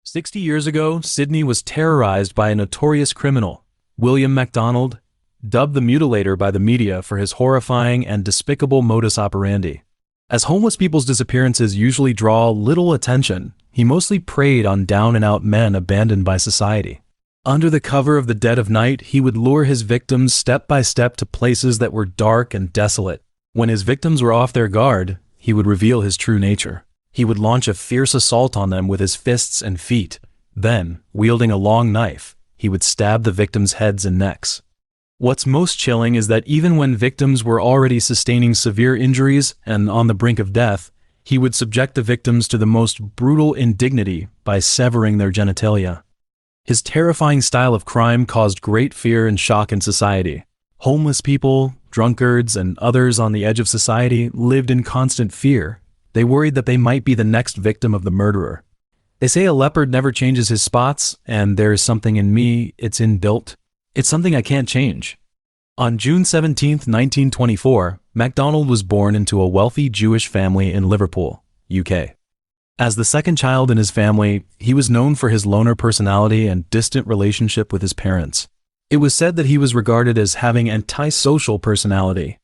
60 years ago, Sydney was terrorized by a notorious criminal, William MacDonald, dubbed the Mutilator by the media for his horrifying and despicable modus operandi. As homeless people's disappearances usually draw little attention, he mostly preyed on down-and-out men abandoned by society. Under the cover of the dead of night, he would lure his victims step by step to places that were dark and desolate. When his victims were off their guard, he would reveal his true nature. He would launch a fierce assault on them with his fists and feet. Then, wielding a long knife, he would stab the victims' heads and necks. What's most chilling is that even when victims were already sustaining severe injuries and on the brink of death, he would subject the victims to the most brutal indignity by severing their genitalia. His terrifying style of crime caused great fear and shock in society. Homeless people, drunkards, and others on the edge of society lived in constant fear. They worried that they might be the next victim of the murderer. They say a leopard never changes his spots, and there is something in me, it's inbuilt. It's something I can't change. On June 17, 1924, MacDonald was born into a wealthy Jewish family in Liverpool, UK. As the second child in his family, he was known for his loner personality and distant relationship with his parents. It was said that he was regarded as having antisocial personality.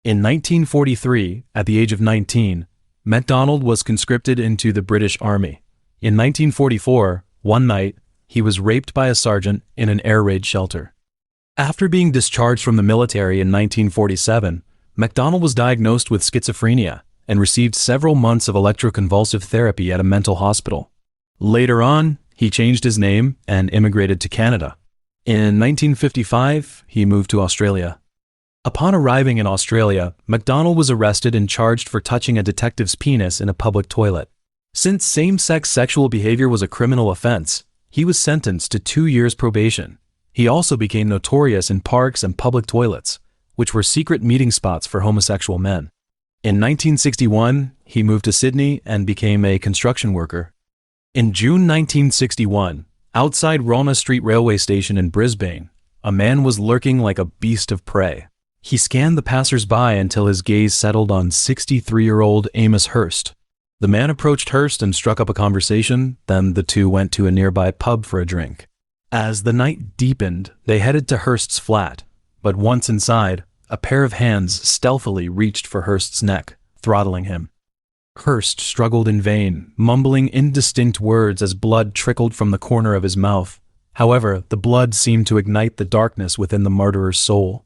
In 1943, at the age of 19, MacDonald was conscripted into the British Army. In 1944, one night, he was raped by a sergeant in an air raid shelter. After being discharged from the military in 1947, MacDonald was diagnosed with schizophrenia and received several months of electroconvulsive therapy at a mental hospital. Later on, he changed his name and immigrated to Canada. In 1955, he moved to Australia. Upon arriving in Australia, MacDonald was arrested and charged for touching a detective's penis in a public toilet. Since same-sex sexual behavior was a criminal offense, he was sentenced to 2 years probation. He also became notorious in parks and public toilets, which were secret meeting spots for homosexual men. In 1961, he moved to Sydney and became a construction worker. In June 1961, outside Rona Street railway station in Brisbane, a man was lurking like a beast of prey. He scanned the passers-by until his gaze settled on 63-year-old Amos Hurst. The man approached Hurst and struck up a conversation, then the two went to a nearby pub for a drink. As the night deepened, they headed to Hurst's flat, but once inside, a pair of hands stealthily reached for Hurst's neck, throttling him. Hurst struggled in vain, mumbling indistinct words as blood trickled from the corner of his mouth. However, the blood seemed to ignite the darkness within the murderer's soul.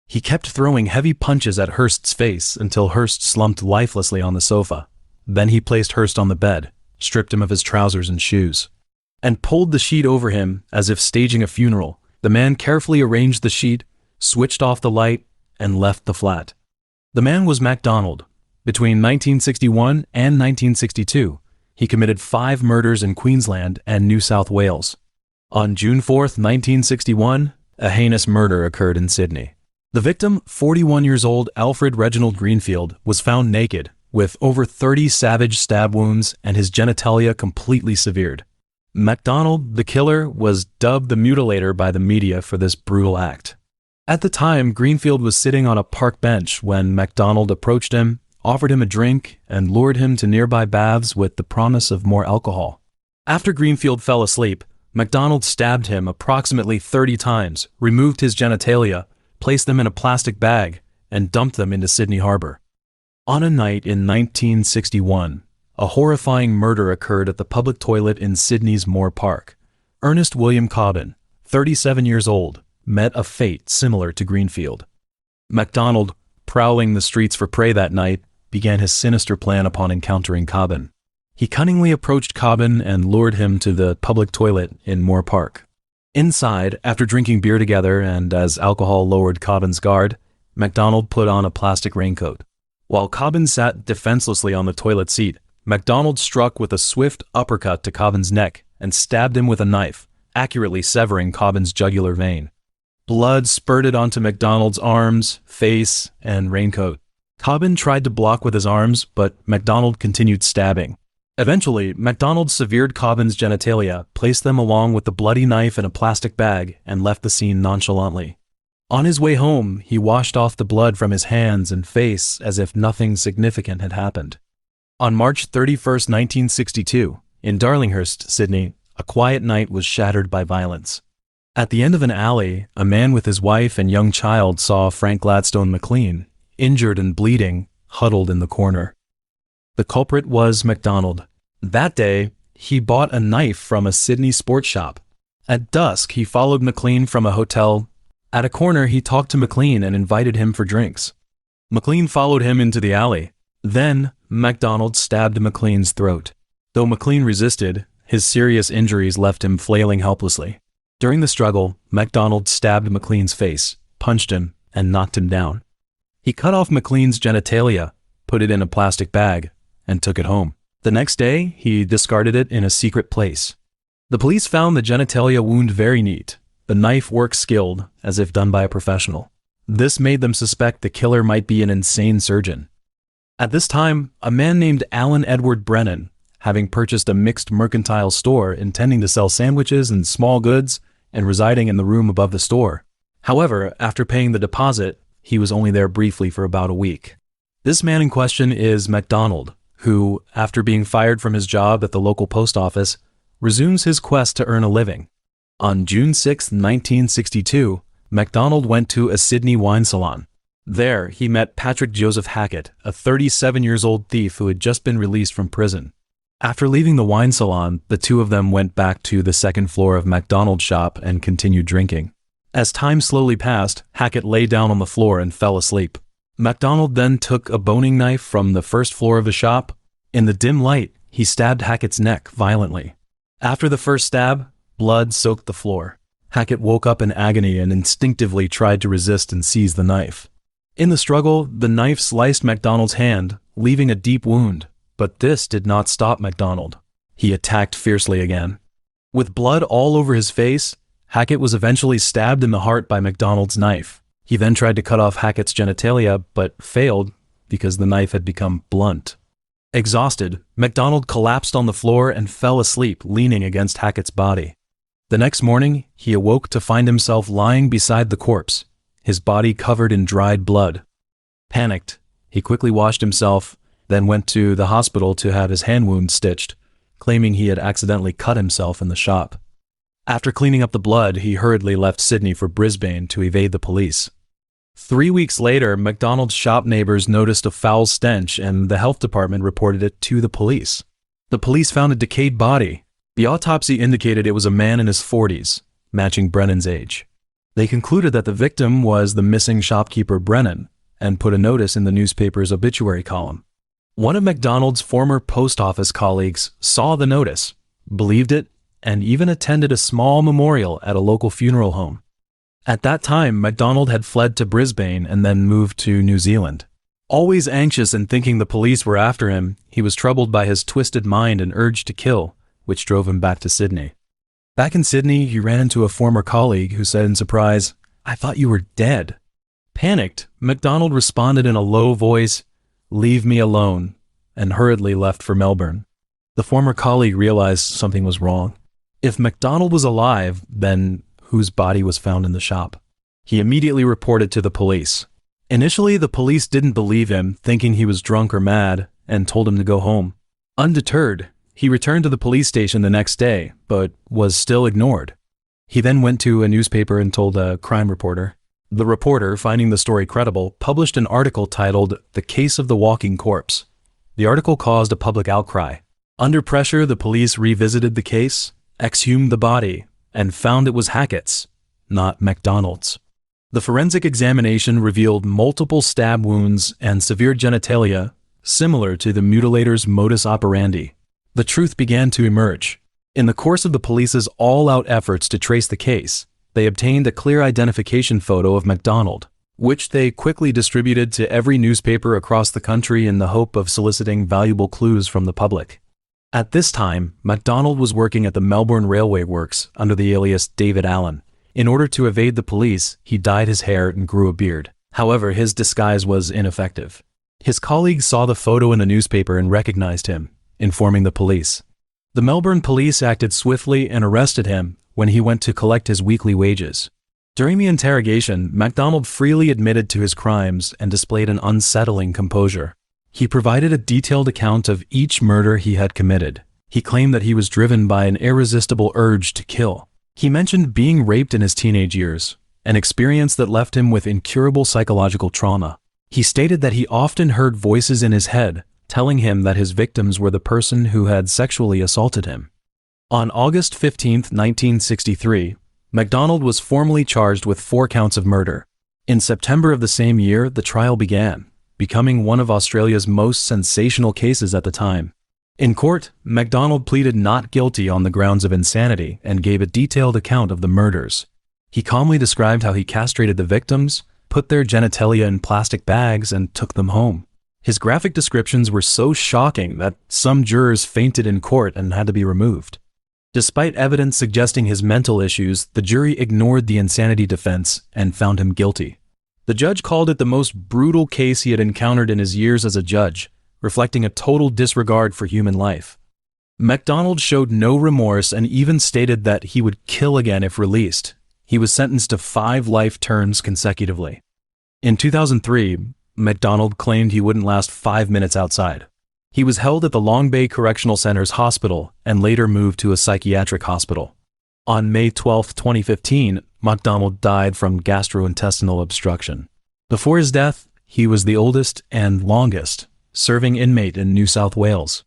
He kept throwing heavy punches at Hurst's face until Hurst slumped lifelessly on the sofa. Then he placed Hurst on the bed, stripped him of his trousers and shoes, and pulled the sheet over him as if staging a funeral. The man carefully arranged the sheet, switched off the light, and left the flat. The man was MacDonald. Between 1961 and 1962, he committed 5 murders in Queensland and New South Wales. On June 4, 1961, a heinous murder occurred in Sydney. The victim, 41 years old Alfred Reginald Greenfield, was found naked, with over 30 savage stab wounds and his genitalia completely severed. MacDonald, the killer, was dubbed the Mutilator by the media for this brutal act. At the time, Greenfield was sitting on a park bench when MacDonald approached him, offered him a drink, and lured him to nearby baths with the promise of more alcohol. After Greenfield fell asleep, MacDonald stabbed him approximately 30 times, removed his genitalia, placed them in a plastic bag, and dumped them into Sydney Harbor. On a night in 1961, a horrifying murder occurred at the public toilet in Sydney's Moore Park. Ernest William Cobbin, 37 years old, met a fate similar to Greenfield. MacDonald, prowling the streets for prey that night, began his sinister plan upon encountering Cobbin. He cunningly approached Cobbin and lured him to the public toilet in Moore Park. Inside, after drinking beer together and as alcohol lowered Cobbin's guard, MacDonald put on a plastic raincoat. While Cobbin sat defenselessly on the toilet seat, MacDonald struck with a swift uppercut to Cobbin's neck and stabbed him with a knife, accurately severing Cobbin's jugular vein. Blood spurted onto MacDonald's arms, face, and raincoat. Cobbin tried to block with his arms, but MacDonald continued stabbing. Eventually, MacDonald severed Cobbin's genitalia, placed them along with the bloody knife in a plastic bag, and left the scene nonchalantly. On his way home, he washed off the blood from his hands and face as if nothing significant had happened. On March 31, 1962, in Darlinghurst, Sydney, A quiet night was shattered by violence. At the end of an alley, a man with his wife and young child saw Frank Gladstone McLean, injured and bleeding, huddled in the corner. The culprit was MacDonald. That day, he bought a knife from a Sydney sports shop. At dusk, he followed McLean from a hotel. At a corner, he talked to McLean and invited him for drinks. McLean followed him into the alley. Then, MacDonald stabbed McLean's throat. Though McLean resisted, his serious injuries left him flailing helplessly. During the struggle, MacDonald stabbed McLean's face, punched him, and knocked him down. He cut off McLean's genitalia, put it in a plastic bag, and took it home. The next day, he discarded it in a secret place. The police found the genitalia wound very neat. The knife work skilled, as if done by a professional. This made them suspect the killer might be an insane surgeon. At this time, a man named Allan Edward Brennan, having purchased a mixed mercantile store intending to sell sandwiches and small goods, and residing in the room above the store. However, after paying the deposit, he was only there briefly for about a week. This man in question is MacDonald, who, after being fired from his job at the local post office, resumes his quest to earn a living. On June 6, 1962, MacDonald went to a Sydney wine salon. There, he met Patrick Joseph Hackett, a 37-year-old thief who had just been released from prison. After leaving the wine salon, the two of them went back to the second floor of MacDonald's shop and continued drinking. As time slowly passed, Hackett lay down on the floor and fell asleep. MacDonald then took a boning knife from the first floor of the shop. In the dim light, he stabbed Hackett's neck violently. After the first stab, blood soaked the floor. Hackett woke up in agony and instinctively tried to resist and seize the knife. In the struggle, the knife sliced MacDonald's hand, leaving a deep wound. But this did not stop MacDonald. He attacked fiercely again. With blood all over his face, Hackett was eventually stabbed in the heart by MacDonald's knife. He then tried to cut off Hackett's genitalia, but failed because the knife had become blunt. Exhausted, MacDonald collapsed on the floor and fell asleep, leaning against Hackett's body. The next morning, he awoke to find himself lying beside the corpse, his body covered in dried blood. Panicked, he quickly washed himself, then went to the hospital to have his hand wound stitched, claiming he had accidentally cut himself in the shop. After cleaning up the blood, he hurriedly left Sydney for Brisbane to evade the police. 3 weeks later, MacDonald's shop neighbors noticed a foul stench and the health department reported it to the police. The police found a decayed body. The autopsy indicated it was a man in his 40s, matching Brennan's age. They concluded that the victim was the missing shopkeeper Brennan and put a notice in the newspaper's obituary column. One of MacDonald's former post office colleagues saw the notice, believed it, and even attended a small memorial at a local funeral home. At that time, MacDonald had fled to Brisbane and then moved to New Zealand. Always anxious and thinking the police were after him, he was troubled by his twisted mind and urge to kill, which drove him back to Sydney. Back in Sydney, he ran into a former colleague who said in surprise, "I thought you were dead." Panicked, MacDonald responded in a low voice, "Leave me alone," and hurriedly left for Melbourne. The former colleague realized something was wrong. If MacDonald was alive, then whose body was found in the shop? He immediately reported to the police. Initially, the police didn't believe him, thinking he was drunk or mad, and told him to go home. Undeterred, he returned to the police station the next day, but was still ignored. He then went to a newspaper and told a crime reporter. The reporter, finding the story credible, published an article titled "The Case of the Walking Corpse." The article caused a public outcry. Under pressure, the police revisited the case, exhumed the body, and found it was Hackett's, not MacDonald's. The forensic examination revealed multiple stab wounds and severe genitalia, similar to the mutilator's modus operandi. The truth began to emerge. In the course of the police's all-out efforts to trace the case, they obtained a clear identification photo of MacDonald, which they quickly distributed to every newspaper across the country in the hope of soliciting valuable clues from the public. At this time, MacDonald was working at the Melbourne Railway Works under the alias David Allan. In order to evade the police, he dyed his hair and grew a beard. However, his disguise was ineffective. His colleagues saw the photo in the newspaper and recognized him, informing the police. The Melbourne police acted swiftly and arrested him when he went to collect his weekly wages. During the interrogation, MacDonald freely admitted to his crimes and displayed an unsettling composure. He provided a detailed account of each murder he had committed, He claimed that he was driven by an irresistible urge to kill. He mentioned being raped in his teenage years, an experience that left him with incurable psychological trauma. He stated that he often heard voices in his head telling him that his victims were the person who had sexually assaulted him. On August 15, 1963, MacDonald was formally charged with 4 counts of murder. In September of the same year, the trial began, becoming one of Australia's most sensational cases at the time. In court, MacDonald pleaded not guilty on the grounds of insanity and gave a detailed account of the murders. He calmly described how he castrated the victims, put their genitalia in plastic bags, and took them home. His graphic descriptions were so shocking that some jurors fainted in court and had to be removed. Despite evidence suggesting his mental issues, the jury ignored the insanity defense and found him guilty. The judge called it the most brutal case he had encountered in his years as a judge, reflecting a total disregard for human life. MacDonald showed no remorse and even stated that he would kill again if released. He was sentenced to 5 life terms consecutively. In 2003, MacDonald claimed he wouldn't last 5 minutes outside. He was held at the Long Bay Correctional Center's hospital and later moved to a psychiatric hospital. On May 12, 2015, MacDonald died from gastrointestinal obstruction. Before his death, he was the oldest and longest serving inmate in New South Wales.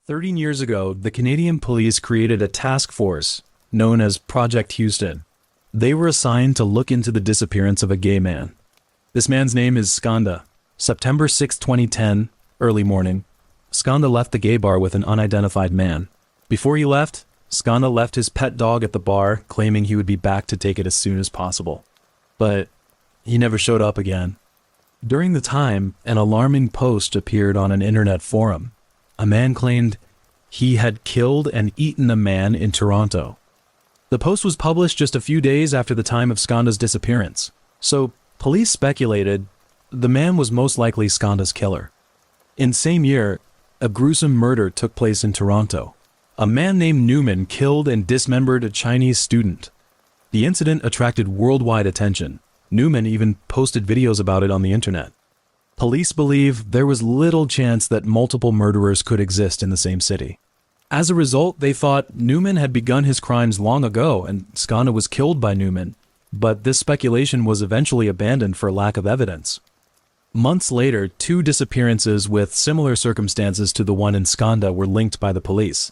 13 years ago, the Canadian police created a task force known as Project Houston. They were assigned to look into the disappearance of a gay man. This man's name is Skanda. September 6, 2010, early morning, Skanda left the gay bar with an unidentified man. Before he left, Skanda left his pet dog at the bar, claiming he would be back to take it as soon as possible. But he never showed up again. During the time, an alarming post appeared on an internet forum. A man claimed he had killed and eaten a man in Toronto. The post was published just a few days after the time of Skanda's disappearance, so police speculated the man was most likely Skanda's killer. In the same year, a gruesome murder took place in Toronto. A man named Newman killed and dismembered a Chinese student. The incident attracted worldwide attention. Newman even posted videos about it on the internet. Police believe there was little chance that multiple murderers could exist in the same city. As a result, they thought Newman had begun his crimes long ago and Skanda was killed by Newman, but this speculation was eventually abandoned for lack of evidence. Months later, 2 disappearances with similar circumstances to the one in Skanda were linked by the police.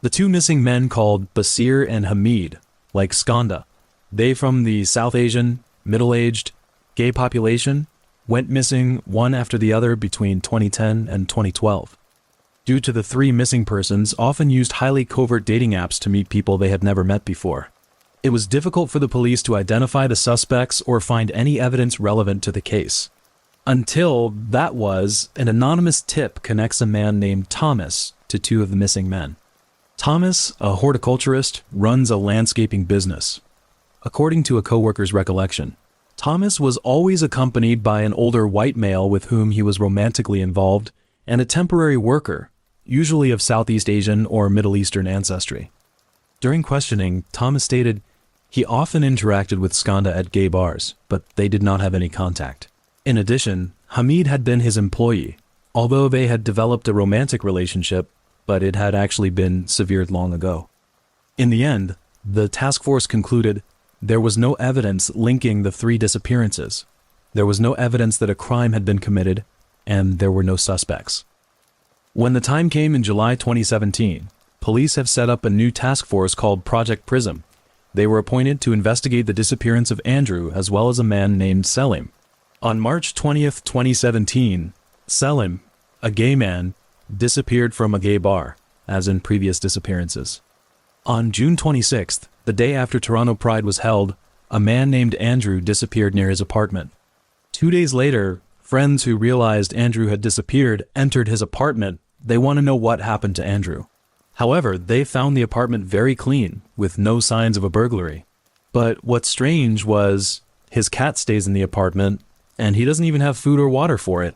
The 2 missing men called Basir and Hamid, like Skanda, they from the South Asian, middle-aged, gay population, went missing one after the other between 2010 and 2012. Due to the 3 missing persons often used highly covert dating apps to meet people they had never met before. It was difficult for the police to identify the suspects or find any evidence relevant to the case. Until an anonymous tip connects a man named Thomas to 2 of the missing men. Thomas, a horticulturist, runs a landscaping business. According to a co-worker's recollection, Thomas was always accompanied by an older white male with whom he was romantically involved and a temporary worker, usually of Southeast Asian or Middle Eastern ancestry. During questioning, Thomas stated he often interacted with Skanda at gay bars, but they did not have any contact. In addition, Hamid had been his employee, although they had developed a romantic relationship, but it had actually been severed long ago. In the end, the task force concluded there was no evidence linking the 3 disappearances. There was no evidence that a crime had been committed, and there were no suspects. When the time came in July 2017, police have set up a new task force called Project Prism. They were appointed to investigate the disappearance of Andrew as well as a man named Selim. On March 20th, 2017, Selim, a gay man, disappeared from a gay bar, as in previous disappearances. On June 26th, the day after Toronto Pride was held, a man named Andrew disappeared near his apartment. 2 days later, friends who realized Andrew had disappeared entered his apartment. They want to know what happened to Andrew. However, they found the apartment very clean, with no signs of a burglary. But what's strange was his cat stays in the apartment, and he doesn't even have food or water for it.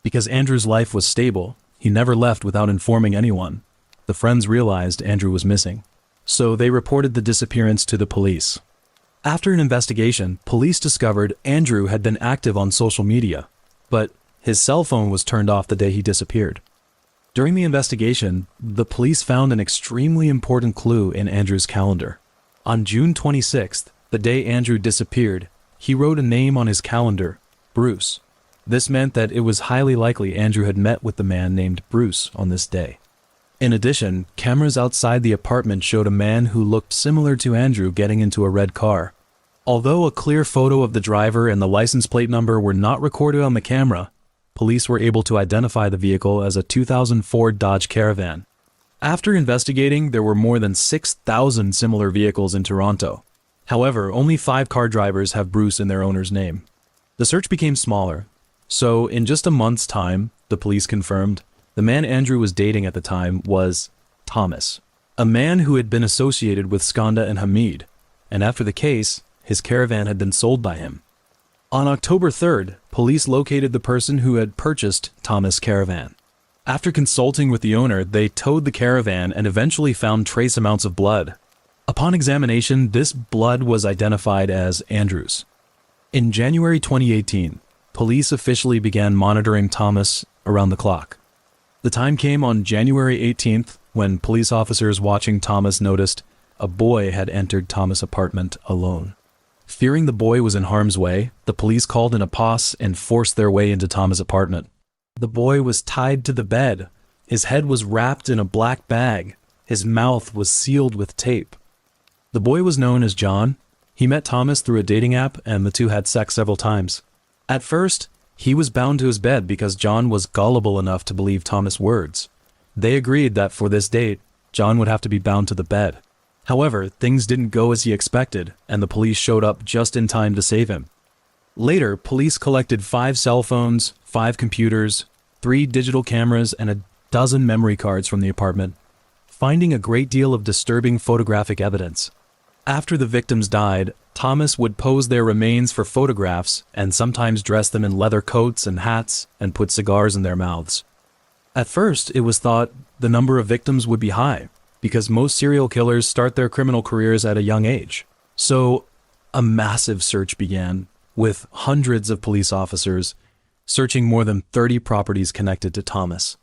Because Andrew's life was stable, he never left without informing anyone. The friends realized Andrew was missing, so they reported the disappearance to the police. After an investigation, police discovered Andrew had been active on social media, but his cell phone was turned off the day he disappeared. During the investigation, the police found an extremely important clue in Andrew's calendar. On June 26th, the day Andrew disappeared, he wrote a name on his calendar, Bruce. This meant that it was highly likely Andrew had met with the man named Bruce on this day. In addition, cameras outside the apartment showed a man who looked similar to Andrew getting into a red car. Although a clear photo of the driver and the license plate number were not recorded on the camera, police were able to identify the vehicle as a 2004 Dodge Caravan. After investigating, there were more than 6,000 similar vehicles in Toronto. However, only 5 car drivers have Bruce in their owner's name. The search became smaller, so in just a month's time, the police confirmed, the man Andrew was dating at the time was Thomas, a man who had been associated with Skanda and Hamid, and after the case, his caravan had been sold by him. On October 3rd, police located the person who had purchased Thomas' caravan. After consulting with the owner, they towed the caravan and eventually found trace amounts of blood. Upon examination, this blood was identified as Andrew's. In January 2018, police officially began monitoring Thomas around the clock. The time came on January 18th when police officers watching Thomas noticed a boy had entered Thomas' apartment alone. Fearing the boy was in harm's way, the police called in a posse and forced their way into Thomas' apartment. The boy was tied to the bed. His head was wrapped in a black bag. His mouth was sealed with tape. The boy was known as John. He met Thomas through a dating app and the two had sex several times. At first, he was bound to his bed because John was gullible enough to believe Thomas' words. They agreed that for this date, John would have to be bound to the bed. However, things didn't go as he expected, and the police showed up just in time to save him. Later, police collected 5 cell phones, 5 computers, 3 digital cameras, and a dozen memory cards from the apartment, finding a great deal of disturbing photographic evidence. After the victims died, Thomas would pose their remains for photographs and sometimes dress them in leather coats and hats and put cigars in their mouths. At first, it was thought the number of victims would be high, because most serial killers start their criminal careers at a young age. So, a massive search began, with hundreds of police officers searching more than 30 properties connected to Thomas.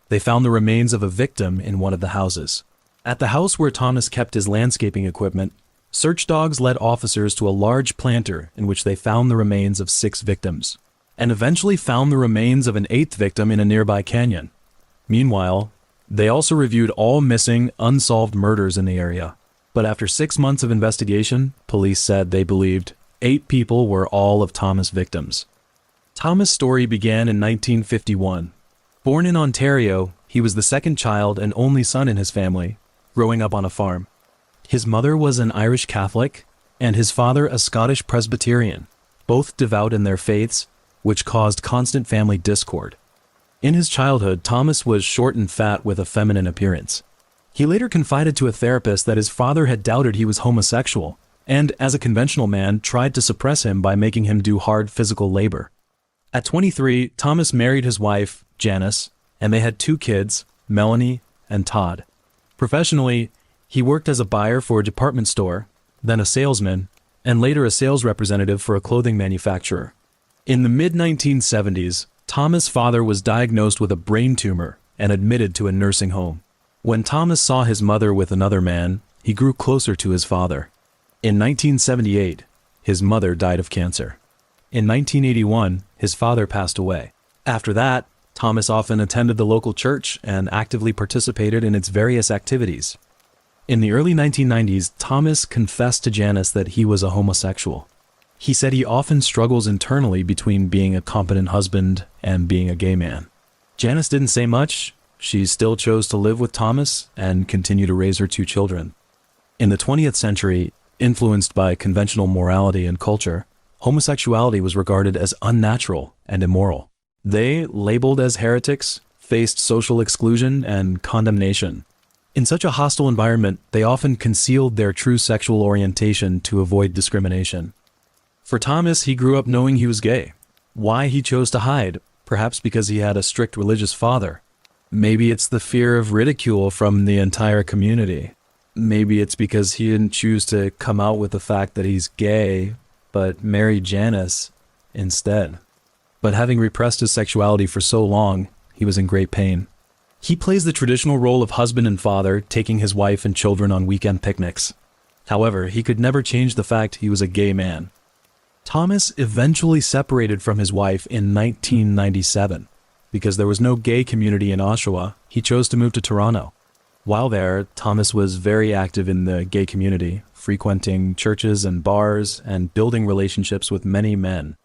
They found the remains of a victim in one of the houses. At the house where Thomas kept his landscaping equipment, search dogs led officers to a large planter in which they found the remains of 6 victims, and eventually found the remains of an 8th victim in a nearby canyon. Meanwhile, they also reviewed all missing, unsolved murders in the area. But after 6 months of investigation, police said they believed 8 people were all of Thomas' victims. Thomas' story began in 1951. Born in Ontario, he was the second child and only son in his family, growing up on a farm. His mother was an Irish Catholic, and his father a Scottish Presbyterian, both devout in their faiths, which caused constant family discord. In his childhood, Thomas was short and fat with a feminine appearance. He later confided to a therapist that his father had doubted he was homosexual, and as a conventional man, tried to suppress him by making him do hard physical labor. At 23, Thomas married his wife, Janice, and they had 2 kids, Melanie and Todd. Professionally, he worked as a buyer for a department store, then a salesman, and later a sales representative for a clothing manufacturer. In the mid-1970s, Thomas' father was diagnosed with a brain tumor and admitted to a nursing home. When Thomas saw his mother with another man, he grew closer to his father. In 1978, his mother died of cancer. In 1981, his father passed away. After that, Thomas often attended the local church and actively participated in its various activities. In the early 1990s, Thomas confessed to Janice that he was a homosexual. He said he often struggles internally between being a competent husband and being a gay man. Janice didn't say much. She still chose to live with Thomas and continue to raise her 2 children. In the 20th century, influenced by conventional morality and culture, homosexuality was regarded as unnatural and immoral. They, labeled as heretics, faced social exclusion and condemnation. In such a hostile environment, they often concealed their true sexual orientation to avoid discrimination. For Thomas, he grew up knowing he was gay. Why he chose to hide? Perhaps because he had a strict religious father. Maybe it's the fear of ridicule from the entire community. Maybe it's because he didn't choose to come out with the fact that he's gay, but marry Janice instead. But having repressed his sexuality for so long, he was in great pain. He plays the traditional role of husband and father, taking his wife and children on weekend picnics. However, he could never change the fact he was a gay man. Thomas eventually separated from his wife in 1997. Because there was no gay community in Oshawa, he chose to move to Toronto. While there, Thomas was very active in the gay community, frequenting churches and bars and building relationships with many men.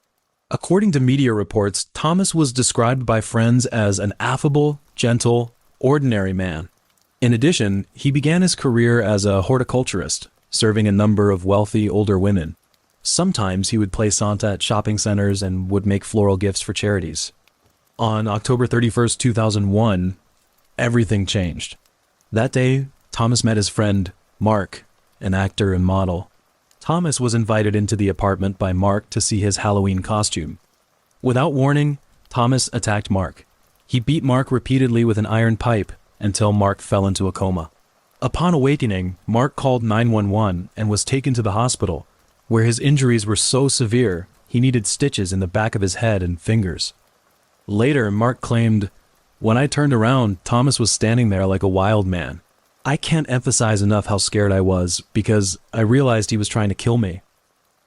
According to media reports, Thomas was described by friends as an affable, gentle, ordinary man. In addition, he began his career as a horticulturist, serving a number of wealthy older women. Sometimes he would play Santa at shopping centers and would make floral gifts for charities. On October 31st, 2001, everything changed. That day, Thomas met his friend, Mark, an actor and model. Thomas was invited into the apartment by Mark to see his Halloween costume. Without warning, Thomas attacked Mark. He beat Mark repeatedly with an iron pipe until Mark fell into a coma. Upon awakening, Mark called 911 and was taken to the hospital, where his injuries were so severe he needed stitches in the back of his head and fingers. Later, Mark claimed, "When I turned around, Thomas was standing there like a wild man. I can't emphasize enough how scared I was because I realized he was trying to kill me."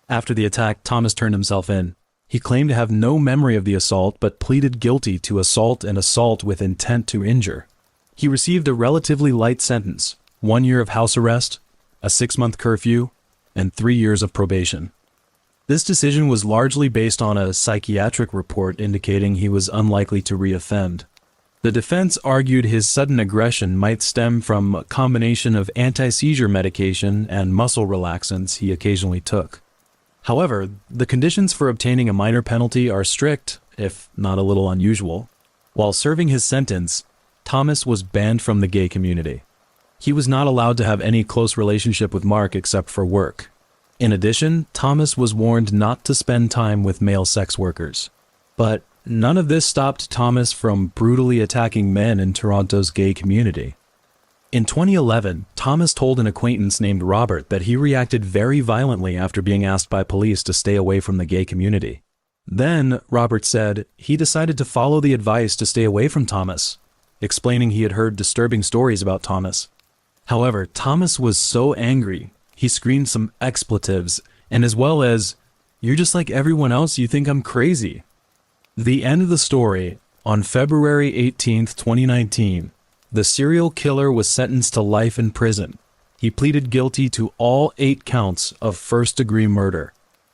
After the attack, Thomas turned himself in. He claimed to have no memory of the assault but pleaded guilty to assault and assault with intent to injure. He received a relatively light sentence, 1 year of house arrest, a 6-month curfew, and 3 years of probation. This decision was largely based on a psychiatric report indicating he was unlikely to reoffend. The defense argued his sudden aggression might stem from a combination of anti-seizure medication and muscle relaxants he occasionally took. However, the conditions for obtaining a minor penalty are strict, if not a little unusual. While serving his sentence, Thomas was banned from the gay community. He was not allowed to have any close relationship with Mark except for work. In addition, Thomas was warned not to spend time with male sex workers. But none of this stopped Thomas from brutally attacking men in Toronto's gay community. In 2011, Thomas told an acquaintance named Robert that he reacted very violently after being asked by police to stay away from the gay community. Then, Robert said, he decided to follow the advice to stay away from Thomas, explaining he had heard disturbing stories about Thomas. However, Thomas was so angry, he screamed some expletives, and as well as, "You're just like everyone else, you think I'm crazy." The end of the story, on February 18th, 2019, the serial killer was sentenced to life in prison. He pleaded guilty to all 8 counts of first-degree murder.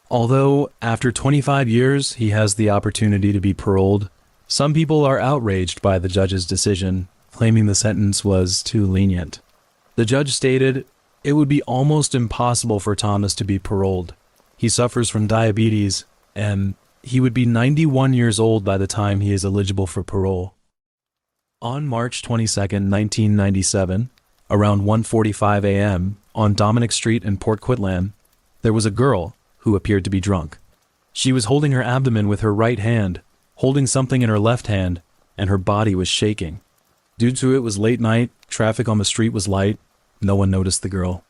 Although, after 25 years, he has the opportunity to be paroled, some people are outraged by the judge's decision, claiming the sentence was too lenient. The judge stated, "It would be almost impossible for Thomas to be paroled. He suffers from diabetes, and he would be 91 years old by the time he is eligible for parole." On March 22, 1997, around 1:45 a.m., on Dominic Street in Port Coquitlam, there was a girl who appeared to be drunk. She was holding her abdomen with her right hand, holding something in her left hand, and her body was shaking. Due to it was late night, traffic on the street was light, no one noticed the girl.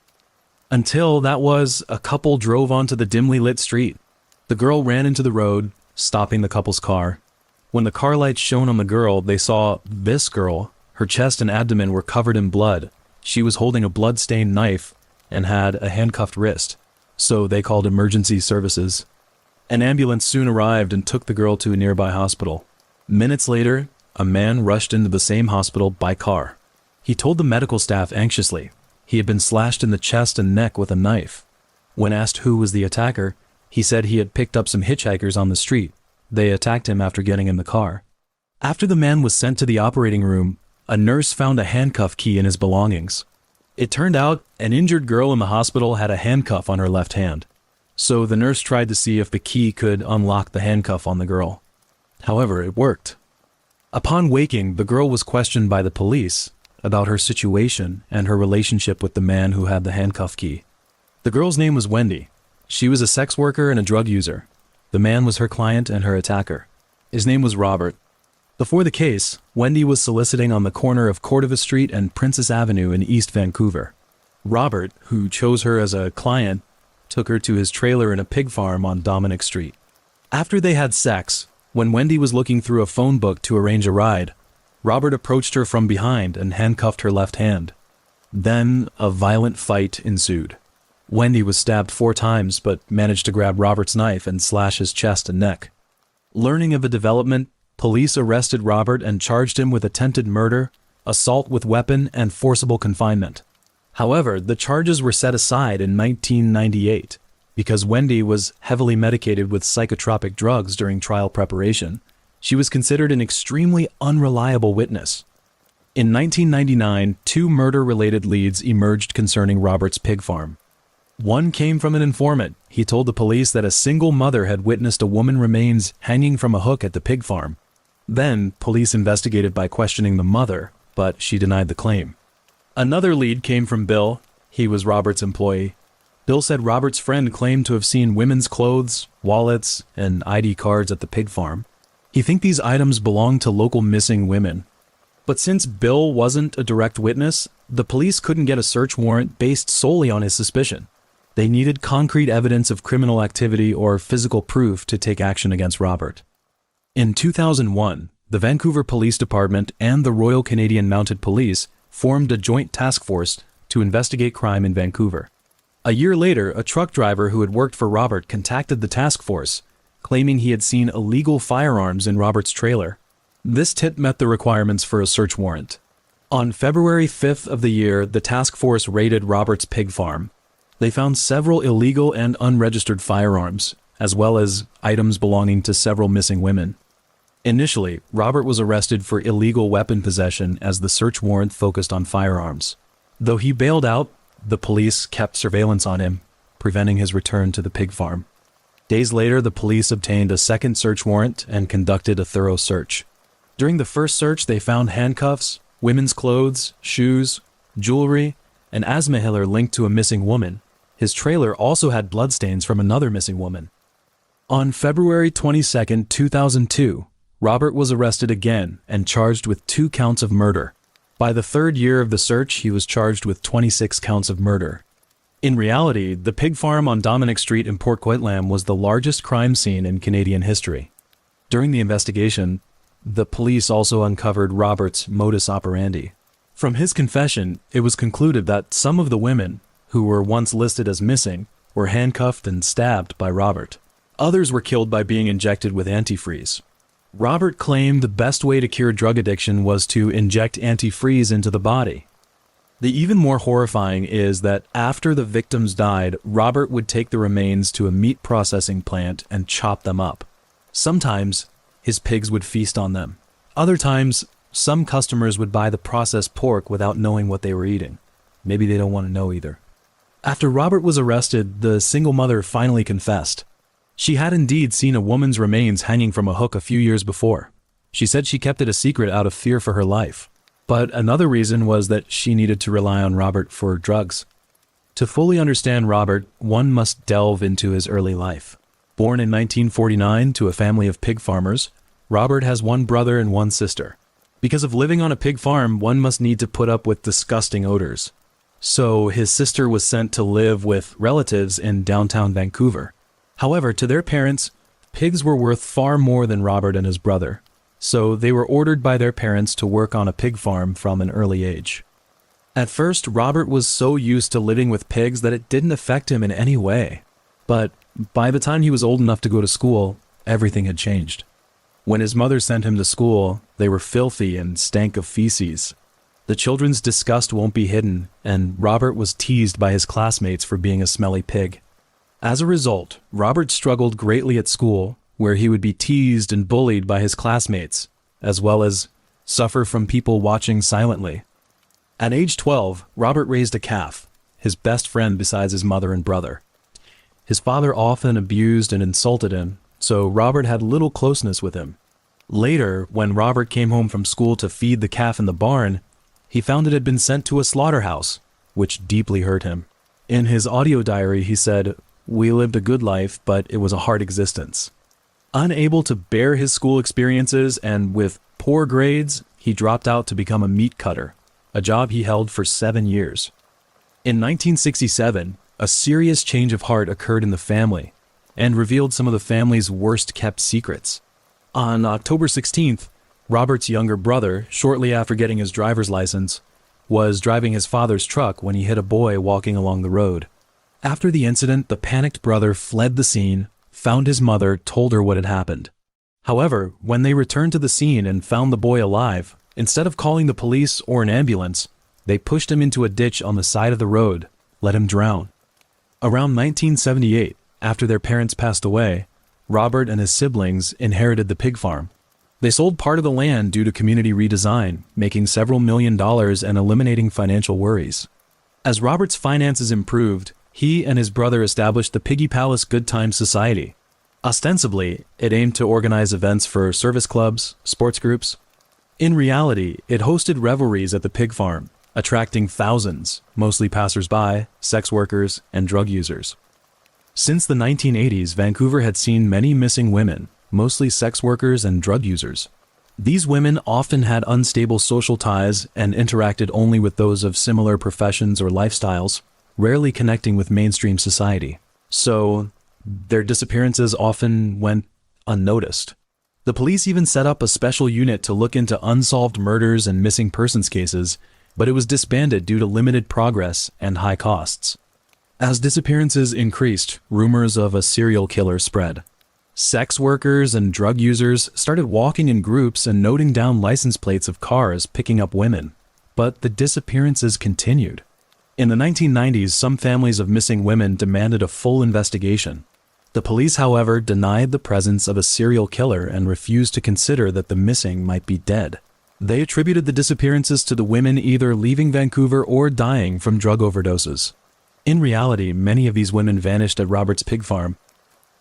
Until a couple drove onto the dimly lit street. The girl ran into the road, stopping the couple's car. When the car lights shone on the girl, they saw this girl. Her chest and abdomen were covered in blood. She was holding a blood-stained knife and had a handcuffed wrist. So they called emergency services. An ambulance soon arrived and took the girl to a nearby hospital. Minutes later, a man rushed into the same hospital by car. He told the medical staff anxiously he had been slashed in the chest and neck with a knife. When asked who was the attacker, he said he had picked up some hitchhikers on the street. They attacked him after getting in the car. After the man was sent to the operating room, a nurse found a handcuff key in his belongings. It turned out an injured girl in the hospital had a handcuff on her left hand. So the nurse tried to see if the key could unlock the handcuff on the girl. However, it worked. Upon waking, the girl was questioned by the police about her situation and her relationship with the man who had the handcuff key. The girl's name was Wendy. She was a sex worker and a drug user. The man was her client and her attacker. His name was Robert. Before the case, Wendy was soliciting on the corner of Cordova Street and Princess Avenue in East Vancouver. Robert, who chose her as a client, took her to his trailer in a pig farm on Dominic Street. After they had sex, when Wendy was looking through a phone book to arrange a ride, Robert approached her from behind and handcuffed her left hand. Then, a violent fight ensued. Wendy was stabbed 4 times but managed to grab Robert's knife and slash his chest and neck. Learning of the development, police arrested Robert and charged him with attempted murder, assault with weapon, and forcible confinement. However, the charges were set aside in 1998 because Wendy was heavily medicated with psychotropic drugs during trial preparation. She was considered an extremely unreliable witness. In 1999, 2 murder-related leads emerged concerning Robert's pig farm. One came from an informant. He told the police that a single mother had witnessed a woman's remains hanging from a hook at the pig farm. Then, police investigated by questioning the mother, but she denied the claim. Another lead came from Bill. He was Robert's employee. Bill said Robert's friend claimed to have seen women's clothes, wallets, and ID cards at the pig farm. He thinks these items belonged to local missing women. But since Bill wasn't a direct witness, the police couldn't get a search warrant based solely on his suspicion. They needed concrete evidence of criminal activity or physical proof to take action against Robert. In 2001, the Vancouver Police Department and the Royal Canadian Mounted Police formed a joint task force to investigate crime in Vancouver. A year later, a truck driver who had worked for Robert contacted the task force, claiming he had seen illegal firearms in Robert's trailer. This tip met the requirements for a search warrant. On February 5th of the year, the task force raided Robert's pig farm. They found several illegal and unregistered firearms, as well as items belonging to several missing women. Initially, Robert was arrested for illegal weapon possession as the search warrant focused on firearms. Though he bailed out, the police kept surveillance on him, preventing his return to the pig farm. Days later, the police obtained a second search warrant and conducted a thorough search. During the first search, they found handcuffs, women's clothes, shoes, jewelry, an asthma inhaler linked to a missing woman. His trailer also had bloodstains from another missing woman. On February 22, 2002, Robert was arrested again and charged with 2 counts of murder. By the 3rd year of the search, he was charged with 26 counts of murder. In reality, the pig farm on Dominic Street in Port Coquitlam was the largest crime scene in Canadian history. During the investigation, the police also uncovered Robert's modus operandi. From his confession, it was concluded that some of the women, who were once listed as missing, were handcuffed and stabbed by Robert. Others were killed by being injected with antifreeze. Robert claimed the best way to cure drug addiction was to inject antifreeze into the body. The even more horrifying is that after the victims died, Robert would take the remains to a meat processing plant and chop them up. Sometimes, his pigs would feast on them. Other times, some customers would buy the processed pork without knowing what they were eating. Maybe they don't want to know either. After Robert was arrested, the single mother finally confessed. She had indeed seen a woman's remains hanging from a hook a few years before. She said she kept it a secret out of fear for her life. But another reason was that she needed to rely on Robert for drugs. To fully understand Robert, one must delve into his early life. Born in 1949 to a family of pig farmers, Robert has 1 brother and 1 sister. Because of living on a pig farm, one must need to put up with disgusting odors. So his sister was sent to live with relatives in downtown Vancouver. However, to their parents, pigs were worth far more than Robert and his brother. So they were ordered by their parents to work on a pig farm from an early age. At first, Robert was so used to living with pigs that it didn't affect him in any way. But by the time he was old enough to go to school, everything had changed. When his mother sent him to school, they were filthy and stank of feces. The children's disgust won't be hidden, and Robert was teased by his classmates for being a smelly pig. As a result, Robert struggled greatly at school, where he would be teased and bullied by his classmates, as well as suffer from people watching silently. At age 12, Robert raised a calf, his best friend besides his mother and brother. His father often abused and insulted him, so Robert had little closeness with him. Later, when Robert came home from school to feed the calf in the barn, he found it had been sent to a slaughterhouse, which deeply hurt him. In his audio diary, he said, "We lived a good life, but it was a hard existence." Unable to bear his school experiences and with poor grades, he dropped out to become a meat cutter, a job he held for 7 years. In 1967, a serious change of heart occurred in the family and revealed some of the family's worst-kept secrets. On October 16th, Robert's younger brother, shortly after getting his driver's license, was driving his father's truck when he hit a boy walking along the road. After the incident, the panicked brother fled the scene, found his mother, told her what had happened. However, when they returned to the scene and found the boy alive, instead of calling the police or an ambulance, they pushed him into a ditch on the side of the road, let him drown. Around 1978, after their parents passed away, Robert and his siblings inherited the pig farm. They sold part of the land due to community redesign, making several $1,000,000 and eliminating financial worries. As Robert's finances improved, he and his brother established the Piggy Palace Good Times Society. Ostensibly, it aimed to organize events for service clubs, sports groups. In reality, it hosted revelries at the pig farm, attracting thousands, mostly passers-by, sex workers, and drug users. Since the 1980s, Vancouver had seen many missing women, mostly sex workers and drug users. These women often had unstable social ties and interacted only with those of similar professions or lifestyles, rarely connecting with mainstream society. So, their disappearances often went unnoticed. The police even set up a special unit to look into unsolved murders and missing persons cases, but it was disbanded due to limited progress and high costs. As disappearances increased, rumors of a serial killer spread. Sex workers and drug users started walking in groups and noting down license plates of cars picking up women, but the disappearances continued. In the 1990s, some families of missing women demanded a full investigation. The police, however, denied the presence of a serial killer and refused to consider that the missing might be dead. They attributed the disappearances to the women either leaving Vancouver or dying from drug overdoses. In reality, many of these women vanished at Robert's pig farm.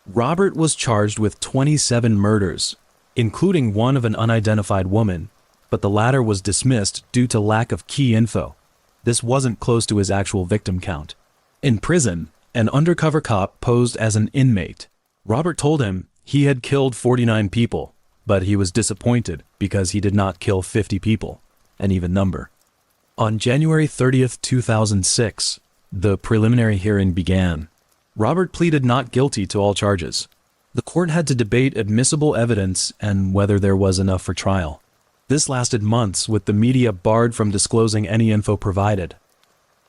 Robert was charged with 27 murders, including one of an unidentified woman, but the latter was dismissed due to lack of key info. This wasn't close to his actual victim count. In prison, an undercover cop posed as an inmate. Robert told him he had killed 49 people, but he was disappointed because he did not kill 50 people, an even number. On January 30th, 2006, the preliminary hearing began. Robert pleaded not guilty to all charges. The court had to debate admissible evidence and whether there was enough for trial. This lasted months, with the media barred from disclosing any info provided.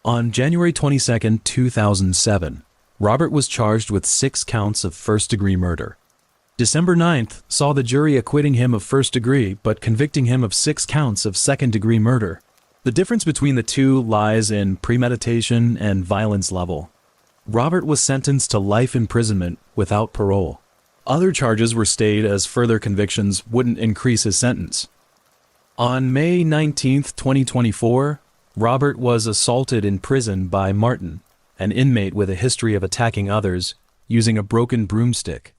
On January 22, 2007, Robert was charged with 6 counts of first-degree murder. December 9th saw the jury acquitting him of first degree but convicting him of 6 counts of second-degree murder. The difference between the two lies in premeditation and violence level. Robert was sentenced to life imprisonment without parole. Other charges were stayed as further convictions wouldn't increase his sentence. On May 19, 2024, Robert was assaulted in prison by Martin, an inmate with a history of attacking others using a broken broomstick.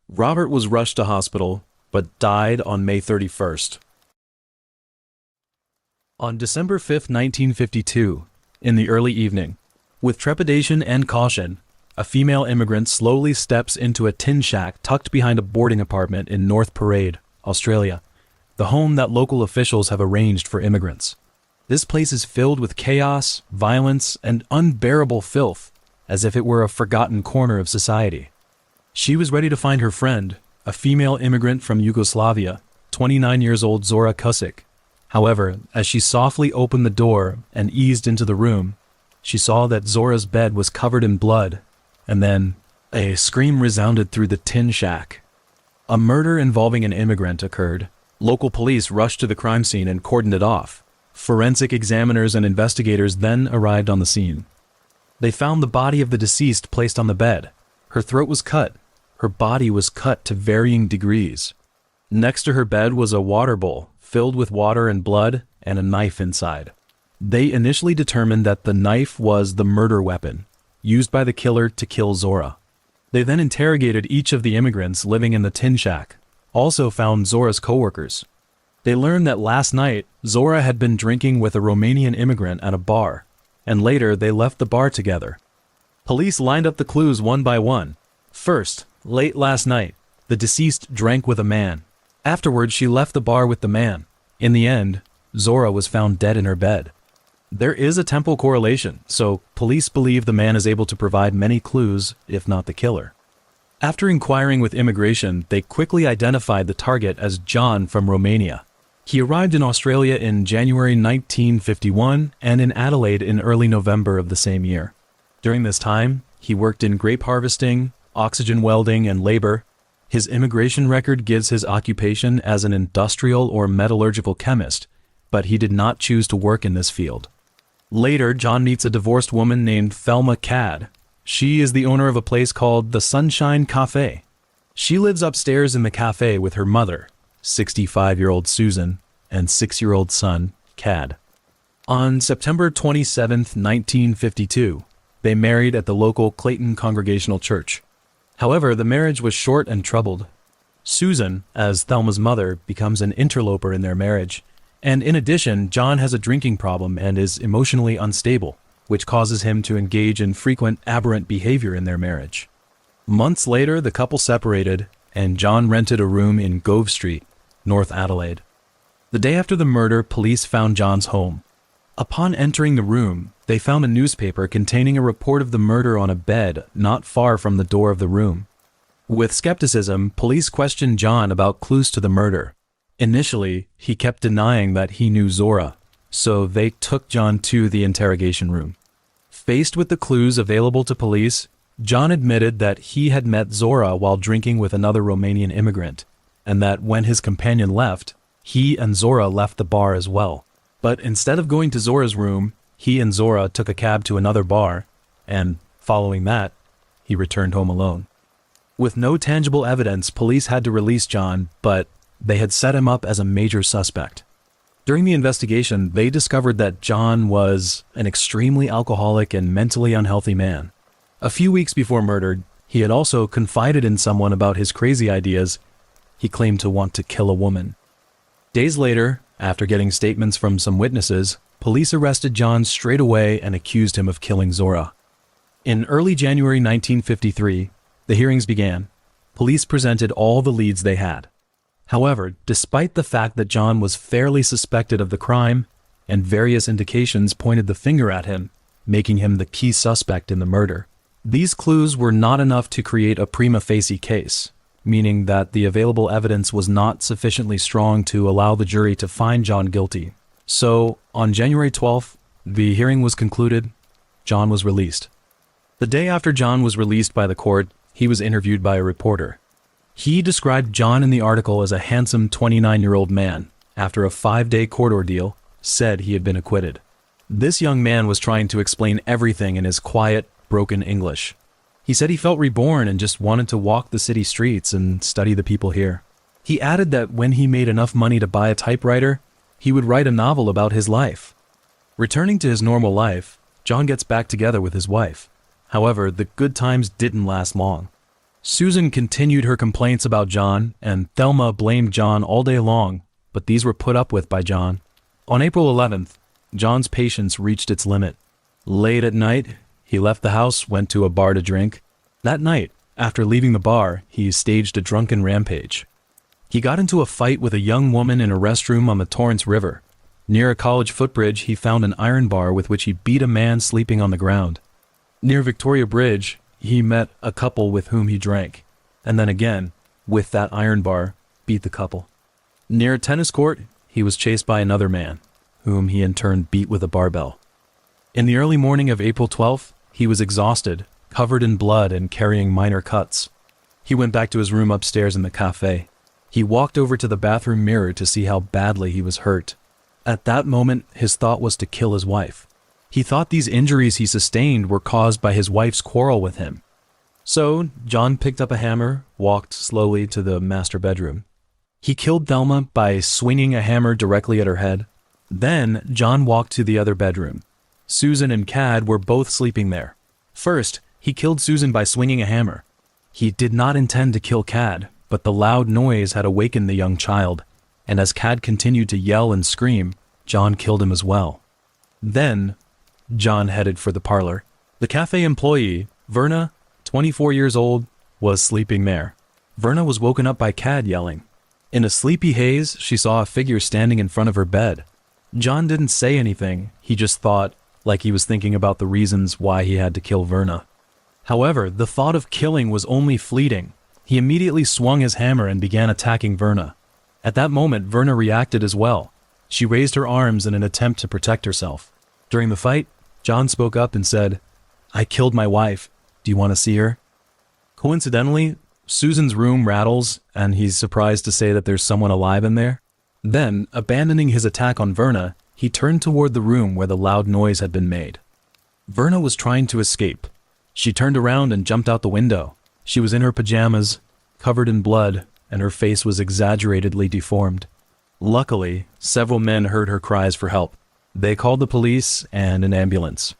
Robert was rushed to hospital, but died on May 31st. On December 5, 1952, in the early evening, with trepidation and caution, a female immigrant slowly steps into a tin shack tucked behind a boarding apartment in North Parade, Australia, the home that local officials have arranged for immigrants. This place is filled with chaos, violence, and unbearable filth, as if it were a forgotten corner of society. She was ready to find her friend, a female immigrant from Yugoslavia, 29 years old Zora Kusic. However, as she softly opened the door and eased into the room, she saw that Zora's bed was covered in blood, and then a scream resounded through the tin shack. A murder involving an immigrant occurred. Local police rushed to the crime scene and cordoned it off. Forensic examiners and investigators then arrived on the scene. They found the body of the deceased placed on the bed. Her throat was cut. Her body was cut to varying degrees. Next to her bed was a water bowl filled with water and blood and a knife inside. They initially determined that the knife was the murder weapon used by the killer to kill Zora. They then interrogated each of the immigrants living in the tin shack, also found Zora's coworkers. They learned that last night, Zora had been drinking with a Romanian immigrant at a bar, and later they left the bar together. Police lined up the clues one by one. First, late last night, the deceased drank with a man. Afterwards, she left the bar with the man. In the end, Zora was found dead in her bed. There is a temporal correlation, so police believe the man is able to provide many clues, if not the killer. After inquiring with immigration, they quickly identified the target as John from Romania. He arrived in Australia in January 1951 and in Adelaide in early November of the same year. During this time, he worked in grape harvesting, oxygen welding, and labor. His immigration record gives his occupation as an industrial or metallurgical chemist, but he did not choose to work in this field. Later, John meets a divorced woman named Thelma Cadd. She is the owner of a place called the Sunshine Café. She lives upstairs in the cafe with her mother, 65-year-old Susan, and 6-year-old son, Cadd. On September 27, 1952, they married at the local Clayton Congregational Church. However, the marriage was short and troubled. Susan, as Thelma's mother, becomes an interloper in their marriage, and in addition, John has a drinking problem and is emotionally unstable, which causes him to engage in frequent aberrant behavior in their marriage. Months later, the couple separated, and John rented a room in Gove Street, North Adelaide. The day after the murder, police found John's home. Upon entering the room, they found a newspaper containing a report of the murder on a bed not far from the door of the room. With skepticism, police questioned John about clues to the murder. Initially, he kept denying that he knew Zora, so they took John to the interrogation room. Faced with the clues available to police, John admitted that he had met Zora while drinking with another Romanian immigrant, and that when his companion left, he and Zora left the bar as well. But instead of going to Zora's room, he and Zora took a cab to another bar, and, following that, he returned home alone. With no tangible evidence, police had to release John, but they had set him up as a major suspect. During the investigation, they discovered that John was an extremely alcoholic and mentally unhealthy man. A few weeks before murder, he had also confided in someone about his crazy ideas. He claimed to want to kill a woman. Days later, after getting statements from some witnesses, police arrested John straight away and accused him of killing Zora. In early January 1953, the hearings began. Police presented all the leads they had. However, despite the fact that John was fairly suspected of the crime, and various indications pointed the finger at him, making him the key suspect in the murder, these clues were not enough to create a prima facie case, meaning that the available evidence was not sufficiently strong to allow the jury to find John guilty. So, on January 12th, the hearing was concluded. John was released. The day after John was released by the court, he was interviewed by a reporter. He described John in the article as a handsome 29-year-old man. After a 5-day court ordeal, said he had been acquitted. This young man was trying to explain everything in his quiet, broken English. He said he felt reborn and just wanted to walk the city streets and study the people here. He added that when he made enough money to buy a typewriter, he would write a novel about his life. Returning to his normal life, John gets back together with his wife. However, the good times didn't last long. Susan continued her complaints about John, and Thelma blamed John all day long, but these were put up with by John. On April 11th, John's patience reached its limit. Late at night, he left the house, went to a bar to drink. That night, after leaving the bar, he staged a drunken rampage. He got into a fight with a young woman in a restroom on the Torrance River. Near a college footbridge, he found an iron bar with which he beat a man sleeping on the ground. Near Victoria Bridge, he met a couple with whom he drank, and then again, with that iron bar, beat the couple. Near a tennis court, he was chased by another man, whom he in turn beat with a barbell. In the early morning of April 12th, he was exhausted, covered in blood and carrying minor cuts. He went back to his room upstairs in the cafe. He walked over to the bathroom mirror to see how badly he was hurt. At that moment, his thought was to kill his wife. He thought these injuries he sustained were caused by his wife's quarrel with him. So, John picked up a hammer, walked slowly to the master bedroom. He killed Thelma by swinging a hammer directly at her head. Then, John walked to the other bedroom. Susan and Cadd were both sleeping there. First, he killed Susan by swinging a hammer. He did not intend to kill Cadd, but the loud noise had awakened the young child, and as Cadd continued to yell and scream, John killed him as well. Then, John headed for the parlor. The cafe employee, Verna, 24 years old, was sleeping there. Verna was woken up by Cadd yelling. In a sleepy haze, she saw a figure standing in front of her bed. John didn't say anything, he just thought, like he was thinking about the reasons why he had to kill Verna. However, the thought of killing was only fleeting. He immediately swung his hammer and began attacking Verna. At that moment, Verna reacted as well. She raised her arms in an attempt to protect herself. During the fight, John spoke up and said, "I killed my wife. Do you want to see her?" Coincidentally, Susan's room rattles, and he's surprised to say that there's someone alive in there. Then, abandoning his attack on Verna, he turned toward the room where the loud noise had been made. Verna was trying to escape. She turned around and jumped out the window. She was in her pajamas, covered in blood, and her face was exaggeratedly deformed. Luckily, several men heard her cries for help. They called the police and an ambulance.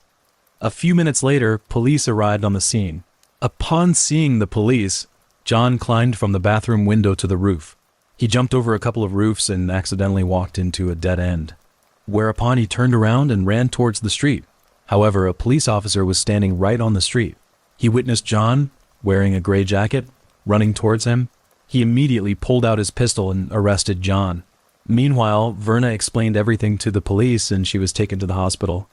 A few minutes later, police arrived on the scene. Upon seeing the police, John climbed from the bathroom window to the roof. He jumped over a couple of roofs and accidentally walked into a dead end, whereupon he turned around and ran towards the street. However, a police officer was standing right on the street. He witnessed John, wearing a gray jacket, running towards him. He immediately pulled out his pistol and arrested John. Meanwhile, Verna explained everything to the police and she was taken to the hospital.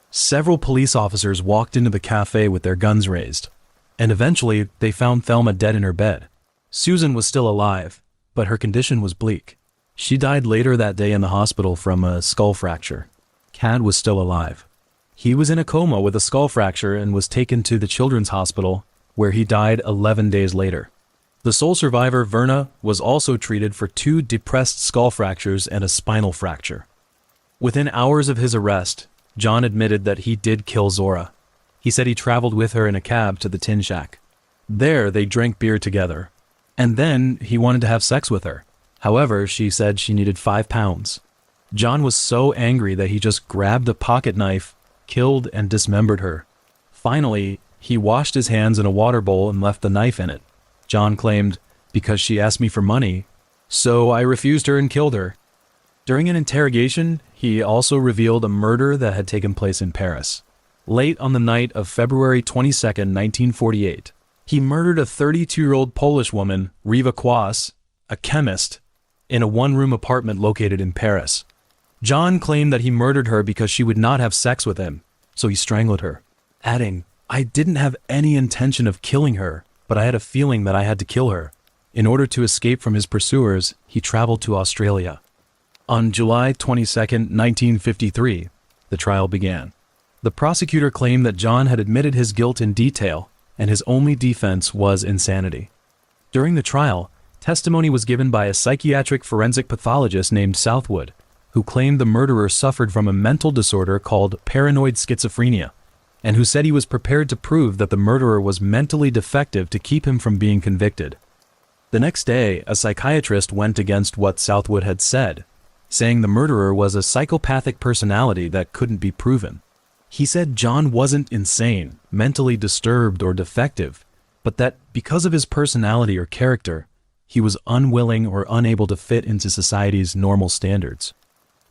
Several police officers walked into the cafe with their guns raised, and eventually they found Thelma dead in her bed. Susan was still alive, but her condition was bleak. She died later that day in the hospital from a skull fracture. Cad was still alive. He was in a coma with a skull fracture and was taken to the children's hospital, where he died 11 days later. The sole survivor, Verna, was also treated for 2 depressed skull fractures and a spinal fracture. Within hours of his arrest, John admitted that he did kill Zora. He said he traveled with her in a cab to the Tin Shack. There, they drank beer together. And then he wanted to have sex with her. However, she said she needed 5 pounds. John was so angry that he just grabbed a pocket knife, killed and dismembered her. Finally, he washed his hands in a water bowl and left the knife in it. John claimed, "Because she asked me for money, so I refused her and killed her." During an interrogation, he also revealed a murder that had taken place in Paris. Late on the night of February 22nd, 1948, he murdered a 32-year-old Polish woman, Riva Kwas, a chemist, in a one-room apartment located in Paris. John claimed that he murdered her because she would not have sex with him, so he strangled her, adding, "I didn't have any intention of killing her, but I had a feeling that I had to kill her." In order to escape from his pursuers, he traveled to Australia. On July 22nd, 1953, the trial began. The prosecutor claimed that John had admitted his guilt in detail, and his only defense was insanity. During the trial, testimony was given by a psychiatric forensic pathologist named Southwood, who claimed the murderer suffered from a mental disorder called paranoid schizophrenia, and who said he was prepared to prove that the murderer was mentally defective to keep him from being convicted. The next day, a psychiatrist went against what Southwood had said, saying the murderer was a psychopathic personality that couldn't be proven. He said John wasn't insane, mentally disturbed, or defective, but that because of his personality or character, he was unwilling or unable to fit into society's normal standards.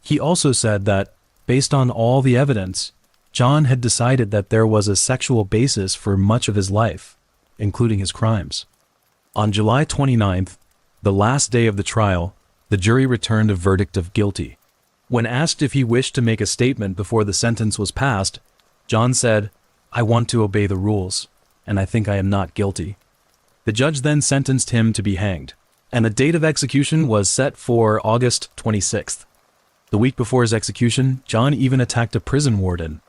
He also said that, based on all the evidence, John had decided that there was a sexual basis for much of his life, including his crimes. On July 29th, the last day of the trial, the jury returned a verdict of guilty. When asked if he wished to make a statement before the sentence was passed, John said, "I want to obey the rules, and I think I am not guilty." The judge then sentenced him to be hanged, and the date of execution was set for August 26th. The week before his execution, John even attacked a prison warden.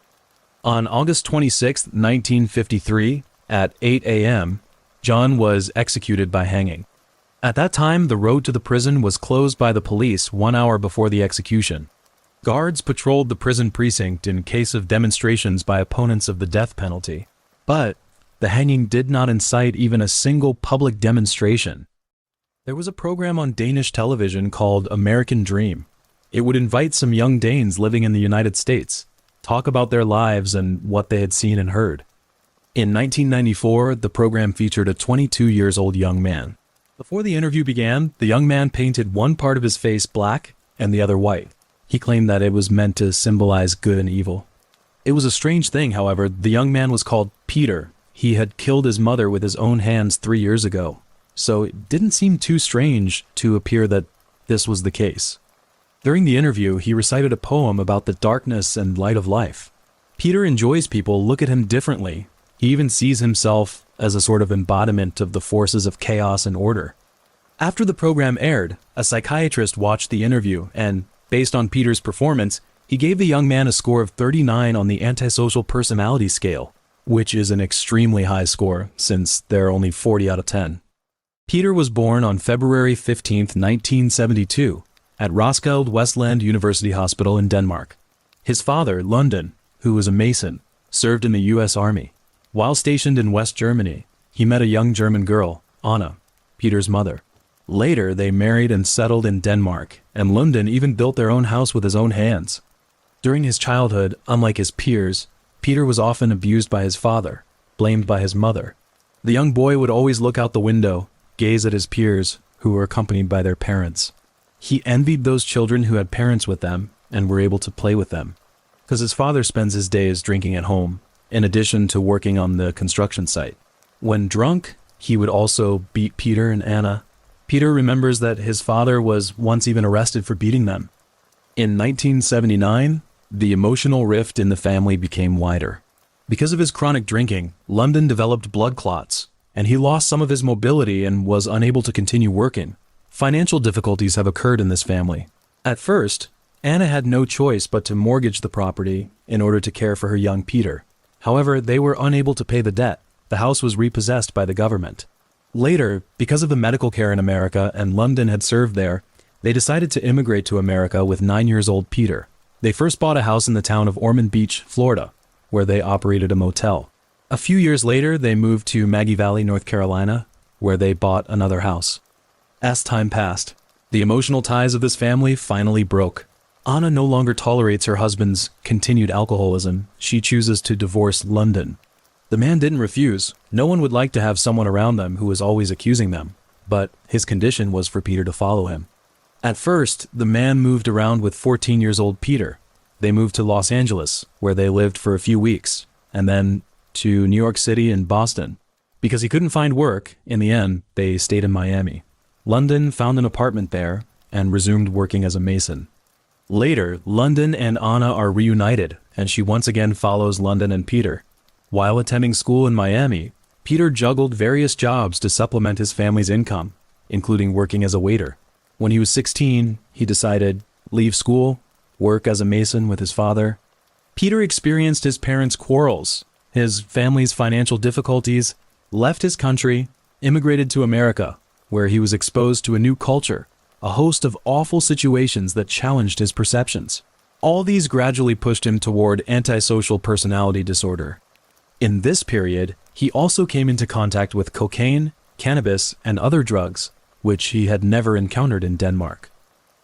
On August 26, 1953, at 8 a.m., John was executed by hanging. At that time, the road to the prison was closed by the police 1 hour before the execution. Guards patrolled the prison precinct in case of demonstrations by opponents of the death penalty. But the hanging did not incite even a single public demonstration. There was a program on Danish television called American Dream. It would invite some young Danes living in the United States, talk about their lives and what they had seen and heard. In 1994, the program featured a 22-year-old young man. Before the interview began, the young man painted one part of his face black and the other white. He claimed that it was meant to symbolize good and evil. It was a strange thing, however. The young man was called Peter. He had killed his mother with his own hands 3 years ago, so it didn't seem too strange to appear that this was the case. During the interview, he recited a poem about the darkness and light of life. Peter enjoys people look at him differently. He even sees himself as a sort of embodiment of the forces of chaos and order. After the program aired, a psychiatrist watched the interview and, based on Peter's performance, he gave the young man a score of 39 on the antisocial personality scale, which is an extremely high score since there are only 40 out of 10. Peter was born on February 15, 1972, at Roskilde Westland University Hospital in Denmark. His father, Lundin, who was a Mason, served in the U.S. Army. While stationed in West Germany, he met a young German girl, Anna, Peter's mother. Later, they married and settled in Denmark, and Lundin even built their own house with his own hands. During his childhood, unlike his peers, Peter was often abused by his father, blamed by his mother. The young boy would always look out the window, gaze at his peers, who were accompanied by their parents. He envied those children who had parents with them and were able to play with them, because his father spends his days drinking at home, in addition to working on the construction site. When drunk, he would also beat Peter and Anna. Peter remembers that his father was once even arrested for beating them. In 1979, the emotional rift in the family became wider. Because of his chronic drinking, Lundin developed blood clots, and he lost some of his mobility and was unable to continue working. Financial difficulties have occurred in this family. At first, Anna had no choice but to mortgage the property in order to care for her young Peter. However, they were unable to pay the debt. The house was repossessed by the government. Later, because of the medical care in America and Lundin had served there, they decided to immigrate to America with 9-year-old Peter. They first bought a house in the town of Ormond Beach, Florida, where they operated a motel. A few years later, they moved to Maggie Valley, North Carolina, where they bought another house. As time passed, the emotional ties of this family finally broke. Anna no longer tolerates her husband's continued alcoholism. She chooses to divorce Lundin. The man didn't refuse. No one would like to have someone around them who was always accusing them, but his condition was for Peter to follow him. At first, the man moved around with 14-year-old Peter. They moved to Los Angeles, where they lived for a few weeks, and then to New York City and Boston. Because he couldn't find work, in the end, they stayed in Miami. Lundin found an apartment there and resumed working as a mason. Later, Lundin and Anna are reunited, and she once again follows Lundin and Peter. While attending school in Miami, Peter juggled various jobs to supplement his family's income, including working as a waiter. When he was 16, he decided, leave school, work as a mason with his father. Peter experienced his parents' quarrels, his family's financial difficulties, left his country, immigrated to America, where he was exposed to a new culture, a host of awful situations that challenged his perceptions. All these gradually pushed him toward antisocial personality disorder. In this period, he also came into contact with cocaine, cannabis, and other drugs, which he had never encountered in Denmark.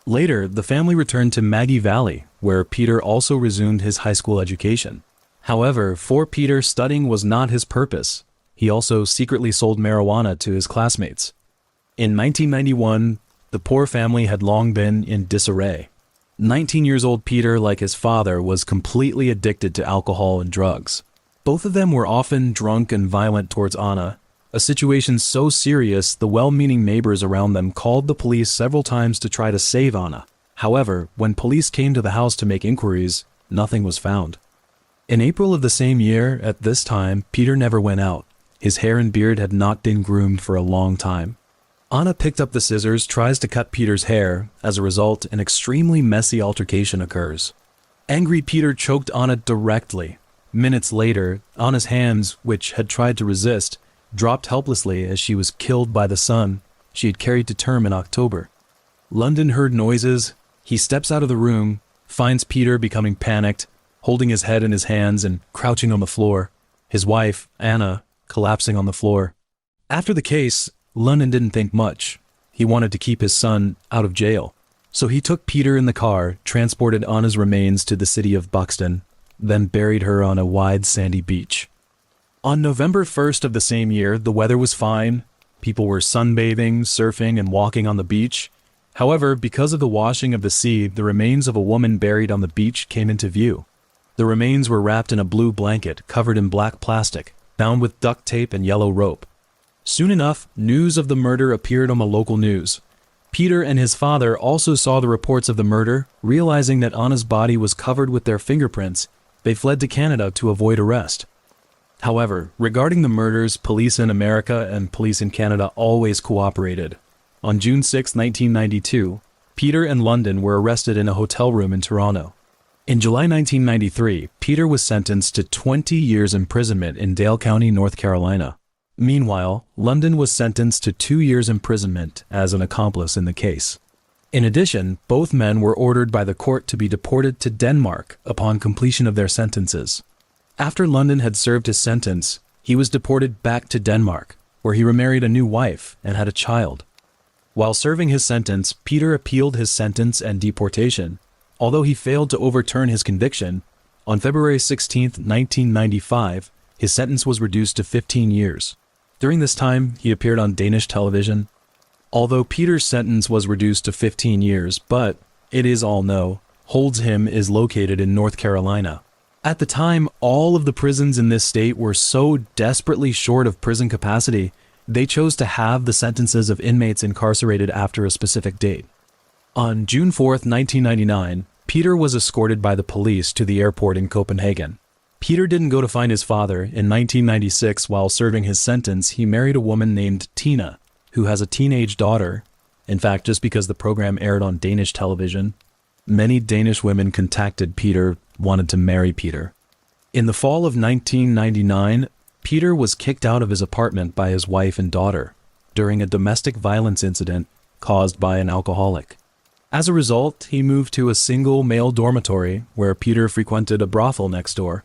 Later, the family returned to Maggie Valley, where Peter also resumed his high school education. However, for Peter, studying was not his purpose. He also secretly sold marijuana to his classmates. In 1991, the poor family had long been in disarray. 19-year-old Peter, like his father, was completely addicted to alcohol and drugs. Both of them were often drunk and violent towards Anna, a situation so serious the well-meaning neighbors around them called the police several times to try to save Anna. However, when police came to the house to make inquiries, nothing was found. In April of the same year, at this time, Peter never went out. His hair and beard had not been groomed for a long time. Anna picked up the scissors, tries to cut Peter's hair. As a result, an extremely messy altercation occurs. Angry Peter choked Anna directly. Minutes later, Anna's hands, which had tried to resist, dropped helplessly as she was killed by the son she had carried to term in October. Lundin heard noises. He steps out of the room, finds Peter becoming panicked, holding his head in his hands and crouching on the floor. His wife, Anna, collapsing on the floor. After the case, Lundin didn't think much. He wanted to keep his son out of jail. So he took Peter in the car, transported Anna's remains to the city of Buxton, then buried her on a wide sandy beach. On November 1st of the same year, the weather was fine. People were sunbathing, surfing, and walking on the beach. However, because of the washing of the sea, the remains of a woman buried on the beach came into view. The remains were wrapped in a blue blanket covered in black plastic, bound with duct tape and yellow rope. Soon enough, news of the murder appeared on the local news. Peter and his father also saw the reports of the murder. Realizing that Anna's body was covered with their fingerprints, they fled to Canada to avoid arrest. However, regarding the murders, police in America and police in Canada always cooperated. On June 6, 1992, Peter and Lundin were arrested in a hotel room in Toronto. In July 1993, Peter was sentenced to 20 years imprisonment in Dale County, North Carolina. Meanwhile, Lundin was sentenced to 2 years imprisonment as an accomplice in the case. In addition, both men were ordered by the court to be deported to Denmark upon completion of their sentences. After Lundin had served his sentence, he was deported back to Denmark, where he remarried a new wife and had a child. While serving his sentence, Peter appealed his sentence and deportation. Although he failed to overturn his conviction, on February 16, 1995, his sentence was reduced to 15 years. During this time, he appeared on Danish television. Although Peter's sentence was reduced to 15 years, but, it is all know, Holdsham is located in North Carolina. At the time, all of the prisons in this state were so desperately short of prison capacity, they chose to halve the sentences of inmates incarcerated after a specific date. On June 4, 1999, Peter was escorted by the police to the airport in Copenhagen. Peter didn't go to find his father. In 1996, while serving his sentence, he married a woman named Tina, who has a teenage daughter. In fact, just because the program aired on Danish television, many Danish women contacted Peter, wanted to marry Peter. In the fall of 1999, Peter was kicked out of his apartment by his wife and daughter during a domestic violence incident caused by an alcoholic. As a result, he moved to a single male dormitory where Peter frequented a brothel next door.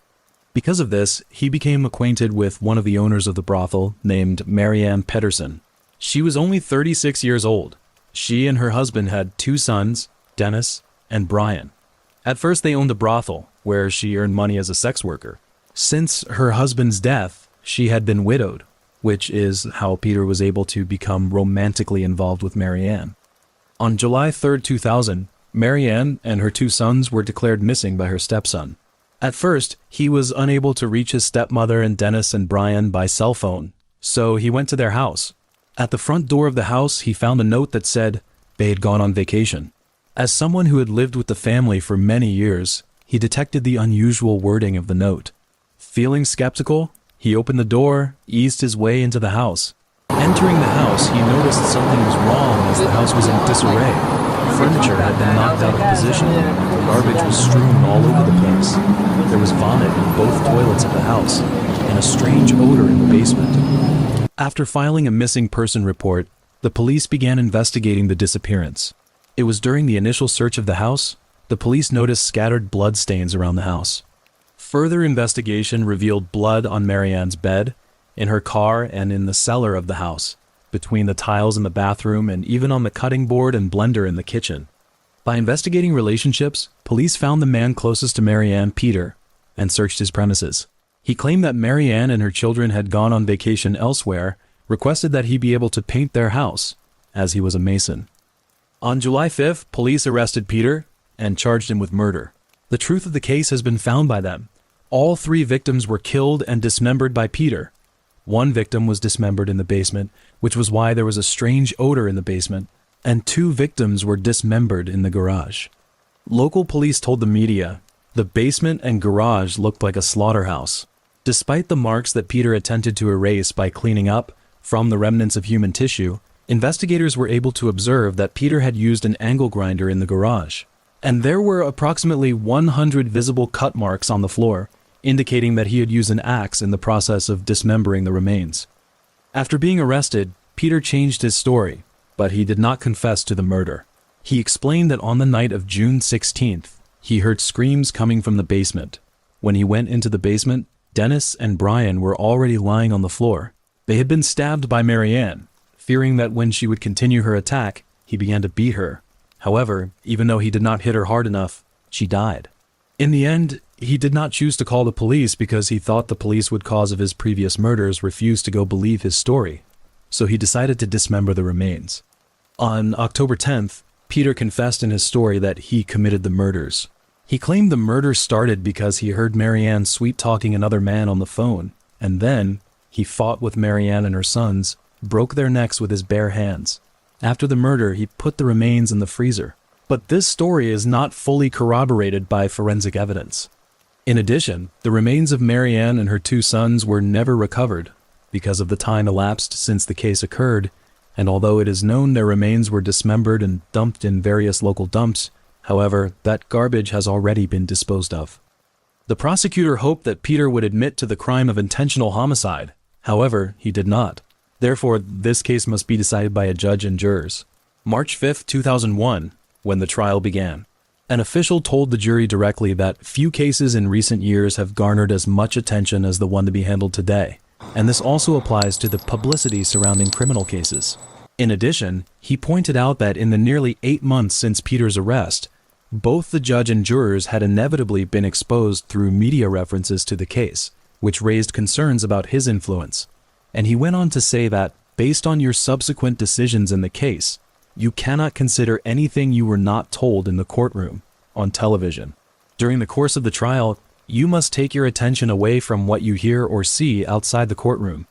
Because of this, he became acquainted with one of the owners of the brothel named Marianne Pedersen. She was only 36 years old. She and her husband had 2 sons, Dennis and Brian. At first they owned a brothel, where she earned money as a sex worker. Since her husband's death, she had been widowed, which is how Peter was able to become romantically involved with Marianne. On July 3, 2000, Marianne and her 2 sons were declared missing by her stepson. At first, he was unable to reach his stepmother and Dennis and Brian by cell phone, so he went to their house. At the front door of the house, he found a note that said they had gone on vacation. As someone who had lived with the family for many years, he detected the unusual wording of the note. Feeling skeptical, he opened the door, eased his way into the house. Entering the house, he noticed something was wrong as the house was in disarray. Furniture had been knocked out of position. Garbage was strewn all over the place. There was vomit in both toilets of the house, and a strange odor in the basement. After filing a missing person report, the police began investigating the disappearance. It was during the initial search of the house, the police noticed scattered blood stains around the house. Further investigation revealed blood on Marianne's bed, in her car, and in the cellar of the house, between the tiles in the bathroom and even on the cutting board and blender in the kitchen. By investigating relationships, police found the man closest to Marianne, Peter, and searched his premises. He claimed that Marianne and her children had gone on vacation elsewhere, requested that he be able to paint their house, as he was a mason. On July 5th, police arrested Peter and charged him with murder. The truth of the case has been found by them. All 3 victims were killed and dismembered by Peter. One victim was dismembered in the basement, which was why there was a strange odor in the basement, and 2 victims were dismembered in the garage. Local police told the media, the basement and garage looked like a slaughterhouse. Despite the marks that Peter attempted to erase by cleaning up from the remnants of human tissue, investigators were able to observe that Peter had used an angle grinder in the garage, and there were approximately 100 visible cut marks on the floor, indicating that he had used an axe in the process of dismembering the remains. After being arrested, Peter changed his story, but he did not confess to the murder. He explained that on the night of June 16th, he heard screams coming from the basement. When he went into the basement, Dennis and Brian were already lying on the floor. They had been stabbed by Marianne. Fearing that when she would continue her attack, he began to beat her. However, even though he did not hit her hard enough, she died. In the end, he did not choose to call the police because he thought the police would, cause of his previous murders, refuse to go believe his story. So he decided to dismember the remains. On October 10th, Peter confessed in his story that he committed the murders. He claimed the murder started because he heard Marianne sweet-talking another man on the phone, and then he fought with Marianne and her sons, broke their necks with his bare hands. After the murder, he put the remains in the freezer. But this story is not fully corroborated by forensic evidence. In addition, the remains of Marianne and her 2 sons were never recovered. Because of the time elapsed since the case occurred, and although it is known their remains were dismembered and dumped in various local dumps, however, that garbage has already been disposed of. The prosecutor hoped that Peter would admit to the crime of intentional homicide. However, he did not. Therefore, this case must be decided by a judge and jurors. March 5, 2001, when the trial began. An official told the jury directly that few cases in recent years have garnered as much attention as the one to be handled today, and this also applies to the publicity surrounding criminal cases. In addition, he pointed out that in the nearly 8 months since Peter's arrest, both the judge and jurors had inevitably been exposed through media references to the case, which raised concerns about his influence. And he went on to say that, based on your subsequent decisions in the case, you cannot consider anything you were not told in the courtroom, on television. During the course of the trial, you must take your attention away from what you hear or see outside the courtroom.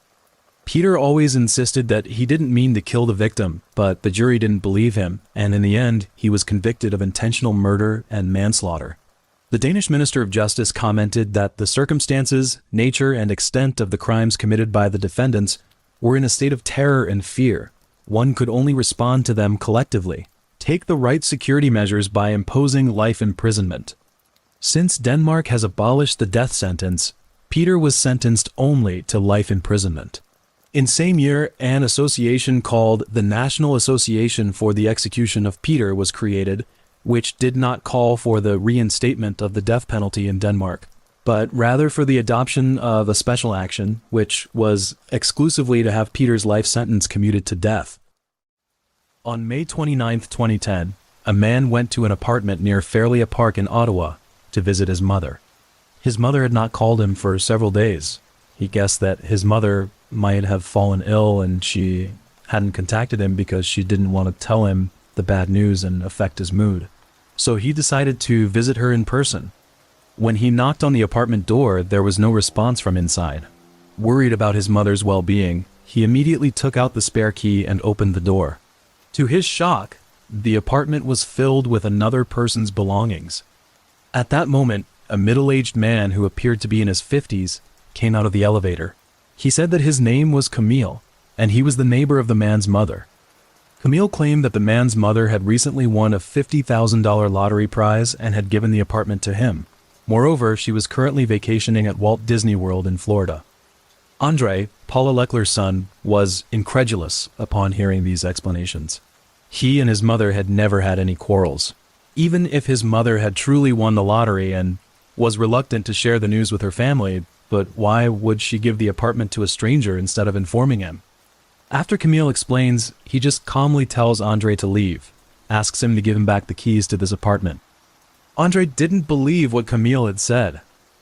Peter always insisted that he didn't mean to kill the victim, but the jury didn't believe him, and in the end, he was convicted of intentional murder and manslaughter. The Danish Minister of Justice commented that the circumstances, nature, and extent of the crimes committed by the defendants were in a state of terror and fear. One could only respond to them collectively. Take the right security measures by imposing life imprisonment. Since Denmark has abolished the death sentence, Peter was sentenced only to life imprisonment. In same year, an association called the National Association for the Execution of Peter was created, which did not call for the reinstatement of the death penalty in Denmark, but rather for the adoption of a special action, which was exclusively to have Peter's life sentence commuted to death. On May 29, 2010, a man went to an apartment near Fairlea Park in Ottawa to visit his mother. His mother had not called him for several days. He guessed that his mother might have fallen ill and she hadn't contacted him because she didn't want to tell him the bad news and affect his mood. So he decided to visit her in person. When he knocked on the apartment door, there was no response from inside. Worried about his mother's well-being, he immediately took out the spare key and opened the door. To his shock, the apartment was filled with another person's belongings. At that moment, a middle-aged man who appeared to be in his 50s came out of the elevator. He said that his name was Camille, and he was the neighbor of the man's mother. Camille claimed that the man's mother had recently won a $50,000 lottery prize and had given the apartment to him. Moreover, she was currently vacationing at Walt Disney World in Florida. Andre, Paula Leckler's son, was incredulous upon hearing these explanations. He and his mother had never had any quarrels. Even if his mother had truly won the lottery and was reluctant to share the news with her family, but why would she give the apartment to a stranger instead of informing him? After Camille explains, he just calmly tells Andre to leave, asks him to give him back the keys to this apartment. Andre didn't believe what Camille had said.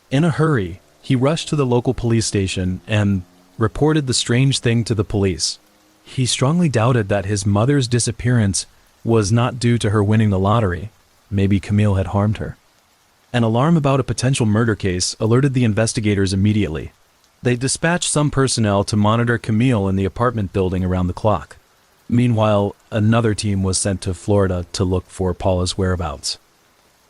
In a hurry, he rushed to the local police station and reported the strange thing to the police. He strongly doubted that his mother's disappearance was not due to her winning the lottery. Maybe Camille had harmed her. An alarm about a potential murder case alerted the investigators immediately. They dispatched some personnel to monitor Camille in the apartment building around the clock. Meanwhile, another team was sent to Florida to look for Paula's whereabouts.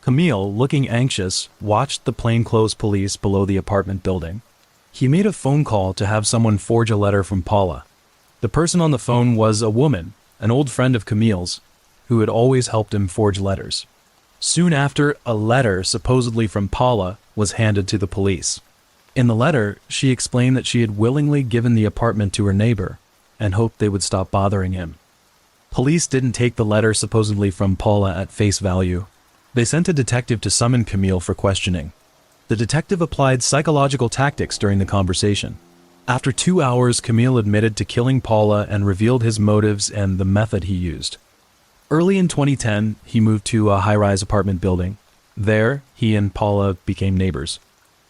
Camille, looking anxious, watched the plainclothes police below the apartment building. He made a phone call to have someone forge a letter from Paula. The person on the phone was a woman, an old friend of Camille's, who had always helped him forge letters. Soon after, a letter, supposedly from Paula, was handed to the police. In the letter, she explained that she had willingly given the apartment to her neighbor and hoped they would stop bothering him. Police didn't take the letter supposedly from Paula at face value. They sent a detective to summon Camille for questioning. The detective applied psychological tactics during the conversation. After 2 hours, Camille admitted to killing Paula and revealed his motives and the method he used. Early in 2010, he moved to a high-rise apartment building. There, he and Paula became neighbors.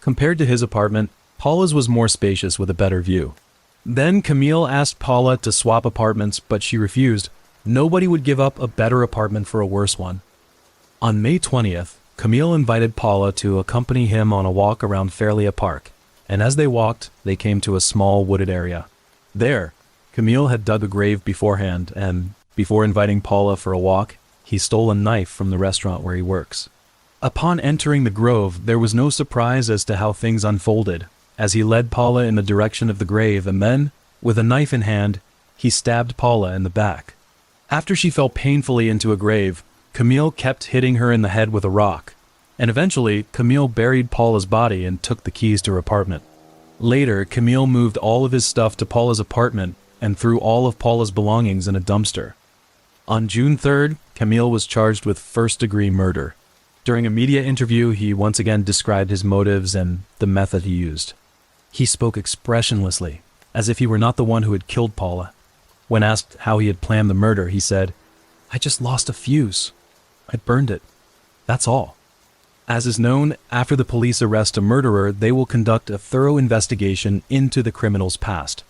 Compared to his apartment, Paula's was more spacious with a better view. Then Camille asked Paula to swap apartments, but she refused. Nobody would give up a better apartment for a worse one. On May 20th, Camille invited Paula to accompany him on a walk around Fairlea Park, and as they walked, they came to a small wooded area. There, Camille had dug a grave beforehand, and before inviting Paula for a walk, he stole a knife from the restaurant where he works. Upon entering the grove, there was no surprise as to how things unfolded, as he led Paula in the direction of the grave and then, with a knife in hand, he stabbed Paula in the back. After she fell painfully into a grave, Camille kept hitting her in the head with a rock, and eventually Camille buried Paula's body and took the keys to her apartment. Later, Camille moved all of his stuff to Paula's apartment and threw all of Paula's belongings in a dumpster. On June 3rd, Camille was charged with first-degree murder. During a media interview, he once again described his motives and the method he used. He spoke expressionlessly, as if he were not the one who had killed Paula. When asked how he had planned the murder, he said, "I just lost a fuse. I burned it. That's all." As is known, after the police arrest a murderer, they will conduct a thorough investigation into the criminal's past.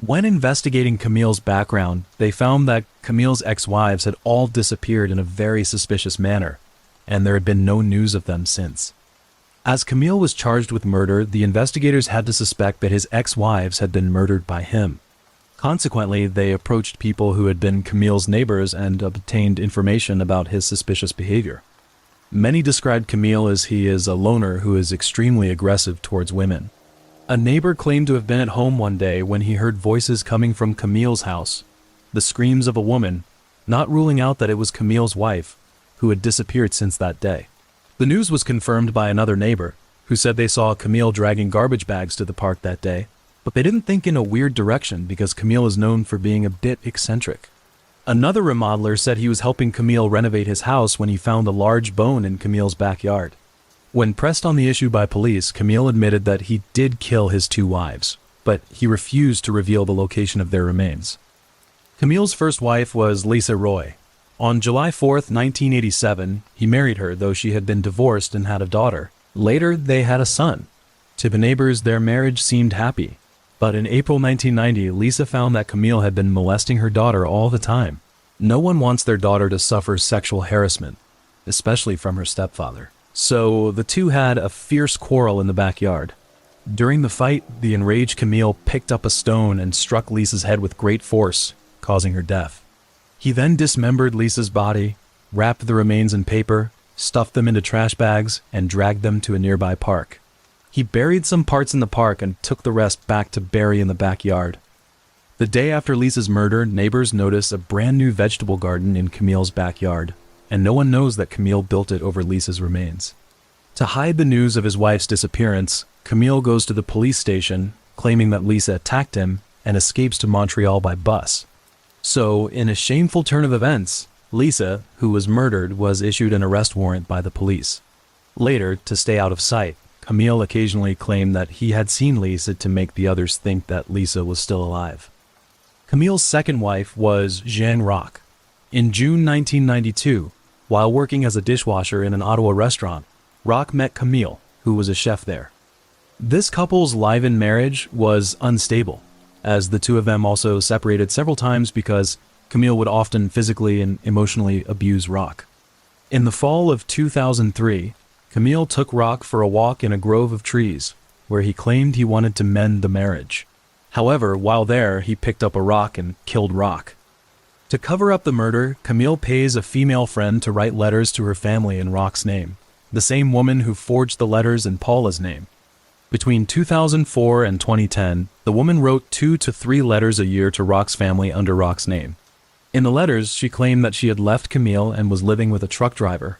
When investigating Camille's background, they found that Camille's ex-wives had all disappeared in a very suspicious manner, and there had been no news of them since. As Camille was charged with murder, the investigators had to suspect that his ex-wives had been murdered by him. Consequently, they approached people who had been Camille's neighbors and obtained information about his suspicious behavior. Many described Camille as he is a loner who is extremely aggressive towards women. A neighbor claimed to have been at home one day when he heard voices coming from Camille's house, the screams of a woman, not ruling out that it was Camille's wife, who had disappeared since that day. The news was confirmed by another neighbor, who said they saw Camille dragging garbage bags to the park that day, but they didn't think in a weird direction because Camille is known for being a bit eccentric. Another remodeler said he was helping Camille renovate his house when he found a large bone in Camille's backyard. When pressed on the issue by police, Camille admitted that he did kill his two wives, but he refused to reveal the location of their remains. Camille's first wife was Lisa Roy. On July 4th, 1987, he married her, though she had been divorced and had a daughter. Later, they had a son. To the neighbors, their marriage seemed happy. But in April 1990, Lisa found that Camille had been molesting her daughter all the time. No one wants their daughter to suffer sexual harassment, especially from her stepfather. So the two had a fierce quarrel in the backyard. During the fight, the enraged Camille picked up a stone and struck Lisa's head with great force, causing her death. He then dismembered Lisa's body, wrapped the remains in paper, stuffed them into trash bags, and dragged them to a nearby park. He buried some parts in the park and took the rest back to bury in the backyard. The day after Lisa's murder, neighbors noticed a brand new vegetable garden in Camille's backyard, and no one knows that Camille built it over Lisa's remains. To hide the news of his wife's disappearance, Camille goes to the police station, claiming that Lisa attacked him, and escapes to Montreal by bus. So, in a shameful turn of events, Lisa, who was murdered, was issued an arrest warrant by the police. Later, to stay out of sight, Camille occasionally claimed that he had seen Lisa to make the others think that Lisa was still alive. Camille's second wife was Jeanne Rock. In June 1992, while working as a dishwasher in an Ottawa restaurant, Rock met Camille, who was a chef there. This couple's live-in marriage was unstable, as the two of them also separated several times because Camille would often physically and emotionally abuse Rock. In the fall of 2003, Camille took Rock for a walk in a grove of trees, where he claimed he wanted to mend the marriage. However, while there, he picked up a rock and killed Rock. To cover up the murder, Camille pays a female friend to write letters to her family in Rock's name, the same woman who forged the letters in Paula's name. Between 2004 and 2010, the woman wrote 2 to 3 letters a year to Rock's family under Rock's name. In the letters, she claimed that she had left Camille and was living with a truck driver.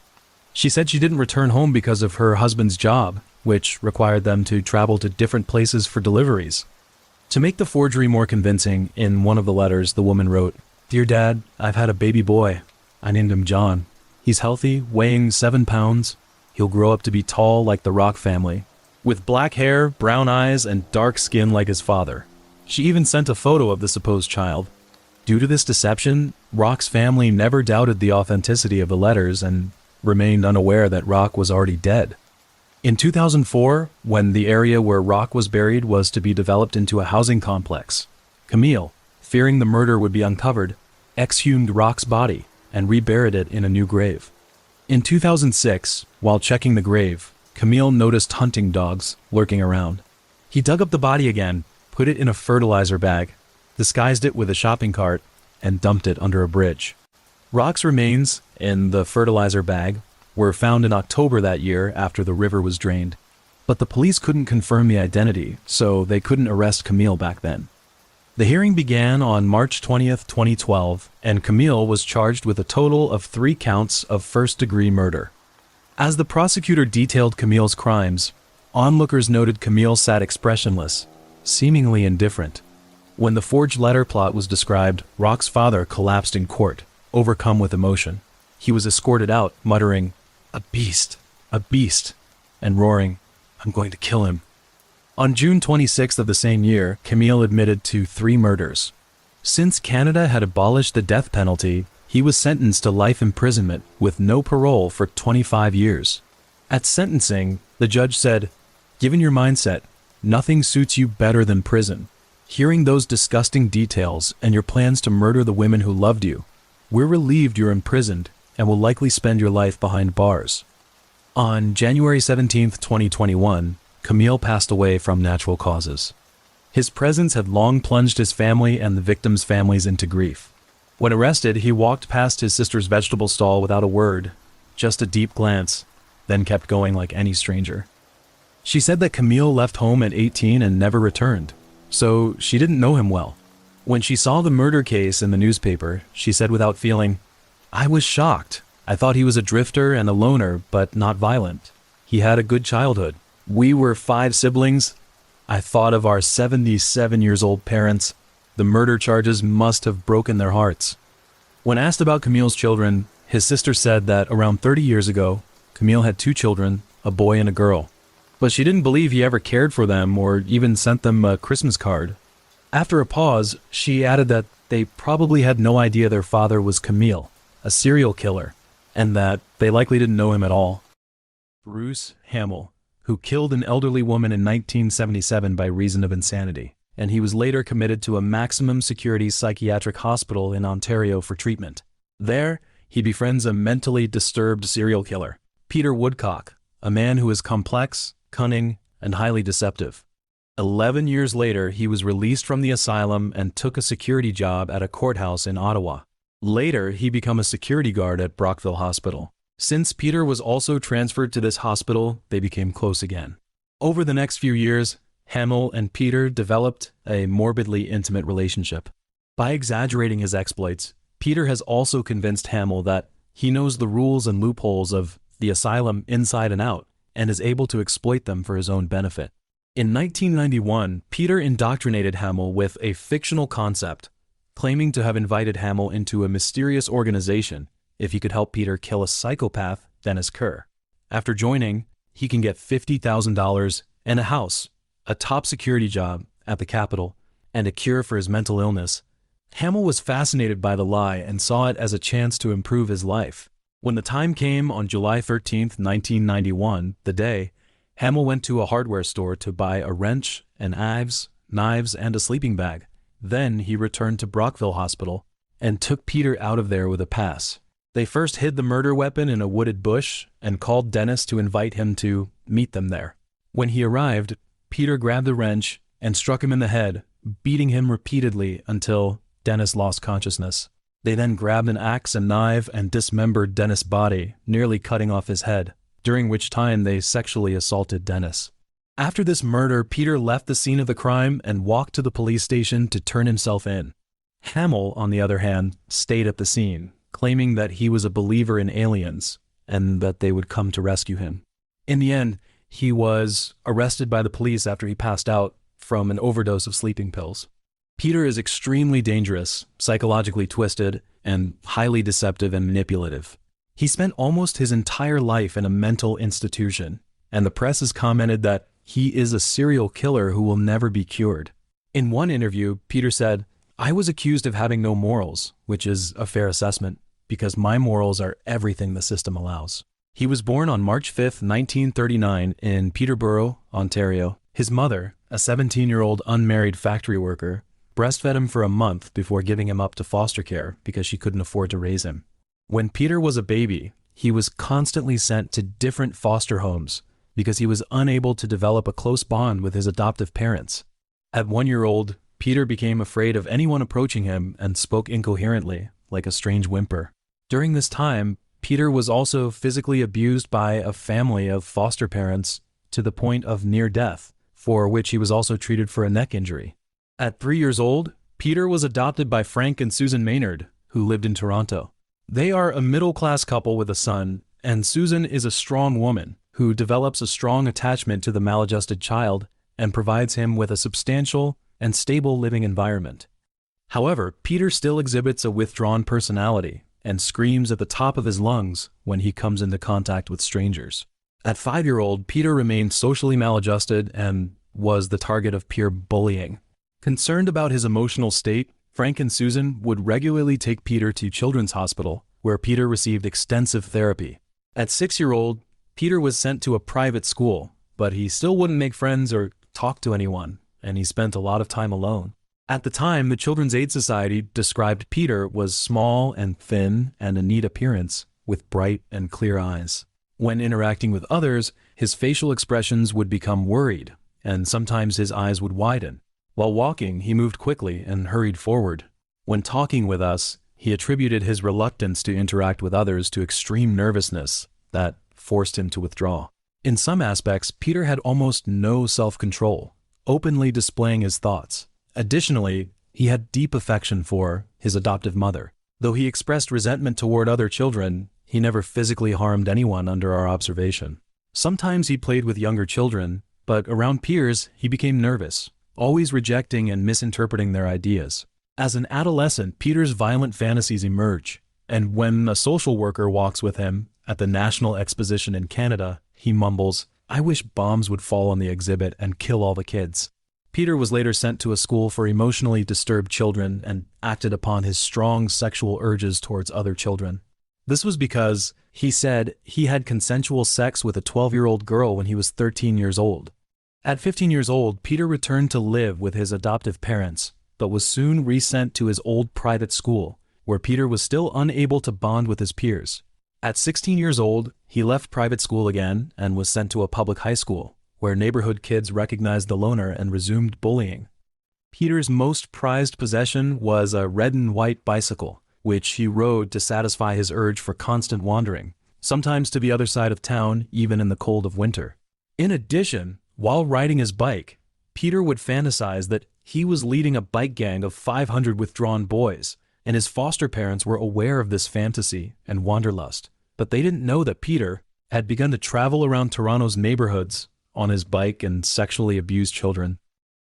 She said she didn't return home because of her husband's job, which required them to travel to different places for deliveries. To make the forgery more convincing, in one of the letters, the woman wrote, "Dear Dad, I've had a baby boy. I named him John. He's healthy, weighing 7 pounds. He'll grow up to be tall like the Rock family, with black hair, brown eyes, and dark skin like his father." She even sent a photo of the supposed child. Due to this deception, Rock's family never doubted the authenticity of the letters and remained unaware that Rock was already dead. In 2004, when the area where Rock was buried was to be developed into a housing complex, Camille, fearing the murder would be uncovered, exhumed Rock's body and reburied it in a new grave. In 2006, while checking the grave, Camille noticed hunting dogs lurking around. He dug up the body again, put it in a fertilizer bag, disguised it with a shopping cart, and dumped it under a bridge. Rock's remains, in the fertilizer bag, were found in October that year after the river was drained. But the police couldn't confirm the identity, so they couldn't arrest Camille back then. The hearing began on March 20th, 2012, and Camille was charged with a total of 3 counts of first-degree murder. As the prosecutor detailed Camille's crimes, onlookers noted Camille sat expressionless, seemingly indifferent. When the forged letter plot was described, Rock's father collapsed in court, overcome with emotion. He was escorted out, muttering, a beast, and roaring, I'm going to kill him. On June 26th of the same year, Camille admitted to 3 murders. Since Canada had abolished the death penalty, he was sentenced to life imprisonment with no parole for 25 years. At sentencing, the judge said, given your mindset, nothing suits you better than prison. Hearing those disgusting details and your plans to murder the women who loved you, we're relieved you're imprisoned and will likely spend your life behind bars. On January 17th, 2021, Camille passed away from natural causes. His presence had long plunged his family and the victims' families into grief. When arrested, he walked past his sister's vegetable stall without a word, just a deep glance, then kept going like any stranger. She said that Camille left home at 18 and never returned, so she didn't know him well. When she saw the murder case in the newspaper, she said without feeling, I was shocked. I thought he was a drifter and a loner, but not violent. He had a good childhood. We were 5 siblings. I thought of our 77-years-old parents. The murder charges must have broken their hearts. When asked about Camille's children, his sister said that around 30 years ago, Camille had 2 children, a boy and a girl. But she didn't believe he ever cared for them or even sent them a Christmas card. After a pause, she added that they probably had no idea their father was Camille, a serial killer, and that they likely didn't know him at all. Bruce Hamill, who killed an elderly woman in 1977 by reason of insanity, and he was later committed to a maximum security psychiatric hospital in Ontario for treatment. There, he befriends a mentally disturbed serial killer, Peter Woodcock, a man who is complex, cunning, and highly deceptive. 11 years later, he was released from the asylum and took a security job at a courthouse in Ottawa. Later, he became a security guard at Brockville Hospital. Since Peter was also transferred to this hospital, they became close again. Over the next few years, Hamill and Peter developed a morbidly intimate relationship. By exaggerating his exploits, Peter has also convinced Hamill that he knows the rules and loopholes of the asylum inside and out and is able to exploit them for his own benefit. In 1991, Peter indoctrinated Hamill with a fictional concept, claiming to have invited Hamill into a mysterious organization if he could help Peter kill a psychopath, Dennis Kerr. After joining, he can get $50,000 and a house, a top security job at the Capitol, and a cure for his mental illness. Hamill was fascinated by the lie and saw it as a chance to improve his life. When the time came on July 13, 1991, the day, Hamill went to a hardware store to buy a wrench, an adze, knives, and a sleeping bag. Then he returned to Brockville Hospital and took Peter out of there with a pass. They first hid the murder weapon in a wooded bush and called Dennis to invite him to meet them there. When he arrived, Peter grabbed the wrench and struck him in the head, beating him repeatedly until Dennis lost consciousness. They then grabbed an axe and knife and dismembered Dennis' body, nearly cutting off his head, during which time they sexually assaulted Dennis. After this murder, Peter left the scene of the crime and walked to the police station to turn himself in. Hamill, on the other hand, stayed at the scene, claiming that he was a believer in aliens and that they would come to rescue him. In the end, he was arrested by the police after he passed out from an overdose of sleeping pills. Peter is extremely dangerous, psychologically twisted, and highly deceptive and manipulative. He spent almost his entire life in a mental institution, and the press has commented that he is a serial killer who will never be cured. In one interview, Peter said, "I was accused of having no morals, which is a fair assessment, because my morals are everything the system allows." He was born on March 5, 1939 in Peterborough, Ontario. His mother, a 17-year-old unmarried factory worker, breastfed him for a month before giving him up to foster care because she couldn't afford to raise him. When Peter was a baby, he was constantly sent to different foster homes because he was unable to develop a close bond with his adoptive parents. At 1 year old, Peter became afraid of anyone approaching him and spoke incoherently, like a strange whimper. During this time, Peter was also physically abused by a family of foster parents to the point of near death, for which he was also treated for a neck injury. At 3 years old, Peter was adopted by Frank and Susan Maynard, who lived in Toronto. They are a middle-class couple with a son, and Susan is a strong woman who develops a strong attachment to the maladjusted child and provides him with a substantial and stable living environment. However, Peter still exhibits a withdrawn personality and screams at the top of his lungs when he comes into contact with strangers. At 5-year-old, Peter remained socially maladjusted and was the target of peer bullying. Concerned about his emotional state, Frank and Susan would regularly take Peter to Children's Hospital, where Peter received extensive therapy. At 6-year-old, Peter was sent to a private school, but he still wouldn't make friends or talk to anyone, and he spent a lot of time alone. At the time, the Children's Aid Society described Peter was small and thin and a neat appearance, with bright and clear eyes. When interacting with others, his facial expressions would become worried, and sometimes his eyes would widen. While walking, he moved quickly and hurried forward. When talking with us, he attributed his reluctance to interact with others to extreme nervousness that forced him to withdraw. In some aspects, Peter had almost no self-control, openly displaying his thoughts. Additionally, he had deep affection for his adoptive mother. Though he expressed resentment toward other children, he never physically harmed anyone under our observation. Sometimes he played with younger children, but around peers, he became nervous, always rejecting and misinterpreting their ideas. As an adolescent, Peter's violent fantasies emerge, and when a social worker walks with him at the National Exposition in Canada, he mumbles, "I wish bombs would fall on the exhibit and kill all the kids." Peter was later sent to a school for emotionally disturbed children and acted upon his strong sexual urges towards other children. This was because, he said, he had consensual sex with a 12-year-old girl when he was 13 years old. At 15 years old, Peter returned to live with his adoptive parents, but was soon resent to his old private school, where Peter was still unable to bond with his peers. At 16 years old, he left private school again and was sent to a public high school, where neighborhood kids recognized the loner and resumed bullying. Peter's most prized possession was a red and white bicycle, which he rode to satisfy his urge for constant wandering, sometimes to the other side of town, even in the cold of winter. In addition, while riding his bike, Peter would fantasize that he was leading a bike gang of 500 withdrawn boys, and his foster parents were aware of this fantasy and wanderlust, but they didn't know that Peter had begun to travel around Toronto's neighborhoods on his bike and sexually abuse children.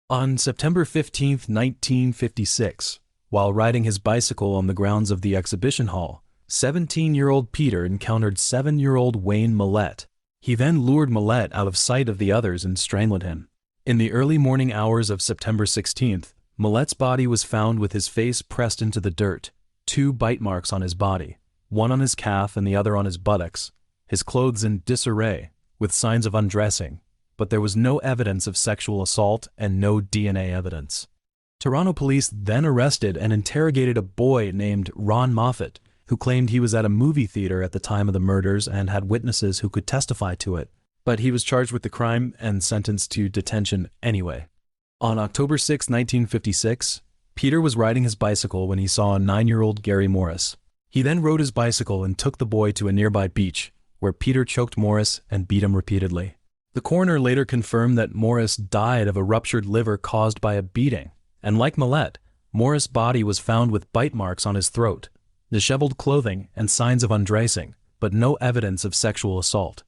On September 15, 1956, while riding his bicycle on the grounds of the exhibition hall, 17-year-old Peter encountered 7-year-old Wayne Millett. He then lured Millett out of sight of the others and strangled him. In the early morning hours of September 16th, Millett's body was found with his face pressed into the dirt, 2 bite marks on his body, one on his calf and the other on his buttocks, his clothes in disarray, with signs of undressing, but there was no evidence of sexual assault and no DNA evidence. Toronto police then arrested and interrogated a boy named Ron Moffat, who claimed he was at a movie theater at the time of the murders and had witnesses who could testify to it, but he was charged with the crime and sentenced to detention anyway. On October 6, 1956, Peter was riding his bicycle when he saw a 9-year-old Gary Morris. He then rode his bicycle and took the boy to a nearby beach, where Peter choked Morris and beat him repeatedly. The coroner later confirmed that Morris died of a ruptured liver caused by a beating, and like Millett, Morris' body was found with bite marks on his throat, disheveled clothing, and signs of undressing, but no evidence of sexual assault.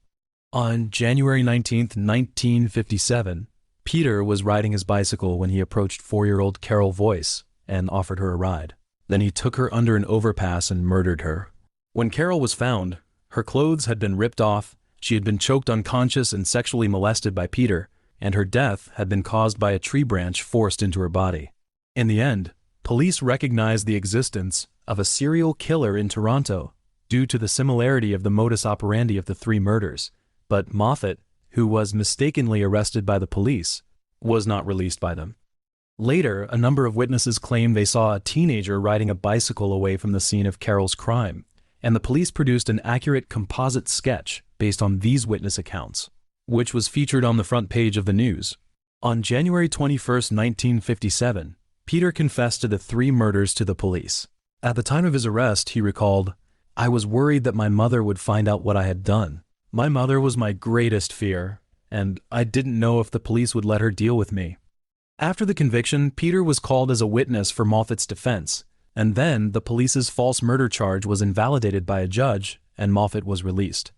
On January 19, 1957, Peter was riding his bicycle when he approached 4-year-old Carol Voice and offered her a ride. Then he took her under an overpass and murdered her. When Carol was found, her clothes had been ripped off, she had been choked unconscious and sexually molested by Peter, and her death had been caused by a tree branch forced into her body. In the end, police recognized the existence of a serial killer in Toronto due to the similarity of the modus operandi of the 3 murders, but Moffat, who was mistakenly arrested by the police, was not released by them. Later, a number of witnesses claimed they saw a teenager riding a bicycle away from the scene of Carol's crime, and the police produced an accurate composite sketch based on these witness accounts, which was featured on the front page of the news. On January 21, 1957, Peter confessed to the 3 murders to the police. At the time of his arrest, he recalled, "I was worried that my mother would find out what I had done. My mother was my greatest fear, and I didn't know if the police would let her deal with me. After the conviction, Peter was called as a witness for Moffat's defense, and then the police's false murder charge was invalidated by a judge, and Moffat was released.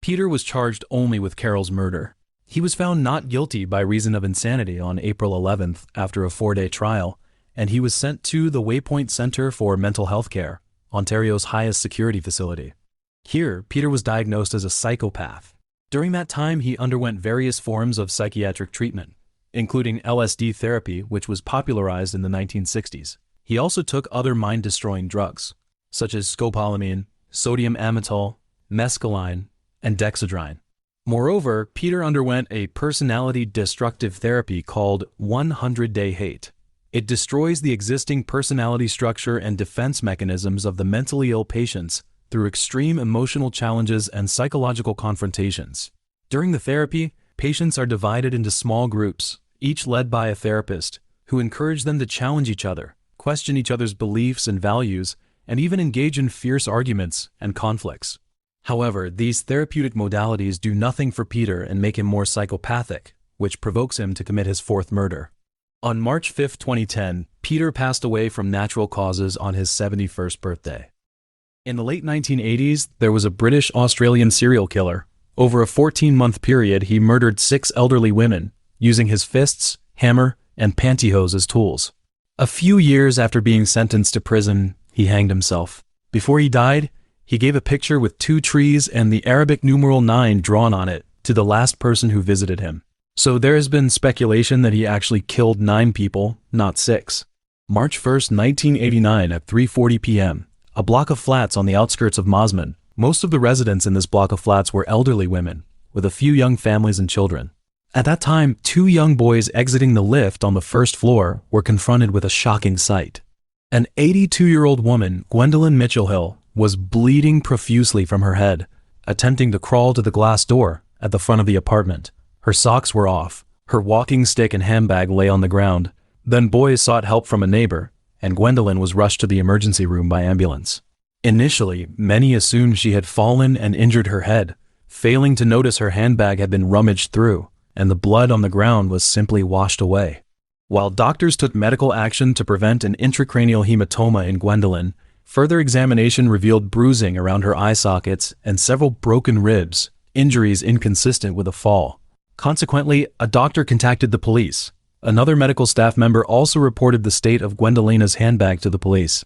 Peter was charged only with Carol's murder. He was found not guilty by reason of insanity on April 11th after a 4-day trial, and he was sent to the Waypoint Center for Mental Health Care, Ontario's highest security facility. Here, Peter was diagnosed as a psychopath. During that time, he underwent various forms of psychiatric treatment, including LSD therapy, which was popularized in the 1960s. He also took other mind-destroying drugs, such as scopolamine, sodium amytal, mescaline, and dexedrine. Moreover, Peter underwent a personality-destructive therapy called 100-Day Hate. It destroys the existing personality structure and defense mechanisms of the mentally ill patients through extreme emotional challenges and psychological confrontations. During the therapy, patients are divided into small groups, each led by a therapist, who encourage them to challenge each other, question each other's beliefs and values, and even engage in fierce arguments and conflicts. However, these therapeutic modalities do nothing for Peter and make him more psychopathic, which provokes him to commit his 4th murder. On March 5, 2010, Peter passed away from natural causes on his 71st birthday. In the late 1980s, there was a British-Australian serial killer. Over a 14-month period, he murdered 6 elderly women, using his fists, hammer, and pantyhose as tools. A few years after being sentenced to prison, he hanged himself. Before he died, he gave a picture with 2 trees and the Arabic numeral 9 drawn on it to the last person who visited him. So there has been speculation that he actually killed 9 people, not 6. March 1, 1989 at 3:40 p.m., a block of flats on the outskirts of Mosman. Most of the residents in this block of flats were elderly women, with a few young families and children. At that time, 2 young boys exiting the lift on the 1st floor were confronted with a shocking sight. An 82-year-old woman, Gwendolyn Mitchell-Hill, was bleeding profusely from her head, attempting to crawl to the glass door at the front of the apartment. Her socks were off, her walking stick and handbag lay on the ground. Then boys sought help from a neighbor, and Gwendolyn was rushed to the emergency room by ambulance. Initially, many assumed she had fallen and injured her head, failing to notice her handbag had been rummaged through, and the blood on the ground was simply washed away. While doctors took medical action to prevent an intracranial hematoma in Gwendolyn, further examination revealed bruising around her eye sockets and several broken ribs, injuries inconsistent with a fall. Consequently, a doctor contacted the police. Another medical staff member also reported the state of Gwendolina's handbag to the police.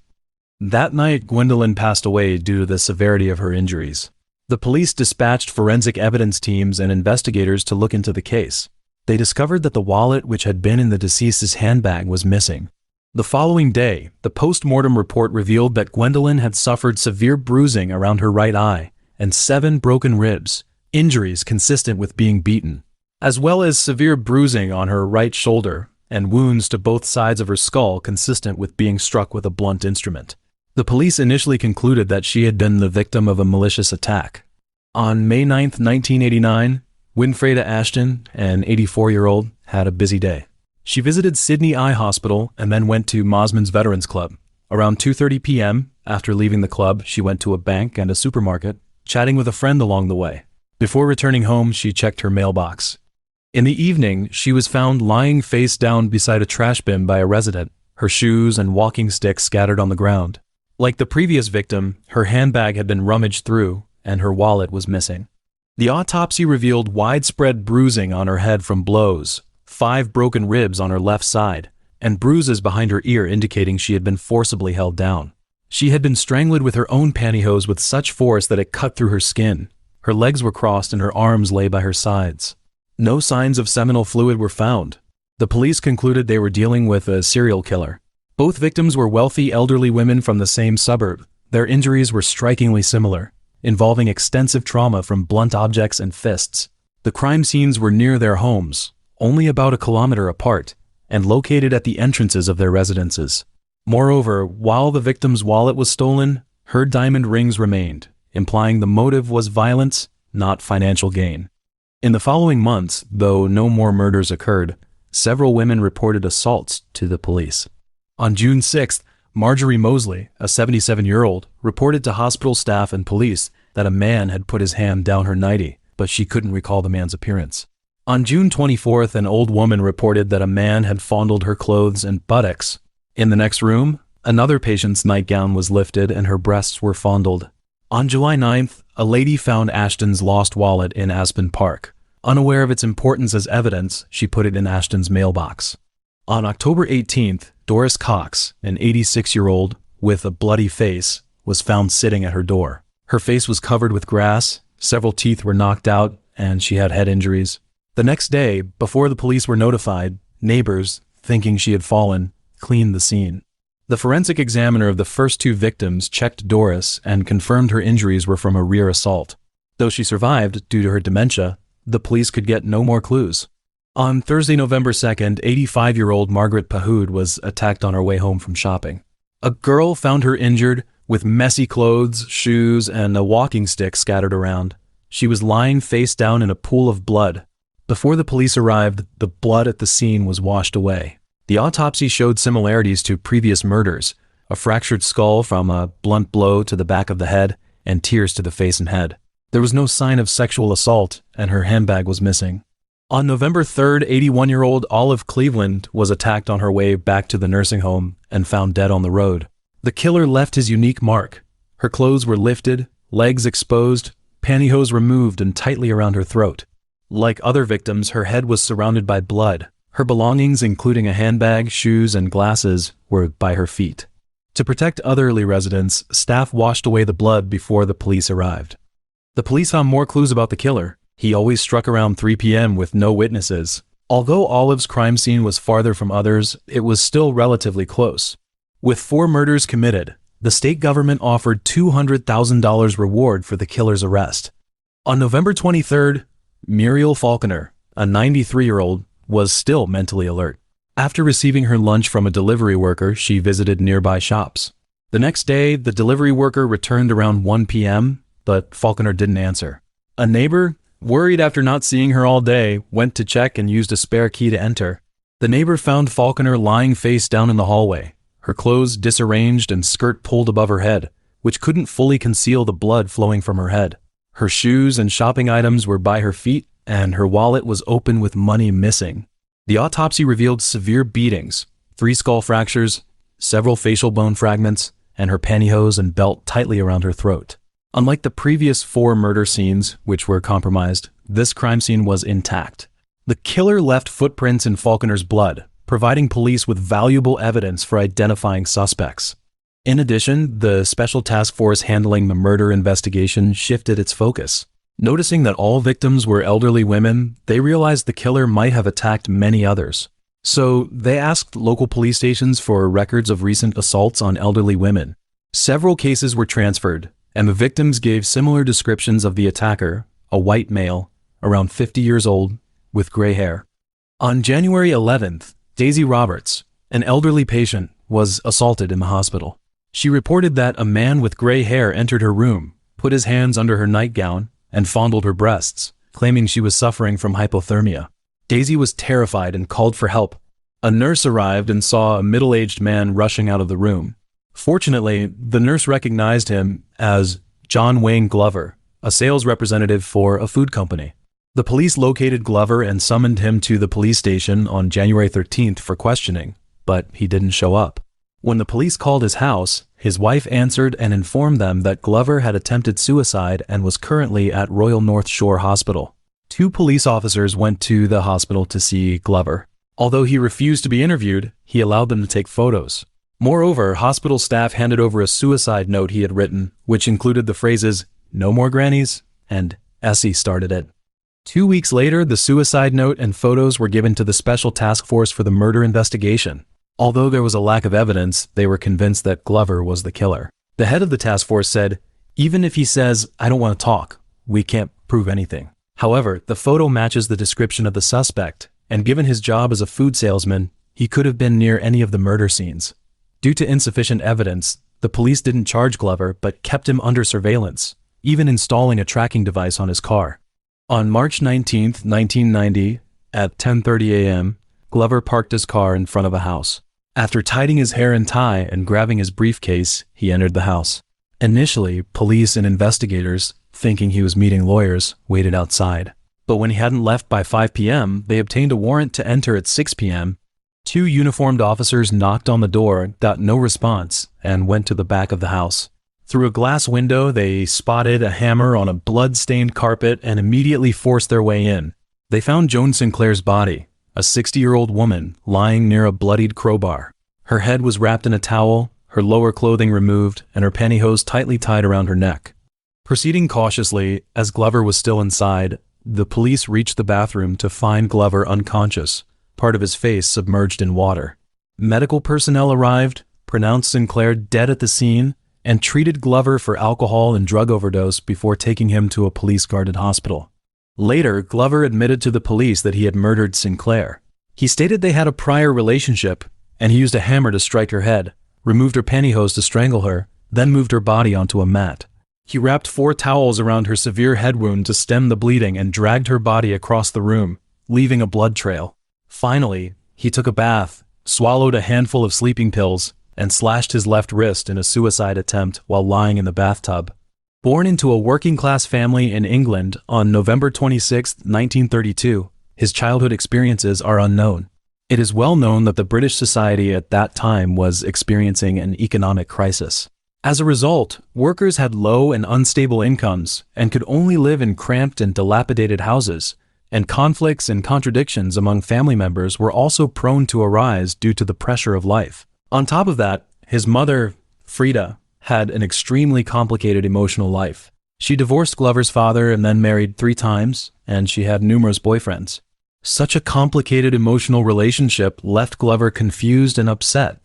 That night, Gwendolyn passed away due to the severity of her injuries. The police dispatched forensic evidence teams and investigators to look into the case. They discovered that the wallet which had been in the deceased's handbag was missing. The following day, the post-mortem report revealed that Gwendolyn had suffered severe bruising around her right eye and 7 broken ribs, injuries consistent with being beaten, as well as severe bruising on her right shoulder and wounds to both sides of her skull consistent with being struck with a blunt instrument. The police initially concluded that she had been the victim of a malicious attack. On May 9, 1989, Winfreda Ashton, an 84-year-old, had a busy day. She visited Sydney Eye Hospital and then went to Mosman's Veterans Club. Around 2:30 p.m., after leaving the club, she went to a bank and a supermarket, chatting with a friend along the way. Before returning home, she checked her mailbox. In the evening, she was found lying face down beside a trash bin by a resident, her shoes and walking stick scattered on the ground. Like the previous victim, her handbag had been rummaged through, and her wallet was missing. The autopsy revealed widespread bruising on her head from blows, 5 broken ribs on her left side, and bruises behind her ear indicating she had been forcibly held down. She had been strangled with her own pantyhose with such force that it cut through her skin. Her legs were crossed and her arms lay by her sides. No signs of seminal fluid were found. The police concluded they were dealing with a serial killer. Both victims were wealthy elderly women from the same suburb. Their injuries were strikingly similar, involving extensive trauma from blunt objects and fists. The crime scenes were near their homes, only about a kilometer apart, and located at the entrances of their residences. Moreover, while the victim's wallet was stolen, her diamond rings remained, implying the motive was violence, not financial gain. In the following months, though no more murders occurred, several women reported assaults to the police. On June 6th, Marjorie Mosley, a 77-year-old, reported to hospital staff and police that a man had put his hand down her nightie, but she couldn't recall the man's appearance. On June 24th, an old woman reported that a man had fondled her clothes and buttocks. In the next room, another patient's nightgown was lifted and her breasts were fondled. On July 9th, a lady found Ashton's lost wallet in Aspen Park. Unaware of its importance as evidence, she put it in Ashton's mailbox. On October 18th, Doris Cox, an 86-year-old with a bloody face, was found sitting at her door. Her face was covered with grass, several teeth were knocked out, and she had head injuries. The next day, before the police were notified, neighbors, thinking she had fallen, cleaned the scene. The forensic examiner of the first two victims checked Doris and confirmed her injuries were from a rear assault. Though she survived due to her dementia, the police could get no more clues. On Thursday, November 2nd, 85-year-old Margaret Pahoud was attacked on her way home from shopping. A girl found her injured, with messy clothes, shoes, and a walking stick scattered around. She was lying face down in a pool of blood. Before the police arrived, the blood at the scene was washed away. The autopsy showed similarities to previous murders, a fractured skull from a blunt blow to the back of the head, and tears to the face and head. There was no sign of sexual assault, and her handbag was missing. On November 3rd, 81-year-old Olive Cleveland was attacked on her way back to the nursing home and found dead on the road. The killer left his unique mark. Her clothes were lifted, legs exposed, pantyhose removed and tightly around her throat. Like other victims, her head was surrounded by blood. Her belongings, including a handbag, shoes, and glasses, were by her feet. To protect otherly residents, staff washed away the blood before the police arrived. The police found more clues about the killer. He always struck around 3 p.m. with no witnesses. Although Olive's crime scene was farther from others, it was still relatively close. With 4 murders committed, the state government offered $200,000 reward for the killer's arrest. On November 23rd, Muriel Falconer, a 93-year-old, was still mentally alert. After receiving her lunch from a delivery worker, she visited nearby shops. The next day, the delivery worker returned around 1 p.m., but Falconer didn't answer. A neighbor, worried after not seeing her all day, went to check and used a spare key to enter. The neighbor found Falconer lying face down in the hallway, her clothes disarranged and skirt pulled above her head, which couldn't fully conceal the blood flowing from her head. Her shoes and shopping items were by her feet, and her wallet was open with money missing. The autopsy revealed severe beatings, 3 skull fractures, several facial bone fragments, and her pantyhose and belt tightly around her throat. Unlike the previous 4 murder scenes, which were compromised, this crime scene was intact. The killer left footprints in Falconer's blood, providing police with valuable evidence for identifying suspects. In addition, the special task force handling the murder investigation shifted its focus. Noticing that all victims were elderly women, they realized the killer might have attacked many others. So they asked local police stations for records of recent assaults on elderly women. Several cases were transferred, and the victims gave similar descriptions of the attacker, a white male, around 50 years old, with gray hair. On January 11th, Daisy Roberts, an elderly patient, was assaulted in the hospital. She reported that a man with gray hair entered her room, put his hands under her nightgown, and fondled her breasts, claiming she was suffering from hypothermia. Daisy was terrified and called for help. A nurse arrived and saw a middle-aged man rushing out of the room. Fortunately, the nurse recognized him as John Wayne Glover, a sales representative for a food company. The police located Glover and summoned him to the police station on January 13th for questioning, but he didn't show up. When the police called his house, his wife answered and informed them that Glover had attempted suicide and was currently at Royal North Shore Hospital. 2 police officers went to the hospital to see Glover. Although he refused to be interviewed, he allowed them to take photos. Moreover, hospital staff handed over a suicide note he had written, which included the phrases, "No more grannies," and "Essie started it." 2 weeks later, the suicide note and photos were given to the Special Task Force for the murder investigation. Although there was a lack of evidence, they were convinced that Glover was the killer. The head of the task force said, "Even if he says, 'I don't want to talk,' we can't prove anything." However, the photo matches the description of the suspect, and given his job as a food salesman, he could have been near any of the murder scenes. Due to insufficient evidence, the police didn't charge Glover but kept him under surveillance, even installing a tracking device on his car. On March 19, 1990, at 10:30 a.m., Glover parked his car in front of a house. After tidying his hair and tie and grabbing his briefcase, he entered the house. Initially, police and investigators, thinking he was meeting lawyers, waited outside. But when he hadn't left by 5 p.m., they obtained a warrant to enter at 6 p.m. Two uniformed officers knocked on the door, got no response, and went to the back of the house. Through a glass window, they spotted a hammer on a blood-stained carpet and immediately forced their way in. They found Joan Sinclair's body, a 60-year-old woman, lying near a bloodied crowbar. Her head was wrapped in a towel, her lower clothing removed, and her pantyhose tightly tied around her neck. Proceeding cautiously, as Glover was still inside, the police reached the bathroom to find Glover unconscious, part of his face submerged in water. Medical personnel arrived, pronounced Sinclair dead at the scene, and treated Glover for alcohol and drug overdose before taking him to a police-guarded hospital. Later, Glover admitted to the police that he had murdered Sinclair. He stated they had a prior relationship, and he used a hammer to strike her head, removed her pantyhose to strangle her, then moved her body onto a mat. He wrapped 4 towels around her severe head wound to stem the bleeding and dragged her body across the room, leaving a blood trail. Finally, he took a bath, swallowed a handful of sleeping pills, and slashed his left wrist in a suicide attempt while lying in the bathtub. Born into a working-class family in England on November 26, 1932, his childhood experiences are unknown. It is well known that the British society at that time was experiencing an economic crisis. As a result, workers had low and unstable incomes and could only live in cramped and dilapidated houses, and conflicts and contradictions among family members were also prone to arise due to the pressure of life. On top of that, his mother, Frida, had an extremely complicated emotional life. She divorced Glover's father and then married 3 times, and she had numerous boyfriends. Such a complicated emotional relationship left Glover confused and upset.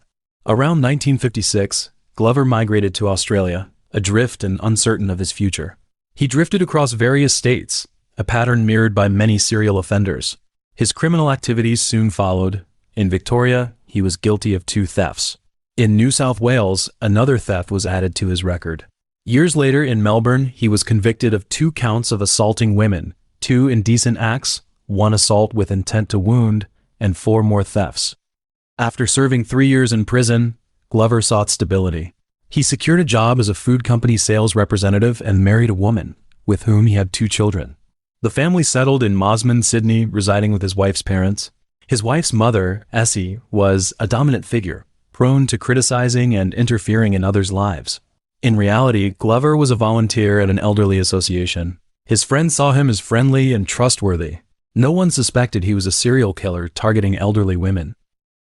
Around 1956, Glover migrated to Australia, adrift and uncertain of his future. He drifted across various states, a pattern mirrored by many serial offenders. His criminal activities soon followed. In Victoria, he was guilty of 2 thefts. In New South Wales, another theft was added to his record. Years later in Melbourne, he was convicted of 2 counts of assaulting women, 2 indecent acts, 1 assault with intent to wound, and 4 more thefts. After serving 3 years in prison, Glover sought stability. He secured a job as a food company sales representative and married a woman, with whom he had 2 children. The family settled in Mosman, Sydney, residing with his wife's parents. His wife's mother, Essie, was a dominant figure, prone to criticizing and interfering in others' lives. In reality, Glover was a volunteer at an elderly association. His friends saw him as friendly and trustworthy. No one suspected he was a serial killer targeting elderly women.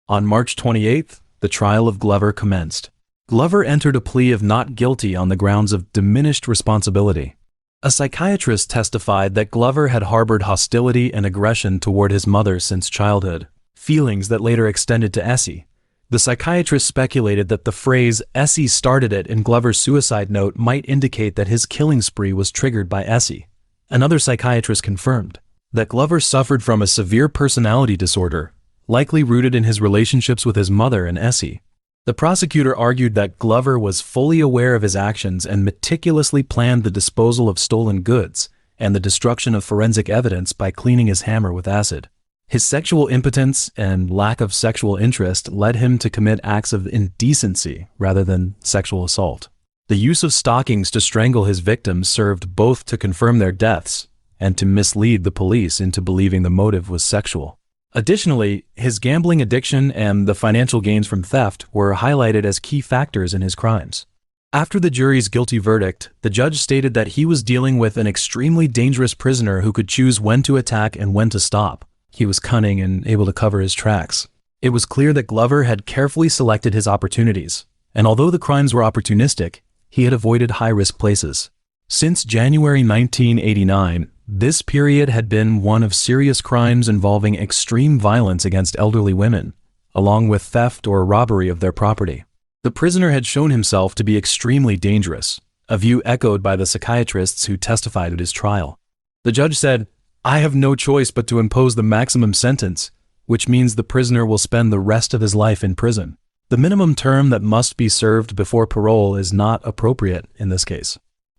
On March 28th, the trial of Glover commenced. Glover entered a plea of not guilty on the grounds of diminished responsibility. A psychiatrist testified that Glover had harbored hostility and aggression toward his mother since childhood, feelings that later extended to Essie. The psychiatrist speculated that the phrase "Essie started it" in Glover's suicide note might indicate that his killing spree was triggered by Essie. Another psychiatrist confirmed that Glover suffered from a severe personality disorder, likely rooted in his relationships with his mother and Essie. The prosecutor argued that Glover was fully aware of his actions and meticulously planned the disposal of stolen goods and the destruction of forensic evidence by cleaning his hammer with acid. His sexual impotence and lack of sexual interest led him to commit acts of indecency rather than sexual assault. The use of stockings to strangle his victims served both to confirm their deaths and to mislead the police into believing the motive was sexual. Additionally, his gambling addiction and the financial gains from theft were highlighted as key factors in his crimes. After the jury's guilty verdict, the judge stated that he was dealing with an extremely dangerous prisoner who could choose when to attack and when to stop. He was cunning and able to cover his tracks. It was clear that Glover had carefully selected his opportunities, and although the crimes were opportunistic, he had avoided high-risk places. Since January 1989, this period had been one of serious crimes involving extreme violence against elderly women, along with theft or robbery of their property. The prisoner had shown himself to be extremely dangerous, a view echoed by the psychiatrists who testified at his trial. The judge said, "I have no choice but to impose the maximum sentence, which means the prisoner will spend the rest of his life in prison. The minimum term that must be served before parole is not appropriate in this case.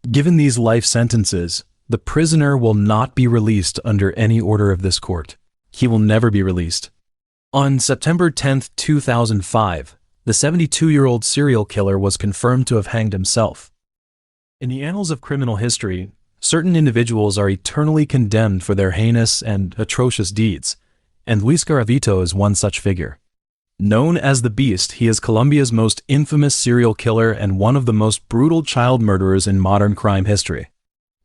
Given these life sentences, the prisoner will not be released under any order of this court. He will never be released." On September 10, 2005, the 72-year-old serial killer was confirmed to have hanged himself. In the annals of criminal history, Certain individuals are eternally condemned for their heinous and atrocious deeds, and Luis Garavito is one such figure. Known as the Beast, he is Colombia's most infamous serial killer and one of the most brutal child murderers in modern crime history.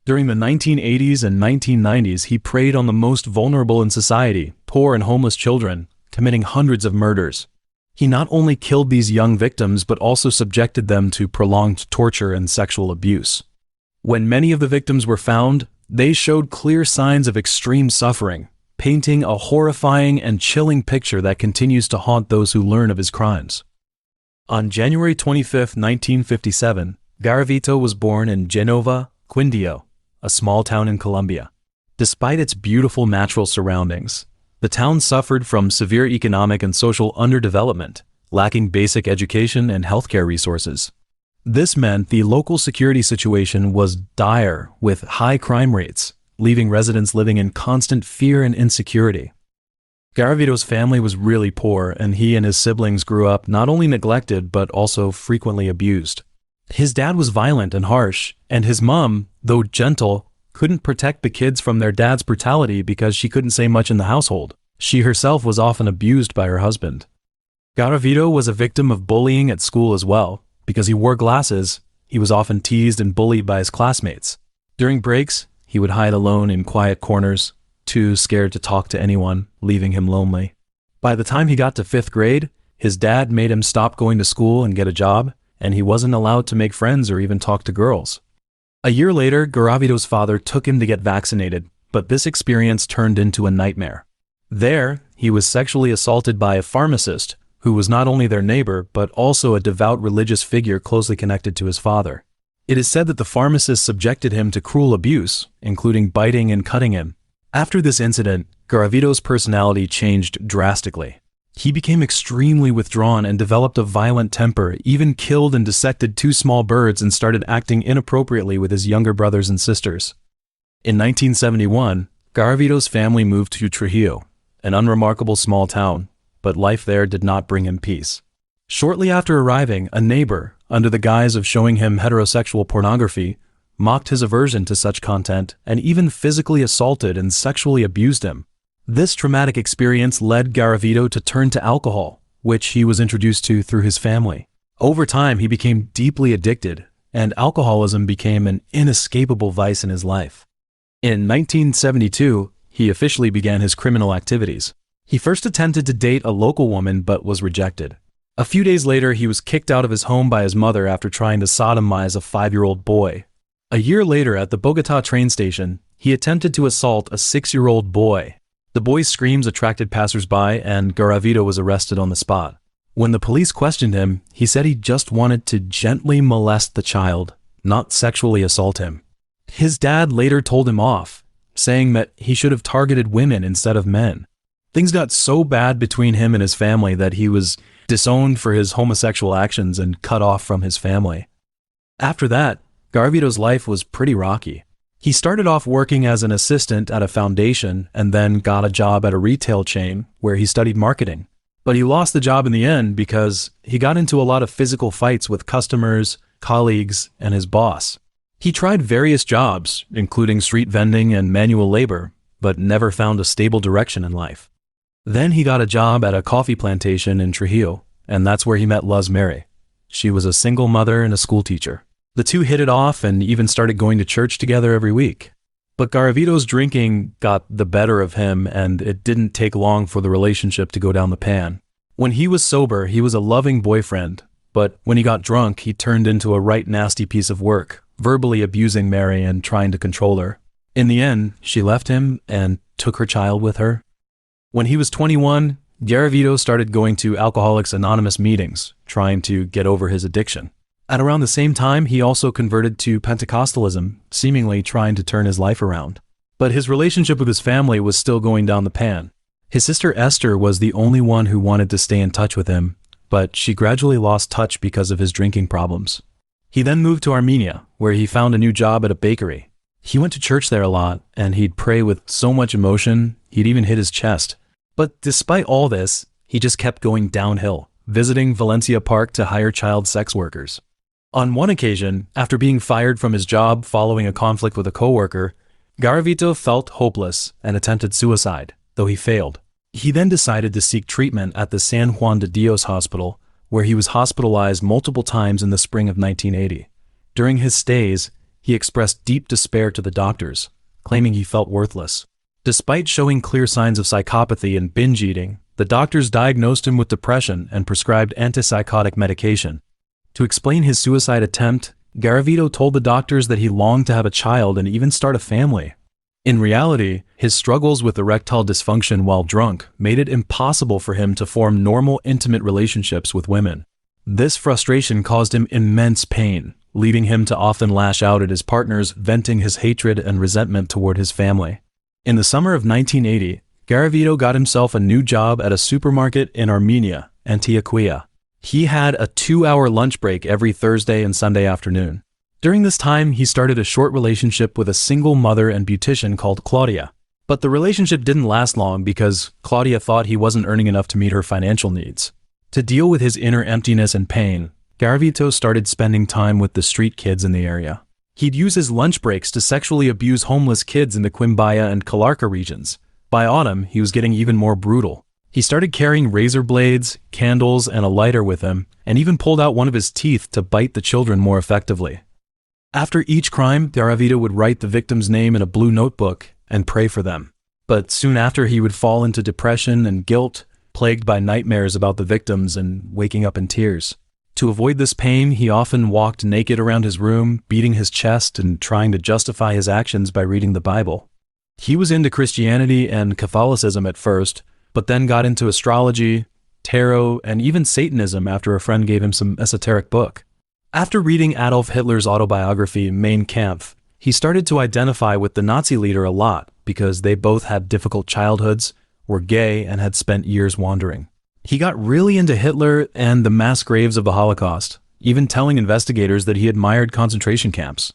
During the 1980s and 1990s, he preyed on the most vulnerable in society, poor and homeless children, committing hundreds of murders. He not only killed these young victims but also subjected them to prolonged torture and sexual abuse. When many of the victims were found, they showed clear signs of extreme suffering, painting a horrifying and chilling picture that continues to haunt those who learn of his crimes. On January 25, 1957, Garavito was born in Genova, Quindío, a small town in Colombia. Despite its beautiful natural surroundings, the town suffered from severe economic and social underdevelopment, lacking basic education and healthcare resources. This meant the local security situation was dire, with high crime rates, leaving residents living in constant fear and insecurity. Garavito's family was really poor, and he and his siblings grew up not only neglected but also frequently abused. His dad was violent and harsh, and his mom, though gentle, couldn't protect the kids from their dad's brutality because she couldn't say much in the household. She herself was often abused by her husband. Garavito was a victim of bullying at school as well. Because he wore glasses, he was often teased and bullied by his classmates. During breaks, he would hide alone in quiet corners, too scared to talk to anyone, leaving him lonely. By the time he got to 5th grade, his dad made him stop going to school and get a job, and he wasn't allowed to make friends or even talk to girls. A year later, Garavito's father took him to get vaccinated, but this experience turned into a nightmare. There, he was sexually assaulted by a pharmacist who was not only their neighbor, but also a devout religious figure closely connected to his father. It is said that the pharmacist subjected him to cruel abuse, including biting and cutting him. After this incident, Garavito's personality changed drastically. He became extremely withdrawn and developed a violent temper, even killed and dissected 2 small birds and started acting inappropriately with his younger brothers and sisters. In 1971, Garavito's family moved to Trujillo, an unremarkable small town, but life there did not bring him peace. Shortly after arriving, a neighbor, under the guise of showing him heterosexual pornography, mocked his aversion to such content and even physically assaulted and sexually abused him. This traumatic experience led Garavito to turn to alcohol, which he was introduced to through his family. Over time, he became deeply addicted, and alcoholism became an inescapable vice in his life. In 1972, he officially began his criminal activities. He first attempted to date a local woman but was rejected. A few days later, he was kicked out of his home by his mother after trying to sodomize a 5-year-old boy. A year later, at the Bogotá train station, he attempted to assault a 6-year-old boy. The boy's screams attracted passersby, and Garavito was arrested on the spot. When the police questioned him, he said he just wanted to gently molest the child, not sexually assault him. His dad later told him off, saying that he should have targeted women instead of men. Things got so bad between him and his family that he was disowned for his homosexual actions and cut off from his family. After that, Garavito's life was pretty rocky. He started off working as an assistant at a foundation and then got a job at a retail chain where he studied marketing. But he lost the job in the end because he got into a lot of physical fights with customers, colleagues, and his boss. He tried various jobs, including street vending and manual labor, but never found a stable direction in life. Then he got a job at a coffee plantation in Trujillo, and that's where he met Mary. She was a single mother and a school teacher. The two hit it off and even started going to church together every week. But Garavito's drinking got the better of him, and it didn't take long for the relationship to go down the pan. When he was sober, he was a loving boyfriend, but when he got drunk, he turned into a right nasty piece of work, verbally abusing Mary and trying to control her. In the end, she left him and took her child with her. When he was 21, Garavito started going to Alcoholics Anonymous meetings, trying to get over his addiction. At around the same time, he also converted to Pentecostalism, seemingly trying to turn his life around. But his relationship with his family was still going down the pan. His sister Esther was the only one who wanted to stay in touch with him, but she gradually lost touch because of his drinking problems. He then moved to Armenia, where he found a new job at a bakery. He went to church there a lot, and he'd pray with so much emotion, he'd even hit his chest. But despite all this, he just kept going downhill, visiting Valencia Park to hire child sex workers. On one occasion, after being fired from his job following a conflict with a coworker, Garavito felt hopeless and attempted suicide, though he failed. He then decided to seek treatment at the San Juan de Dios hospital, where he was hospitalized multiple times in the spring of 1980. During his stays, he expressed deep despair to the doctors, claiming he felt worthless. Despite showing clear signs of psychopathy and binge eating, the doctors diagnosed him with depression and prescribed antipsychotic medication. To explain his suicide attempt, Garavito told the doctors that he longed to have a child and even start a family. In reality, his struggles with erectile dysfunction while drunk made it impossible for him to form normal, intimate relationships with women. This frustration caused him immense pain, leading him to often lash out at his partners, venting his hatred and resentment toward his family. In the summer of 1980, Garavito got himself a new job at a supermarket in Armenia, Antioquia. He had a 2-hour lunch break every Thursday and Sunday afternoon. During this time, he started a short relationship with a single mother and beautician called Claudia. But the relationship didn't last long because Claudia thought he wasn't earning enough to meet her financial needs. To deal with his inner emptiness and pain, Garavito started spending time with the street kids in the area. He'd use his lunch breaks to sexually abuse homeless kids in the Quimbaya and Calarca regions. By autumn, he was getting even more brutal. He started carrying razor blades, candles, and a lighter with him, and even pulled out one of his teeth to bite the children more effectively. After each crime, Garavito would write the victim's name in a blue notebook and pray for them. But soon after, he would fall into depression and guilt, plagued by nightmares about the victims and waking up in tears. To avoid this pain, he often walked naked around his room, beating his chest and trying to justify his actions by reading the Bible. He was into Christianity and Catholicism at first, but then got into astrology, tarot, and even Satanism after a friend gave him some esoteric book. After reading Adolf Hitler's autobiography, Mein Kampf, he started to identify with the Nazi leader a lot because they both had difficult childhoods, were gay, and had spent years wandering. He got really into Hitler and the mass graves of the Holocaust, even telling investigators that he admired concentration camps.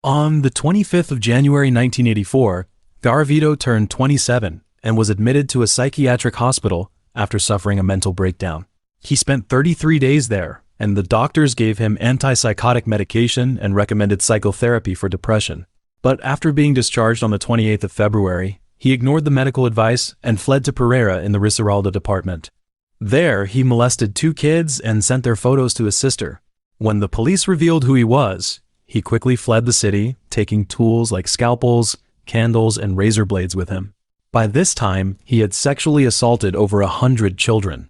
On the 25th of January 1984, Garavito turned 27 and was admitted to a psychiatric hospital after suffering a mental breakdown. He spent 33 days there, and the doctors gave him antipsychotic medication and recommended psychotherapy for depression. But after being discharged on the 28th of February, he ignored the medical advice and fled to Pereira in the Risaralda department. There, he molested 2 kids and sent their photos to his sister. When the police revealed who he was, he quickly fled the city, taking tools like scalpels, candles, and razor blades with him. By this time, he had sexually assaulted over 100 children.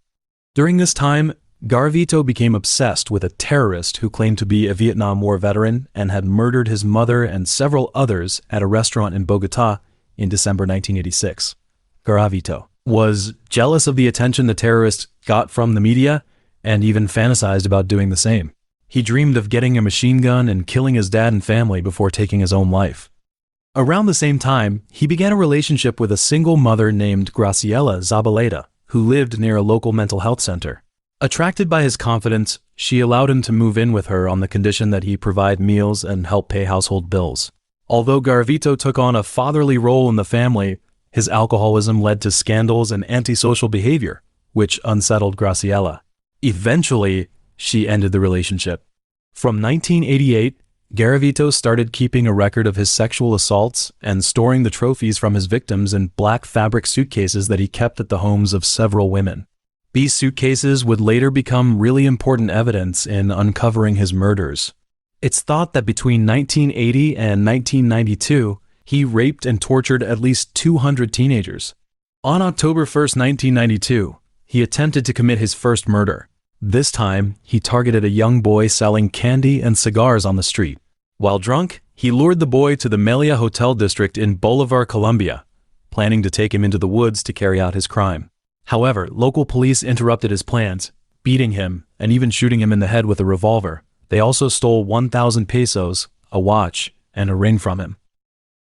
During this time, Garavito became obsessed with a terrorist who claimed to be a Vietnam War veteran and had murdered his mother and several others at a restaurant in Bogotá in December 1986. Garavito was jealous of the attention the terrorist got from the media and even fantasized about doing the same. He dreamed of getting a machine gun and killing his dad and family before taking his own life. Around the same time, he began a relationship with a single mother named Graciela Zabaleta, who lived near a local mental health center. Attracted by his confidence, she allowed him to move in with her on the condition that he provide meals and help pay household bills. Although Garavito took on a fatherly role in the family, his alcoholism led to scandals and antisocial behavior, which unsettled Graciela. Eventually, she ended the relationship. From 1988, Garavito started keeping a record of his sexual assaults and storing the trophies from his victims in black fabric suitcases that he kept at the homes of several women. These suitcases would later become really important evidence in uncovering his murders. It's thought that between 1980 and 1992, he raped and tortured at least 200 teenagers. On October 1st, 1992, he attempted to commit his first murder. This time, he targeted a young boy selling candy and cigars on the street. While drunk, he lured the boy to the Melia Hotel district in Bolivar, Colombia, planning to take him into the woods to carry out his crime. However, local police interrupted his plans, beating him and even shooting him in the head with a revolver. They also stole 1,000 pesos, a watch, and a ring from him.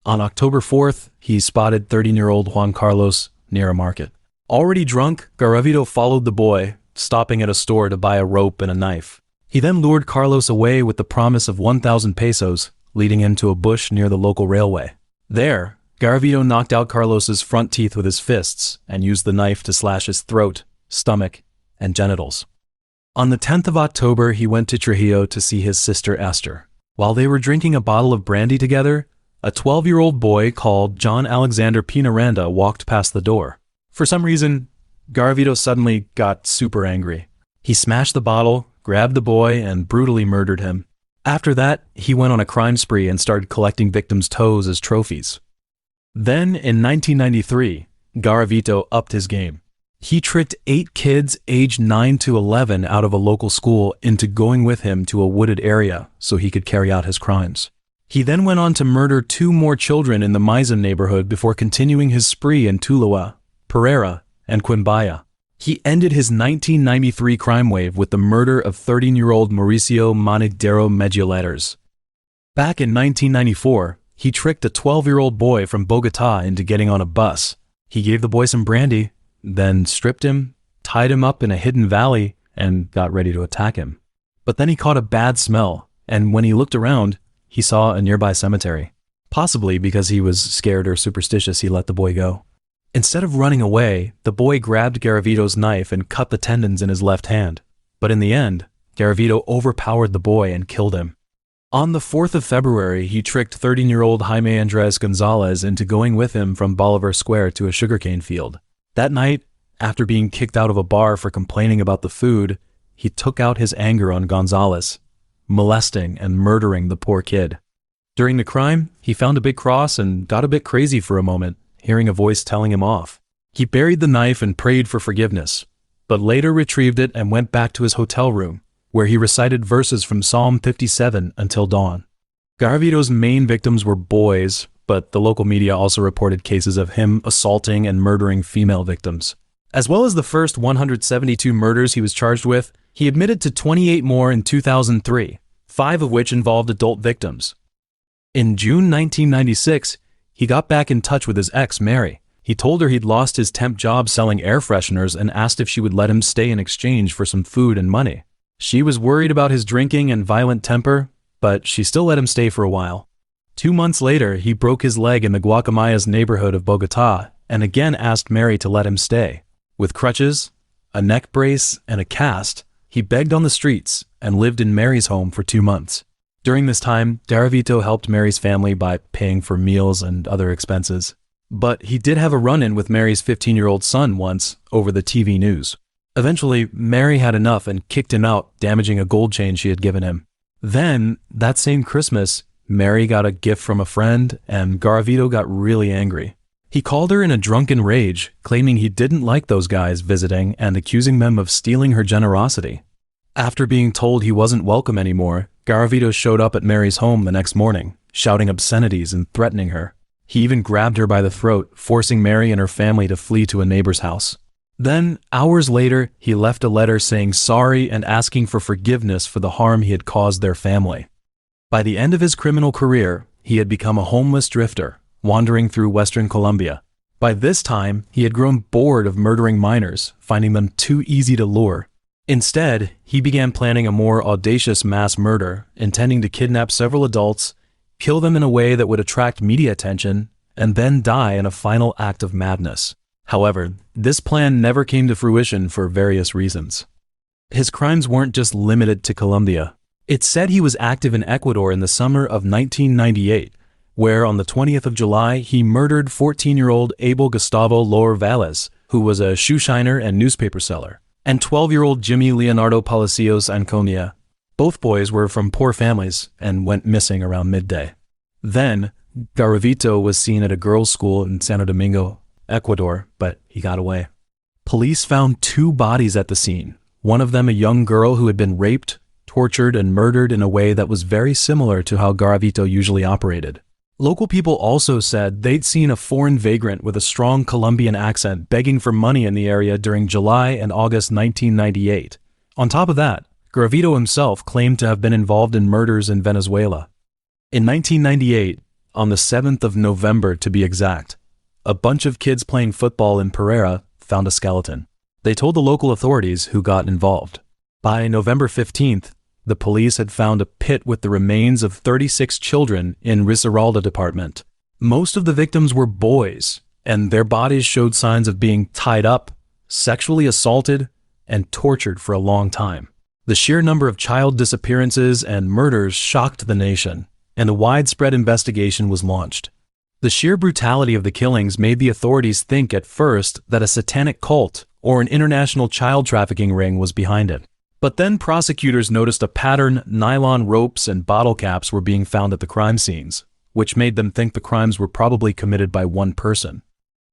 On October 4th, he spotted 13-year-old Juan Carlos near a market. Already drunk, Garavito followed the boy, stopping at a store to buy a rope and a knife. He then lured Carlos away with the promise of 1,000 pesos, leading him to a bush near the local railway. There, Garavito knocked out Carlos's front teeth with his fists and used the knife to slash his throat, stomach, and genitals. On the 10th of October, he went to Trujillo to see his sister Esther. While they were drinking a bottle of brandy together, a 12-year-old boy called John Alexander Pinaranda walked past the door. For some reason, Garavito suddenly got super angry. He smashed the bottle, grabbed the boy, and brutally murdered him. After that, he went on a crime spree and started collecting victims' toes as trophies. Then, in 1993, Garavito upped his game. He tricked 8 kids aged 9 to 11 out of a local school into going with him to a wooded area so he could carry out his crimes. He then went on to murder 2 more children in the Maizen neighborhood before continuing his spree in Tuluá, Pereira, and Quimbaya. He ended his 1993 crime wave with the murder of 13-year-old Mauricio Manigdero Medulators. Back in 1994, he tricked a 12-year-old boy from Bogotá into getting on a bus. He gave the boy some brandy, then stripped him, tied him up in a hidden valley, and got ready to attack him. But then he caught a bad smell, and when he looked around, he saw a nearby cemetery. Possibly because he was scared or superstitious, he let the boy go. Instead of running away, the boy grabbed Garavito's knife and cut the tendons in his left hand. But in the end, Garavito overpowered the boy and killed him. On the 4th of February, he tricked 13-year-old Jaime Andres Gonzalez into going with him from Bolivar Square to a sugarcane field. That night, after being kicked out of a bar for complaining about the food, he took out his anger on Gonzalez, molesting and murdering the poor kid. During the crime, he found a big cross and got a bit crazy for a moment, hearing a voice telling him off. He buried the knife and prayed for forgiveness, but later retrieved it and went back to his hotel room, where he recited verses from Psalm 57 until dawn. Garavito's main victims were boys, but the local media also reported cases of him assaulting and murdering female victims. As well as the first 172 murders he was charged with, he admitted to 28 more in 2003, 5 of which involved adult victims. In June 1996, he got back in touch with his ex, Mary. He told her he'd lost his temp job selling air fresheners and asked if she would let him stay in exchange for some food and money. She was worried about his drinking and violent temper, but she still let him stay for a while. 2 months later, he broke his leg in the Guacamayas neighborhood of Bogotá and again asked Mary to let him stay. With crutches, a neck brace, and a cast, he begged on the streets and lived in Mary's home for 2 months. During this time, Garavito helped Mary's family by paying for meals and other expenses. But he did have a run-in with Mary's 15-year-old son once over the TV news. Eventually, Mary had enough and kicked him out, damaging a gold chain she had given him. Then, that same Christmas, Mary got a gift from a friend, and Garavito got really angry. He called her in a drunken rage, claiming he didn't like those guys visiting and accusing them of stealing her generosity. After being told he wasn't welcome anymore, Garavito showed up at Mary's home the next morning, shouting obscenities and threatening her. He even grabbed her by the throat, forcing Mary and her family to flee to a neighbor's house. Then, hours later, he left a letter saying sorry and asking for forgiveness for the harm he had caused their family. By the end of his criminal career, he had become a homeless drifter, wandering through Western Colombia. By this time, he had grown bored of murdering minors, finding them too easy to lure. Instead, he began planning a more audacious mass murder, intending to kidnap several adults, kill them in a way that would attract media attention, and then die in a final act of madness. However, this plan never came to fruition for various reasons. His crimes weren't just limited to Colombia. It's said he was active in Ecuador in the summer of 1998, where on the 20th of July he murdered 14-year-old Abel Gustavo Lor Valles, who was a shoe shiner and newspaper seller, and 12-year-old Jimmy Leonardo Palacios Anconia. Both boys were from poor families and went missing around midday. Then, Garavito was seen at a girls' school in Santo Domingo, Ecuador, but he got away. Police found 2 bodies at the scene, one of them a young girl who had been raped, tortured, and murdered in a way that was very similar to how Garavito usually operated. Local people also said they'd seen a foreign vagrant with a strong Colombian accent begging for money in the area during July and August 1998. On top of that, Garavito himself claimed to have been involved in murders in Venezuela. In 1998, on the 7th of November to be exact, a bunch of kids playing football in Pereira found a skeleton. They told the local authorities, who got involved. By November 15th, the police had found a pit with the remains of 36 children in Risaralda department. Most of the victims were boys, and their bodies showed signs of being tied up, sexually assaulted, and tortured for a long time. The sheer number of child disappearances and murders shocked the nation, and a widespread investigation was launched. The sheer brutality of the killings made the authorities think at first that a satanic cult or an international child trafficking ring was behind it. But then prosecutors noticed a pattern: nylon ropes and bottle caps were being found at the crime scenes, which made them think the crimes were probably committed by one person.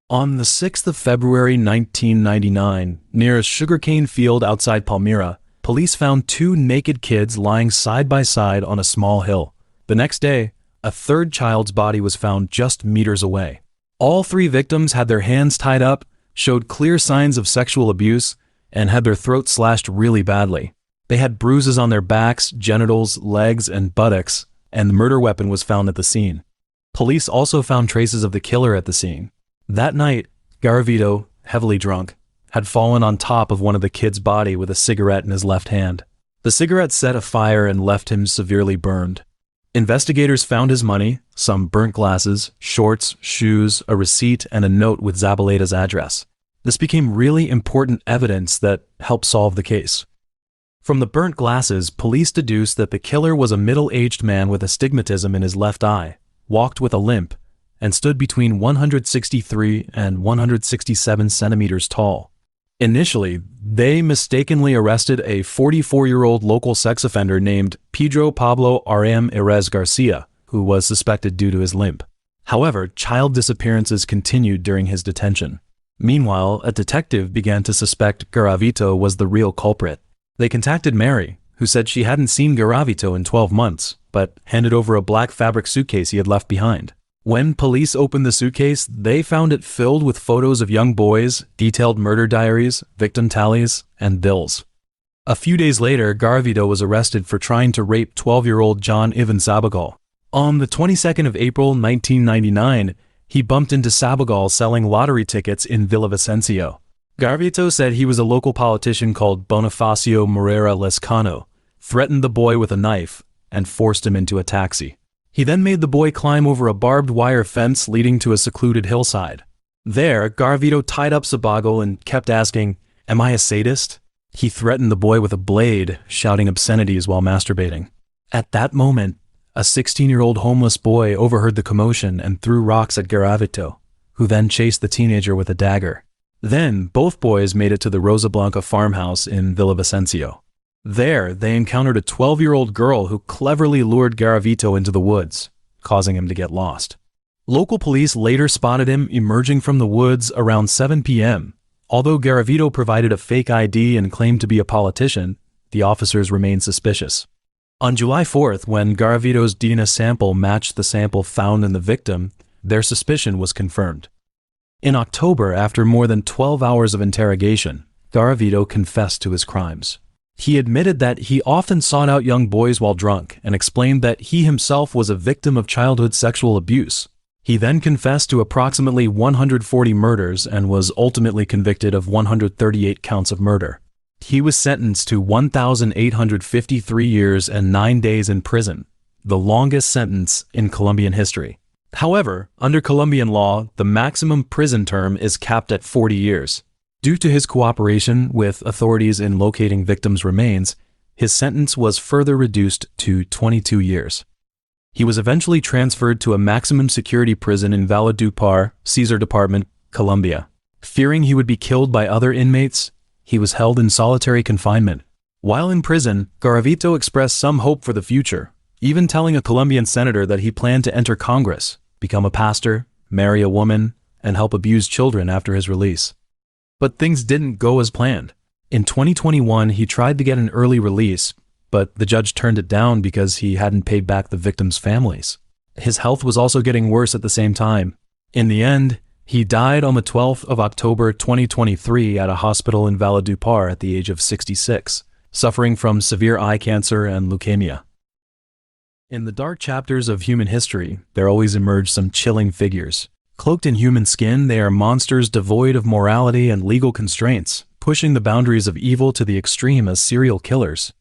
On the 6th of February 1999, near a sugarcane field outside Palmyra, police found two naked kids lying side by side on a small hill. The next day, a third child's body was found just meters away. All three victims had their hands tied up, showed clear signs of sexual abuse, and had their throats slashed really badly. They had bruises on their backs, genitals, legs, and buttocks, and the murder weapon was found at the scene. Police also found traces of the killer at the scene. That night, Garavito, heavily drunk, had fallen on top of one of the kids' body with a cigarette in his left hand. The cigarette set afire and left him severely burned. Investigators found his money, some burnt glasses, shorts, shoes, a receipt, and a note with Zabaleta's address. This became really important evidence that helped solve the case. From the burnt glasses, police deduced that the killer was a middle-aged man with astigmatism in his left eye, walked with a limp, and stood between 163 and 167 centimeters tall. Initially, they mistakenly arrested a 44-year-old local sex offender named Pedro Pablo Aram Erez Garcia, who was suspected due to his limp. However, child disappearances continued during his detention. Meanwhile, a detective began to suspect Garavito was the real culprit. They contacted Mary, who said she hadn't seen Garavito in 12 months, but handed over a black fabric suitcase he had left behind. When police opened the suitcase, they found it filled with photos of young boys, detailed murder diaries, victim tallies, and bills. A few days later, Garavito was arrested for trying to rape 12-year-old John Ivan Sabagal. On the 22nd of April 1999, he bumped into Sabagal selling lottery tickets in Villavicencio. Garavito said he was a local politician called Bonifacio Moreira Lescano, threatened the boy with a knife, and forced him into a taxi. He then made the boy climb over a barbed wire fence leading to a secluded hillside. There, Garavito tied up Sabagal and kept asking, "Am I a sadist?" He threatened the boy with a blade, shouting obscenities while masturbating. At that moment, a 16-year-old homeless boy overheard the commotion and threw rocks at Garavito, who then chased the teenager with a dagger. Then, both boys made it to the Rosa Blanca farmhouse in Villavicencio. There, they encountered a 12-year-old girl who cleverly lured Garavito into the woods, causing him to get lost. Local police later spotted him emerging from the woods around 7 p.m. Although Garavito provided a fake ID and claimed to be a politician, the officers remained suspicious. On July 4th, when Garavito's DNA sample matched the sample found in the victim, their suspicion was confirmed. In October, after more than 12 hours of interrogation, Garavito confessed to his crimes. He admitted that he often sought out young boys while drunk and explained that he himself was a victim of childhood sexual abuse. He then confessed to approximately 140 murders and was ultimately convicted of 138 counts of murder. He was sentenced to 1,853 years and 9 days in prison, the longest sentence in Colombian history. However, under Colombian law, the maximum prison term is capped at 40 years. Due to his cooperation with authorities in locating victims' remains, his sentence was further reduced to 22 years. He was eventually transferred to a maximum security prison in Valledupar, Cesar Department, Colombia. Fearing he would be killed by other inmates, he was held in solitary confinement. While in prison, Garavito expressed some hope for the future, even telling a Colombian senator that he planned to enter Congress, become a pastor, marry a woman, and help abused children after his release. But things didn't go as planned. In 2021, he tried to get an early release, but the judge turned it down because he hadn't paid back the victims' families. His health was also getting worse at the same time. In the end, he died on the 12th of October 2023 at a hospital in Valledupar at the age of 66, suffering from severe eye cancer and leukemia. In the dark chapters of human history, there always emerge some chilling figures. Cloaked in human skin, they are monsters devoid of morality and legal constraints, pushing the boundaries of evil to the extreme as serial killers.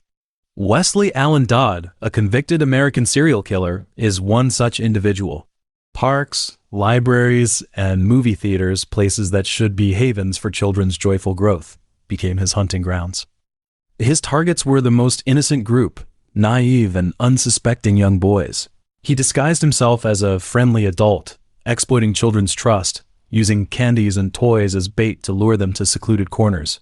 Westley Allan Dodd, a convicted American serial killer, is one such individual. Parks, libraries, and movie theaters, places that should be havens for children's joyful growth, became his hunting grounds. His targets were the most innocent group, naive and unsuspecting young boys. He disguised himself as a friendly adult, exploiting children's trust, using candies and toys as bait to lure them to secluded corners.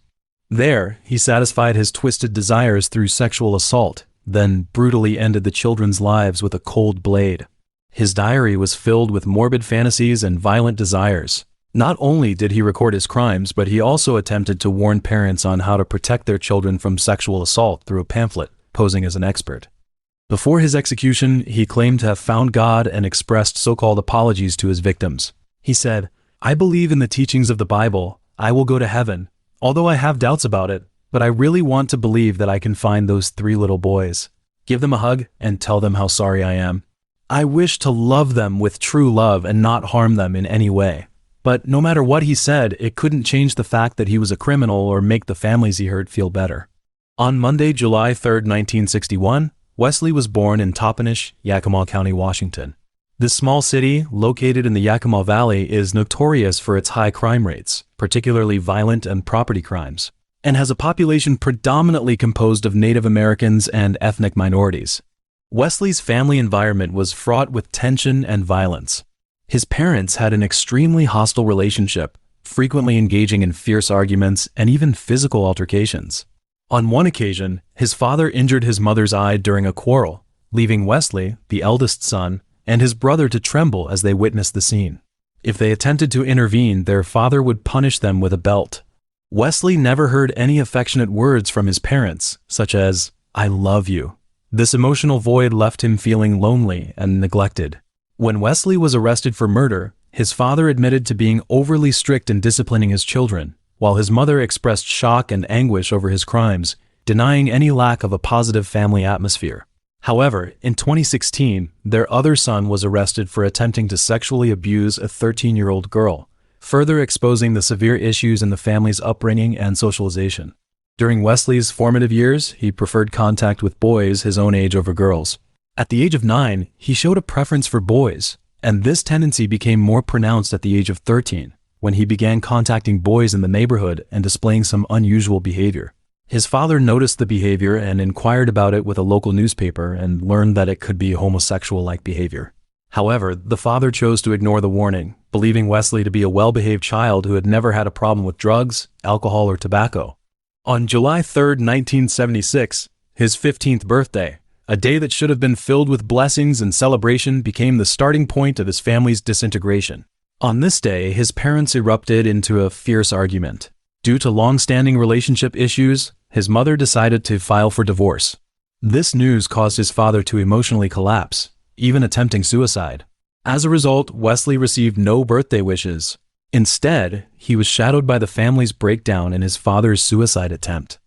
There, he satisfied his twisted desires through sexual assault, then brutally ended the children's lives with a cold blade. His diary was filled with morbid fantasies and violent desires. Not only did he record his crimes, but he also attempted to warn parents on how to protect their children from sexual assault through a pamphlet, posing as an expert. Before his execution, he claimed to have found God and expressed so-called apologies to his victims. He said, "I believe in the teachings of the Bible. I will go to heaven, although I have doubts about it, but I really want to believe that I can find those 3 little boys, give them a hug, and tell them how sorry I am. I wish to love them with true love and not harm them in any way." But no matter what he said, it couldn't change the fact that he was a criminal or make the families he hurt feel better. On Monday, July 3, 1961, Westley was born in Toppenish, Yakima County, Washington. This small city, located in the Yakima Valley, is notorious for its high crime rates, particularly violent and property crimes, and has a population predominantly composed of Native Americans and ethnic minorities. Westley's family environment was fraught with tension and violence. His parents had an extremely hostile relationship, frequently engaging in fierce arguments and even physical altercations. On one occasion, his father injured his mother's eye during a quarrel, leaving Westley, the eldest son, and his brother to tremble as they witnessed the scene. If they attempted to intervene, their father would punish them with a belt. Westley never heard any affectionate words from his parents, such as, "I love you." This emotional void left him feeling lonely and neglected. When Westley was arrested for murder, his father admitted to being overly strict in disciplining his children, while his mother expressed shock and anguish over his crimes, denying any lack of a positive family atmosphere. However, in 2016, their other son was arrested for attempting to sexually abuse a 13-year-old girl, further exposing the severe issues in the family's upbringing and socialization. During Westley's formative years, he preferred contact with boys his own age over girls. At the age of 9, he showed a preference for boys, and this tendency became more pronounced at the age of 13, when he began contacting boys in the neighborhood and displaying some unusual behavior. His father noticed the behavior and inquired about it with a local newspaper and learned that it could be homosexual-like behavior. However, the father chose to ignore the warning, believing Westley to be a well-behaved child who had never had a problem with drugs, alcohol, or tobacco. On July 3, 1976, his 15th birthday, a day that should have been filled with blessings and celebration, became the starting point of his family's disintegration. On this day, his parents erupted into a fierce argument. Due to long-standing relationship issues, his mother decided to file for divorce. This news caused his father to emotionally collapse, even attempting suicide. As a result, Westley received no birthday wishes. Instead, he was shadowed by the family's breakdown in his father's suicide attempt.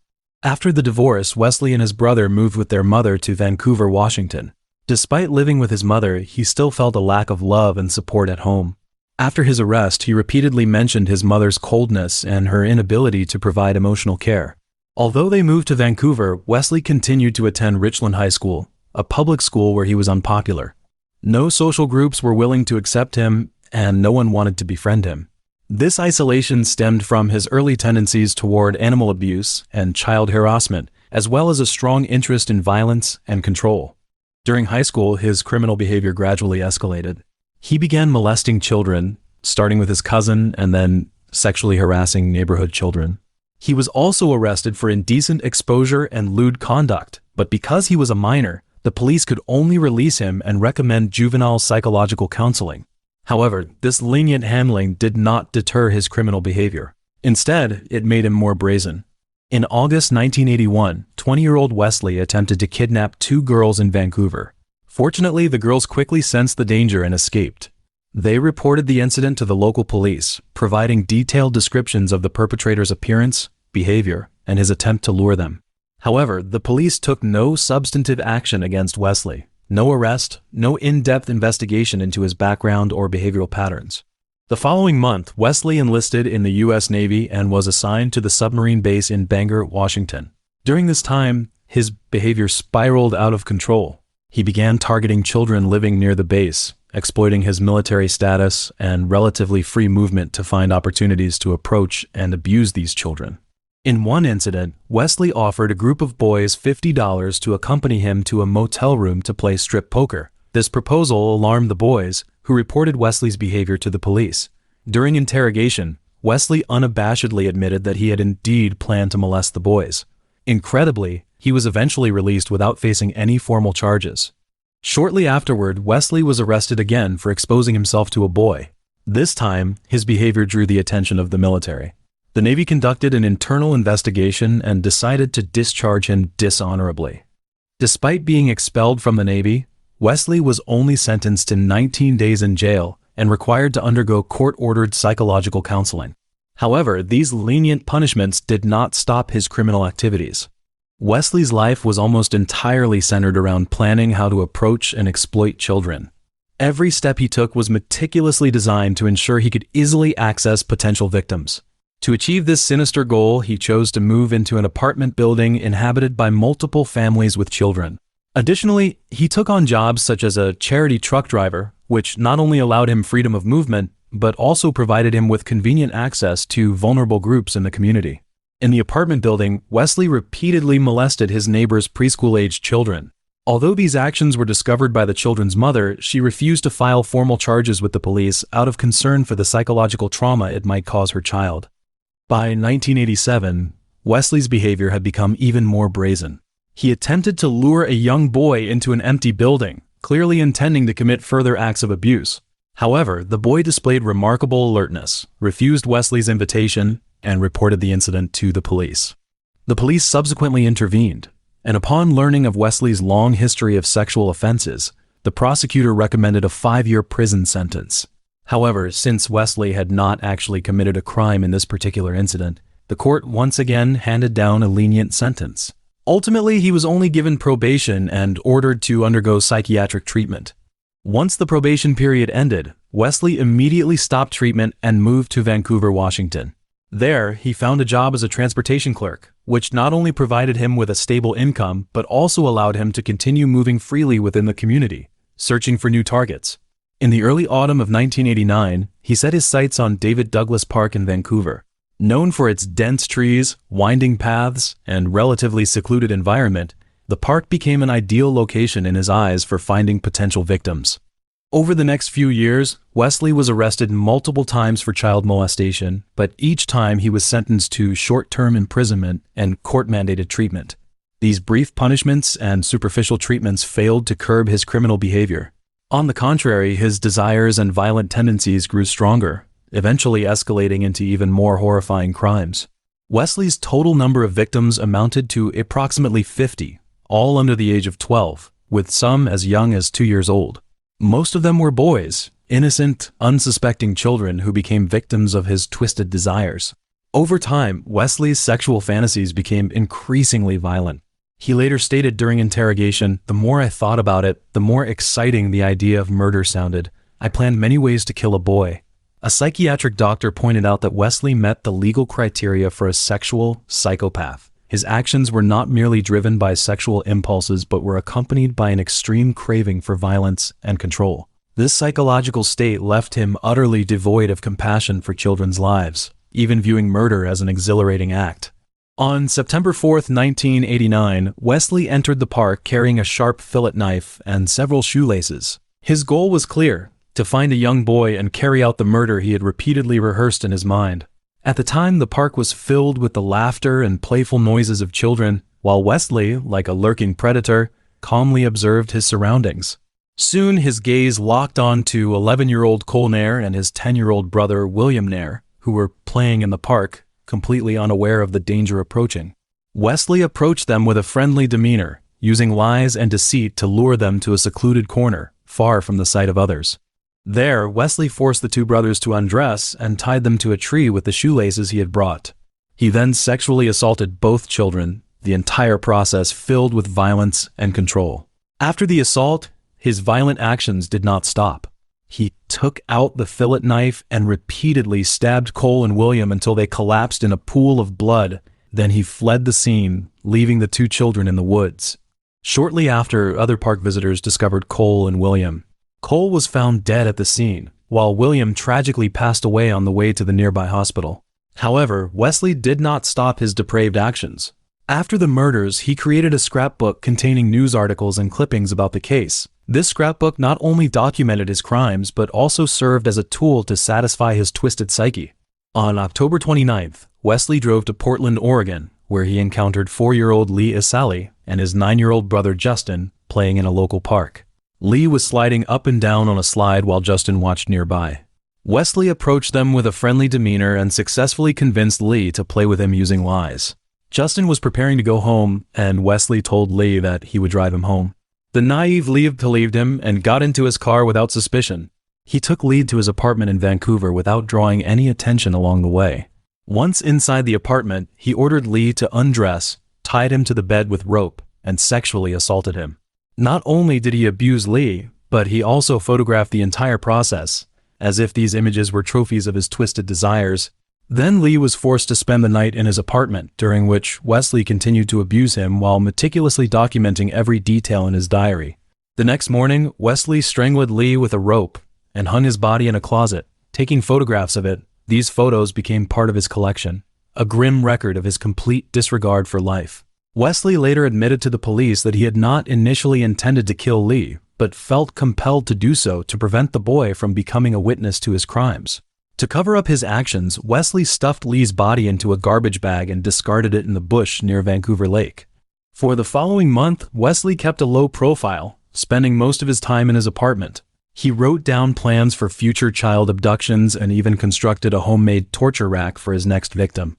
After the divorce, Westley and his brother moved with their mother to Vancouver, Washington. Despite living with his mother, he still felt a lack of love and support at home. After his arrest, he repeatedly mentioned his mother's coldness and her inability to provide emotional care. Although they moved to Vancouver, Westley continued to attend Richland High School, a public school where he was unpopular. No social groups were willing to accept him, and no one wanted to befriend him. This isolation stemmed from his early tendencies toward animal abuse and child harassment, as well as a strong interest in violence and control. During high school, his criminal behavior gradually escalated. He began molesting children, starting with his cousin and then sexually harassing neighborhood children. He was also arrested for indecent exposure and lewd conduct, but because he was a minor, the police could only release him and recommend juvenile psychological counseling. However, this lenient handling did not deter his criminal behavior. Instead, it made him more brazen. In August 1981, 20-year-old Westley attempted to kidnap 2 girls in Vancouver. Fortunately, the girls quickly sensed the danger and escaped. They reported the incident to the local police, providing detailed descriptions of the perpetrator's appearance, behavior, and his attempt to lure them. However, the police took no substantive action against Westley. No arrest, no in-depth investigation into his background or behavioral patterns. The following month, Westley enlisted in the U.S. Navy and was assigned to the submarine base in Bangor, Washington. During this time, his behavior spiraled out of control. He began targeting children living near the base, exploiting his military status and relatively free movement to find opportunities to approach and abuse these children. In one incident, Westley offered a group of boys $50 to accompany him to a motel room to play strip poker. This proposal alarmed the boys, who reported Wesley's behavior to the police. During interrogation, Westley unabashedly admitted that he had indeed planned to molest the boys. Incredibly, he was eventually released without facing any formal charges. Shortly afterward, Westley was arrested again for exposing himself to a boy. This time, his behavior drew the attention of the military. The Navy conducted an internal investigation and decided to discharge him dishonorably. Despite being expelled from the Navy, Westley was only sentenced to 19 days in jail and required to undergo court-ordered psychological counseling. However, these lenient punishments did not stop his criminal activities. Wesley's life was almost entirely centered around planning how to approach and exploit children. Every step he took was meticulously designed to ensure he could easily access potential victims. To achieve this sinister goal, he chose to move into an apartment building inhabited by multiple families with children. Additionally, he took on jobs such as a charity truck driver, which not only allowed him freedom of movement, but also provided him with convenient access to vulnerable groups in the community. In the apartment building, Westley repeatedly molested his neighbors' preschool-aged children. Although these actions were discovered by the children's mother, she refused to file formal charges with the police out of concern for the psychological trauma it might cause her child. By 1987, Wesley's behavior had become even more brazen. He attempted to lure a young boy into an empty building, clearly intending to commit further acts of abuse. However, the boy displayed remarkable alertness, refused Wesley's invitation, and reported the incident to the police. The police subsequently intervened, and upon learning of Wesley's long history of sexual offenses, the prosecutor recommended a 5-year prison sentence. However, since Westley had not actually committed a crime in this particular incident, the court once again handed down a lenient sentence. Ultimately, he was only given probation and ordered to undergo psychiatric treatment. Once the probation period ended, Westley immediately stopped treatment and moved to Vancouver, Washington. There, he found a job as a transportation clerk, which not only provided him with a stable income, but also allowed him to continue moving freely within the community, searching for new targets. In the early autumn of 1989, he set his sights on David Douglas Park in Vancouver. Known for its dense trees, winding paths, and relatively secluded environment, the park became an ideal location in his eyes for finding potential victims. Over the next few years, Westley was arrested multiple times for child molestation, but each time he was sentenced to short-term imprisonment and court-mandated treatment. These brief punishments and superficial treatments failed to curb his criminal behavior. On the contrary, his desires and violent tendencies grew stronger, eventually escalating into even more horrifying crimes. Wesley's total number of victims amounted to approximately 50, all under the age of 12, with some as young as 2 years old. Most of them were boys, innocent, unsuspecting children who became victims of his twisted desires. Over time, Wesley's sexual fantasies became increasingly violent. He later stated during interrogation, "The more I thought about it, the more exciting the idea of murder sounded. I planned many ways to kill a boy." A psychiatric doctor pointed out that Westley met the legal criteria for a sexual psychopath. His actions were not merely driven by sexual impulses but were accompanied by an extreme craving for violence and control. This psychological state left him utterly devoid of compassion for children's lives, even viewing murder as an exhilarating act. On September 4, 1989, Westley entered the park carrying a sharp fillet knife and several shoelaces. His goal was clear: to find a young boy and carry out the murder he had repeatedly rehearsed in his mind. At the time, the park was filled with the laughter and playful noises of children, while Westley, like a lurking predator, calmly observed his surroundings. Soon his gaze locked on to 11-year-old Cole Nair and his 10-year-old brother William Nair, who were playing in the park, completely unaware of the danger approaching. Westley approached them with a friendly demeanor, using lies and deceit to lure them to a secluded corner, far from the sight of others. There, Westley forced the two brothers to undress and tied them to a tree with the shoelaces he had brought. He then sexually assaulted both children, the entire process filled with violence and control. After the assault, his violent actions did not stop. He took out the fillet knife and repeatedly stabbed Cole and William until they collapsed in a pool of blood. Then he fled the scene, leaving the two children in the woods. Shortly after, other park visitors discovered Cole and William. Cole was found dead at the scene, while William tragically passed away on the way to the nearby hospital. However, Westley did not stop his depraved actions. After the murders, he created a scrapbook containing news articles and clippings about the case. This scrapbook not only documented his crimes, but also served as a tool to satisfy his twisted psyche. On October 29th, Westley drove to Portland, Oregon, where he encountered 4-year-old Lee Isali and his 9-year-old brother Justin playing in a local park. Lee was sliding up and down on a slide while Justin watched nearby. Westley approached them with a friendly demeanor and successfully convinced Lee to play with him using lies. Justin was preparing to go home, and Westley told Lee that he would drive him home. The naive Lee believed him and got into his car without suspicion. He took Lee to his apartment in Vancouver without drawing any attention along the way. Once inside the apartment, he ordered Lee to undress, tied him to the bed with rope, and sexually assaulted him. Not only did he abuse Lee, but he also photographed the entire process, as if these images were trophies of his twisted desires. Then Lee was forced to spend the night in his apartment, during which Westley continued to abuse him while meticulously documenting every detail in his diary. The next morning, Westley strangled Lee with a rope and hung his body in a closet, taking photographs of it. These photos became part of his collection, a grim record of his complete disregard for life. Westley later admitted to the police that he had not initially intended to kill Lee, but felt compelled to do so to prevent the boy from becoming a witness to his crimes. To cover up his actions, Westley stuffed Lee's body into a garbage bag and discarded it in the bush near Vancouver Lake. For the following month, Westley kept a low profile, spending most of his time in his apartment. He wrote down plans for future child abductions and even constructed a homemade torture rack for his next victim.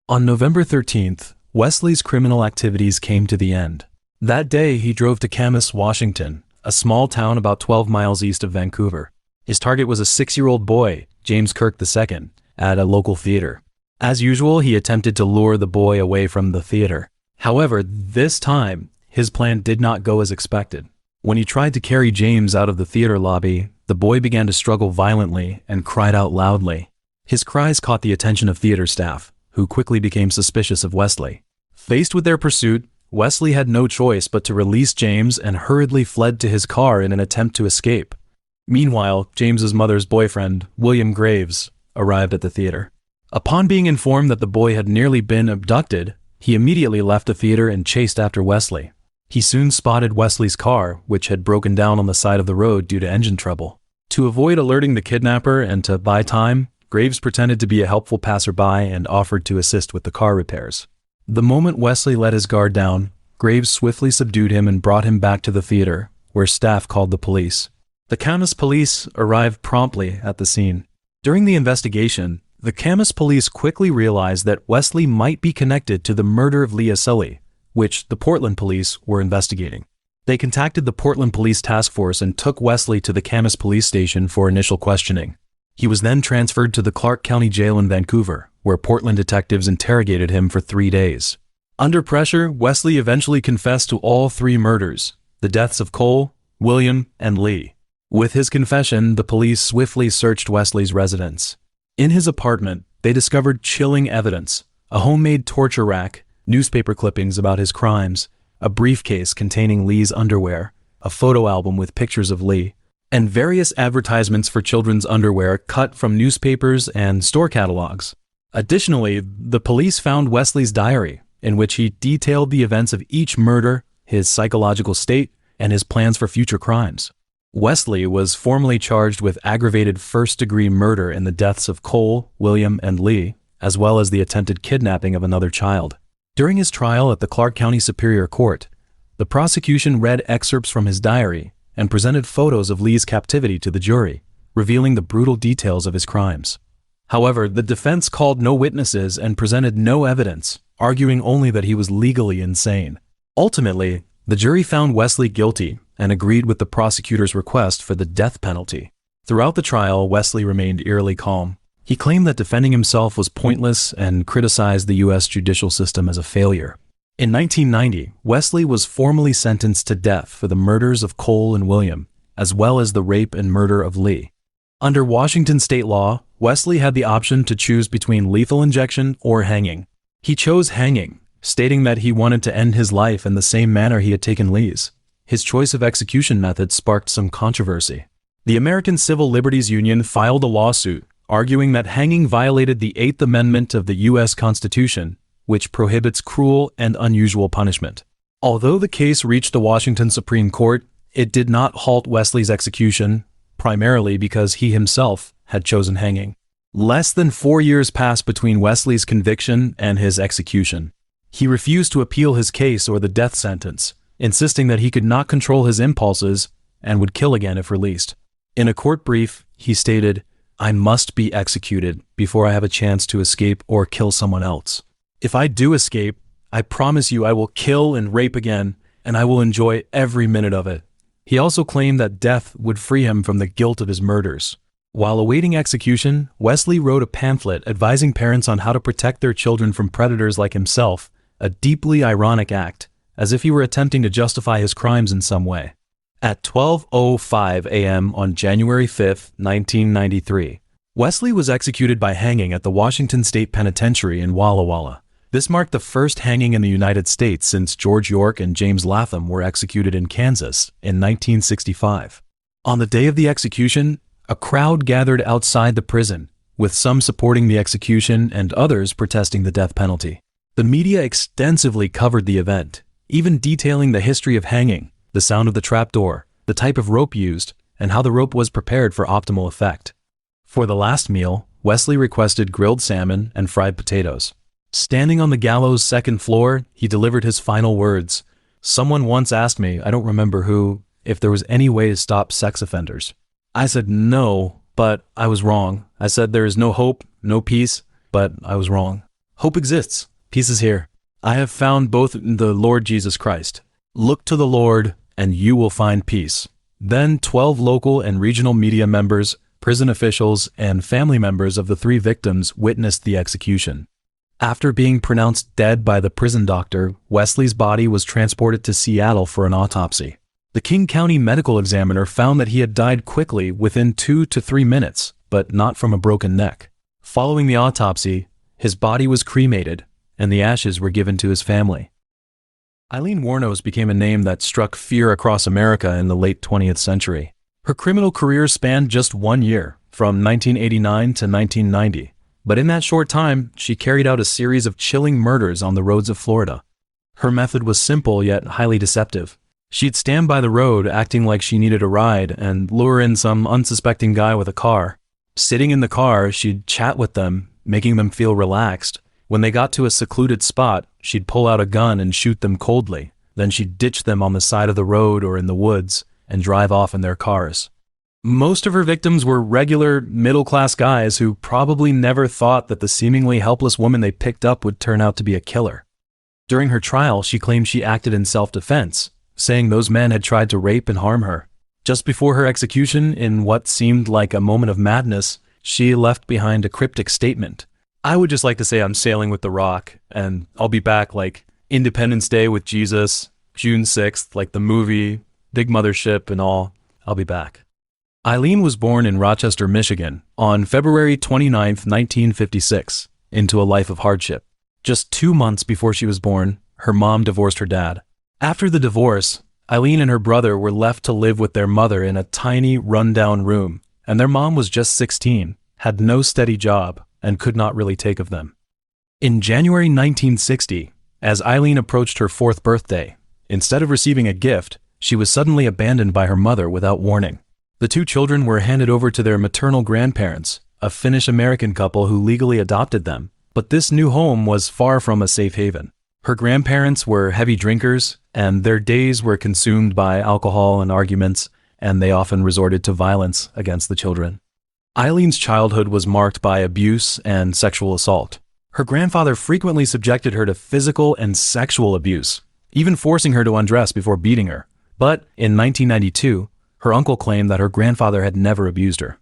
On November 13th, Westley's criminal activities came to the end. That day, he drove to Camas, Washington, a small town about 12 miles east of Vancouver. His target was a 6-year-old boy, James Kirk II, at a local theater. As usual, he attempted to lure the boy away from the theater. However, this time, his plan did not go as expected. When he tried to carry James out of the theater lobby, the boy began to struggle violently and cried out loudly. His cries caught the attention of theater staff, who quickly became suspicious of Westley. Faced with their pursuit, Westley had no choice but to release James and hurriedly fled to his car in an attempt to escape. Meanwhile, James's mother's boyfriend, William Graves, arrived at the theater. Upon being informed that the boy had nearly been abducted, he immediately left the theater and chased after Westley. He soon spotted Wesley's car, which had broken down on the side of the road due to engine trouble. To avoid alerting the kidnapper and to buy time, Graves pretended to be a helpful passerby and offered to assist with the car repairs. The moment Westley let his guard down, Graves swiftly subdued him and brought him back to the theater, where staff called the police. The Camas police arrived promptly at the scene. During the investigation, the Camas police quickly realized that Westley might be connected to the murder of Lee Isali, which the Portland police were investigating. They contacted the Portland Police Task Force and took Westley to the Camas police station for initial questioning. He was then transferred to the Clark County Jail in Vancouver, where Portland detectives interrogated him for 3 days. Under pressure, Westley eventually confessed to all 3 murders, the deaths of Cole, William, and Lee. With his confession, the police swiftly searched Westley's residence. In his apartment, they discovered chilling evidence: a homemade torture rack, newspaper clippings about his crimes, a briefcase containing Lee's underwear, a photo album with pictures of Lee, and various advertisements for children's underwear cut from newspapers and store catalogs. Additionally, the police found Westley's diary, in which he detailed the events of each murder, his psychological state, and his plans for future crimes. Westley was formally charged with aggravated first-degree murder in the deaths of Cole, William, and Lee, as well as the attempted kidnapping of another child. During his trial at the Clark County Superior Court, the prosecution read excerpts from his diary and presented photos of Lee's captivity to the jury, revealing the brutal details of his crimes. However, the defense called no witnesses and presented no evidence, arguing only that he was legally insane. Ultimately, the jury found Westley guilty and agreed with the prosecutor's request for the death penalty. Throughout the trial, Westley remained eerily calm. He claimed that defending himself was pointless and criticized the U.S. judicial system as a failure. In 1990, Westley was formally sentenced to death for the murders of Cole and William, as well as the rape and murder of Lee. Under Washington state law, Westley had the option to choose between lethal injection or hanging. He chose hanging, stating that he wanted to end his life in the same manner he had taken Lee's. His choice of execution method sparked some controversy. The American Civil Liberties Union filed a lawsuit, arguing that hanging violated the Eighth Amendment of the U.S. Constitution, which prohibits cruel and unusual punishment. Although the case reached the Washington Supreme Court, it did not halt Westley's execution, primarily because he himself had chosen hanging. Less than 4 years passed between Westley's conviction and his execution. He refused to appeal his case or the death sentence, insisting that he could not control his impulses and would kill again if released. In a court brief, he stated, "I must be executed before I have a chance to escape or kill someone else. If I do escape, I promise you I will kill and rape again, and I will enjoy every minute of it." He also claimed that death would free him from the guilt of his murders. While awaiting execution, Westley wrote a pamphlet advising parents on how to protect their children from predators like himself, a deeply ironic act, as if he were attempting to justify his crimes in some way. At 12:05 a.m. on January 5, 1993, Westley was executed by hanging at the Washington State Penitentiary in Walla Walla. This marked the first hanging in the United States since George York and James Latham were executed in Kansas in 1965. On the day of the execution, a crowd gathered outside the prison, with some supporting the execution and others protesting the death penalty. The media extensively covered the event, even detailing the history of hanging, the sound of the trapdoor, the type of rope used, and how the rope was prepared for optimal effect. For the last meal, Westley requested grilled salmon and fried potatoes. Standing on the gallows' second floor, he delivered his final words. "Someone once asked me, I don't remember who, if there was any way to stop sex offenders. I said no, but I was wrong. I said there is no hope, no peace, but I was wrong. Hope exists. Peace is here. I have found both in the Lord Jesus Christ. Look to the Lord, and you will find peace." Then 12 local and regional media members, prison officials, and family members of the 3 victims witnessed the execution. After being pronounced dead by the prison doctor, Westley's body was transported to Seattle for an autopsy. The King County medical examiner found that he had died quickly within 2 to 3 minutes, but not from a broken neck. Following the autopsy, his body was cremated, and the ashes were given to his family. Aileen Wuornos became a name that struck fear across America in the late 20th century. Her criminal career spanned just 1 year, from 1989 to 1990. But in that short time, she carried out a series of chilling murders on the roads of Florida. Her method was simple yet highly deceptive. She'd stand by the road acting like she needed a ride and lure in some unsuspecting guy with a car. Sitting in the car, she'd chat with them, making them feel relaxed. When they got to a secluded spot, she'd pull out a gun and shoot them coldly. Then she'd ditch them on the side of the road or in the woods and drive off in their cars. Most of her victims were regular, middle-class guys who probably never thought that the seemingly helpless woman they picked up would turn out to be a killer. During her trial, she claimed she acted in self-defense, saying those men had tried to rape and harm her. Just before her execution, in what seemed like a moment of madness, she left behind a cryptic statement. "I would just like to say I'm sailing with the Rock, and I'll be back like Independence Day with Jesus, June 6th, like the movie, big mothership and all. I'll be back." Aileen was born in Rochester, Michigan, on February 29, 1956, into a life of hardship. Just 2 months before she was born, her mom divorced her dad. After the divorce, Aileen and her brother were left to live with their mother in a tiny, run-down room, and their mom was just 16, had no steady job, and could not really take of them. In January 1960, as Aileen approached her 4th birthday, instead of receiving a gift, she was suddenly abandoned by her mother without warning. The 2 children were handed over to their maternal grandparents, a Finnish-American couple who legally adopted them, but this new home was far from a safe haven. Her grandparents were heavy drinkers, and their days were consumed by alcohol and arguments, and they often resorted to violence against the children. Eileen's childhood was marked by abuse and sexual assault. Her grandfather frequently subjected her to physical and sexual abuse, even forcing her to undress before beating her. But in 1992, her uncle claimed that her grandfather had never abused her.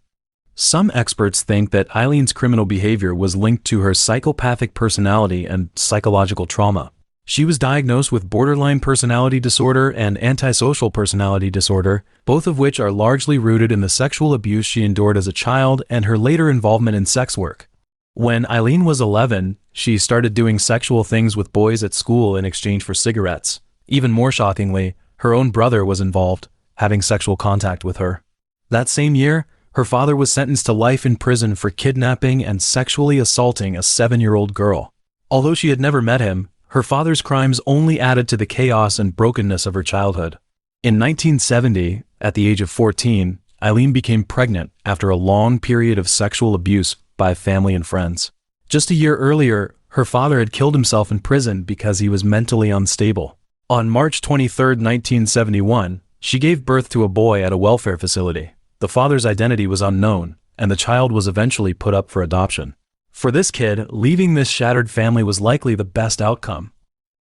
Some experts think that Eileen's criminal behavior was linked to her psychopathic personality and psychological trauma. She was diagnosed with borderline personality disorder and antisocial personality disorder, both of which are largely rooted in the sexual abuse she endured as a child and her later involvement in sex work. When Aileen was 11, she started doing sexual things with boys at school in exchange for cigarettes. Even more shockingly, her own brother was involved, having sexual contact with her. That same year, Her father was sentenced to life in prison for kidnapping and sexually assaulting a 7-year-old girl. Although she had never met him, her father's crimes only added to the chaos and brokenness of her childhood. In 1970, at the age of 14, Eileen became pregnant after a long period of sexual abuse by family and friends. Just a year earlier, her father had killed himself in prison because he was mentally unstable. On March 23, 1971, she gave birth to a boy at a welfare facility. The father's identity was unknown, and the child was eventually put up for adoption. For this kid, leaving this shattered family was likely the best outcome.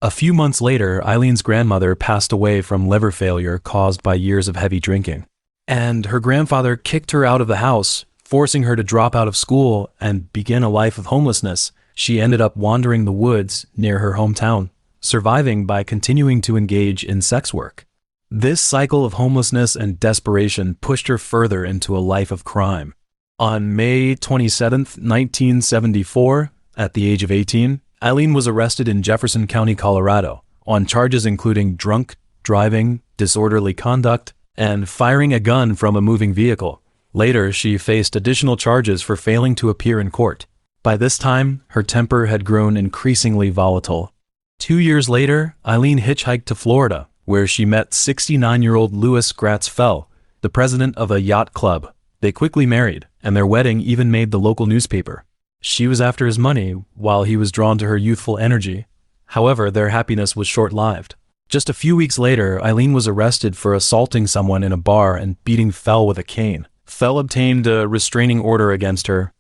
A few months later, Eileen's grandmother passed away from liver failure caused by years of heavy drinking. And her grandfather kicked her out of the house, forcing her to drop out of school and begin a life of homelessness. She ended up wandering the woods near her hometown, surviving by continuing to engage in sex work. This cycle of homelessness and desperation pushed her further into a life of crime. On May 27, 1974, at the age of 18, Eileen was arrested in Jefferson County, Colorado, on charges including drunk driving, disorderly conduct, and firing a gun from a moving vehicle. Later, she faced additional charges for failing to appear in court. By this time, her temper had grown increasingly volatile. 2 years later, Eileen hitchhiked to Florida, where she met 69-year-old Louis Gratz Fell, the president of a yacht club. They quickly married, and their wedding even made the local newspaper. She was after his money, while he was drawn to her youthful energy. However, their happiness was short-lived. Just a few weeks later, Eileen was arrested for assaulting someone in a bar and beating Fell with a cane. Fell obtained a restraining order against her.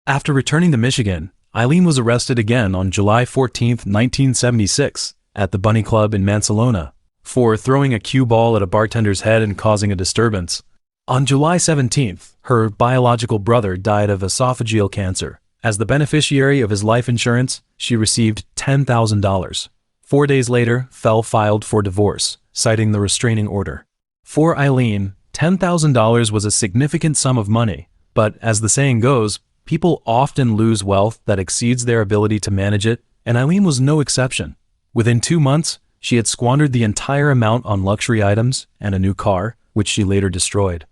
After returning to Michigan, Eileen was arrested again on July 14, 1976, at the Bunny Club in Mansalona, for throwing a cue ball at a bartender's head and causing a disturbance. On July 17th, her biological brother died of esophageal cancer. As the beneficiary of his life insurance, she received $10,000. 4 days later, Fell filed for divorce, citing the restraining order. For Eileen, $10,000 was a significant sum of money, but as the saying goes, people often lose wealth that exceeds their ability to manage it, and Eileen was no exception. Within 2 months, she had squandered the entire amount on luxury items and a new car, which she later destroyed.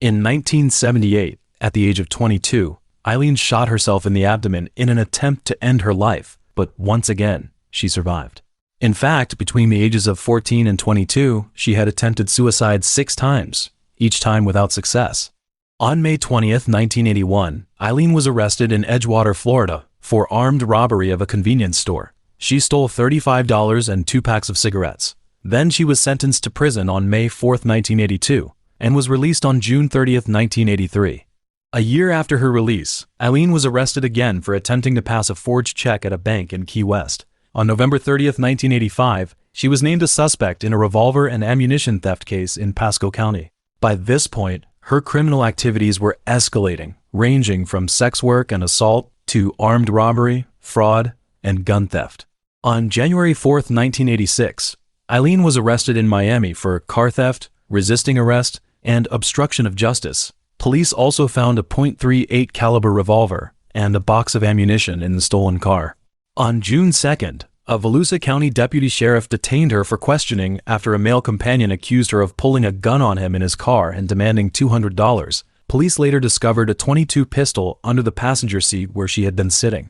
In 1978, at the age of 22, Eileen shot herself in the abdomen in an attempt to end her life, but once again, she survived. In fact, between the ages of 14 and 22, she had attempted suicide 6 times, each time without success. On May 20, 1981, Eileen was arrested in Edgewater, Florida, for armed robbery of a convenience store. She stole $35 and 2 packs of cigarettes. Then she was sentenced to prison on May 4, 1982, and was released on June 30, 1983. A year after her release, Eileen was arrested again for attempting to pass a forged check at a bank in Key West. On November 30, 1985, she was named a suspect in a revolver and ammunition theft case in Pasco County. By this point, her criminal activities were escalating, ranging from sex work and assault to armed robbery, fraud, and gun theft. On January 4, 1986, Eileen was arrested in Miami for car theft, resisting arrest, and obstruction of justice. Police also found a .38 caliber revolver and a box of ammunition in the stolen car. On June 2nd, a Volusia County deputy sheriff detained her for questioning after a male companion accused her of pulling a gun on him in his car and demanding $200. Police later discovered a .22 pistol under the passenger seat where she had been sitting.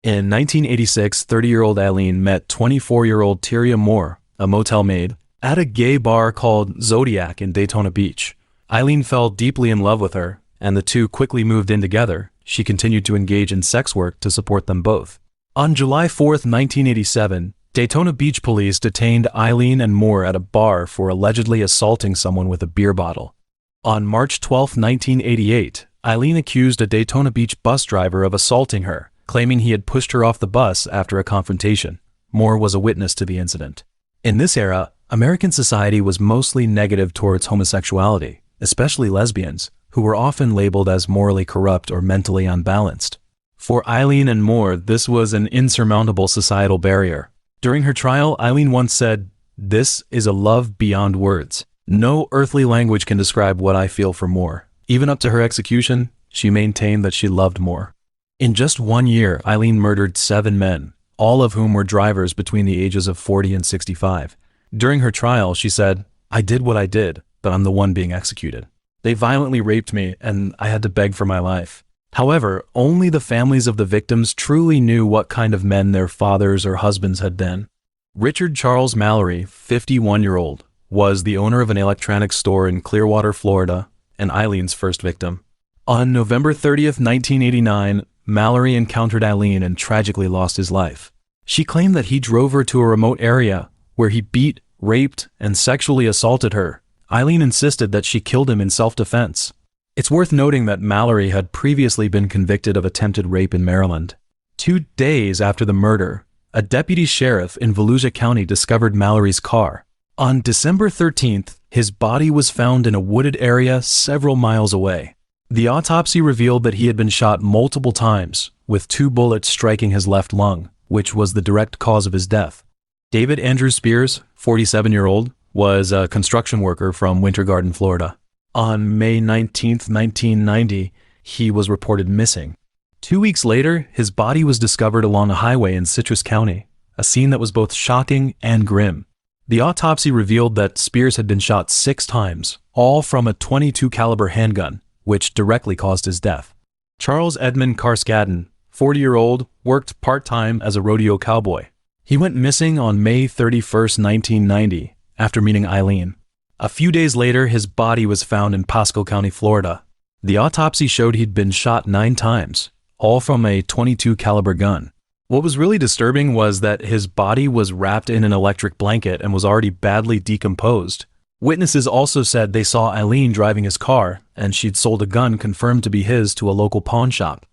In 1986, 30-year-old Eileen met 24-year-old Tyria Moore, a motel maid, at a gay bar called Zodiac in Daytona Beach. Eileen fell deeply in love with her, and the two quickly moved in together. She continued to engage in sex work to support them both. On July 4, 1987, Daytona Beach police detained Eileen and Moore at a bar for allegedly assaulting someone with a beer bottle. On March 12, 1988, Eileen accused a Daytona Beach bus driver of assaulting her, claiming he had pushed her off the bus after a confrontation. Moore was a witness to the incident. In this era, American society was mostly negative towards homosexuality, especially lesbians, who were often labeled as morally corrupt or mentally unbalanced. For Eileen and Moore, this was an insurmountable societal barrier. During her trial, Eileen once said, "This is a love beyond words. No earthly language can describe what I feel for Moore." Even up to her execution, she maintained that she loved Moore. In just 1 year, Eileen murdered 7 men, all of whom were drivers between the ages of 40 and 65. During her trial, she said, "I did what I did, but I'm the one being executed." They violently raped me, and I had to beg for my life. However, only the families of the victims truly knew what kind of men their fathers or husbands had been. Richard Charles Mallory, 51-year-old, was the owner of an electronics store in Clearwater, Florida, and Eileen's first victim. On November 30th, 1989, Mallory encountered Eileen and tragically lost his life. She claimed that he drove her to a remote area where he beat, raped, and sexually assaulted her. Eileen insisted that she killed him in self-defense. It's worth noting that Mallory had previously been convicted of attempted rape in Maryland. 2 days after the murder, a deputy sheriff in Volusia County discovered Mallory's car. On December 13th, his body was found in a wooded area several miles away. The autopsy revealed that he had been shot multiple times, with 2 bullets striking his left lung, which was the direct cause of his death. David Andrew Spears, 47-year-old, was a construction worker from Winter Garden, Florida. On May 19, 1990, he was reported missing. 2 weeks later, his body was discovered along a highway in Citrus County, a scene that was both shocking and grim. The autopsy revealed that Spears had been shot 6 times, all from a .22 caliber handgun, which directly caused his death. Charles Edmund Carskadden, 40-year-old, worked part-time as a rodeo cowboy. He went missing on May 31, 1990, after meeting Eileen. A few days later, his body was found in Pasco County, Florida. The autopsy showed he'd been shot 9 times, all from a .22 caliber gun. What was really disturbing was that his body was wrapped in an electric blanket and was already badly decomposed. Witnesses also said they saw Eileen driving his car, and she'd sold a gun confirmed to be his to a local pawn shop.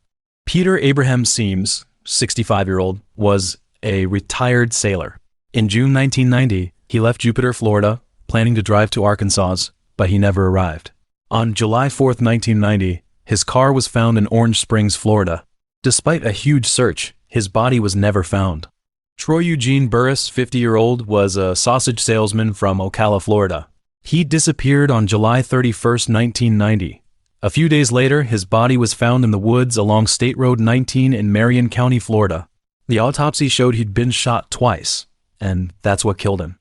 Peter Abraham Seams, 65-year-old, was a retired sailor. In June 1990, he left Jupiter, Florida, planning to drive to Arkansas, but he never arrived. On July 4, 1990, his car was found in Orange Springs, Florida. Despite a huge search, his body was never found. Troy Eugene Burris, 50-year-old, was a sausage salesman from Ocala, Florida. He disappeared on July 31, 1990. A few days later, his body was found in the woods along State Road 19 in Marion County, Florida. The autopsy showed he'd been shot twice, and that's what killed him.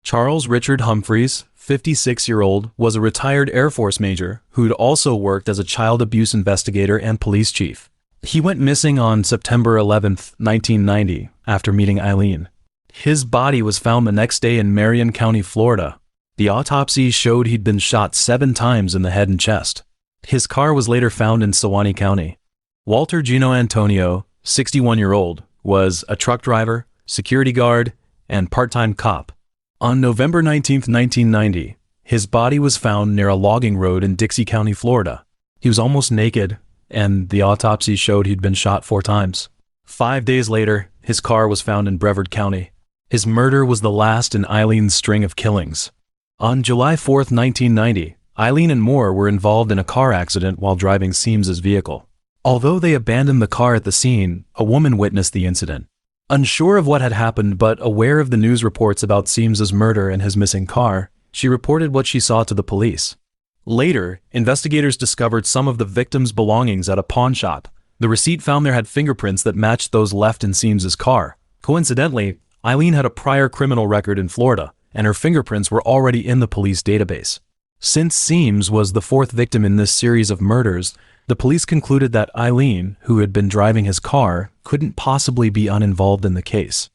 Charles Richard Humphreys, 56-year-old, was a retired Air Force major who'd also worked as a child abuse investigator and police chief. He went missing on September 11, 1990, after meeting Eileen. His body was found the next day in Marion County, Florida. The autopsy showed he'd been shot 7 times in the head and chest. His car was later found in Sewanee County. Walter Gino Antonio, 61-year-old, was a truck driver, security guard, and part-time cop. On November 19, 1990, his body was found near a logging road in Dixie County, Florida. He was almost naked, and the autopsy showed he'd been shot 4 times. 5 days later, his car was found in Brevard County. His murder was the last in Eileen's string of killings. On July 4, 1990, Eileen and Moore were involved in a car accident while driving Seams's vehicle. Although they abandoned the car at the scene, a woman witnessed the incident. Unsure of what had happened but aware of the news reports about Seams's murder and his missing car, she reported what she saw to the police. Later, investigators discovered some of the victim's belongings at a pawn shop. The receipt found there had fingerprints that matched those left in Seams's car. Coincidentally, Eileen had a prior criminal record in Florida, and her fingerprints were already in the police database. Since Seams was the 4th victim in this series of murders, the police concluded that Eileen, who had been driving his car, couldn't possibly be uninvolved in the case.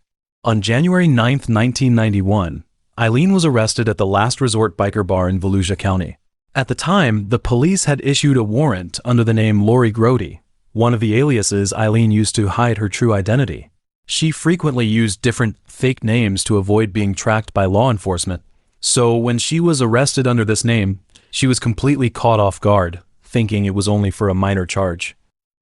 On January 9, 1991, Eileen was arrested at the Last Resort Biker Bar in Volusia County. At the time, the police had issued a warrant under the name Lori Grody, one of the aliases Eileen used to hide her true identity. She frequently used different fake names to avoid being tracked by law enforcement. So when she was arrested under this name, she was completely caught off guard, thinking it was only for a minor charge.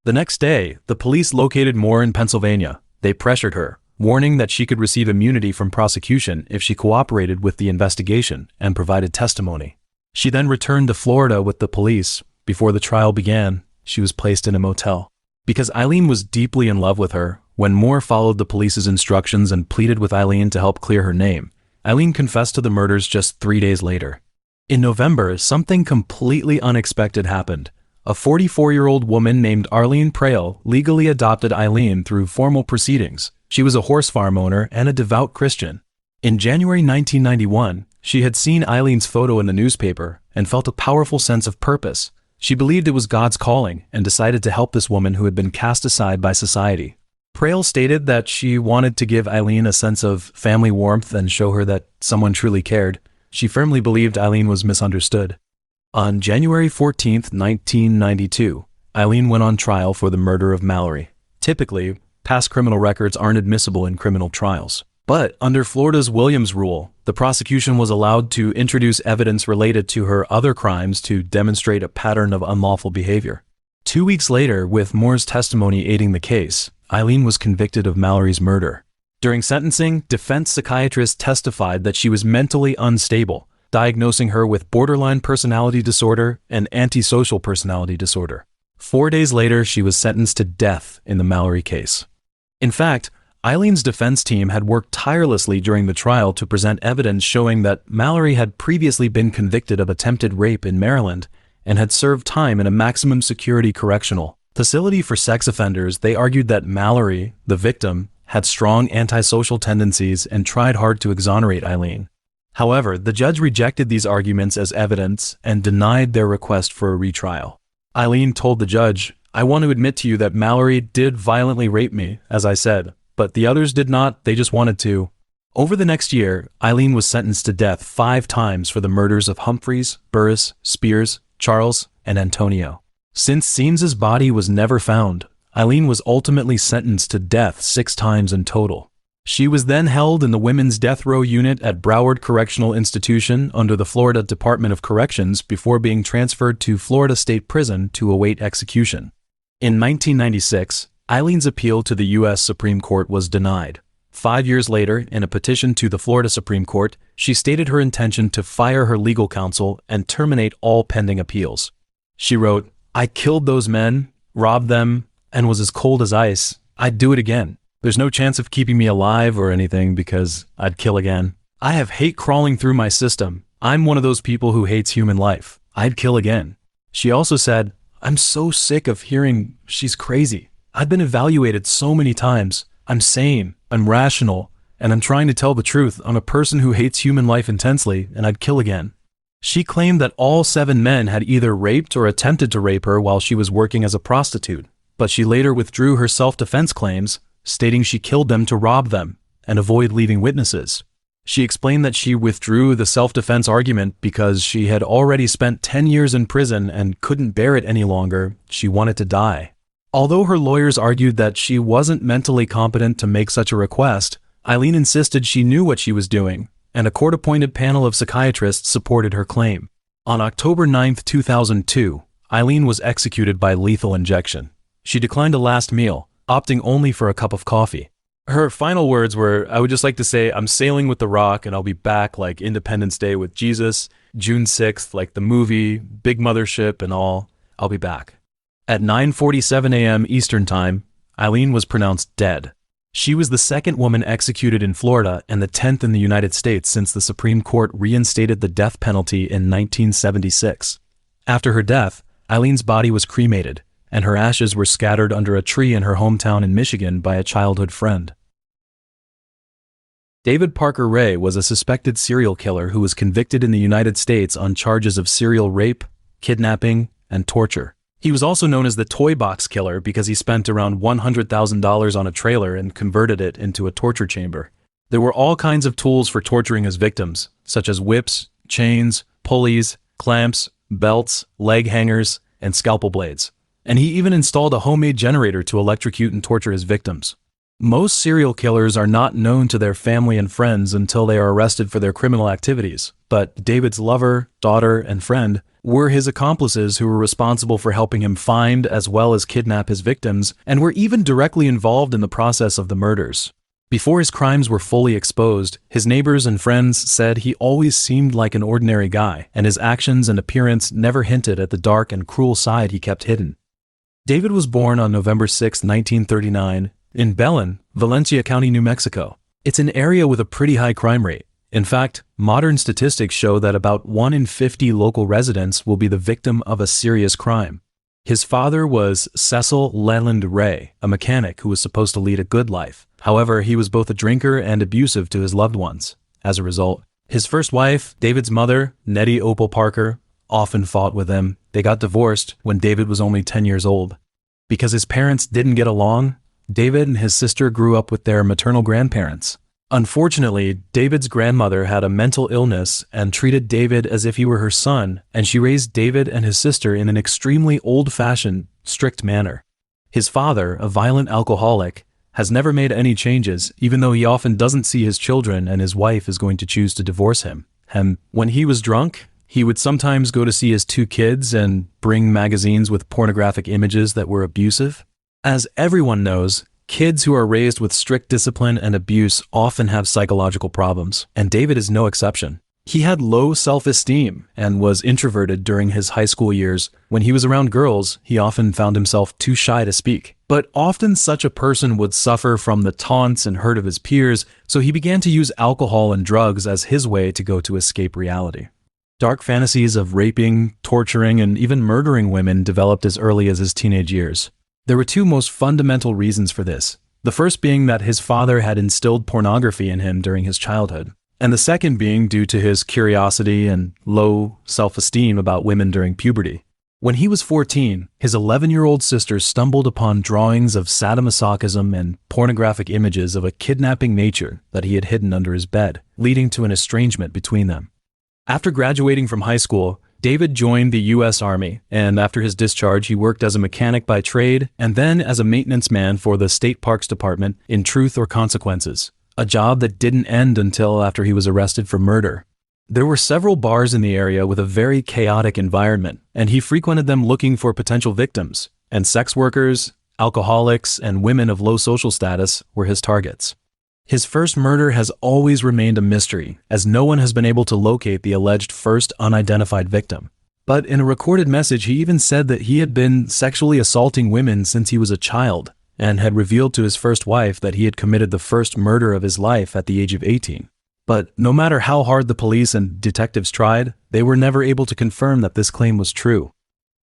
The next day, the police located Moore in Pennsylvania. They pressured her, warning that she could receive immunity from prosecution if she cooperated with the investigation and provided testimony. She then returned to Florida with the police. Before the trial began, she was placed in a motel. Because Eileen was deeply in love with her, when Moore followed the police's instructions and pleaded with Eileen to help clear her name, Eileen confessed to the murders just 3 days later. In November, something completely unexpected happened. A 44-year-old woman named Arlene Prail legally adopted Eileen through formal proceedings. She was a horse farm owner and a devout Christian. In January 1991, she had seen Eileen's photo in the newspaper and felt a powerful sense of purpose. She believed it was God's calling and decided to help this woman who had been cast aside by society. Prale stated that she wanted to give Eileen a sense of family warmth and show her that someone truly cared. She firmly believed Eileen was misunderstood. On January 14, 1992, Eileen went on trial for the murder of Mallory. Typically, past criminal records aren't admissible in criminal trials. But under Florida's Williams rule, the prosecution was allowed to introduce evidence related to her other crimes to demonstrate a pattern of unlawful behavior. 2 weeks later, with Moore's testimony aiding the case, Eileen was convicted of Mallory's murder. During sentencing, defense psychiatrists testified that she was mentally unstable, diagnosing her with borderline personality disorder and antisocial personality disorder. 4 days later, she was sentenced to death in the Mallory case. In fact, Eileen's defense team had worked tirelessly during the trial to present evidence showing that Mallory had previously been convicted of attempted rape in Maryland and had served time in a maximum security correctional facility for sex offenders. They argued that Mallory, the victim, had strong antisocial tendencies and tried hard to exonerate Eileen. However, the judge rejected these arguments as evidence and denied their request for a retrial. Eileen told the judge, "I want to admit to you that Mallory did violently rape me, as I said, but the others did not, they just wanted to." Over the next year, Eileen was sentenced to death 5 times for the murders of Humphreys, Burris, Spears, Charles, and Antonio. Since Seams's body was never found, Eileen was ultimately sentenced to death 6 times in total. She was then held in the Women's Death Row Unit at Broward Correctional Institution under the Florida Department of Corrections before being transferred to Florida State Prison to await execution. In 1996, Eileen's appeal to the U.S. Supreme Court was denied. 5 years later, in a petition to the Florida Supreme Court, she stated her intention to fire her legal counsel and terminate all pending appeals. She wrote, "I killed those men, robbed them, and was as cold as ice. I'd do it again. There's no chance of keeping me alive or anything because I'd kill again. I have hate crawling through my system. I'm one of those people who hates human life. I'd kill again." She also said, "I'm so sick of hearing she's crazy. I've been evaluated so many times. I'm sane, I'm rational, and I'm trying to tell the truth. I'm a person who hates human life intensely, and I'd kill again." She claimed that all 7 men had either raped or attempted to rape her while she was working as a prostitute, but she later withdrew her self-defense claims, stating she killed them to rob them and avoid leaving witnesses. She explained that she withdrew the self-defense argument because she had already spent 10 years in prison and couldn't bear it any longer. She wanted to die. Although her lawyers argued that she wasn't mentally competent to make such a request, Eileen insisted she knew what she was doing, and a court-appointed panel of psychiatrists supported her claim. On October 9, 2002, Eileen was executed by lethal injection. She declined a last meal, opting only for a cup of coffee. Her final words were, "I would just like to say I'm sailing with the Rock and I'll be back like Independence Day with Jesus, June 6th, like the movie, big mothership and all. I'll be back." At 9:47 a.m. Eastern Time, Eileen was pronounced dead. She was the 2nd woman executed in Florida and the 10th in the United States since the Supreme Court reinstated the death penalty in 1976. After her death, Eileen's body was cremated, and her ashes were scattered under a tree in her hometown in Michigan by a childhood friend. David Parker Ray was a suspected serial killer who was convicted in the United States on charges of serial rape, kidnapping, and torture. He was also known as the Toy Box Killer because he spent around $100,000 on a trailer and converted it into a torture chamber. There were all kinds of tools for torturing his victims, such as whips, chains, pulleys, clamps, belts, leg hangers, and scalpel blades. And he even installed a homemade generator to electrocute and torture his victims. Most serial killers are not known to their family and friends until they are arrested for their criminal activities, but David's lover, daughter, and friend were his accomplices who were responsible for helping him find as well as kidnap his victims, and were even directly involved in the process of the murders. Before his crimes were fully exposed, his neighbors and friends said he always seemed like an ordinary guy, and his actions and appearance never hinted at the dark and cruel side he kept hidden. David was born on November 6, 1939, in Belen, Valencia County, New Mexico. It's an area with a pretty high crime rate. In fact, modern statistics show that about 1 in 50 local residents will be the victim of a serious crime. His father was Cecil Leland Ray, a mechanic who was supposed to lead a good life. However, he was both a drinker and abusive to his loved ones. As a result, his first wife, David's mother, Nettie Opal Parker, often fought with him. They got divorced when David was only 10 years old. Because his parents didn't get along, David and his sister grew up with their maternal grandparents. Unfortunately, David's grandmother had a mental illness and treated David as if he were her son, and she raised David and his sister in an extremely old-fashioned, strict manner. His father, a violent alcoholic, has never made any changes, even though he often doesn't see his children and his wife is going to choose to divorce him. When he was drunk, he would sometimes go to see his 2 kids and bring magazines with pornographic images that were abusive. As everyone knows, kids who are raised with strict discipline and abuse often have psychological problems, and David is no exception. He had low self-esteem and was introverted during his high school years. When he was around girls, he often found himself too shy to speak. But often such a person would suffer from the taunts and hurt of his peers, so he began to use alcohol and drugs as his way to escape reality. Dark fantasies of raping, torturing, and even murdering women developed as early as his teenage years. There were 2 most fundamental reasons for this. The first being that his father had instilled pornography in him during his childhood, and the second being due to his curiosity and low self-esteem about women during puberty. When he was 14, his 11-year-old sister stumbled upon drawings of sadomasochism and pornographic images of a kidnapping nature that he had hidden under his bed, leading to an estrangement between them. After graduating from high school, David joined the U.S. Army, and after his discharge, he worked as a mechanic by trade and then as a maintenance man for the State Parks Department in Truth or Consequences, a job that didn't end until after he was arrested for murder. There were several bars in the area with a very chaotic environment, and he frequented them looking for potential victims, and sex workers, alcoholics, and women of low social status were his targets. His first murder has always remained a mystery, as no one has been able to locate the alleged first unidentified victim. But in a recorded message, he even said that he had been sexually assaulting women since he was a child, and had revealed to his first wife that he had committed the first murder of his life at the age of 18. But no matter how hard the police and detectives tried, they were never able to confirm that this claim was true.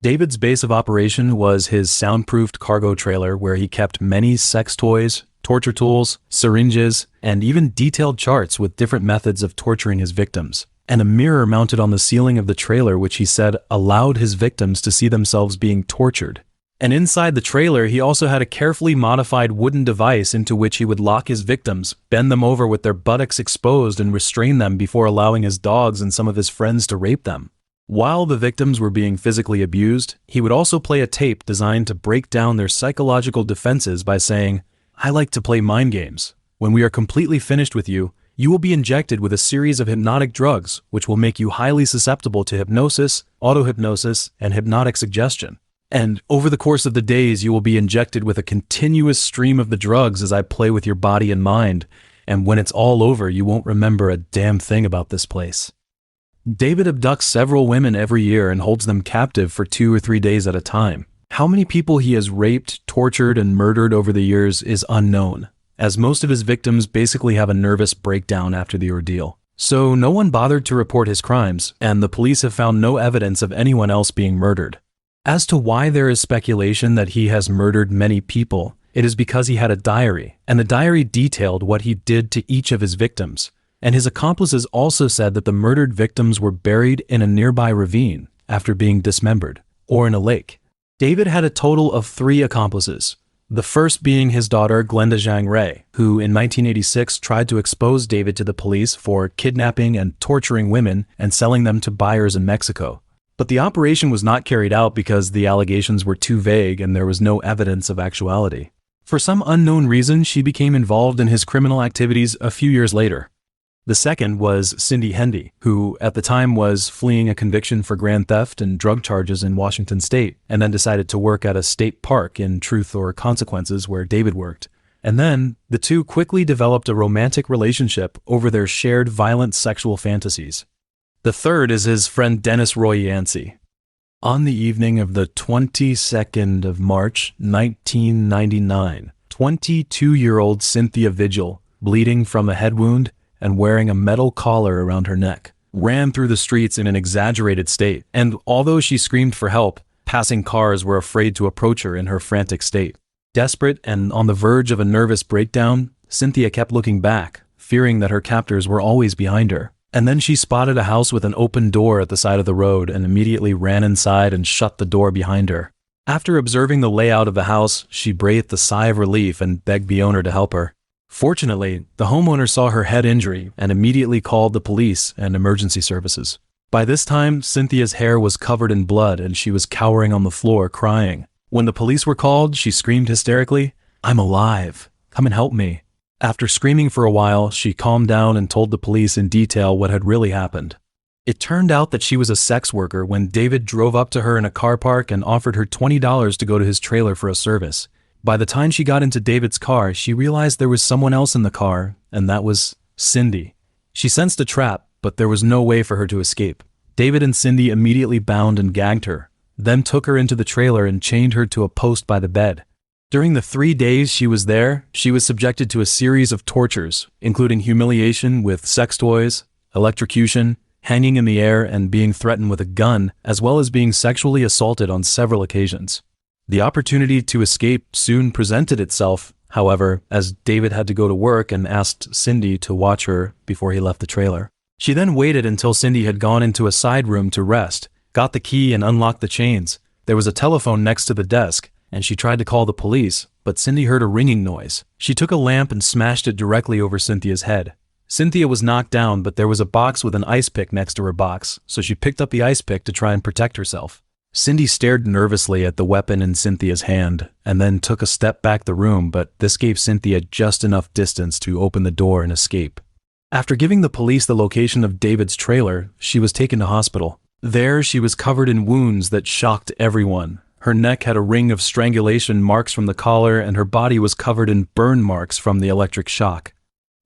David's base of operation was his soundproofed cargo trailer where he kept many sex toys, torture tools, syringes, and even detailed charts with different methods of torturing his victims, and a mirror mounted on the ceiling of the trailer which he said allowed his victims to see themselves being tortured. And inside the trailer, he also had a carefully modified wooden device into which he would lock his victims, bend them over with their buttocks exposed, and restrain them before allowing his dogs and some of his friends to rape them. While the victims were being physically abused, he would also play a tape designed to break down their psychological defenses by saying, "I like to play mind games. When we are completely finished with you, you will be injected with a series of hypnotic drugs which will make you highly susceptible to hypnosis, auto-hypnosis, and hypnotic suggestion. And over the course of the days, you will be injected with a continuous stream of the drugs as I play with your body and mind, and when it's all over, you won't remember a damn thing about this place." David abducts several women every year and holds them captive for 2 or 3 days at a time. How many people he has raped, tortured, and murdered over the years is unknown, as most of his victims basically have a nervous breakdown after the ordeal. So no one bothered to report his crimes, and the police have found no evidence of anyone else being murdered. As to why there is speculation that he has murdered many people, it is because he had a diary, and the diary detailed what he did to each of his victims, and his accomplices also said that the murdered victims were buried in a nearby ravine after being dismembered, or in a lake. David had a total of 3 accomplices, the first being his daughter Glenda Zhang Ray, who in 1986 tried to expose David to the police for kidnapping and torturing women and selling them to buyers in Mexico. But the operation was not carried out because the allegations were too vague and there was no evidence of actuality. For some unknown reason, she became involved in his criminal activities a few years later. The second was Cindy Hendy, who at the time was fleeing a conviction for grand theft and drug charges in Washington state, and then decided to work at a state park in Truth or Consequences where David worked. And then, the two quickly developed a romantic relationship over their shared violent sexual fantasies. The third is his friend Dennis Roy Yancey. On the evening of the 22nd of March, 1999, 22-year-old Cynthia Vigil, bleeding from a head wound and wearing a metal collar around her neck, ran through the streets in an exaggerated state, and although she screamed for help, passing cars were afraid to approach her in her frantic state. Desperate and on the verge of a nervous breakdown, Cynthia kept looking back, fearing that her captors were always behind her. And then she spotted a house with an open door at the side of the road and immediately ran inside and shut the door behind her. After observing the layout of the house, she breathed a sigh of relief and begged the owner to help her. Fortunately, the homeowner saw her head injury and immediately called the police and emergency services. By this time, Cynthia's hair was covered in blood and she was cowering on the floor crying. When the police were called, she screamed hysterically, "I'm alive! Come and help me!" After screaming for a while, she calmed down and told the police in detail what had really happened. It turned out that she was a sex worker when David drove up to her in a car park and offered her $20 to go to his trailer for a service. By the time she got into David's car, she realized there was someone else in the car, and that was Cindy. She sensed a trap, but there was no way for her to escape. David and Cindy immediately bound and gagged her, then took her into the trailer and chained her to a post by the bed. During the 3 days she was there, she was subjected to a series of tortures, including humiliation with sex toys, electrocution, hanging in the air, and being threatened with a gun, as well as being sexually assaulted on several occasions. The opportunity to escape soon presented itself, however, as David had to go to work and asked Cindy to watch her before he left the trailer. She then waited until Cindy had gone into a side room to rest, got the key and unlocked the chains. There was a telephone next to the desk, and she tried to call the police, but Cindy heard a ringing noise. She took a lamp and smashed it directly over Cynthia's head. Cynthia was knocked down, but there was a box with an ice pick next to her box, so she picked up the ice pick to try and protect herself. Cindy stared nervously at the weapon in Cynthia's hand, and then took a step back the room, but this gave Cynthia just enough distance to open the door and escape. After giving the police the location of David's trailer, she was taken to hospital. There, she was covered in wounds that shocked everyone. Her neck had a ring of strangulation marks from the collar, and her body was covered in burn marks from the electric shock.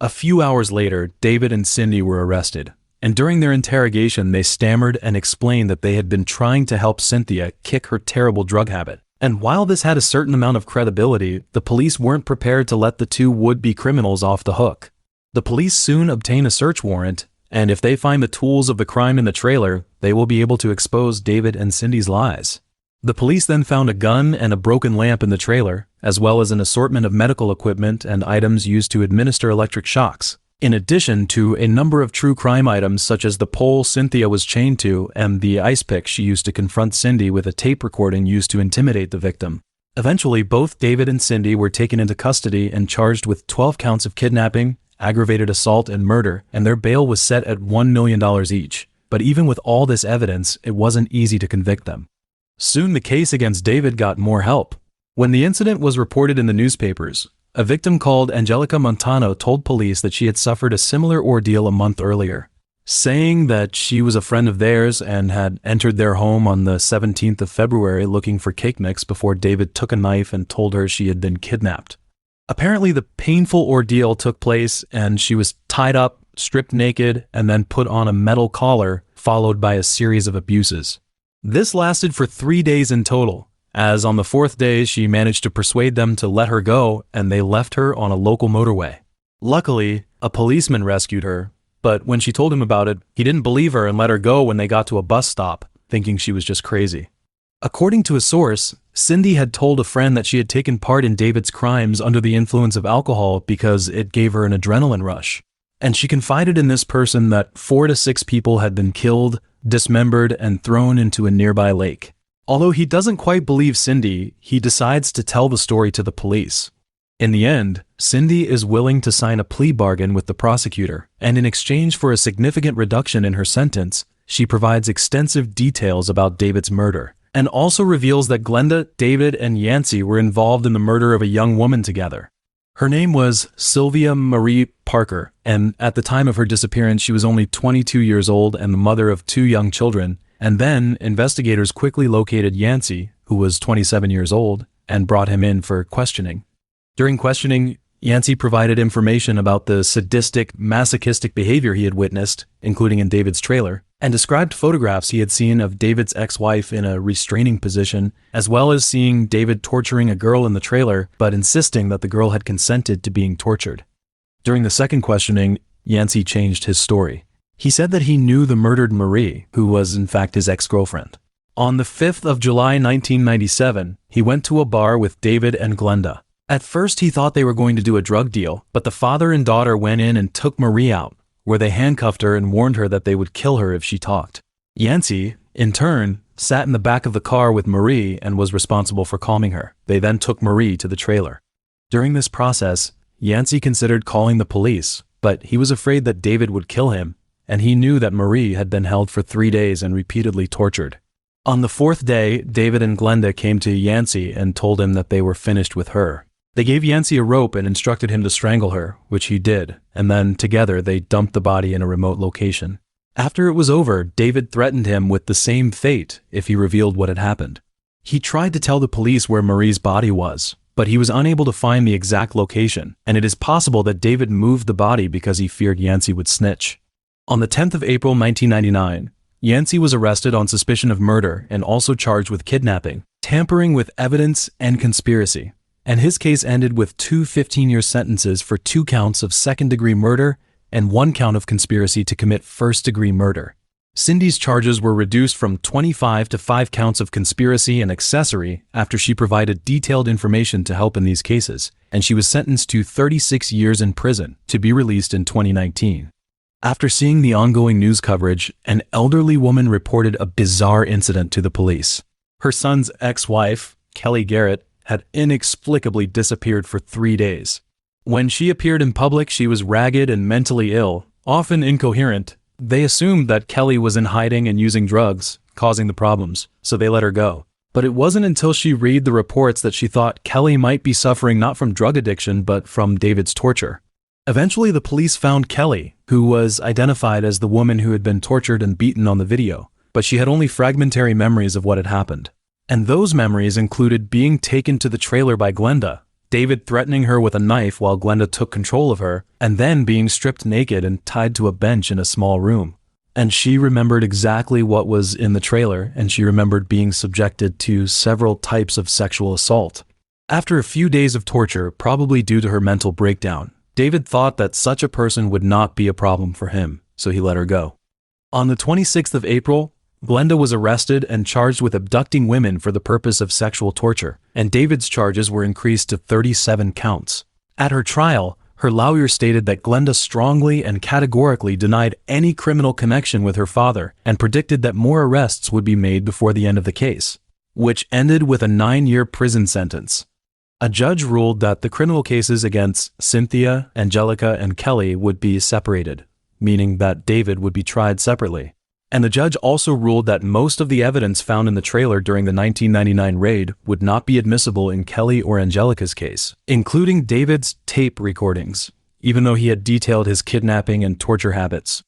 A few hours later, David and Cindy were arrested, and during their interrogation, they stammered and explained that they had been trying to help Cynthia kick her terrible drug habit. And while this had a certain amount of credibility, the police weren't prepared to let the two would-be criminals off the hook. The police soon obtain a search warrant, and if they find the tools of the crime in the trailer, they will be able to expose David and Cindy's lies. The police then found a gun and a broken lamp in the trailer, as well as an assortment of medical equipment and items used to administer electric shocks, in addition to a number of true crime items such as the pole Cynthia was chained to and the ice pick she used to confront Cindy with a tape recording used to intimidate the victim. Eventually, both David and Cindy were taken into custody and charged with 12 counts of kidnapping, aggravated assault, and murder, and their bail was set at $1 million each. But even with all this evidence, it wasn't easy to convict them. Soon the case against David got more help. When the incident was reported in the newspapers, a victim called Angelica Montano told police that she had suffered a similar ordeal a month earlier, saying that she was a friend of theirs and had entered their home on the 17th of February looking for cake mix before David took a knife and told her she had been kidnapped. Apparently, the painful ordeal took place and she was tied up, stripped naked, and then put on a metal collar, followed by a series of abuses. This lasted for 3 days in total, as on the 4th day she managed to persuade them to let her go and they left her on a local motorway. Luckily, a policeman rescued her, but when she told him about it, he didn't believe her and let her go when they got to a bus stop, thinking she was just crazy. According to a source, Cindy had told a friend that she had taken part in David's crimes under the influence of alcohol because it gave her an adrenaline rush. And she confided in this person that 4 to 6 people had been killed, dismembered, and thrown into a nearby lake. Although he doesn't quite believe Cindy, he decides to tell the story to the police. In the end, Cindy is willing to sign a plea bargain with the prosecutor, and in exchange for a significant reduction in her sentence, she provides extensive details about David's murder, and also reveals that Glenda, David, and Yancey were involved in the murder of a young woman together. Her name was Sylvia Marie Parker, and at the time of her disappearance she was only 22 years old and the mother of 2 young children, and then investigators quickly located Yancey, who was 27 years old, and brought him in for questioning. During questioning, Yancey provided information about the sadistic, masochistic behavior he had witnessed, including in David's trailer, and described photographs he had seen of David's ex-wife in a restraining position, as well as seeing David torturing a girl in the trailer, but insisting that the girl had consented to being tortured. During the second questioning, Yancey changed his story. He said that he knew the murdered Marie, who was in fact his ex-girlfriend. On the 5th of July 1997, he went to a bar with David and Glenda. At first he thought they were going to do a drug deal, but the father and daughter went in and took Marie out, where they handcuffed her and warned her that they would kill her if she talked. Yancey, in turn, sat in the back of the car with Marie and was responsible for calming her. They then took Marie to the trailer. During this process, Yancey considered calling the police, but he was afraid that David would kill him, and he knew that Marie had been held for 3 days and repeatedly tortured. On the 4th day, David and Glenda came to Yancey and told him that they were finished with her. They gave Yancey a rope and instructed him to strangle her, which he did, and then together they dumped the body in a remote location. After it was over, David threatened him with the same fate if he revealed what had happened. He tried to tell the police where Marie's body was, but he was unable to find the exact location, and it is possible that David moved the body because he feared Yancey would snitch. On the 10th of April 1999, Yancey was arrested on suspicion of murder and also charged with kidnapping, tampering with evidence, and conspiracy, and his case ended with 2 15-year sentences for 2 counts of second-degree murder and 1 count of conspiracy to commit first-degree murder. Cindy's charges were reduced from 25 to 5 counts of conspiracy and accessory after she provided detailed information to help in these cases, and she was sentenced to 36 years in prison to be released in 2019. After seeing the ongoing news coverage, an elderly woman reported a bizarre incident to the police. Her son's ex-wife, Kelly Garrett, had inexplicably disappeared for 3 days. When she appeared in public, she was ragged and mentally ill, often incoherent. They assumed that Kelly was in hiding and using drugs, causing the problems, so they let her go. But it wasn't until she read the reports that she thought Kelly might be suffering not from drug addiction but from David's torture. Eventually, the police found Kelly, who was identified as the woman who had been tortured and beaten on the video, but she had only fragmentary memories of what had happened. And those memories included being taken to the trailer by Glenda, David threatening her with a knife while Glenda took control of her, and then being stripped naked and tied to a bench in a small room. And she remembered exactly what was in the trailer, and she remembered being subjected to several types of sexual assault. After a few days of torture, probably due to her mental breakdown, David thought that such a person would not be a problem for him, so he let her go. On the 26th of April, Glenda was arrested and charged with abducting women for the purpose of sexual torture, and David's charges were increased to 37 counts. At her trial, her lawyer stated that Glenda strongly and categorically denied any criminal connection with her father and predicted that more arrests would be made before the end of the case, which ended with a 9-year prison sentence. A judge ruled that the criminal cases against Cynthia, Angelica, and Kelly would be separated, meaning that David would be tried separately. And the judge also ruled that most of the evidence found in the trailer during the 1999 raid would not be admissible in Kelly or Angelica's case, including David's tape recordings, even though he had detailed his kidnapping and torture habits.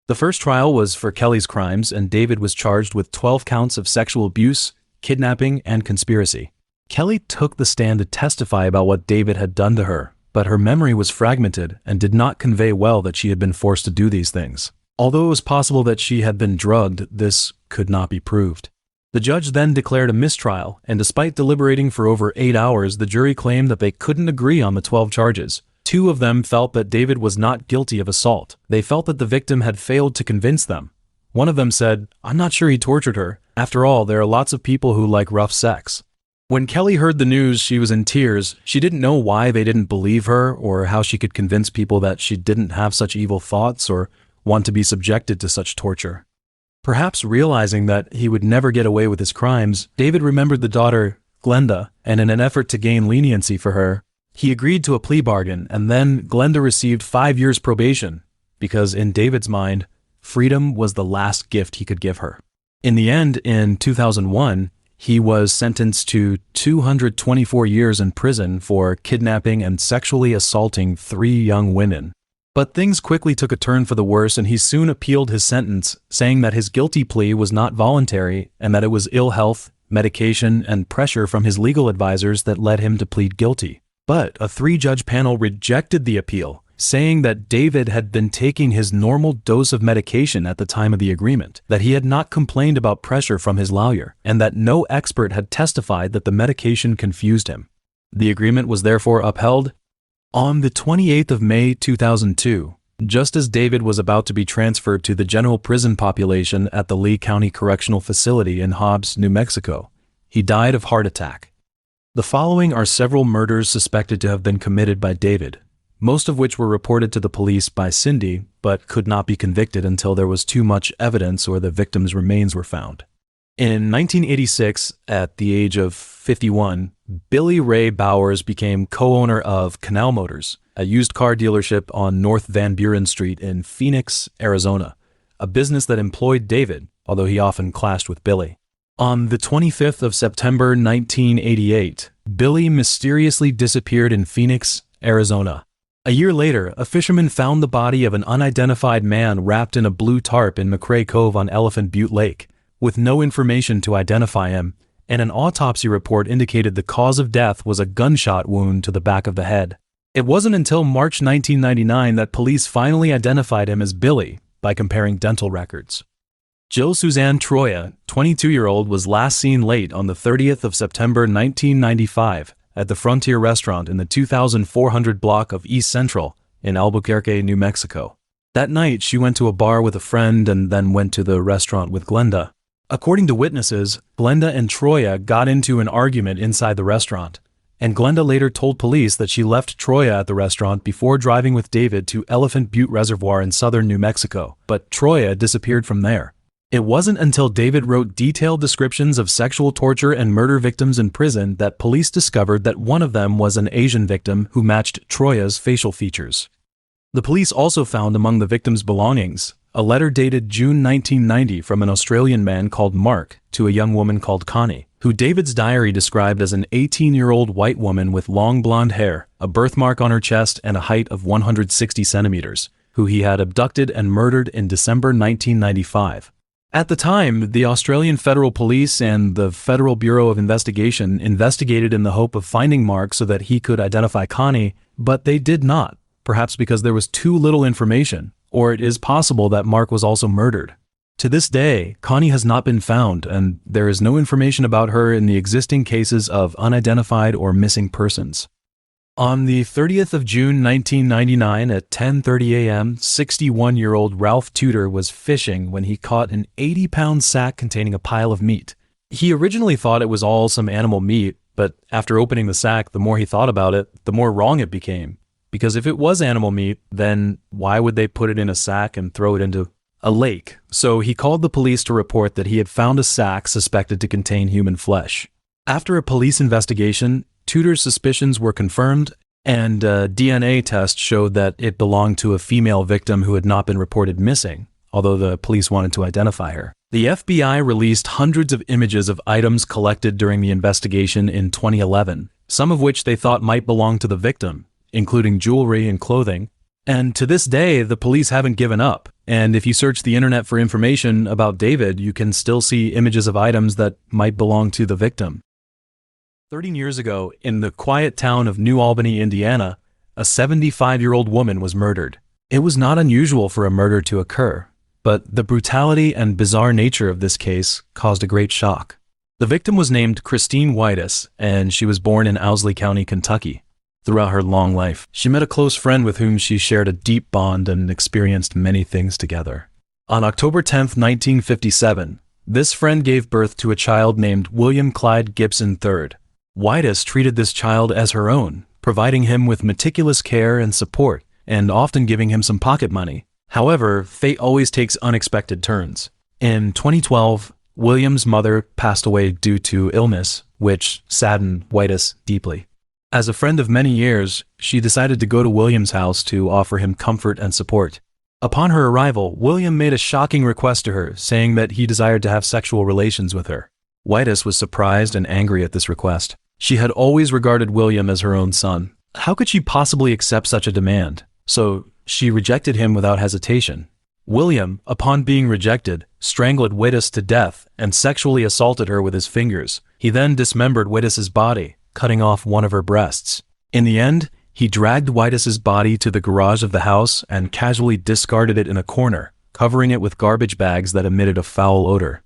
The first trial was for Kelly's crimes, and David was charged with 12 counts of sexual abuse, kidnapping, and conspiracy. Kelly took the stand to testify about what David had done to her, but her memory was fragmented and did not convey well that she had been forced to do these things. Although it was possible that she had been drugged, this could not be proved. The judge then declared a mistrial, and despite deliberating for over 8 hours, the jury claimed that they couldn't agree on the 12 charges. 2 of them felt that David was not guilty of assault. They felt that the victim had failed to convince them. One of them said, "I'm not sure he tortured her. After all, there are lots of people who like rough sex." When Kelly heard the news, she was in tears. She didn't know why they didn't believe her or how she could convince people that she didn't have such evil thoughts or want to be subjected to such torture. Perhaps realizing that he would never get away with his crimes, David remembered the daughter, Glenda, and in an effort to gain leniency for her, he agreed to a plea bargain, and then Glenda received 5 years probation, because in David's mind, freedom was the last gift he could give her. In the end, in 2001, he was sentenced to 224 years in prison for kidnapping and sexually assaulting 3 young women. But things quickly took a turn for the worse, and he soon appealed his sentence, saying that his guilty plea was not voluntary and that it was ill health, medication, and pressure from his legal advisors that led him to plead guilty. But a 3-judge panel rejected the appeal, saying that David had been taking his normal dose of medication at the time of the agreement, that he had not complained about pressure from his lawyer, and that no expert had testified that the medication confused him. The agreement was therefore upheld. On the 28th of May 2002, just as David was about to be transferred to the general prison population at the Lee County Correctional Facility in Hobbs, New Mexico, he died of heart attack. The following are several murders suspected to have been committed by David, most of which were reported to the police by Cindy, but could not be convicted until there was too much evidence or the victim's remains were found. In 1986, at the age of 51, Billy Ray Bowers became co-owner of Canal Motors, a used car dealership on North Van Buren Street in Phoenix, Arizona, a business that employed David, although he often clashed with Billy. On the 25th of September 1988, Billy mysteriously disappeared in Phoenix, Arizona. A year later, a fisherman found the body of an unidentified man wrapped in a blue tarp in McRae Cove on Elephant Butte Lake, with no information to identify him, and an autopsy report indicated the cause of death was a gunshot wound to the back of the head. It wasn't until March 1999 that police finally identified him as Billy by comparing dental records. Jill Suzanne Troya, 22-year-old, was last seen late on the 30th of September 1995 at the Frontier Restaurant in the 2400 block of East Central in Albuquerque, New Mexico. That night, she went to a bar with a friend and then went to the restaurant with Glenda. According to witnesses, Glenda and Troya got into an argument inside the restaurant, and Glenda later told police that she left Troya at the restaurant before driving with David to Elephant Butte Reservoir in southern New Mexico, but Troya disappeared from there. It wasn't until David wrote detailed descriptions of sexual torture and murder victims in prison that police discovered that one of them was an Asian victim who matched Troya's facial features. The police also found among the victim's belongings a letter dated June 1990 from an Australian man called Mark to a young woman called Connie, who David's diary described as an 18-year-old white woman with long blonde hair, a birthmark on her chest, and a height of 160 centimeters, who he had abducted and murdered in December 1995. At the time, the Australian Federal Police and the Federal Bureau of Investigation investigated in the hope of finding Mark so that he could identify Connie, but they did not, perhaps because there was too little information, or it is possible that Mark was also murdered. To this day, Connie has not been found, and there is no information about her in the existing cases of unidentified or missing persons. On the 30th of June 1999 at 10:30 a.m., 61-year-old Ralph Tudor was fishing when he caught an 80-pound sack containing a pile of meat. He originally thought it was all some animal meat, but after opening the sack, the more he thought about it, the more wrong it became. Because if it was animal meat, then why would they put it in a sack and throw it into a lake? So he called the police to report that he had found a sack suspected to contain human flesh. After a police investigation, Tudor's suspicions were confirmed, and a DNA test showed that it belonged to a female victim who had not been reported missing, although the police wanted to identify her. The FBI released hundreds of images of items collected during the investigation in 2011, some of which they thought might belong to the victim, including jewelry and clothing. And to this day, the police haven't given up. And if you search the internet for information about David, you can still see images of items that might belong to the victim. 13 years ago, in the quiet town of New Albany, Indiana, a 75-year-old woman was murdered. It was not unusual for a murder to occur, but the brutality and bizarre nature of this case caused a great shock. The victim was named Christine Whitus, and she was born in Owsley County, Kentucky. Throughout her long life, she met a close friend with whom she shared a deep bond and experienced many things together. On October 10, 1957, this friend gave birth to a child named William Clyde Gibson III. Whitus treated this child as her own, providing him with meticulous care and support, and often giving him some pocket money. However, fate always takes unexpected turns. In 2012, William's mother passed away due to illness, which saddened Whitus deeply. As a friend of many years, she decided to go to William's house to offer him comfort and support. Upon her arrival, William made a shocking request to her, saying that he desired to have sexual relations with her. Whitus was surprised and angry at this request. She had always regarded William as her own son. How could she possibly accept such a demand? So she rejected him without hesitation. William, upon being rejected, strangled Whitus to death and sexually assaulted her with his fingers. He then dismembered Whitus's body, cutting off one of her breasts. In the end, he dragged Whitus's body to the garage of the house and casually discarded it in a corner, covering it with garbage bags that emitted a foul odor.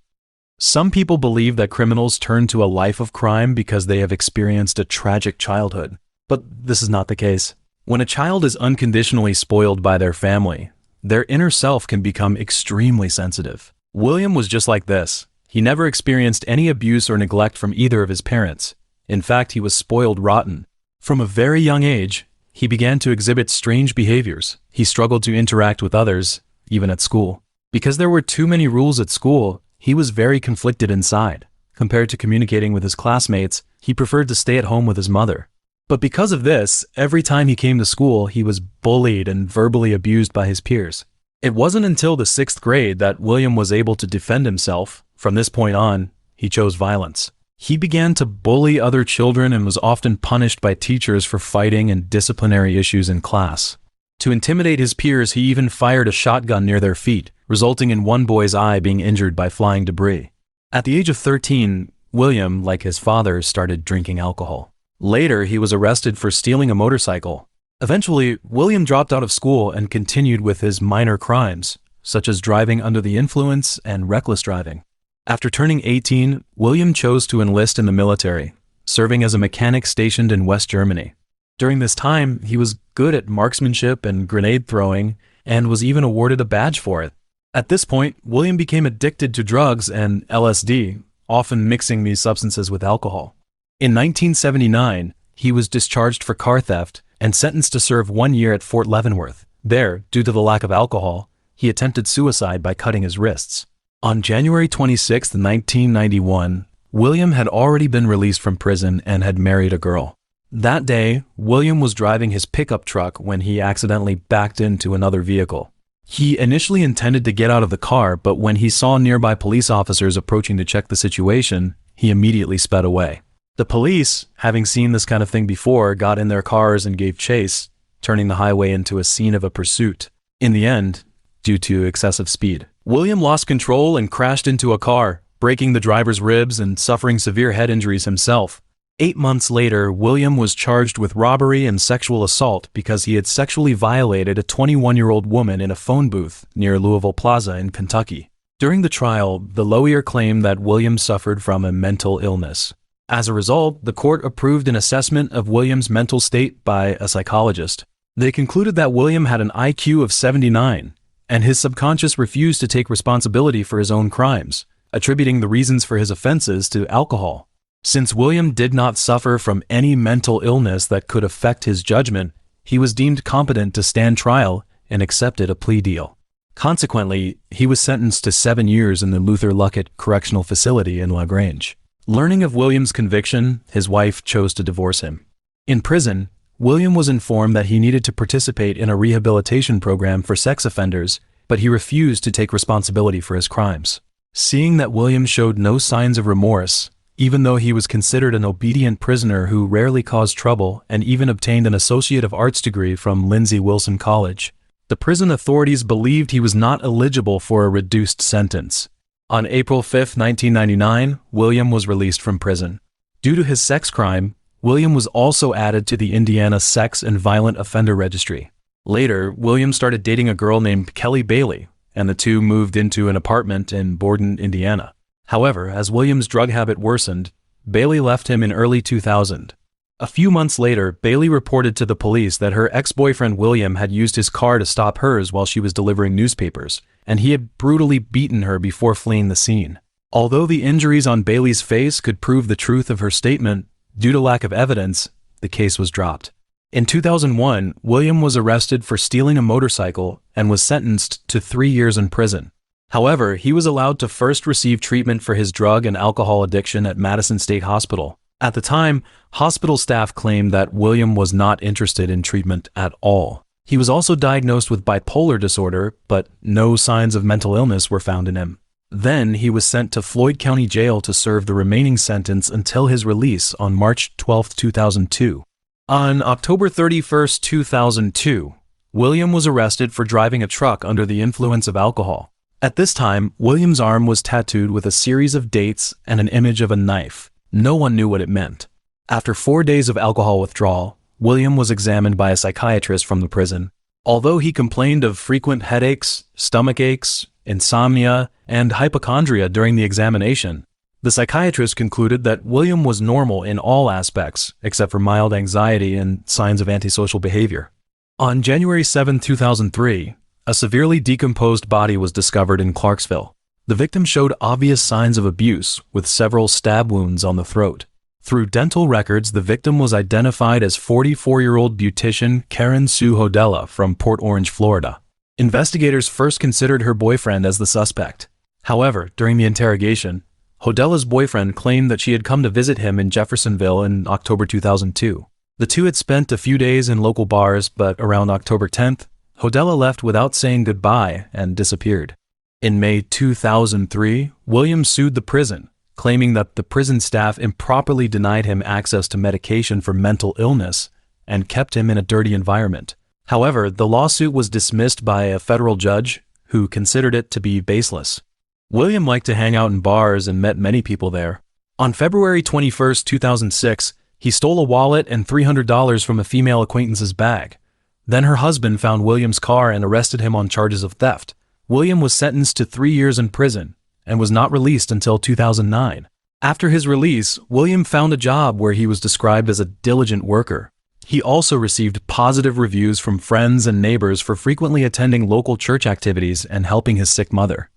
Some people believe that criminals turn to a life of crime because they have experienced a tragic childhood, but this is not the case. When a child is unconditionally spoiled by their family, their inner self can become extremely sensitive. William was just like this. He never experienced any abuse or neglect from either of his parents. In fact, he was spoiled rotten. From a very young age, he began to exhibit strange behaviors. He struggled to interact with others, even at school. Because there were too many rules at school, he was very conflicted inside. Compared to communicating with his classmates, he preferred to stay at home with his mother. But because of this, every time he came to school, he was bullied and verbally abused by his peers. It wasn't until the 6th grade that William was able to defend himself. From this point on, he chose violence. He began to bully other children and was often punished by teachers for fighting and disciplinary issues in class. To intimidate his peers, he even fired a shotgun near their feet, resulting in one boy's eye being injured by flying debris. At the age of 13, William, like his father, started drinking alcohol. Later, he was arrested for stealing a motorcycle. Eventually, William dropped out of school and continued with his minor crimes, such as driving under the influence and reckless driving. After turning 18, William chose to enlist in the military, serving as a mechanic stationed in West Germany. During this time, he was good at marksmanship and grenade throwing, and was even awarded a badge for it. At this point, William became addicted to drugs and LSD, often mixing these substances with alcohol. In 1979, he was discharged for car theft and sentenced to serve 1 year at Fort Leavenworth. There, due to the lack of alcohol, he attempted suicide by cutting his wrists. On January 26, 1991, William had already been released from prison and had married a girl. That day, William was driving his pickup truck when he accidentally backed into another vehicle. He initially intended to get out of the car, but when he saw nearby police officers approaching to check the situation, he immediately sped away. The police, having seen this kind of thing before, got in their cars and gave chase, turning the highway into a scene of a pursuit. In the end, due to excessive speed, William lost control and crashed into a car, breaking the driver's ribs and suffering severe head injuries himself. 8 months later, William was charged with robbery and sexual assault because he had sexually violated a 21-year-old woman in a phone booth near Louisville Plaza in Kentucky. During the trial, the lawyer claimed that William suffered from a mental illness. As a result, the court approved an assessment of William's mental state by a psychologist. They concluded that William had an IQ of 79, and his subconscious refused to take responsibility for his own crimes, attributing the reasons for his offenses to alcohol. Since William did not suffer from any mental illness that could affect his judgment, he was deemed competent to stand trial and accepted a plea deal. Consequently, he was sentenced to 7 years in the Luther Luckett Correctional Facility in La Grange. Learning of William's conviction, his wife chose to divorce him. In prison, William was informed that he needed to participate in a rehabilitation program for sex offenders, but he refused to take responsibility for his crimes. Seeing that William showed no signs of remorse, even though he was considered an obedient prisoner who rarely caused trouble and even obtained an Associate of Arts degree from Lindsey Wilson College, the prison authorities believed he was not eligible for a reduced sentence. On April 5, 1999, William was released from prison. Due to his sex crime, William was also added to the Indiana Sex and Violent Offender Registry. Later, William started dating a girl named Kelly Bailey, and the two moved into an apartment in Borden, Indiana. However, as William's drug habit worsened, Bailey left him in early 2000. A few months later, Bailey reported to the police that her ex-boyfriend William had used his car to stop hers while she was delivering newspapers, and he had brutally beaten her before fleeing the scene. Although the injuries on Bailey's face could prove the truth of her statement, due to lack of evidence, the case was dropped. In 2001, William was arrested for stealing a motorcycle and was sentenced to 3 years in prison. However, he was allowed to first receive treatment for his drug and alcohol addiction at Madison State Hospital. At the time, hospital staff claimed that William was not interested in treatment at all. He was also diagnosed with bipolar disorder, but no signs of mental illness were found in him. Then he was sent to Floyd County Jail to serve the remaining sentence until his release on March 12, 2002. On October 31, 2002, William was arrested for driving a truck under the influence of alcohol. At this time, William's arm was tattooed with a series of dates and an image of a knife. No one knew what it meant. After 4 days of alcohol withdrawal, William was examined by a psychiatrist from the prison. Although he complained of frequent headaches, stomach aches, insomnia, and hypochondria during the examination, the psychiatrist concluded that William was normal in all aspects, except for mild anxiety and signs of antisocial behavior. On January 7, 2003, a severely decomposed body was discovered in Clarksville. The victim showed obvious signs of abuse, with several stab wounds on the throat. Through dental records, the victim was identified as 44-year-old beautician Karen Sue Hodella from Port Orange, Florida. Investigators first considered her boyfriend as the suspect. However, during the interrogation, Hodella's boyfriend claimed that she had come to visit him in Jeffersonville in October 2002. The two had spent a few days in local bars, but around October 10th, Hodella left without saying goodbye and disappeared. In May 2003, William sued the prison, claiming that the prison staff improperly denied him access to medication for mental illness and kept him in a dirty environment. However, the lawsuit was dismissed by a federal judge who considered it to be baseless. William liked to hang out in bars and met many people there. On February 21, 2006, he stole a wallet and $300 from a female acquaintance's bag. Then her husband found William's car and arrested him on charges of theft. William was sentenced to 3 years in prison and was not released until 2009. After his release, William found a job where he was described as a diligent worker. He also received positive reviews from friends and neighbors for frequently attending local church activities and helping his sick mother.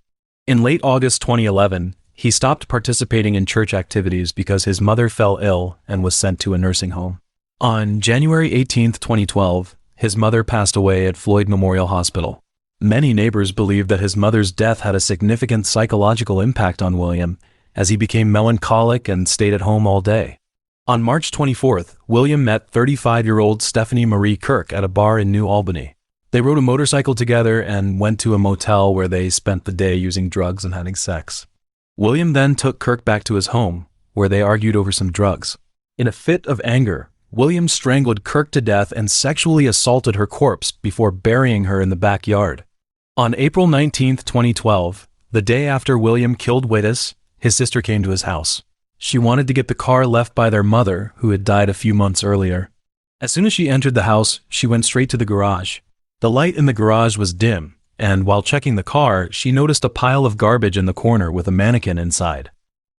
In late August 2011, he stopped participating in church activities because his mother fell ill and was sent to a nursing home. On January 18, 2012, his mother passed away at Floyd Memorial Hospital. Many neighbors believed that his mother's death had a significant psychological impact on William, as he became melancholic and stayed at home all day. On March 24th, William met 35-year-old Stephanie Marie Kirk at a bar in New Albany. They rode a motorcycle together and went to a motel where they spent the day using drugs and having sex. William then took Kirk back to his home, where they argued over some drugs. In a fit of anger, William strangled Kirk to death and sexually assaulted her corpse before burying her in the backyard. On April 19, 2012, the day after William killed Wittes, his sister came to his house. She wanted to get the car left by their mother, who had died a few months earlier. As soon as she entered the house, she went straight to the garage. The light in the garage was dim, and while checking the car, she noticed a pile of garbage in the corner with a mannequin inside.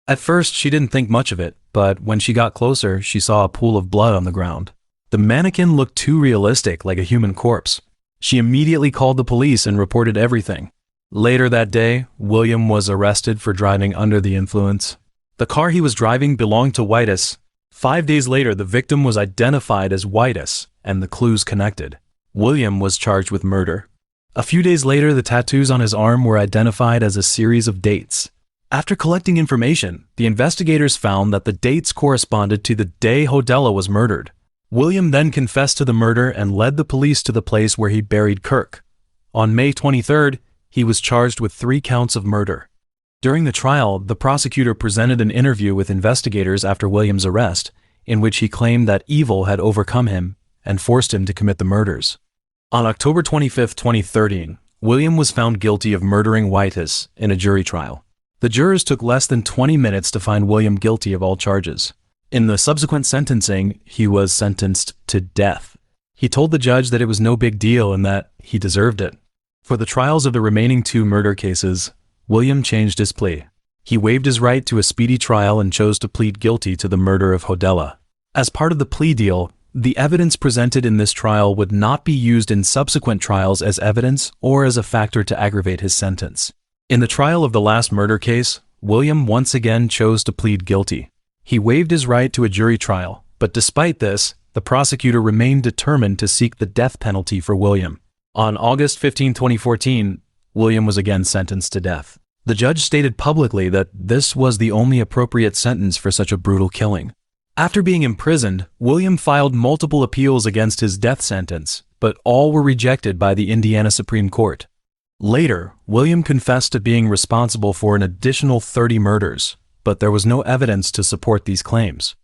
At first, she didn't think much of it, but when she got closer, she saw a pool of blood on the ground. The mannequin looked too realistic, like a human corpse. She immediately called the police and reported everything. Later that day, William was arrested for driving under the influence. The car he was driving belonged to Wittes. 5 days later, the victim was identified as Wittes, and the clues connected. William was charged with murder. A few days later, the tattoos on his arm were identified as a series of dates. After collecting information, the investigators found that the dates corresponded to the day Hodella was murdered. William then confessed to the murder and led the police to the place where he buried Kirk. On May 23rd, he was charged with 3 counts of murder. During the trial, the prosecutor presented an interview with investigators after William's arrest, in which he claimed that evil had overcome him and forced him to commit the murders. On October 25, 2013, William was found guilty of murdering Wittes in a jury trial. The jurors took less than 20 minutes to find William guilty of all charges. In the subsequent sentencing, he was sentenced to death. He told the judge that it was no big deal and that he deserved it. For the trials of the remaining 2 murder cases, William changed his plea. He waived his right to a speedy trial and chose to plead guilty to the murder of Hodella. As part of the plea deal, the evidence presented in this trial would not be used in subsequent trials as evidence or as a factor to aggravate his sentence. In the trial of the last murder case, William once again chose to plead guilty. He waived his right to a jury trial, but despite this, the prosecutor remained determined to seek the death penalty for William. On August 15, 2014, William was again sentenced to death. The judge stated publicly that this was the only appropriate sentence for such a brutal killing. After being imprisoned, William filed multiple appeals against his death sentence, but all were rejected by the Indiana Supreme Court. Later, William confessed to being responsible for an additional 30 murders, but there was no evidence to support these claims.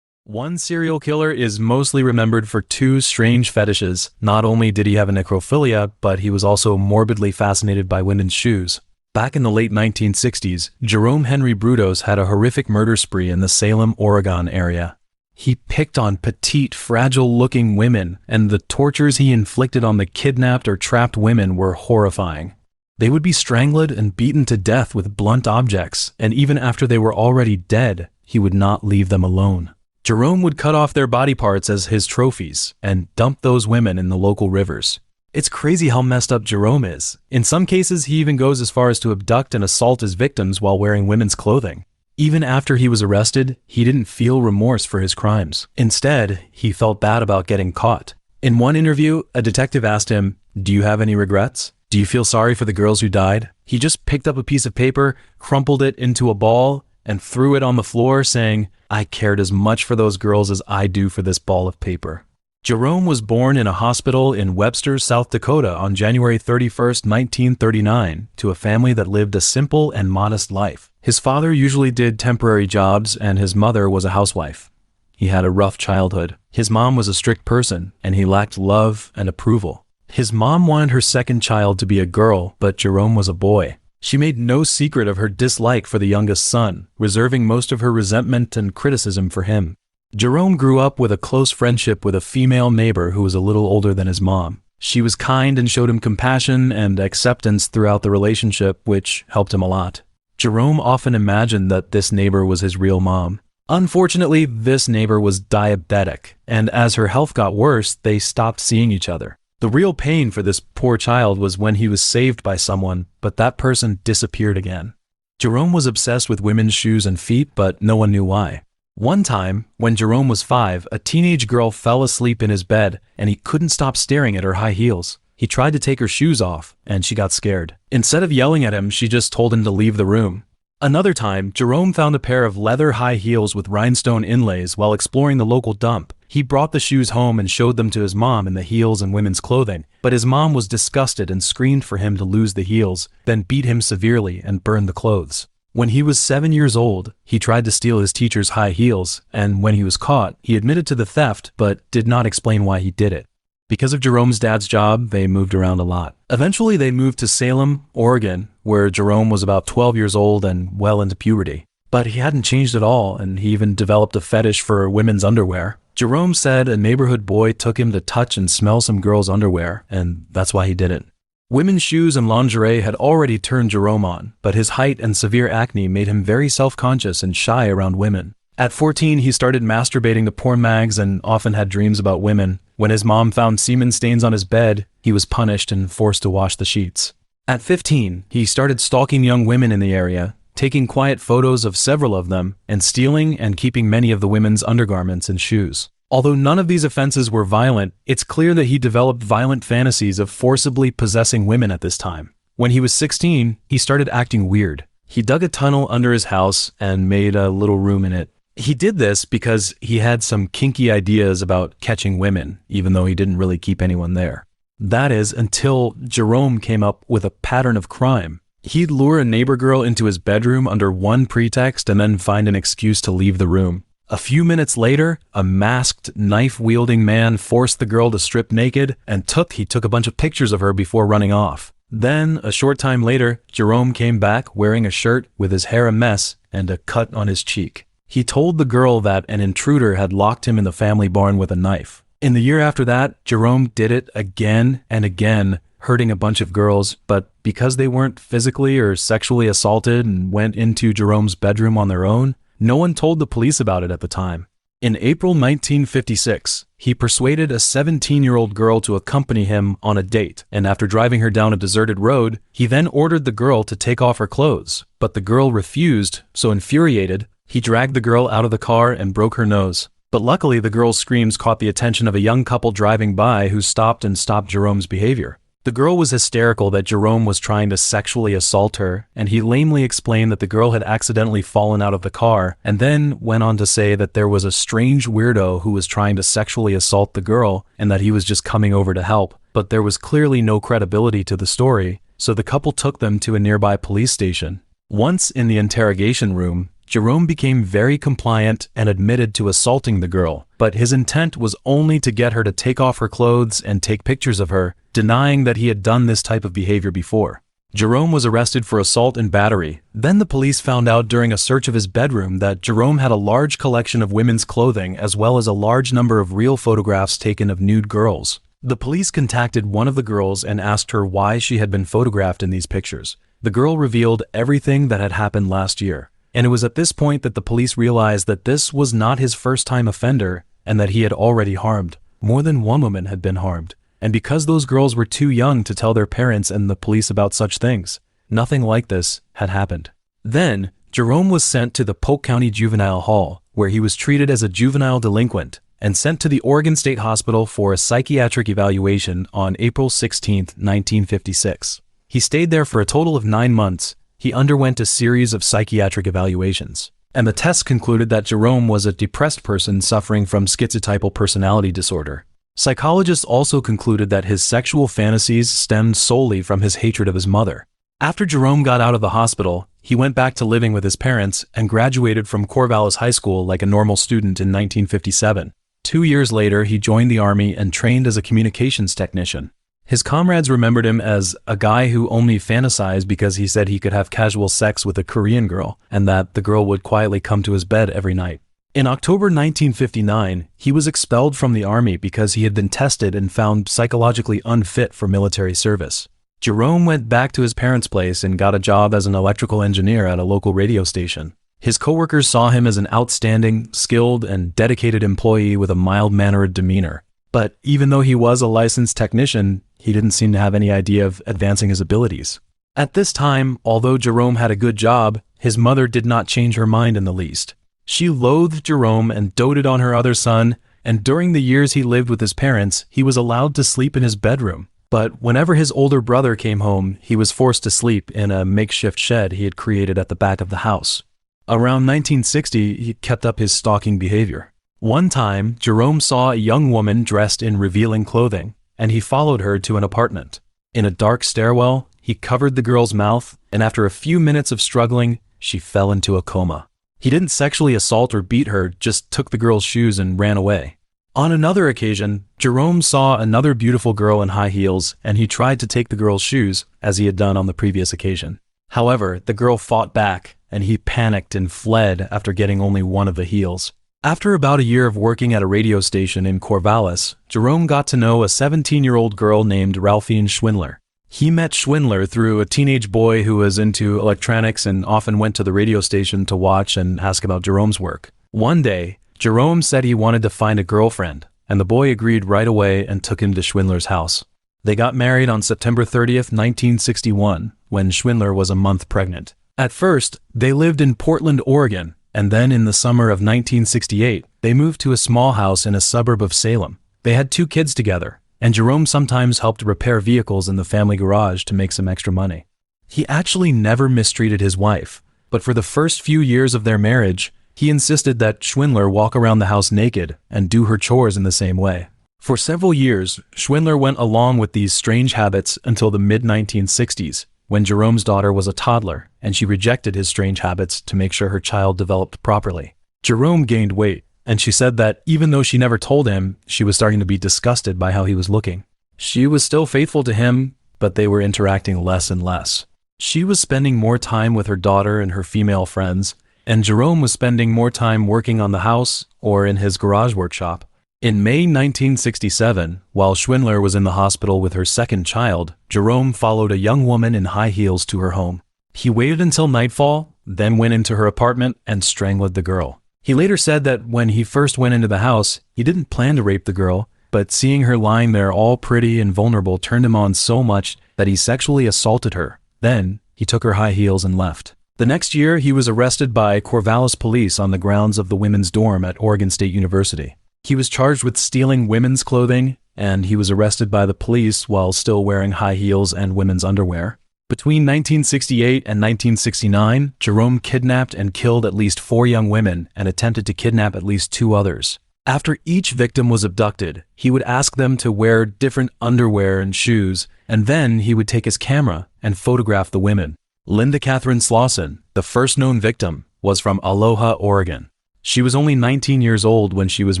One serial killer is mostly remembered for 2 strange fetishes. Not only did he have a necrophilia, but he was also morbidly fascinated by women's shoes. Back in the late 1960s, Jerome Henry Brudos had a horrific murder spree in the Salem, Oregon area. He picked on petite, fragile-looking women, and the tortures he inflicted on the kidnapped or trapped women were horrifying. They would be strangled and beaten to death with blunt objects, and even after they were already dead, he would not leave them alone. Jerome would cut off their body parts as his trophies and dump those women in the local rivers. It's crazy how messed up Jerome is. In some cases, he even goes as far as to abduct and assault his victims while wearing women's clothing. Even after he was arrested, he didn't feel remorse for his crimes. Instead, he felt bad about getting caught. In one interview, a detective asked him, "Do you have any regrets? Do you feel sorry for the girls who died?" He just picked up a piece of paper, crumpled it into a ball, and threw it on the floor, saying, "I cared as much for those girls as I do for this ball of paper." Jerome was born in a hospital in Webster, South Dakota on January 31st, 1939, to a family that lived a simple and modest life. His father usually did temporary jobs, and his mother was a housewife. He had a rough childhood. His mom was a strict person, and he lacked love and approval. His mom wanted her second child to be a girl, but Jerome was a boy. She made no secret of her dislike for the youngest son, reserving most of her resentment and criticism for him. Jerome grew up with a close friendship with a female neighbor who was a little older than his mom. She was kind and showed him compassion and acceptance throughout the relationship, which helped him a lot. Jerome often imagined that this neighbor was his real mom. Unfortunately, this neighbor was diabetic, and as her health got worse, they stopped seeing each other. The real pain for this poor child was when he was saved by someone, but that person disappeared again. Jerome was obsessed with women's shoes and feet, but no one knew why. One time, when Jerome was 5, a teenage girl fell asleep in his bed, and he couldn't stop staring at her high heels. He tried to take her shoes off, and she got scared. Instead of yelling at him, she just told him to leave the room. Another time, Jerome found a pair of leather high heels with rhinestone inlays while exploring the local dump. He brought the shoes home and showed them to his mom in the heels and women's clothing, but his mom was disgusted and screamed for him to lose the heels, then beat him severely and burned the clothes. When he was 7 years old, he tried to steal his teacher's high heels, and when he was caught, he admitted to the theft but did not explain why he did it. Because of Jerome's dad's job, they moved around a lot. Eventually, they moved to Salem, Oregon, where Jerome was about 12 years old and well into puberty. But he hadn't changed at all, and he even developed a fetish for women's underwear. Jerome said a neighborhood boy took him to touch and smell some girl's underwear, and that's why he did it. Women's shoes and lingerie had already turned Jerome on, but his height and severe acne made him very self-conscious and shy around women. At 14, he started masturbating to porn mags and often had dreams about women. When his mom found semen stains on his bed, he was punished and forced to wash the sheets. At 15, he started stalking young women in the area, taking quiet photos of several of them, and stealing and keeping many of the women's undergarments and shoes. Although none of these offenses were violent, it's clear that he developed violent fantasies of forcibly possessing women at this time. When he was 16, he started acting weird. He dug a tunnel under his house and made a little room in it. He did this because he had some kinky ideas about catching women, even though he didn't really keep anyone there. That is, until Jerome came up with a pattern of crime. He'd lure a neighbor girl into his bedroom under one pretext and then find an excuse to leave the room. A few minutes later, a masked, knife-wielding man forced the girl to strip naked and he took a bunch of pictures of her before running off. Then, a short time later, Jerome came back wearing a shirt with his hair a mess and a cut on his cheek. He told the girl that an intruder had locked him in the family barn with a knife. In the year after that, Jerome did it again and again, hurting a bunch of girls, but because they weren't physically or sexually assaulted and went into Jerome's bedroom on their own, no one told the police about it at the time. In April 1956, he persuaded a 17-year-old girl to accompany him on a date, and after driving her down a deserted road, he then ordered the girl to take off her clothes, but the girl refused, so infuriated, he dragged the girl out of the car and broke her nose. But luckily, the girl's screams caught the attention of a young couple driving by who stopped Jerome's behavior. The girl was hysterical that Jerome was trying to sexually assault her, and he lamely explained that the girl had accidentally fallen out of the car, and then went on to say that there was a strange weirdo who was trying to sexually assault the girl, and that he was just coming over to help. But there was clearly no credibility to the story, so the couple took them to a nearby police station. Once in the interrogation room, Jerome became very compliant and admitted to assaulting the girl, but his intent was only to get her to take off her clothes and take pictures of her, denying that he had done this type of behavior before. Jerome was arrested for assault and battery. Then the police found out during a search of his bedroom that Jerome had a large collection of women's clothing as well as a large number of real photographs taken of nude girls. The police contacted one of the girls and asked her why she had been photographed in these pictures. The girl revealed everything that had happened last year. And it was at this point that the police realized that this was not his first-time offender and that he had already harmed. More than one woman had been harmed. And because those girls were too young to tell their parents and the police about such things, nothing like this had happened. Then, Jerome was sent to the Polk County Juvenile Hall, where he was treated as a juvenile delinquent and sent to the Oregon State Hospital for a psychiatric evaluation on April 16, 1956. He stayed there for a total of 9 months. He underwent a series of psychiatric evaluations, and the tests concluded that Jerome was a depressed person suffering from schizotypal personality disorder. Psychologists also concluded that his sexual fantasies stemmed solely from his hatred of his mother. After Jerome got out of the hospital, he went back to living with his parents and graduated from Corvallis High School like a normal student in 1957. 2 years later, he joined the Army and trained as a communications technician. His comrades remembered him as a guy who only fantasized because he said he could have casual sex with a Korean girl and that the girl would quietly come to his bed every night. In October 1959, he was expelled from the Army because he had been tested and found psychologically unfit for military service. Jerome went back to his parents' place and got a job as an electrical engineer at a local radio station. His coworkers saw him as an outstanding, skilled, and dedicated employee with a mild-mannered demeanor. But even though he was a licensed technician, he didn't seem to have any idea of advancing his abilities. At this time, although Jerome had a good job, his mother did not change her mind in the least. She loathed Jerome and doted on her other son, and during the years he lived with his parents, he was allowed to sleep in his bedroom. But whenever his older brother came home, he was forced to sleep in a makeshift shed he had created at the back of the house. Around 1960, he kept up his stalking behavior. One time, Jerome saw a young woman dressed in revealing clothing, and he followed her to an apartment. In a dark stairwell, he covered the girl's mouth, and after a few minutes of struggling, she fell into a coma. He didn't sexually assault or beat her, just took the girl's shoes and ran away. On another occasion, Jerome saw another beautiful girl in high heels, and he tried to take the girl's shoes, as he had done on the previous occasion. However, the girl fought back, and he panicked and fled after getting only one of the heels. After about a year of working at a radio station in Corvallis, Jerome got to know a 17-year-old girl named Ralphine Schwindler. He met Schwindler through a teenage boy who was into electronics and often went to the radio station to watch and ask about Jerome's work. One day, Jerome said he wanted to find a girlfriend, and the boy agreed right away and took him to Schwindler's house. They got married on September 30th, 1961, when Schwindler was a month pregnant. At first, they lived in Portland, Oregon, and then in the summer of 1968, they moved to a small house in a suburb of Salem. They had 2 kids together, and Jerome sometimes helped repair vehicles in the family garage to make some extra money. He actually never mistreated his wife, but for the first few years of their marriage, he insisted that Schwindler walk around the house naked and do her chores in the same way. For several years, Schwindler went along with these strange habits until the mid-1960s, when Jerome's daughter was a toddler, and she rejected his strange habits to make sure her child developed properly. Jerome gained weight, and she said that even though she never told him, she was starting to be disgusted by how he was looking. She was still faithful to him, but they were interacting less and less. She was spending more time with her daughter and her female friends, and Jerome was spending more time working on the house or in his garage workshop. In May 1967, while Schwindler was in the hospital with her second child, Jerome followed a young woman in high heels to her home. He waited until nightfall, then went into her apartment and strangled the girl. He later said that when he first went into the house, he didn't plan to rape the girl, but seeing her lying there all pretty and vulnerable turned him on so much that he sexually assaulted her. Then, he took her high heels and left. The next year, he was arrested by Corvallis police on the grounds of the women's dorm at Oregon State University. He was charged with stealing women's clothing, and he was arrested by the police while still wearing high heels and women's underwear. Between 1968 and 1969, Jerome kidnapped and killed at least 4 young women and attempted to kidnap at least 2 others. After each victim was abducted, he would ask them to wear different underwear and shoes, and then he would take his camera and photograph the women. Linda Catherine Slauson, the first known victim, was from Aloha, Oregon. She was only 19 years old when she was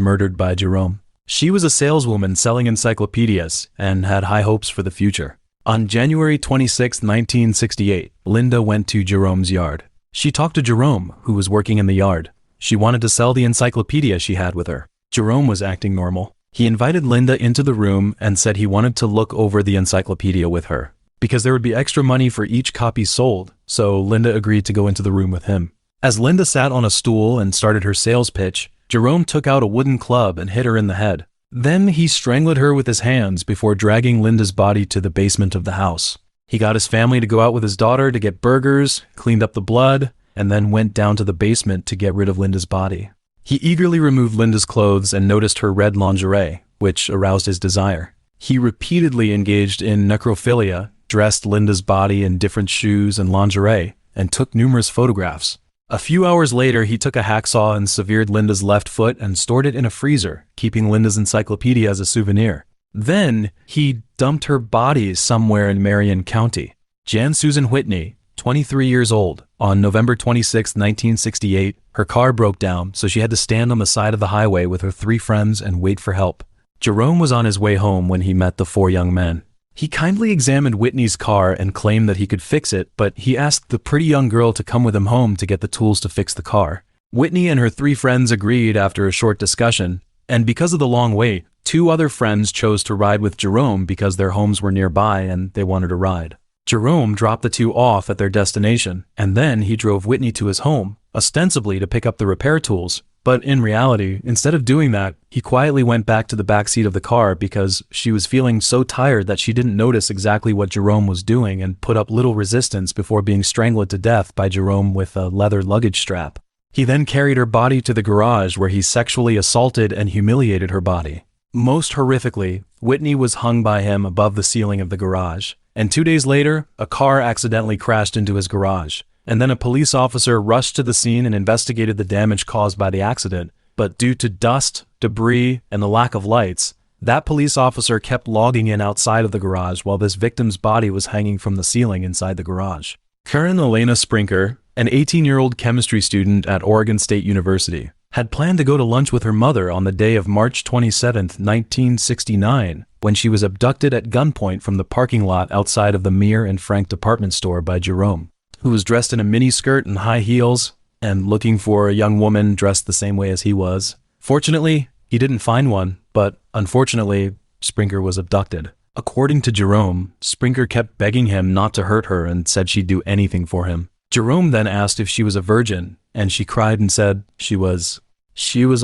murdered by Jerome. She was a saleswoman selling encyclopedias and had high hopes for the future. On January 26, 1968, Linda went to Jerome's yard. She talked to Jerome, who was working in the yard. She wanted to sell the encyclopedia she had with her. Jerome was acting normal. He invited Linda into the room and said he wanted to look over the encyclopedia with her, because there would be extra money for each copy sold, so Linda agreed to go into the room with him. As Linda sat on a stool and started her sales pitch, Jerome took out a wooden club and hit her in the head. Then he strangled her with his hands before dragging Linda's body to the basement of the house. He got his family to go out with his daughter to get burgers, cleaned up the blood, and then went down to the basement to get rid of Linda's body. He eagerly removed Linda's clothes and noticed her red lingerie, which aroused his desire. He repeatedly engaged in necrophilia, dressed Linda's body in different shoes and lingerie, and took numerous photographs. A few hours later, he took a hacksaw and severed Linda's left foot and stored it in a freezer, keeping Linda's encyclopedia as a souvenir. Then, he dumped her body somewhere in Marion County. Jan Susan Whitney, 23 years old, on November 26, 1968, her car broke down, so she had to stand on the side of the highway with her 3 friends and wait for help. Jerome was on his way home when he met the 4 young men. He kindly examined Whitney's car and claimed that he could fix it, but he asked the pretty young girl to come with him home to get the tools to fix the car. Whitney and her 3 friends agreed after a short discussion, and because of the long wait, 2 other friends chose to ride with Jerome because their homes were nearby and they wanted a ride. Jerome dropped the 2 off at their destination, and then he drove Whitney to his home, ostensibly to pick up the repair tools. But in reality, instead of doing that, he quietly went back to the back seat of the car because she was feeling so tired that she didn't notice exactly what Jerome was doing and put up little resistance before being strangled to death by Jerome with a leather luggage strap. He then carried her body to the garage where he sexually assaulted and humiliated her body. Most horrifically, Whitney was hung by him above the ceiling of the garage. And 2 days later, a car accidentally crashed into his garage. And then a police officer rushed to the scene and investigated the damage caused by the accident. But due to dust, debris, and the lack of lights, that police officer kept logging in outside of the garage while this victim's body was hanging from the ceiling inside the garage. Karen Elena Sprinker, an 18-year-old chemistry student at Oregon State University, had planned to go to lunch with her mother on the day of March 27, 1969, when she was abducted at gunpoint from the parking lot outside of the Mir and Frank department store by Jerome, who was dressed in a miniskirt and high heels and looking for a young woman dressed the same way as he was. Fortunately, he didn't find one, but unfortunately, Sprinker was abducted. According to Jerome, Sprinker kept begging him not to hurt her and said she'd do anything for him. Jerome then asked if she was a virgin, and she cried and said she was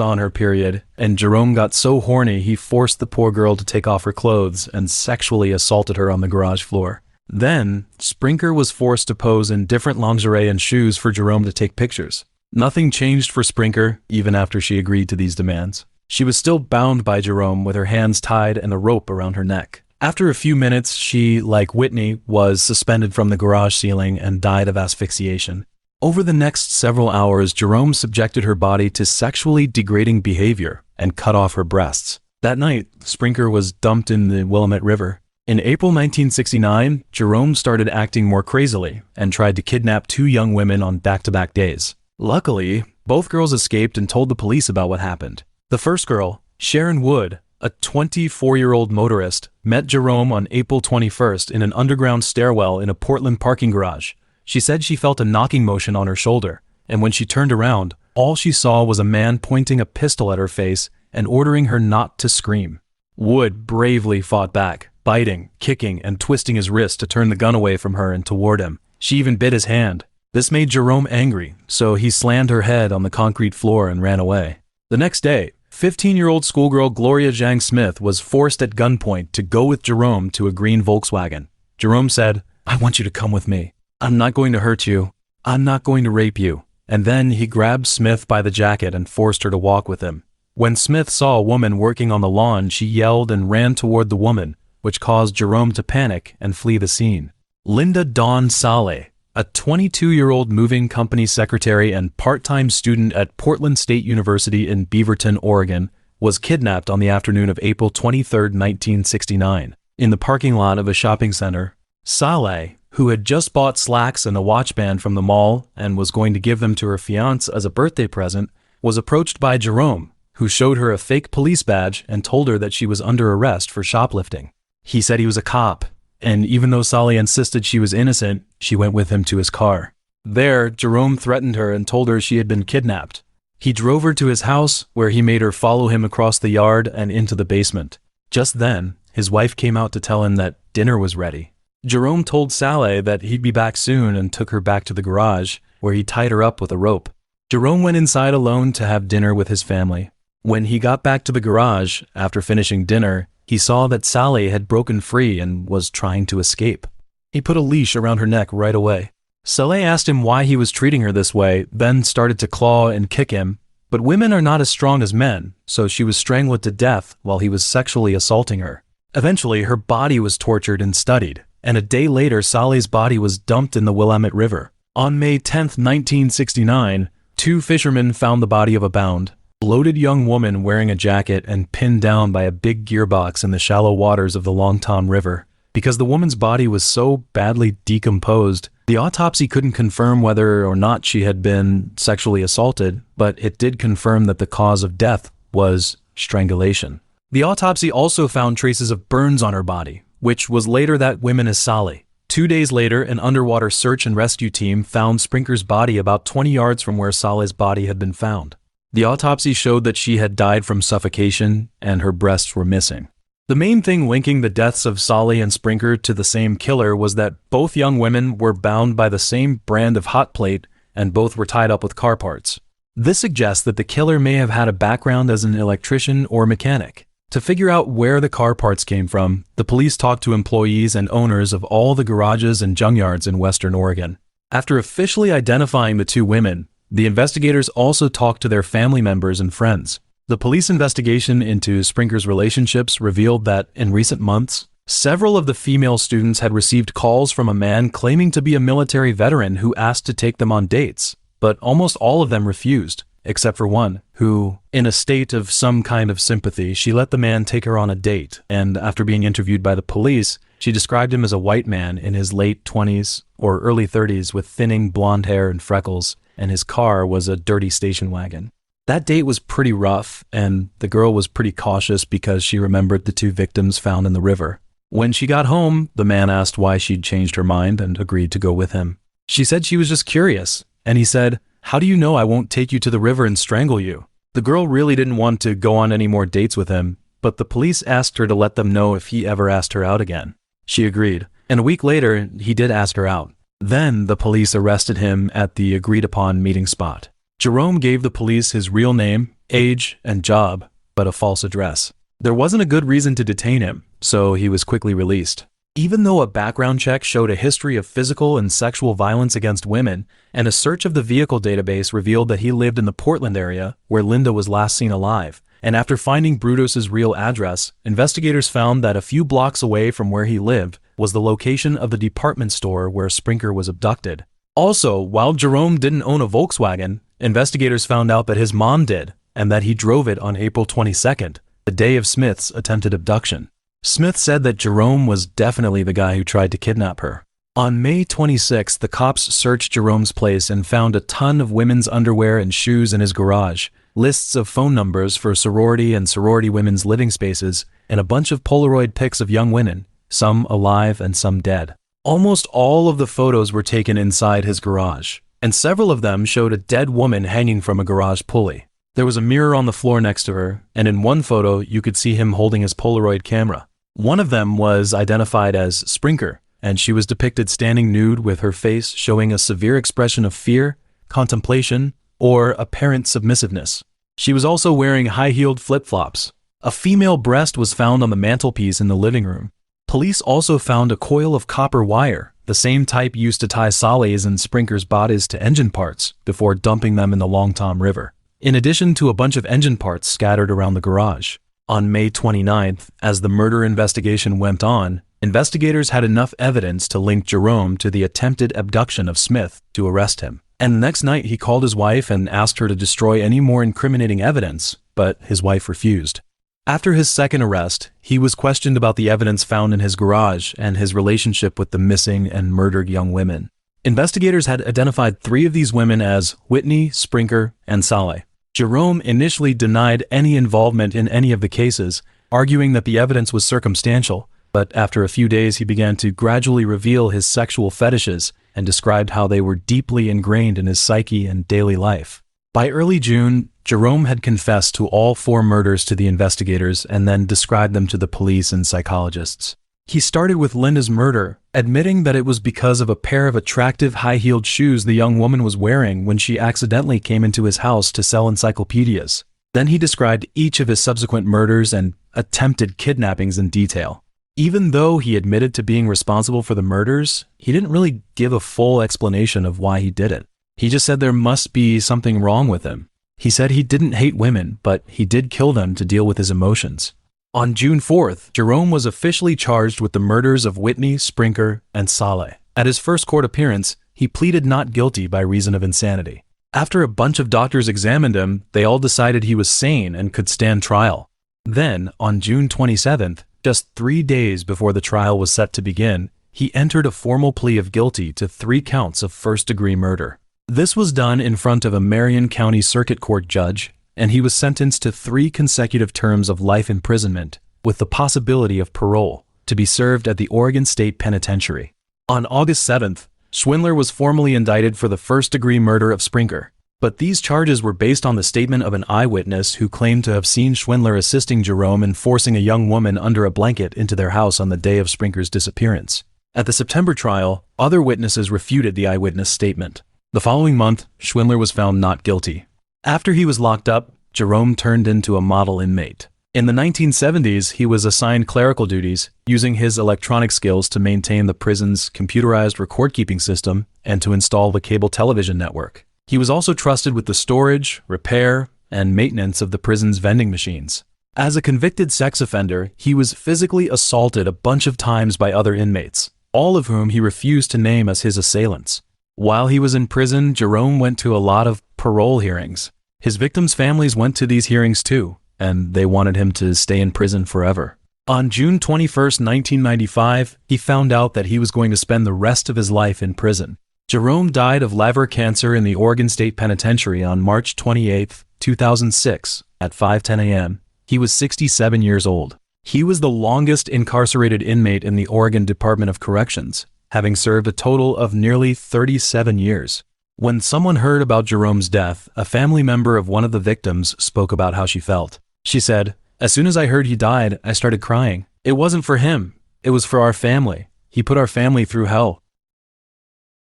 on her period, and Jerome got so horny he forced the poor girl to take off her clothes and sexually assaulted her on the garage floor. Then, Sprinker was forced to pose in different lingerie and shoes for Jerome to take pictures. Nothing changed for Sprinker, even after she agreed to these demands. She was still bound by Jerome with her hands tied and a rope around her neck. After a few minutes, she, like Whitney, was suspended from the garage ceiling and died of asphyxiation. Over the next several hours, Jerome subjected her body to sexually degrading behavior and cut off her breasts. That night, Sprinker was dumped in the Willamette River. In April 1969, Jerome started acting more crazily and tried to kidnap 2 young women on back-to-back days. Luckily, both girls escaped and told the police about what happened. The first girl, Sharon Wood, a 24-year-old motorist, met Jerome on April 21st in an underground stairwell in a Portland parking garage. She said she felt a knocking motion on her shoulder, and when she turned around, all she saw was a man pointing a pistol at her face and ordering her not to scream. Wood bravely fought back, biting, kicking, and twisting his wrist to turn the gun away from her and toward him. She even bit his hand. This made Jerome angry, so he slammed her head on the concrete floor and ran away. The next day, 15-year-old schoolgirl Gloria Zhang Smith was forced at gunpoint to go with Jerome to a green Volkswagen. Jerome said, "I want you to come with me. I'm not going to hurt you. I'm not going to rape you." And then he grabbed Smith by the jacket and forced her to walk with him. When Smith saw a woman working on the lawn, she yelled and ran toward the woman, which caused Jerome to panic and flee the scene. Linda Dawn Saleh, a 22-year-old moving company secretary and part-time student at Portland State University in Beaverton, Oregon, was kidnapped on the afternoon of April 23, 1969, in the parking lot of a shopping center. Saleh, who had just bought slacks and a watch band from the mall and was going to give them to her fiancé as a birthday present, was approached by Jerome, who showed her a fake police badge and told her that she was under arrest for shoplifting. He said he was a cop, and even though Saleh insisted she was innocent, she went with him to his car. There, Jerome threatened her and told her she had been kidnapped. He drove her to his house, where he made her follow him across the yard and into the basement. Just then, his wife came out to tell him that dinner was ready. Jerome told Saleh that he'd be back soon and took her back to the garage, where he tied her up with a rope. Jerome went inside alone to have dinner with his family. When he got back to the garage, after finishing dinner, he saw that Saleh had broken free and was trying to escape. He put a leash around her neck right away. Saleh asked him why he was treating her this way, then started to claw and kick him, but women are not as strong as men, so she was strangled to death while he was sexually assaulting her. Eventually, her body was tortured and studied, and a day later Saleh's body was dumped in the Willamette River. On May 10, 1969, 2 fishermen found the body of a bound, bloated young woman wearing a jacket and pinned down by a big gearbox in the shallow waters of the Longtom River. Because the woman's body was so badly decomposed, the autopsy couldn't confirm whether or not she had been sexually assaulted, but it did confirm that the cause of death was strangulation. The autopsy also found traces of burns on her body, which was later that woman as Saleh. 2 days later, an underwater search and rescue team found Sprinker's body about 20 yards from where Saleh's body had been found. The autopsy showed that she had died from suffocation and her breasts were missing. The main thing linking the deaths of Saleh and Sprinker to the same killer was that both young women were bound by the same brand of hot plate and both were tied up with car parts. This suggests that the killer may have had a background as an electrician or mechanic. To figure out where the car parts came from, the police talked to employees and owners of all the garages and junkyards in Western Oregon. After officially identifying the 2 women, the investigators also talked to their family members and friends. The police investigation into Sprinker's relationships revealed that, in recent months, several of the female students had received calls from a man claiming to be a military veteran who asked to take them on dates, but almost all of them refused, except for one, who, in a state of some kind of sympathy, she let the man take her on a date, and after being interviewed by the police, she described him as a white man in his late 20s or early 30s with thinning blonde hair and freckles, and his car was a dirty station wagon. That date was pretty rough, and the girl was pretty cautious because she remembered the 2 victims found in the river. When she got home, the man asked why she'd changed her mind and agreed to go with him. She said she was just curious, and he said, "How do you know I won't take you to the river and strangle you?" The girl really didn't want to go on any more dates with him, but the police asked her to let them know if he ever asked her out again. She agreed, and a week later, he did ask her out. Then the police arrested him at the agreed-upon meeting spot. Jerome gave the police his real name, age, and job, but a false address. There wasn't a good reason to detain him, so he was quickly released. Even though a background check showed a history of physical and sexual violence against women, and a search of the vehicle database revealed that he lived in the Portland area, where Linda was last seen alive, and after finding Brutus's real address, investigators found that a few blocks away from where he lived was the location of the department store where Sprinker was abducted. Also, while Jerome didn't own a Volkswagen, investigators found out that his mom did, and that he drove it on April 22nd, the day of Smith's attempted abduction. Smith said that Jerome was definitely the guy who tried to kidnap her. On May 26th, the cops searched Jerome's place and found a ton of women's underwear and shoes in his garage, lists of phone numbers for sorority and sorority women's living spaces, and a bunch of Polaroid pics of young women, some alive and some dead. Almost all of the photos were taken inside his garage, and several of them showed a dead woman hanging from a garage pulley. There was a mirror on the floor next to her, and in one photo you could see him holding his Polaroid camera. One of them was identified as Sprinker, and she was depicted standing nude with her face showing a severe expression of fear, contemplation, or apparent submissiveness. She was also wearing high-heeled flip-flops. A female breast was found on the mantelpiece in the living room. Police also found a coil of copper wire, the same type used to tie Saleh's and Sprinker's bodies to engine parts before dumping them in the Longtom River, in addition to a bunch of engine parts scattered around the garage. On May 29th, as the murder investigation went on, investigators had enough evidence to link Jerome to the attempted abduction of Smith to arrest him. And the next night he called his wife and asked her to destroy any more incriminating evidence, but his wife refused. After his second arrest, he was questioned about the evidence found in his garage and his relationship with the missing and murdered young women. Investigators had identified 3 of these women as Whitney, Sprinker, and Saleh. Jerome initially denied any involvement in any of the cases, arguing that the evidence was circumstantial, but after a few days he began to gradually reveal his sexual fetishes and described how they were deeply ingrained in his psyche and daily life. By early June, Jerome had confessed to all 4 murders to the investigators and then described them to the police and psychologists. He started with Linda's murder, admitting that it was because of a pair of attractive high-heeled shoes the young woman was wearing when she accidentally came into his house to sell encyclopedias. Then he described each of his subsequent murders and attempted kidnappings in detail. Even though he admitted to being responsible for the murders, he didn't really give a full explanation of why he did it. He just said there must be something wrong with him. He said he didn't hate women, but he did kill them to deal with his emotions. On June 4th, Jerome was officially charged with the murders of Whitney, Sprinker, and Saleh. At his first court appearance, he pleaded not guilty by reason of insanity. After a bunch of doctors examined him, they all decided he was sane and could stand trial. Then, on June 27th, just 3 days before the trial was set to begin, he entered a formal plea of guilty to 3 counts of first-degree murder. This was done in front of a Marion County Circuit Court judge, and he was sentenced to 3 consecutive terms of life imprisonment, with the possibility of parole, to be served at the Oregon State Penitentiary. On August 7th, Schwindler was formally indicted for the first-degree murder of Sprinker. But these charges were based on the statement of an eyewitness who claimed to have seen Schwindler assisting Jerome in forcing a young woman under a blanket into their house on the day of Sprinker's disappearance. At the September trial, other witnesses refuted the eyewitness statement. The following month, Schwindler was found not guilty. After he was locked up, Jerome turned into a model inmate. In the 1970s, he was assigned clerical duties, using his electronic skills to maintain the prison's computerized record-keeping system and to install the cable television network. He was also trusted with the storage, repair, and maintenance of the prison's vending machines. As a convicted sex offender, he was physically assaulted a bunch of times by other inmates, all of whom he refused to name as his assailants. While he was in prison, Jerome went to a lot of parole hearings. His victims' families went to these hearings too, and they wanted him to stay in prison forever. On June 21, 1995, he found out that he was going to spend the rest of his life in prison. Jerome died of liver cancer in the Oregon State Penitentiary on March 28, 2006, at 5:10 a.m. He was 67 years old. He was the longest incarcerated inmate in the Oregon Department of Corrections, having served a total of nearly 37 years. When someone heard about Jerome's death, a family member of one of the victims spoke about how she felt. She said, "As soon as I heard he died, I started crying. It wasn't for him. It was for our family. He put our family through hell."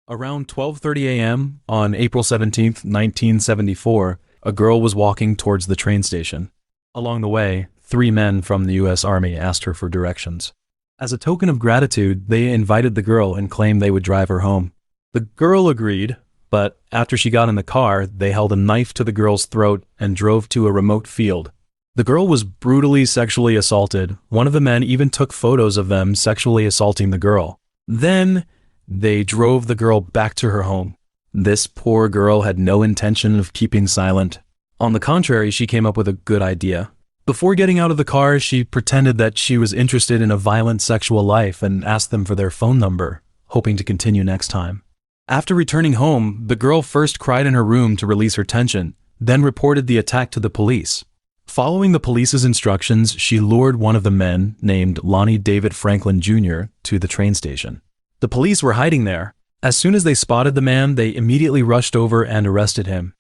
Around 12:30 a.m. on April 17, 1974, a girl was walking towards the train station. Along the way, 3 men from the U.S. Army asked her for directions. As a token of gratitude, they invited the girl and claimed they would drive her home. The girl agreed, but after she got in the car, they held a knife to the girl's throat and drove to a remote field. The girl was brutally sexually assaulted. One of the men even took photos of them sexually assaulting the girl. Then, they drove the girl back to her home. This poor girl had no intention of keeping silent. On the contrary, she came up with a good idea. Before getting out of the car, she pretended that she was interested in a violent sexual life and asked them for their phone number, hoping to continue next time. After returning home, the girl first cried in her room to release her tension, then reported the attack to the police. Following the police's instructions, she lured one of the men, named Lonnie David Franklin Jr., to the train station. The police were hiding there. As soon as they spotted the man, they immediately rushed over and arrested him.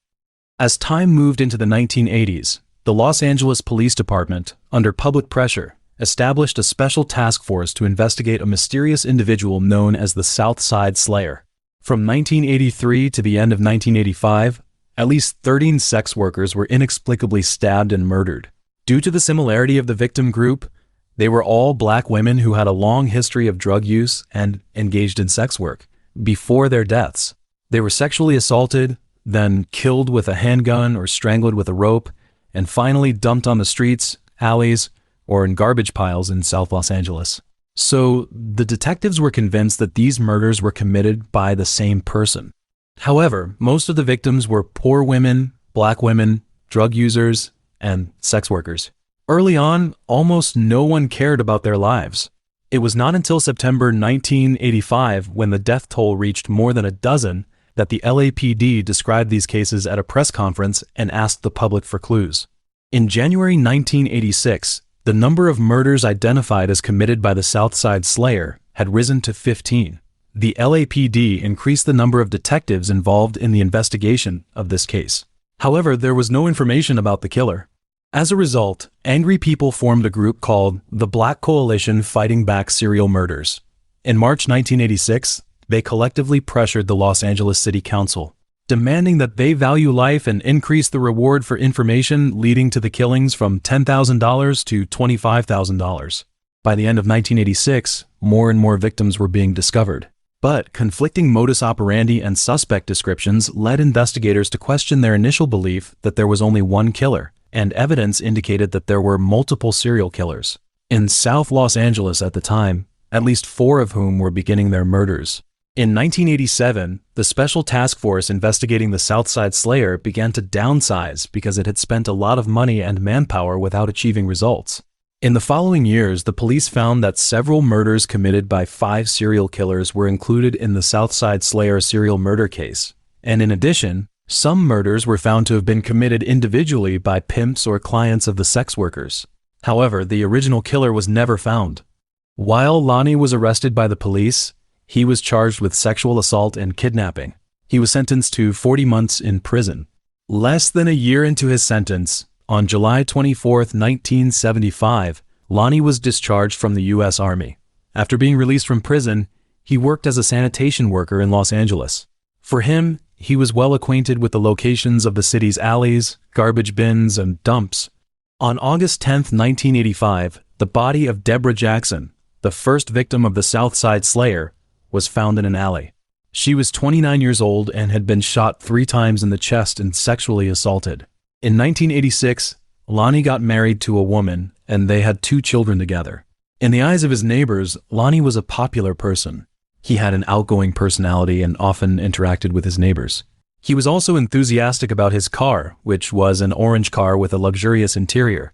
As time moved into the 1980s, the Los Angeles Police Department, under public pressure, established a special task force to investigate a mysterious individual known as the South Side Slayer. From 1983 to the end of 1985, at least 13 sex workers were inexplicably stabbed and murdered. Due to the similarity of the victim group, they were all black women who had a long history of drug use and engaged in sex work. Before their deaths, they were sexually assaulted, then killed with a handgun or strangled with a rope, and finally dumped on the streets, alleys, or in garbage piles in South Los Angeles. So the detectives were convinced that these murders were committed by the same person. However, most of the victims were poor women, black women, drug users, and sex workers. Early on, almost no one cared about their lives. It was not until September 1985, when the death toll reached more than a dozen, that the LAPD described these cases at a press conference and asked the public for clues. In January 1986, the number of murders identified as committed by the Southside Slayer had risen to 15. The LAPD increased the number of detectives involved in the investigation of this case. However, there was no information about the killer. As a result, angry people formed a group called the Black Coalition Fighting Back Serial Murders. In March 1986, they collectively pressured the Los Angeles City Council, demanding that they value life and increase the reward for information leading to the killings from $10,000 to $25,000. By the end of 1986, more and more victims were being discovered. But conflicting modus operandi and suspect descriptions led investigators to question their initial belief that there was only one killer, and evidence indicated that there were multiple serial killers. In South Los Angeles at the time, at least 4 of whom were beginning their murders. In 1987, the Special Task Force investigating the Southside Slayer began to downsize because it had spent a lot of money and manpower without achieving results. In the following years, the police found that several murders committed by 5 serial killers were included in the Southside Slayer serial murder case. And in addition, some murders were found to have been committed individually by pimps or clients of the sex workers. However, the original killer was never found. While Lonnie was arrested by the police, he was charged with sexual assault and kidnapping. He was sentenced to 40 months in prison. Less than a year into his sentence, on July 24, 1975, Lonnie was discharged from the U.S. Army. After being released from prison, he worked as a sanitation worker in Los Angeles. For him, he was well acquainted with the locations of the city's alleys, garbage bins, and dumps. On August 10, 1985, the body of Deborah Jackson, the first victim of the Southside Slayer, was found in an alley. She was 29 years old and had been shot 3 times in the chest and sexually assaulted. In 1986, Lonnie got married to a woman, and they had 2 children together. In the eyes of his neighbors, Lonnie was a popular person. He had an outgoing personality and often interacted with his neighbors. He was also enthusiastic about his car, which was an orange car with a luxurious interior.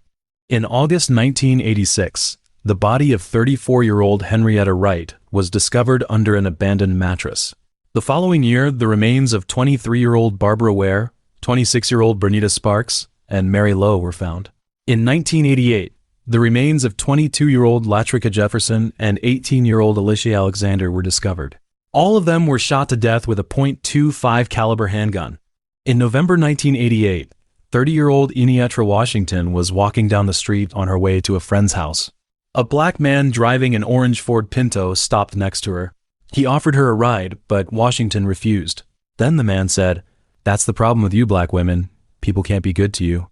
In August 1986, the body of 34-year-old Henrietta Wright was discovered under an abandoned mattress. The following year, the remains of 23-year-old Barbara Ware, 26-year-old Bernita Sparks, and Mary Lowe were found. In 1988, the remains of 22-year-old Latricia Jefferson and 18-year-old Alicia Alexander were discovered. All of them were shot to death with a .25 caliber handgun. In November 1988, 30-year-old Enietra Washington was walking down the street on her way to a friend's house. A black man driving an orange Ford Pinto stopped next to her. He offered her a ride, but Washington refused. Then the man said, "That's the problem with you black women. People can't be good to you."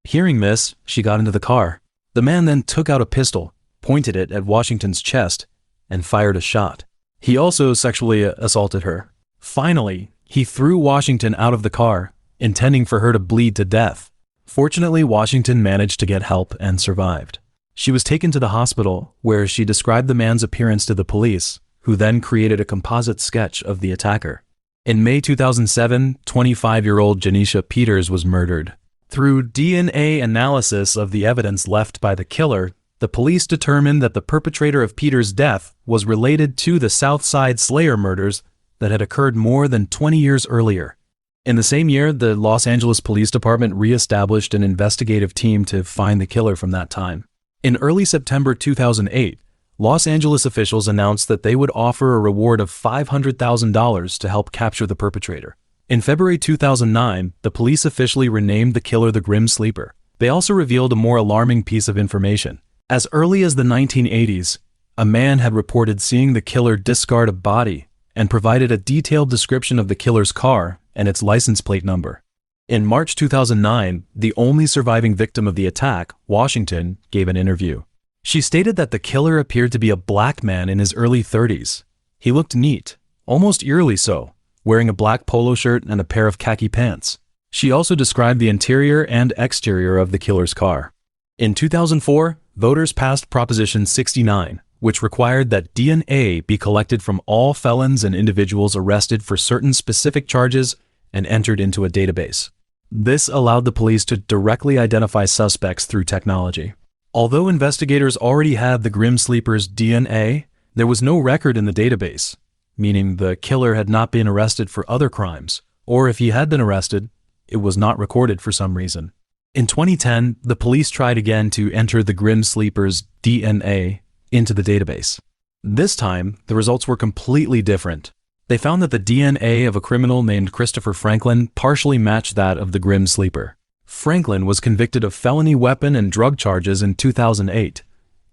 Hearing this, she got into the car. The man then took out a pistol, pointed it at Washington's chest, and fired a shot. He also sexually assaulted her. Finally, he threw Washington out of the car, intending for her to bleed to death. Fortunately, Washington managed to get help and survived. She was taken to the hospital, where she described the man's appearance to the police, who then created a composite sketch of the attacker. In May 2007, 25-year-old Janisha Peters was murdered. Through DNA analysis of the evidence left by the killer, the police determined that the perpetrator of Peters' death was related to the Southside Slayer murders that had occurred more than 20 years earlier. In the same year, the Los Angeles Police Department re-established an investigative team to find the killer from that time. In early September 2008, Los Angeles officials announced that they would offer a reward of $500,000 to help capture the perpetrator. In February 2009, the police officially renamed the killer the Grim Sleeper. They also revealed a more alarming piece of information. As early as the 1980s, a man had reported seeing the killer discard a body and provided a detailed description of the killer's car and its license plate number. In March 2009, the only surviving victim of the attack, Washington, gave an interview. She stated that the killer appeared to be a black man in his early 30s. He looked neat, almost eerily so, wearing a black polo shirt and a pair of khaki pants. She also described the interior and exterior of the killer's car. In 2004, voters passed Proposition 69, which required that DNA be collected from all felons and individuals arrested for certain specific charges and entered into a database. This allowed the police to directly identify suspects through technology. Although investigators already had the Grim Sleeper's DNA, there was no record in the database, meaning the killer had not been arrested for other crimes, or if he had been arrested, it was not recorded for some reason. In 2010, the police tried again to enter the Grim Sleeper's DNA into the database. This time, the results were completely different. They found that the DNA of a criminal named Christopher Franklin partially matched that of the Grim Sleeper. Franklin was convicted of felony weapon and drug charges in 2008.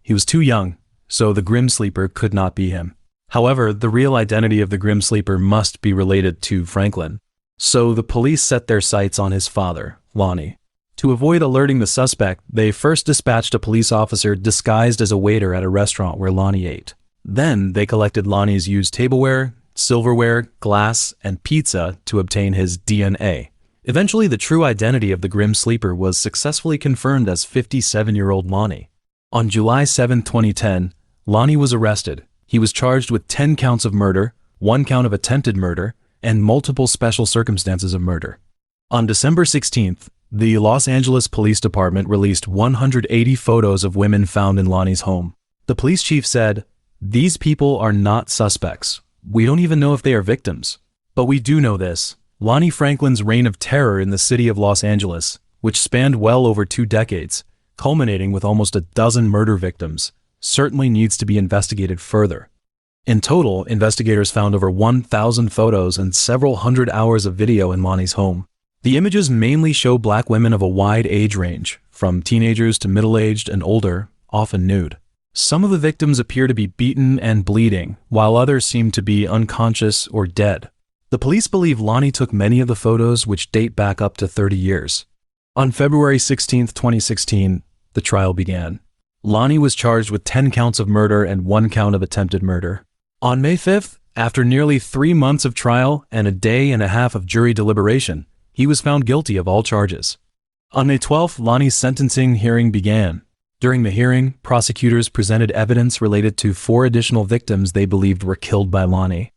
He was too young, so the Grim Sleeper could not be him. However, the real identity of the Grim Sleeper must be related to Franklin. So the police set their sights on his father, Lonnie. To avoid alerting the suspect, they first dispatched a police officer disguised as a waiter at a restaurant where Lonnie ate. Then they collected Lonnie's used tableware, silverware, glass, and pizza to obtain his DNA. Eventually, the true identity of the grim sleeper was successfully confirmed as 57-year-old Lonnie. On July 7, 2010, Lonnie was arrested. He was charged with 10 counts of murder, 1 count of attempted murder, and multiple special circumstances of murder. On December 16th, the Los Angeles Police Department released 180 photos of women found in Lonnie's home. The police chief said, "These people are not suspects. We don't even know if they are victims. But we do know this. Lonnie Franklin's reign of terror in the city of Los Angeles, which spanned well over 2 decades, culminating with almost a dozen murder victims, certainly needs to be investigated further." In total, investigators found over 1,000 photos and several hundred hours of video in Lonnie's home. The images mainly show black women of a wide age range, from teenagers to middle-aged and older, often nude. Some of the victims appear to be beaten and bleeding, while others seem to be unconscious or dead. The police believe Lonnie took many of the photos, which date back up to 30 years. On February 16, 2016, the trial began. Lonnie was charged with 10 counts of murder and 1 count of attempted murder. On May 5th, after nearly 3 months of trial and a day and a half of jury deliberation, he was found guilty of all charges. On May 12th, Lonnie's sentencing hearing began. During the hearing, prosecutors presented evidence related to 4 additional victims they believed were killed by Lonnie.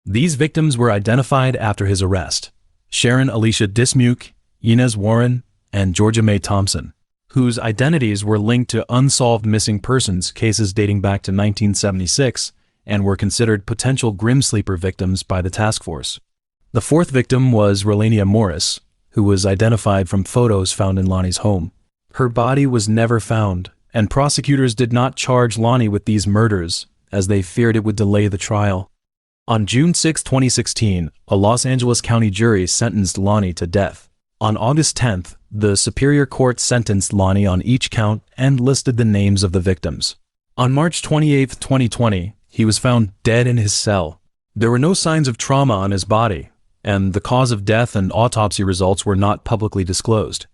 These victims were identified after his arrest: Sharon Alicia Dismuke, Inez Warren, and Georgia Mae Thompson, whose identities were linked to unsolved missing persons cases dating back to 1976 and were considered potential grim sleeper victims by the task force. The 4th victim was Rolania Morris, who was identified from photos found in Lonnie's home. Her body was never found, and prosecutors did not charge Lonnie with these murders, as they feared it would delay the trial. On June 6, 2016, a Los Angeles County jury sentenced Lonnie to death. On August 10th, the Superior Court sentenced Lonnie on each count and listed the names of the victims. On March 28, 2020, he was found dead in his cell. There were no signs of trauma on his body, and the cause of death and autopsy results were not publicly disclosed.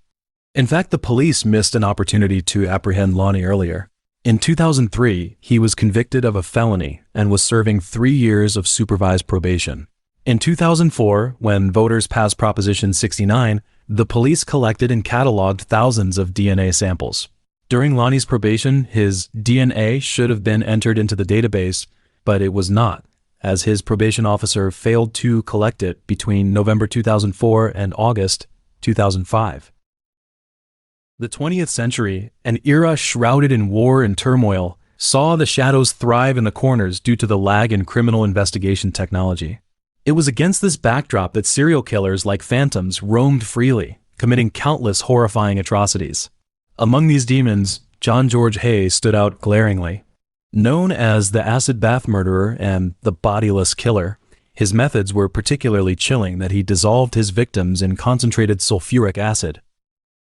In fact, the police missed an opportunity to apprehend Lonnie earlier. In 2003, he was convicted of a felony and was serving 3 years of supervised probation. In 2004, when voters passed Proposition 69, the police collected and cataloged thousands of DNA samples. During Lonnie's probation, his DNA should have been entered into the database, but it was not, as his probation officer failed to collect it between November 2004 and August 2005. The 20th century, an era shrouded in war and turmoil, saw the shadows thrive in the corners due to the lag in criminal investigation technology. It was against this backdrop that serial killers like phantoms roamed freely, committing countless horrifying atrocities. Among these demons, John George Hay stood out glaringly. Known as the acid bath murderer and the bodiless killer, his methods were particularly chilling that he dissolved his victims in concentrated sulfuric acid.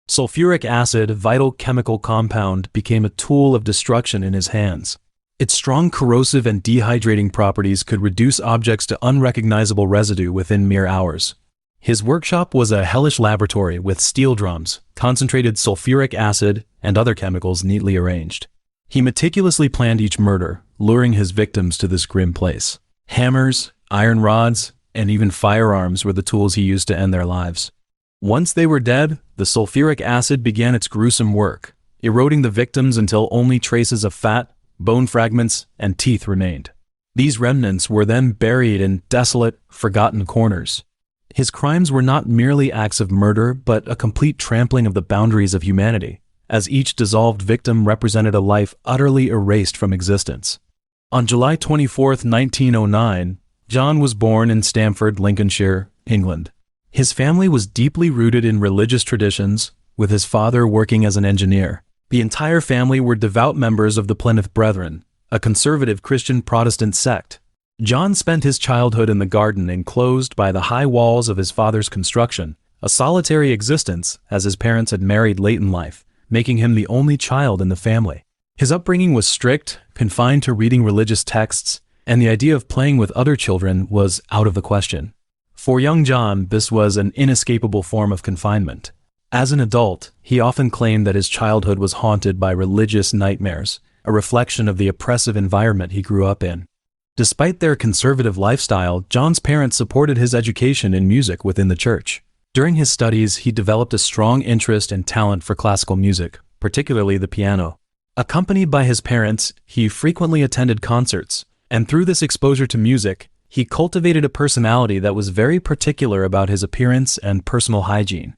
Sulfuric acid, vital chemical compound, became a tool of destruction in his hands. Its strong corrosive and dehydrating properties could reduce objects to unrecognizable residue within mere hours. His workshop was a hellish laboratory with steel drums, concentrated sulfuric acid, and other chemicals neatly arranged. He meticulously planned each murder, luring his victims to this grim place. Hammers, iron rods, and even firearms were the tools he used to end their lives. Once they were dead, the sulfuric acid began its gruesome work, eroding the victims until only traces of fat, bone fragments, and teeth remained. These remnants were then buried in desolate, forgotten corners. His crimes were not merely acts of murder, but a complete trampling of the boundaries of humanity, as each dissolved victim represented a life utterly erased from existence. On July 24, 1909, John was born in Stamford, Lincolnshire, England. His family was deeply rooted in religious traditions, with his father working as an engineer. The entire family were devout members of the Plymouth Brethren, a conservative Christian Protestant sect. John spent his childhood in the garden enclosed by the high walls of his father's construction, a solitary existence as his parents had married late in life, making him the only child in the family. His upbringing was strict, confined to reading religious texts, and the idea of playing with other children was out of the question. For young John, this was an inescapable form of confinement. As an adult, he often claimed that his childhood was haunted by religious nightmares, a reflection of the oppressive environment he grew up in. Despite their conservative lifestyle, John's parents supported his education in music within the church. During his studies, he developed a strong interest and talent for classical music, particularly the piano. Accompanied by his parents, he frequently attended concerts, and through this exposure to music, he cultivated a personality that was very particular about his appearance and personal hygiene.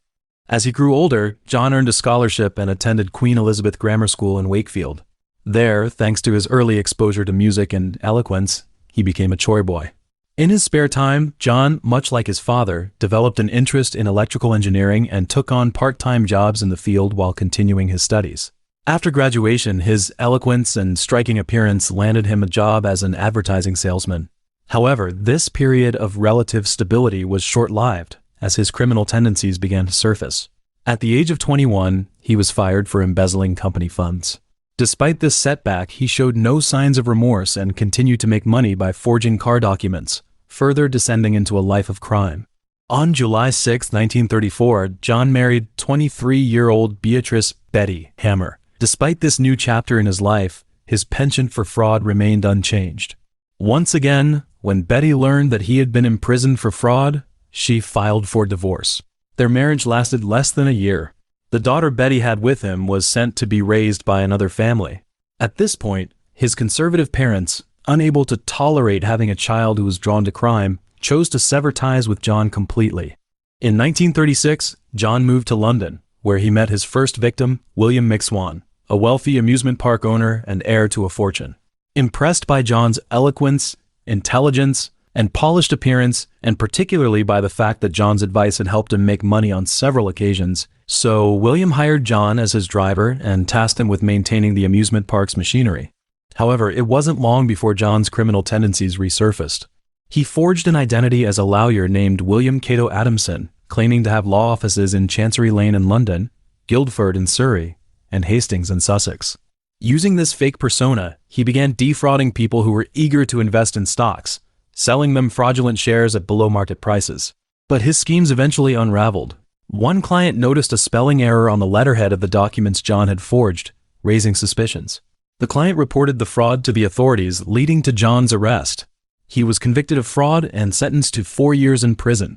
As he grew older, John earned a scholarship and attended Queen Elizabeth Grammar School in Wakefield. There, thanks to his early exposure to music and eloquence, he became a choir boy. In his spare time, John, much like his father, developed an interest in electrical engineering and took on part-time jobs in the field while continuing his studies. After graduation, his eloquence and striking appearance landed him a job as an advertising salesman. However, this period of relative stability was short-lived, as his criminal tendencies began to surface. At the age of 21, he was fired for embezzling company funds. Despite this setback, he showed no signs of remorse and continued to make money by forging car documents, further descending into a life of crime. On July 6, 1934, John married 23-year-old Beatrice Betty Hammer. Despite this new chapter in his life, his penchant for fraud remained unchanged. Once again, when Betty learned that he had been imprisoned for fraud, she filed for divorce. Their marriage lasted less than a year. The daughter Betty had with him was sent to be raised by another family. At this point, his conservative parents, unable to tolerate having a child who was drawn to crime, chose to sever ties with John completely. In 1936, John moved to London, where he met his first victim, William McSwan, a wealthy amusement park owner and heir to a fortune. Impressed by John's eloquence, intelligence, and polished appearance, and particularly by the fact that John's advice had helped him make money on several occasions, so William hired John as his driver and tasked him with maintaining the amusement park's machinery. However, it wasn't long before John's criminal tendencies resurfaced. He forged an identity as a lawyer named William Cato Adamson, claiming to have law offices in Chancery Lane in London, Guildford in Surrey, and Hastings in Sussex. Using this fake persona, he began defrauding people who were eager to invest in stocks, selling them fraudulent shares at below-market prices. But his schemes eventually unraveled. One client noticed a spelling error on the letterhead of the documents John had forged, raising suspicions. The client reported the fraud to the authorities, leading to John's arrest. He was convicted of fraud and sentenced to 4 years in prison.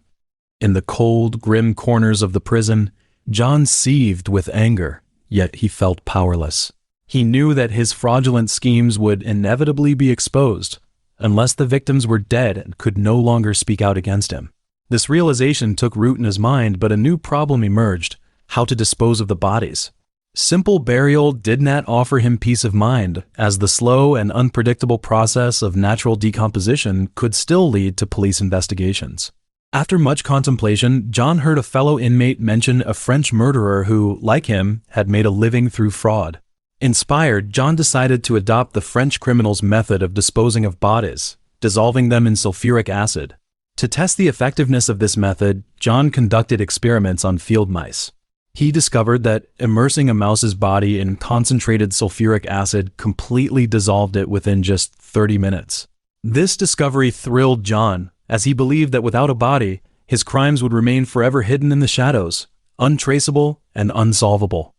In the cold, grim corners of the prison, John seethed with anger, yet he felt powerless. He knew that his fraudulent schemes would inevitably be exposed, unless the victims were dead and could no longer speak out against him. This realization took root in his mind, but a new problem emerged: how to dispose of the bodies. Simple burial did not offer him peace of mind, as the slow and unpredictable process of natural decomposition could still lead to police investigations. After much contemplation, John heard a fellow inmate mention a French murderer who, like him, had made a living through fraud. Inspired, John decided to adopt the French criminal's method of disposing of bodies, dissolving them in sulfuric acid. To test the effectiveness of this method, John conducted experiments on field mice. He discovered that immersing a mouse's body in concentrated sulfuric acid completely dissolved it within just 30 minutes. This discovery thrilled John, as he believed that without a body, his crimes would remain forever hidden in the shadows, untraceable and unsolvable.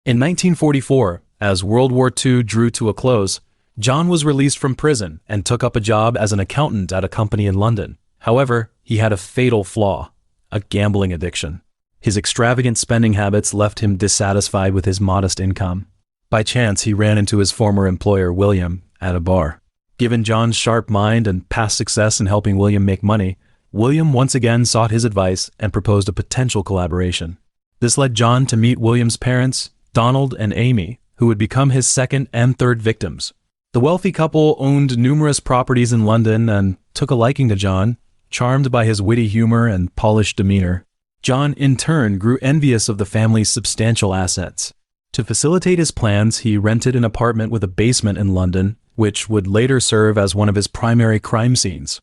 In 1944, as World War II drew to a close, John was released from prison and took up a job as an accountant at a company in London. However, he had a fatal flaw: a gambling addiction. His extravagant spending habits left him dissatisfied with his modest income. By chance, he ran into his former employer, William, at a bar. Given John's sharp mind and past success in helping William make money, William once again sought his advice and proposed a potential collaboration. This led John to meet William's parents, Donald and Amy, who would become his second and third victims. The wealthy couple owned numerous properties in London and took a liking to John, charmed by his witty humor and polished demeanor. John, in turn, grew envious of the family's substantial assets. To facilitate his plans, he rented an apartment with a basement in London, which would later serve as one of his primary crime scenes.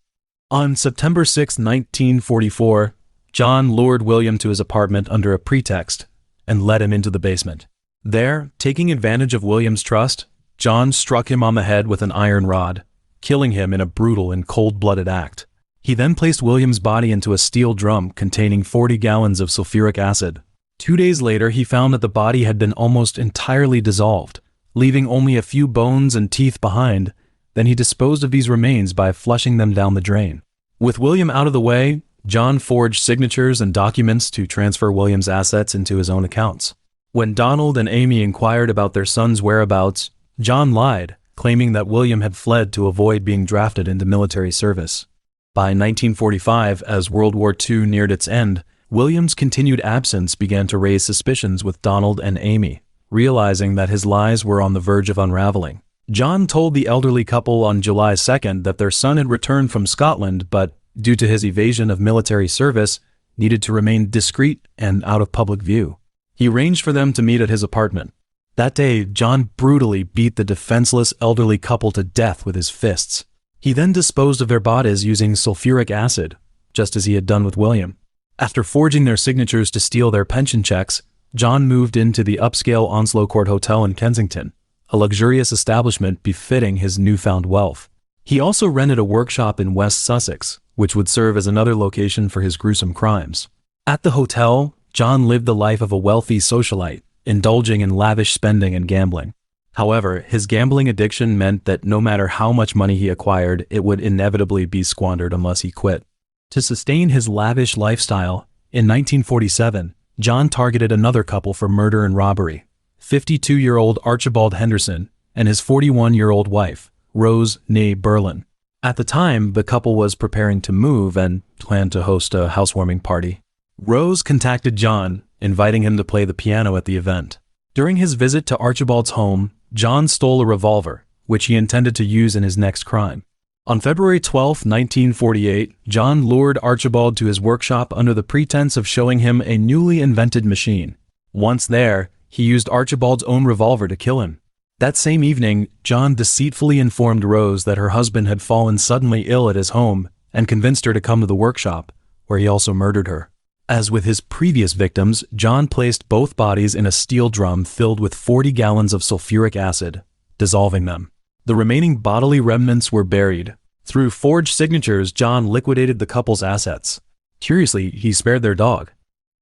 On September 6, 1944, John lured William to his apartment under a pretext and led him into the basement. There, taking advantage of William's trust, John struck him on the head with an iron rod, killing him in a brutal and cold-blooded act. He then placed William's body into a steel drum containing 40 gallons of sulfuric acid, 2 days later, he found that the body had been almost entirely dissolved, leaving only a few bones and teeth behind. Then he disposed of these remains by flushing them down the drain. With William out of the way, John forged signatures and documents to transfer William's assets into his own accounts. When Donald and Amy inquired about their son's whereabouts, John lied, claiming that William had fled to avoid being drafted into military service. By 1945, as World War II neared its end, William's continued absence began to raise suspicions with Donald and Amy. Realizing that his lies were on the verge of unraveling, John told the elderly couple on July 2nd that their son had returned from Scotland, but, due to his evasion of military service, needed to remain discreet and out of public view. He arranged for them to meet at his apartment. That day, John brutally beat the defenseless elderly couple to death with his fists. He then disposed of their bodies using sulfuric acid, just as he had done with William. After forging their signatures to steal their pension checks, John moved into the upscale Onslow Court Hotel in Kensington, a luxurious establishment befitting his newfound wealth. He also rented a workshop in West Sussex, which would serve as another location for his gruesome crimes. At the hotel, John lived the life of a wealthy socialite, indulging in lavish spending and gambling. However, his gambling addiction meant that no matter how much money he acquired, it would inevitably be squandered unless he quit. To sustain his lavish lifestyle, in 1947, John targeted another couple for murder and robbery, 52-year-old Archibald Henderson and his 41-year-old wife, Rose née Berlin. At the time, the couple was preparing to move and planned to host a housewarming party. Rose contacted John, inviting him to play the piano at the event. During his visit to Archibald's home, John stole a revolver, which he intended to use in his next crime. On February 12, 1948, John lured Archibald to his workshop under the pretense of showing him a newly invented machine. Once there, he used Archibald's own revolver to kill him. That same evening, John deceitfully informed Rose that her husband had fallen suddenly ill at his home and convinced her to come to the workshop, where he also murdered her. As with his previous victims, John placed both bodies in a steel drum filled with 40 gallons of sulfuric acid, dissolving them. The remaining bodily remnants were buried. Through forged signatures, John liquidated the couple's assets. Curiously, he spared their dog.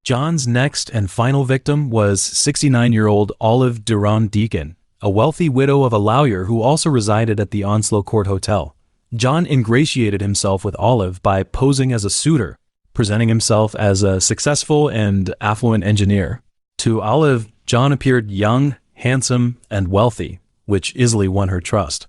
John's next and final victim was 69-year-old Olive Durand Deacon, a wealthy widow of a lawyer who also resided at the Onslow Court Hotel. John ingratiated himself with Olive by posing as a suitor, presenting himself as a successful and affluent engineer. To Olive, John appeared young, handsome, and wealthy, which easily won her trust.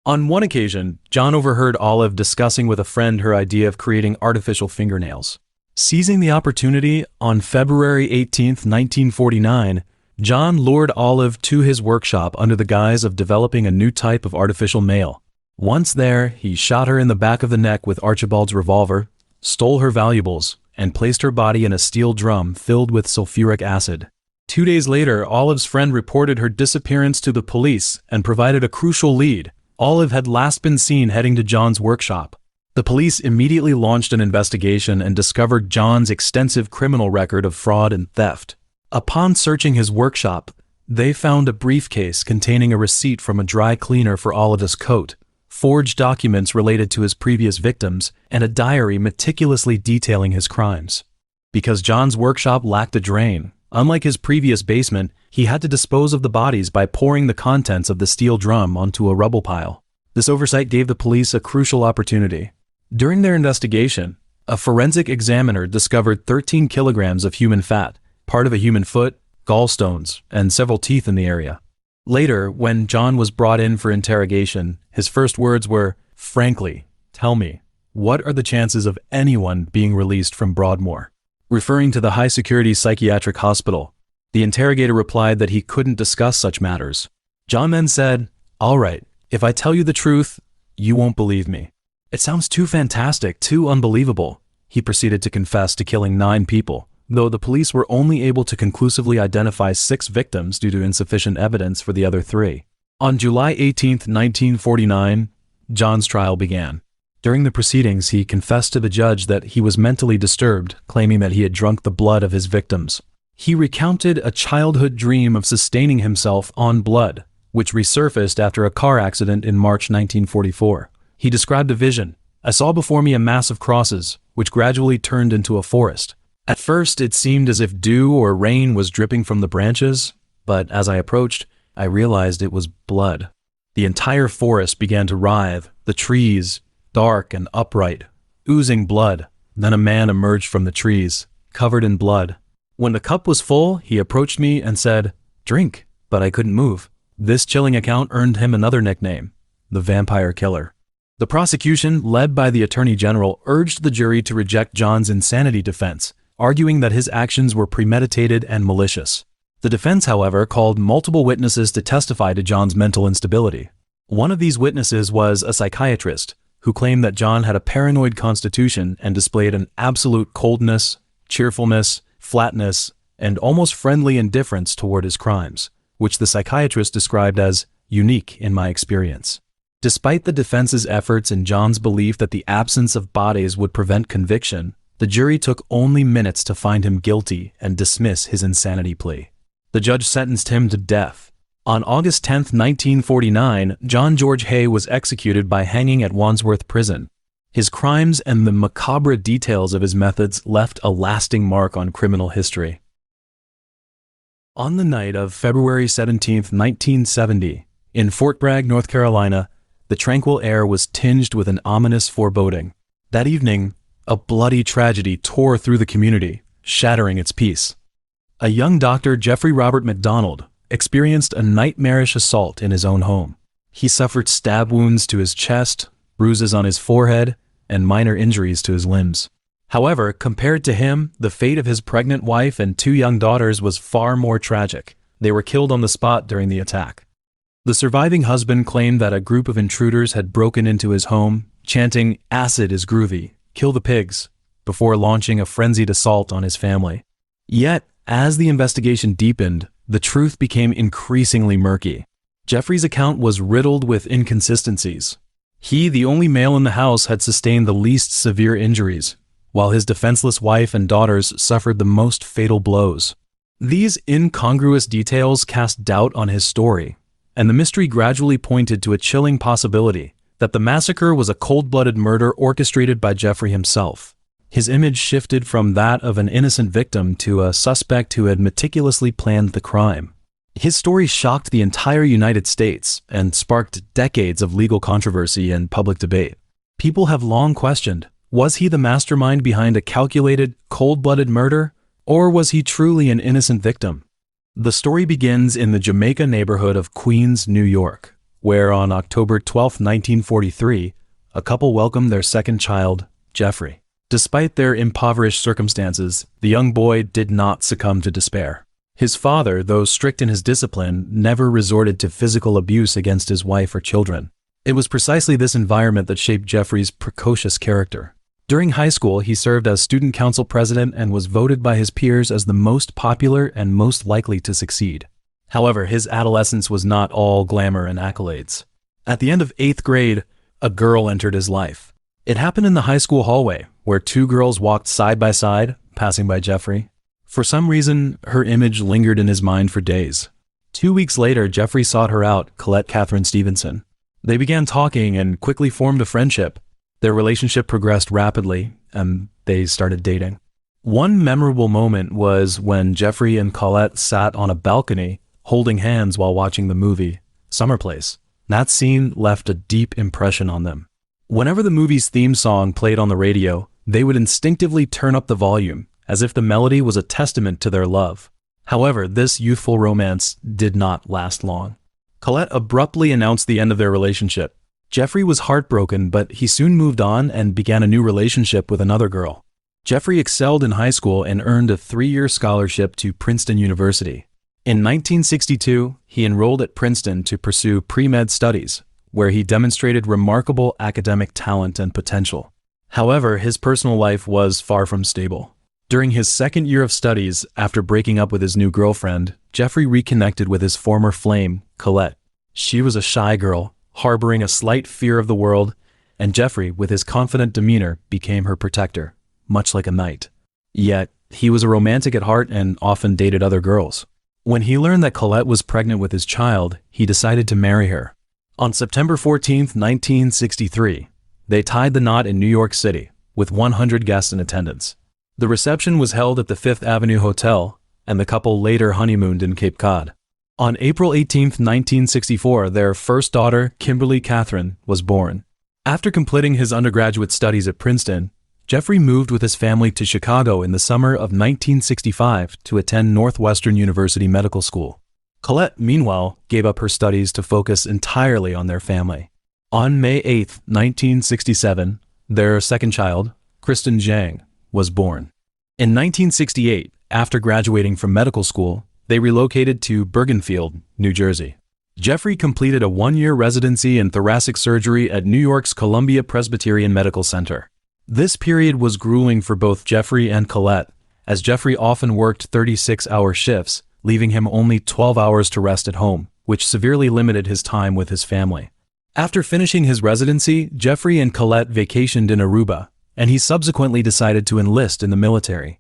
On one occasion, John overheard Olive discussing with a friend her idea of creating artificial fingernails. Seizing the opportunity, on February 18, 1949, John lured Olive to his workshop under the guise of developing a new type of artificial male. Once there, he shot her in the back of the neck with Archibald's revolver, stole her valuables, and placed her body in a steel drum filled with sulfuric acid. 2 days later, Olive's friend reported her disappearance to the police and provided a crucial lead. Olive had last been seen heading to John's workshop. The police immediately launched an investigation and discovered John's extensive criminal record of fraud and theft. Upon searching his workshop, they found a briefcase containing a receipt from a dry cleaner for Olive's coat, forged documents related to his previous victims, and a diary meticulously detailing his crimes. Because John's workshop lacked a drain, unlike his previous basement, he had to dispose of the bodies by pouring the contents of the steel drum onto a rubble pile. This oversight gave the police a crucial opportunity. During their investigation, a forensic examiner discovered 13 kilograms of human fat, part of a human foot, gallstones, and several teeth in the area. Later, when John was brought in for interrogation, his first words were, "Frankly, tell me, what are the chances of anyone being released from Broadmoor?" Referring to the high-security psychiatric hospital, the interrogator replied that he couldn't discuss such matters. John then said, "All right, if I tell you the truth, you won't believe me. It sounds too fantastic, too unbelievable." He proceeded to confess to killing 9 people, though the police were only able to conclusively identify 6 victims due to insufficient evidence for the other 3. On July 18, 1949, John's trial began. During the proceedings, he confessed to the judge that he was mentally disturbed, claiming that he had drunk the blood of his victims. He recounted a childhood dream of sustaining himself on blood, which resurfaced after a car accident in March 1944. He described a vision. "I saw before me a mass of crosses, which gradually turned into a forest. At first, it seemed as if dew or rain was dripping from the branches, but as I approached, I realized it was blood. The entire forest began to writhe, the trees, dark and upright, oozing blood. Then a man emerged from the trees, covered in blood. When the cup was full, he approached me and said, "Drink," but I couldn't move. This chilling account earned him another nickname, the Vampire Killer. The prosecution, led by the Attorney General, urged the jury to reject John's insanity defense, arguing that his actions were premeditated and malicious. The defense, however, called multiple witnesses to testify to John's mental instability. One of these witnesses was a psychiatrist, who claimed that John had a paranoid constitution and displayed an absolute coldness, cheerfulness, flatness, and almost friendly indifference toward his crimes, which the psychiatrist described as unique in my experience. Despite the defense's efforts and John's belief that the absence of bodies would prevent conviction, the jury took only minutes to find him guilty and dismiss his insanity plea. The judge sentenced him to death. On August 10, 1949, John George Hay was executed by hanging at Wandsworth Prison. His crimes and the macabre details of his methods left a lasting mark on criminal history. On the night of February 17, 1970, in Fort Bragg, North Carolina, the tranquil air was tinged with an ominous foreboding. That evening, a bloody tragedy tore through the community, shattering its peace. A young doctor, Jeffrey Robert MacDonald, experienced a nightmarish assault in his own home. He suffered stab wounds to his chest, bruises on his forehead, and minor injuries to his limbs. However, compared to him, the fate of his pregnant wife and 2 young daughters was far more tragic. They were killed on the spot during the attack. The surviving husband claimed that a group of intruders had broken into his home, chanting, "Acid is groovy, kill the pigs," before launching a frenzied assault on his family. Yet, as the investigation deepened, the truth became increasingly murky. Jeffrey's account was riddled with inconsistencies. He, the only male in the house, had sustained the least severe injuries, while his defenseless wife and daughters suffered the most fatal blows. These incongruous details cast doubt on his story, and the mystery gradually pointed to a chilling possibility that the massacre was a cold-blooded murder orchestrated by Jeffrey himself. His image shifted from that of an innocent victim to a suspect who had meticulously planned the crime. His story shocked the entire United States and sparked decades of legal controversy and public debate. People have long questioned, was he the mastermind behind a calculated, cold-blooded murder, or was he truly an innocent victim? The story begins in the Jamaica neighborhood of Queens, New York, where on October 12, 1943, a couple welcomed their second child, Jeffrey. Despite their impoverished circumstances, the young boy did not succumb to despair. His father, though strict in his discipline, never resorted to physical abuse against his wife or children. It was precisely this environment that shaped Jeffrey's precocious character. During high school, he served as student council president and was voted by his peers as the most popular and most likely to succeed. However, his adolescence was not all glamour and accolades. At the end of 8th grade, a girl entered his life. It happened in the high school hallway, where 2 girls walked side by side, passing by Jeffrey. For some reason, her image lingered in his mind for days. 2 weeks later, Jeffrey sought her out, Colette Catherine Stevenson. They began talking and quickly formed a friendship. Their relationship progressed rapidly, and they started dating. One memorable moment was when Jeffrey and Colette sat on a balcony, holding hands while watching the movie, Summer Place. That scene left a deep impression on them. Whenever the movie's theme song played on the radio, they would instinctively turn up the volume, as if the melody was a testament to their love. However, this youthful romance did not last long. Colette abruptly announced the end of their relationship. Jeffrey was heartbroken, but he soon moved on and began a new relationship with another girl. Jeffrey excelled in high school and earned a 3-year scholarship to Princeton University. In 1962, he enrolled at Princeton to pursue pre-med studies, where he demonstrated remarkable academic talent and potential. However, his personal life was far from stable. During his 2nd year of studies, after breaking up with his new girlfriend, Jeffrey reconnected with his former flame, Colette. She was a shy girl, harboring a slight fear of the world, and Jeffrey, with his confident demeanor, became her protector, much like a knight. Yet, he was a romantic at heart and often dated other girls. When he learned that Colette was pregnant with his child, he decided to marry her. On September 14, 1963, they tied the knot in New York City, with 100 guests in attendance. The reception was held at the Fifth Avenue Hotel, and the couple later honeymooned in Cape Cod. On April 18, 1964, their first daughter, Kimberly Catherine, was born. After completing his undergraduate studies at Princeton, Jeffrey moved with his family to Chicago in the summer of 1965 to attend Northwestern University Medical School. Colette, meanwhile, gave up her studies to focus entirely on their family. On May 8, 1967, their second child, Kristen Zhang, was born. In 1968, after graduating from medical school, they relocated to Bergenfield, New Jersey. Jeffrey completed a one-year residency in thoracic surgery at New York's Columbia Presbyterian Medical Center. This period was grueling for both Jeffrey and Colette, as Jeffrey often worked 36-hour shifts, leaving him only 12 hours to rest at home, which severely limited his time with his family. After finishing his residency, Jeffrey and Colette vacationed in Aruba, and he subsequently decided to enlist in the military.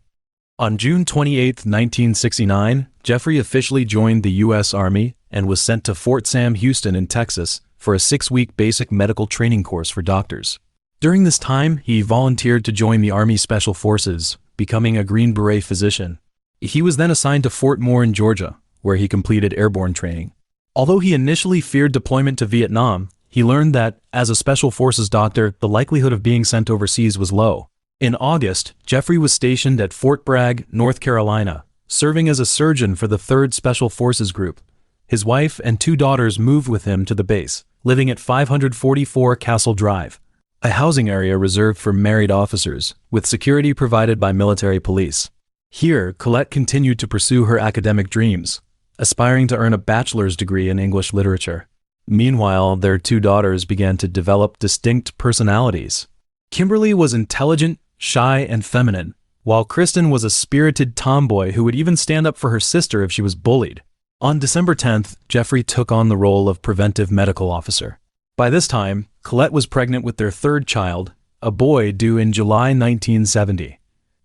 On June 28, 1969, Jeffrey officially joined the U.S. Army and was sent to Fort Sam Houston in Texas for a 6-week basic medical training course for doctors. During this time, he volunteered to join the Army Special Forces, becoming a Green Beret physician. He was then assigned to Fort Moore in Georgia, where he completed airborne training. Although he initially feared deployment to Vietnam, he learned that, as a Special Forces doctor, the likelihood of being sent overseas was low. In August, Jeffrey was stationed at Fort Bragg, North Carolina, serving as a surgeon for the 3rd Special Forces Group. His wife and 2 daughters moved with him to the base, living at 544 Castle Drive, a housing area reserved for married officers, with security provided by military police. Here, Colette continued to pursue her academic dreams, aspiring to earn a bachelor's degree in English literature. Meanwhile, their 2 daughters began to develop distinct personalities. Kimberly was intelligent, shy, and feminine, while Kristen was a spirited tomboy who would even stand up for her sister if she was bullied. On December 10th, Jeffrey took on the role of preventive medical officer. By this time, Colette was pregnant with their 3rd child, a boy due in July 1970.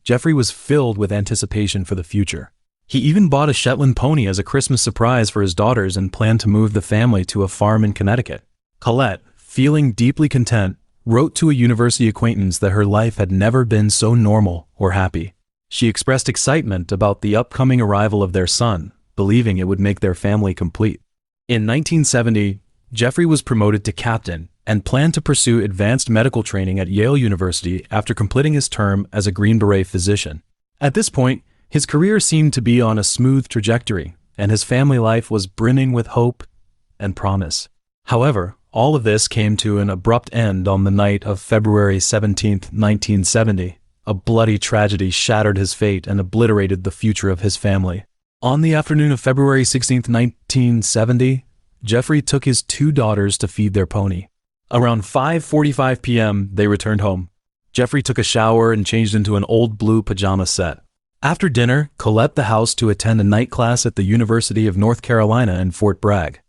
Jeffrey was filled with anticipation for the future. He even bought a Shetland pony as a Christmas surprise for his daughters and planned to move the family to a farm in Connecticut. Colette, feeling deeply content, wrote to a university acquaintance that her life had never been so normal or happy. She expressed excitement about the upcoming arrival of their son, believing it would make their family complete. In 1970, Jeffrey was promoted to captain and planned to pursue advanced medical training at Yale University after completing his term as a Green Beret physician. At this point, his career seemed to be on a smooth trajectory, and his family life was brimming with hope and promise. However, all of this came to an abrupt end on the night of February 17, 1970. A bloody tragedy shattered his fate and obliterated the future of his family. On the afternoon of February 16, 1970, Jeffrey took his 2 daughters to feed their pony. Around 5:45 p.m., they returned home. Jeffrey took a shower and changed into an old blue pajama set. After dinner, Colette left the house to attend a night class at the University of North Carolina in Fort Bragg.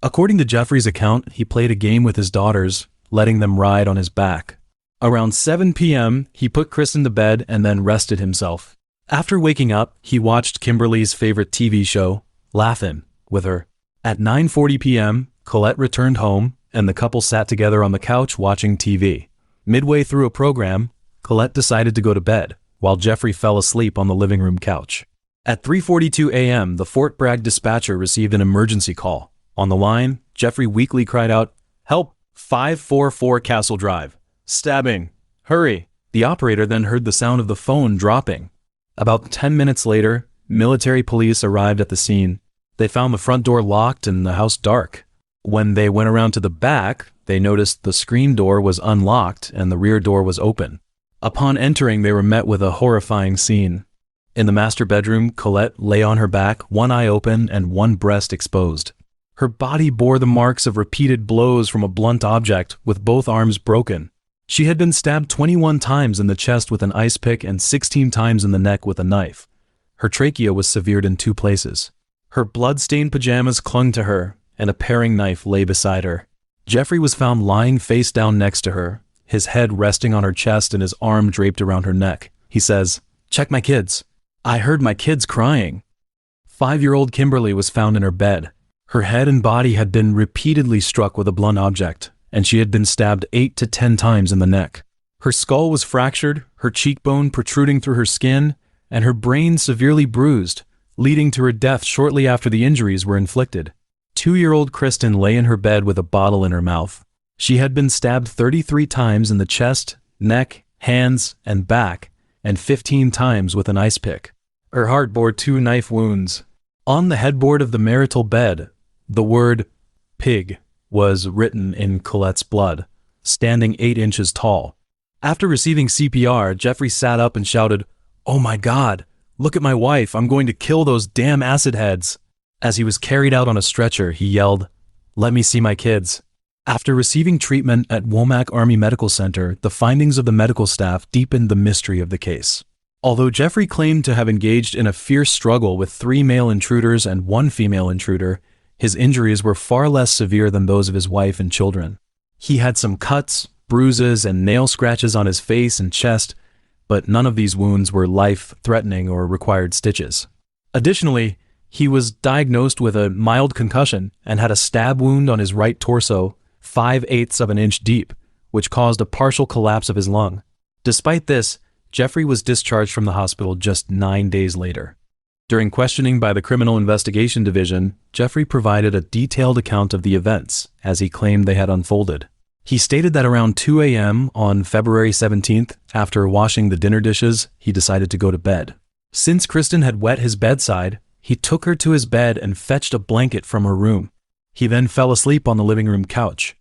According to Jeffrey's account, he played a game with his daughters, letting them ride on his back. Around 7 p.m., he put Kristen to bed and then rested himself. After waking up, he watched Kimberly's favorite TV show, Laugh-In, with her. At 9:40 p.m., Colette returned home, and the couple sat together on the couch watching TV. Midway through a program, Colette decided to go to bed, while Jeffrey fell asleep on the living room couch. At 3:42 a.m., the Fort Bragg dispatcher received an emergency call. On the line, Jeffrey weakly cried out, "Help! 544 Castle Drive. Stabbing! Hurry!" The operator then heard the sound of the phone dropping. About 10 minutes later, military police arrived at the scene. They found the front door locked and the house dark. When they went around to the back, they noticed the screen door was unlocked and the rear door was open. Upon entering, they were met with a horrifying scene. In the master bedroom, Colette lay on her back, one eye open and one breast exposed. Her body bore the marks of repeated blows from a blunt object, with both arms broken. She had been stabbed 21 times in the chest with an ice pick and 16 times in the neck with a knife. Her trachea was severed in 2 places. Her blood-stained pajamas clung to her, and a paring knife lay beside her. Jeffrey was found lying face down next to her, his head resting on her chest and his arm draped around her neck. He says, "Check my kids. I heard my kids crying." 5-year-old Kimberly was found in her bed. Her head and body had been repeatedly struck with a blunt object, and she had been stabbed 8 to 10 times in the neck. Her skull was fractured, her cheekbone protruding through her skin, and her brain severely bruised, leading to her death shortly after the injuries were inflicted. 2-year-old Kristen lay in her bed with a bottle in her mouth. She had been stabbed 33 times in the chest, neck, hands, and back, and 15 times with an ice pick. Her heart bore 2 knife wounds. On the headboard of the marital bed, the word pig was written in Colette's blood, standing 8 inches tall. After receiving CPR, Jeffrey sat up and shouted, "Oh my God, look at my wife, I'm going to kill those damn acid heads." As he was carried out on a stretcher, he yelled, "Let me see my kids." After receiving treatment at Womack Army Medical Center, the findings of the medical staff deepened the mystery of the case. Although Jeffrey claimed to have engaged in a fierce struggle with 3 male intruders and 1 female intruder, his injuries were far less severe than those of his wife and children. He had some cuts, bruises, and nail scratches on his face and chest, but none of these wounds were life-threatening or required stitches. Additionally, he was diagnosed with a mild concussion and had a stab wound on his right torso, 5/8 of an inch deep, which caused a partial collapse of his lung. Despite this, Jeffrey was discharged from the hospital just 9 days later. During questioning by the Criminal Investigation Division, Jeffrey provided a detailed account of the events, as he claimed they had unfolded. He stated that around 2 a.m. on February 17th, after washing the dinner dishes, he decided to go to bed. Since Kristen had wet his bedside, he took her to his bed and fetched a blanket from her room. He then fell asleep on the living room couch.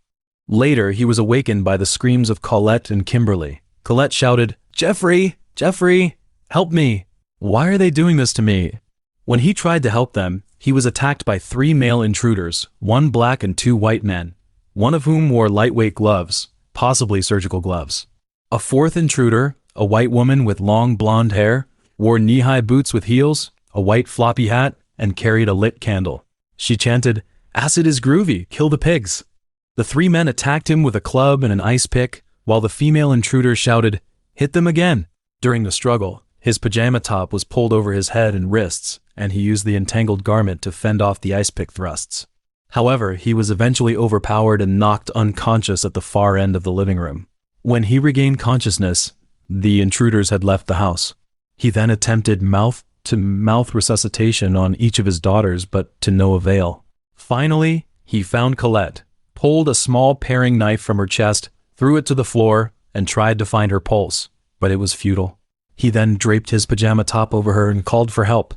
Later, he was awakened by the screams of Colette and Kimberly. Colette shouted, "Jeffrey! Jeffrey! Help me! Why are they doing this to me?" When he tried to help them, he was attacked by 3 male intruders, 1 black and 2 white men, one of whom wore lightweight gloves, possibly surgical gloves. A 4th intruder, a white woman with long blonde hair, wore knee-high boots with heels, a white floppy hat, and carried a lit candle. She chanted, "Acid is groovy, kill the pigs." The 3 men attacked him with a club and an ice pick, while the female intruder shouted, "Hit them again." During the struggle, his pajama top was pulled over his head and wrists, and he used the entangled garment to fend off the ice pick thrusts. However, he was eventually overpowered and knocked unconscious at the far end of the living room. When he regained consciousness, the intruders had left the house. He then attempted mouth-to-mouth resuscitation on each of his daughters, but to no avail. Finally, he found Colette, pulled a small paring knife from her chest, threw it to the floor, and tried to find her pulse, but it was futile. He then draped his pajama top over her and called for help.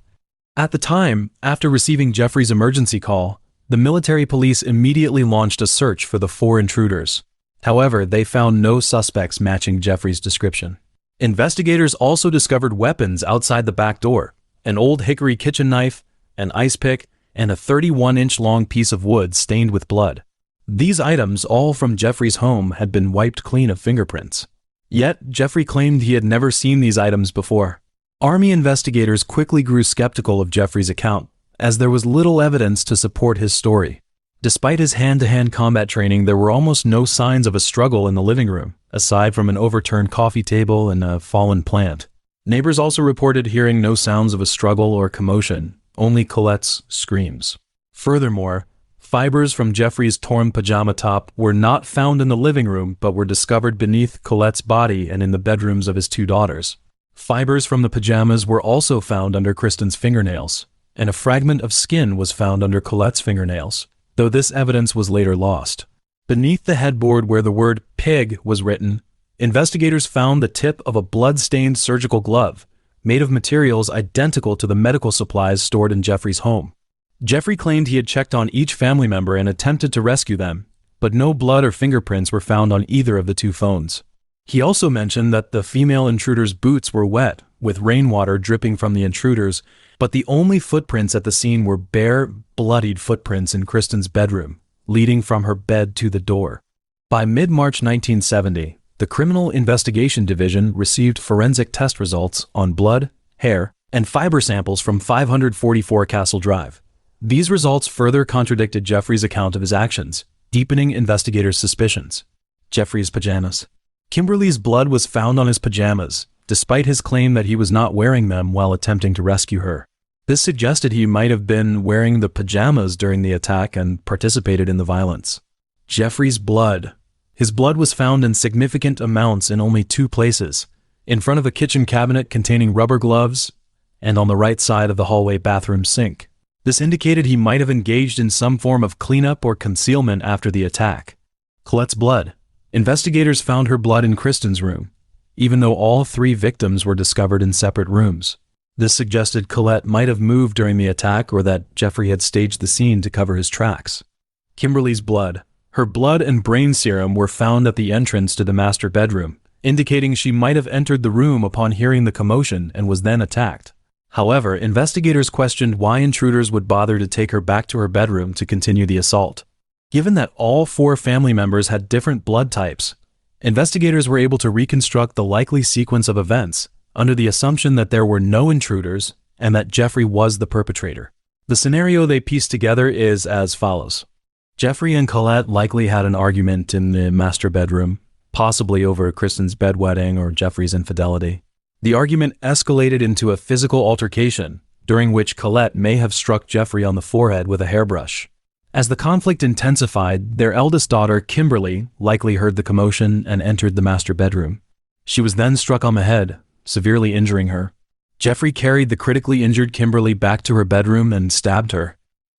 At the time, after receiving Jeffrey's emergency call, the military police immediately launched a search for the 4 intruders. However, they found no suspects matching Jeffrey's description. Investigators also discovered weapons outside the back door, an old hickory kitchen knife, an ice pick, and a 31-inch long piece of wood stained with blood. These items, all from Jeffrey's home, had been wiped clean of fingerprints. Yet, Jeffrey claimed he had never seen these items before. Army investigators quickly grew skeptical of Jeffrey's account, as there was little evidence to support his story. Despite his hand-to-hand combat training, there were almost no signs of a struggle in the living room, aside from an overturned coffee table and a fallen plant. Neighbors also reported hearing no sounds of a struggle or commotion, only Colette's screams. Furthermore, fibers from Jeffrey's torn pajama top were not found in the living room but were discovered beneath Colette's body and in the bedrooms of his 2 daughters. Fibers from the pajamas were also found under Kristen's fingernails, and a fragment of skin was found under Colette's fingernails, though this evidence was later lost. Beneath the headboard where the word pig was written, investigators found the tip of a blood-stained surgical glove, made of materials identical to the medical supplies stored in Jeffrey's home. Jeffrey claimed he had checked on each family member and attempted to rescue them, but no blood or fingerprints were found on either of the 2 phones. He also mentioned that the female intruder's boots were wet, with rainwater dripping from the intruders, but the only footprints at the scene were bare, bloodied footprints in Kristen's bedroom, leading from her bed to the door. By mid-March 1970, the Criminal Investigation Division received forensic test results on blood, hair, and fiber samples from 544 Castle Drive. These results further contradicted Jeffrey's account of his actions, deepening investigators' suspicions. Jeffrey's pajamas. Kimberly's blood was found on his pajamas, despite his claim that he was not wearing them while attempting to rescue her. This suggested he might have been wearing the pajamas during the attack and participated in the violence. Jeffrey's blood. His blood was found in significant amounts in only 2 places, in front of a kitchen cabinet containing rubber gloves and on the right side of the hallway bathroom sink. This indicated he might have engaged in some form of cleanup or concealment after the attack. Colette's blood. Investigators found her blood in Kristen's room, even though all 3 victims were discovered in separate rooms. This suggested Colette might have moved during the attack or that Jeffrey had staged the scene to cover his tracks. Kimberly's blood. Her blood and brain serum were found at the entrance to the master bedroom, indicating she might have entered the room upon hearing the commotion and was then attacked. However, investigators questioned why intruders would bother to take her back to her bedroom to continue the assault. Given that all 4 family members had different blood types, investigators were able to reconstruct the likely sequence of events under the assumption that there were no intruders and that Jeffrey was the perpetrator. The scenario they pieced together is as follows. Jeffrey and Colette likely had an argument in the master bedroom, possibly over Kristen's bedwetting or Jeffrey's infidelity. The argument escalated into a physical altercation, during which Colette may have struck Jeffrey on the forehead with a hairbrush. As the conflict intensified, their eldest daughter, Kimberly, likely heard the commotion and entered the master bedroom. She was then struck on the head, severely injuring her. Jeffrey carried the critically injured Kimberly back to her bedroom and stabbed her.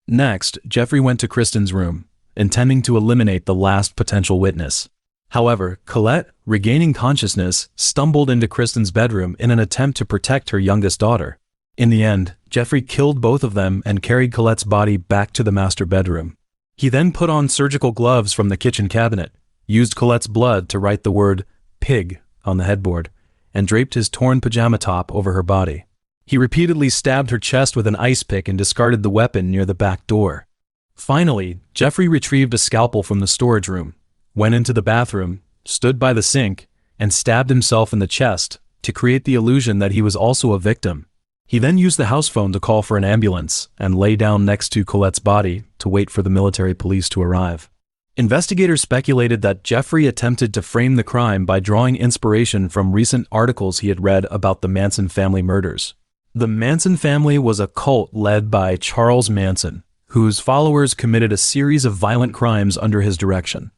Next, Jeffrey went to Kristen's room, intending to eliminate the last potential witness. However, Colette, regaining consciousness, stumbled into Kristen's bedroom in an attempt to protect her youngest daughter. In the end, Jeffrey killed both of them and carried Colette's body back to the master bedroom. He then put on surgical gloves from the kitchen cabinet, used Colette's blood to write the word "pig" on the headboard, and draped his torn pajama top over her body. He repeatedly stabbed her chest with an ice pick and discarded the weapon near the back door. Finally, Jeffrey retrieved a scalpel from the storage room, went into the bathroom, stood by the sink, and stabbed himself in the chest to create the illusion that he was also a victim. He then used the house phone to call for an ambulance and lay down next to Colette's body to wait for the military police to arrive. Investigators speculated that Jeffrey attempted to frame the crime by drawing inspiration from recent articles he had read about the Manson family murders. The Manson family was a cult led by Charles Manson, whose followers committed a series of violent crimes under his direction.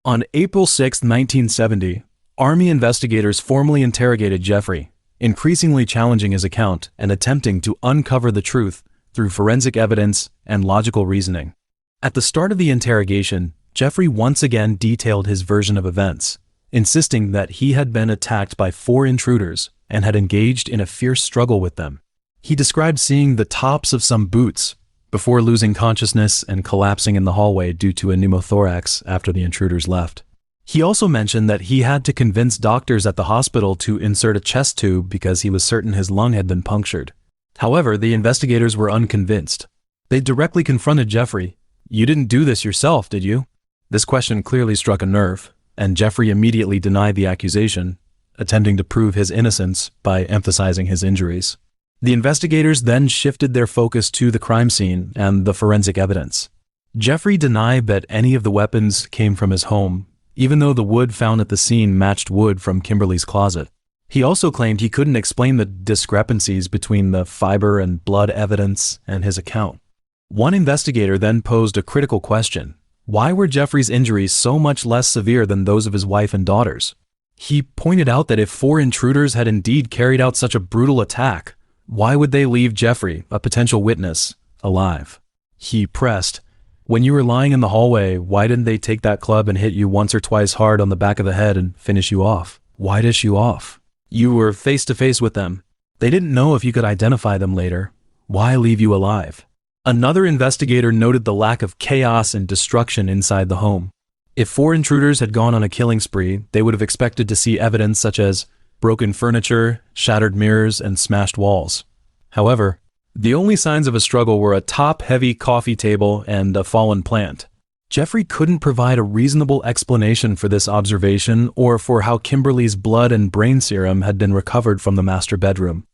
On April 6, 1970, Army investigators formally interrogated Jeffrey, increasingly challenging his account and attempting to uncover the truth through forensic evidence and logical reasoning. At the start of the interrogation, Jeffrey once again detailed his version of events, insisting that he had been attacked by 4 intruders and had engaged in a fierce struggle with them. He described seeing the tops of some boots before losing consciousness and collapsing in the hallway due to a pneumothorax after the intruders left. He also mentioned that he had to convince doctors at the hospital to insert a chest tube because he was certain his lung had been punctured. However, the investigators were unconvinced. They directly confronted Jeffrey. "You didn't do this yourself, did you?" This question clearly struck a nerve, and Jeffrey immediately denied the accusation, attempting to prove his innocence by emphasizing his injuries. The investigators then shifted their focus to the crime scene and the forensic evidence. Jeffrey denied that any of the weapons came from his home, even though the wood found at the scene matched wood from Kimberly's closet. He also claimed he couldn't explain the discrepancies between the fiber and blood evidence and his account. One investigator then posed a critical question. Why were Jeffrey's injuries so much less severe than those of his wife and daughters? He pointed out that if 4 intruders had indeed carried out such a brutal attack, why would they leave Jeffrey, a potential witness, alive? He pressed, "When you were lying in the hallway, why didn't they take that club and hit you once or twice hard on the back of the head and finish you off? Why dish you off? You were face to face with them. They didn't know if you could identify them later. Why leave you alive?" Another investigator noted the lack of chaos and destruction inside the home. If 4 intruders had gone on a killing spree, they would have expected to see evidence such as broken furniture, shattered mirrors, and smashed walls. However, the only signs of a struggle were a top-heavy coffee table and a fallen plant. Jeffrey couldn't provide a reasonable explanation for this observation or for how Kimberly's blood and brain serum had been recovered from the master bedroom.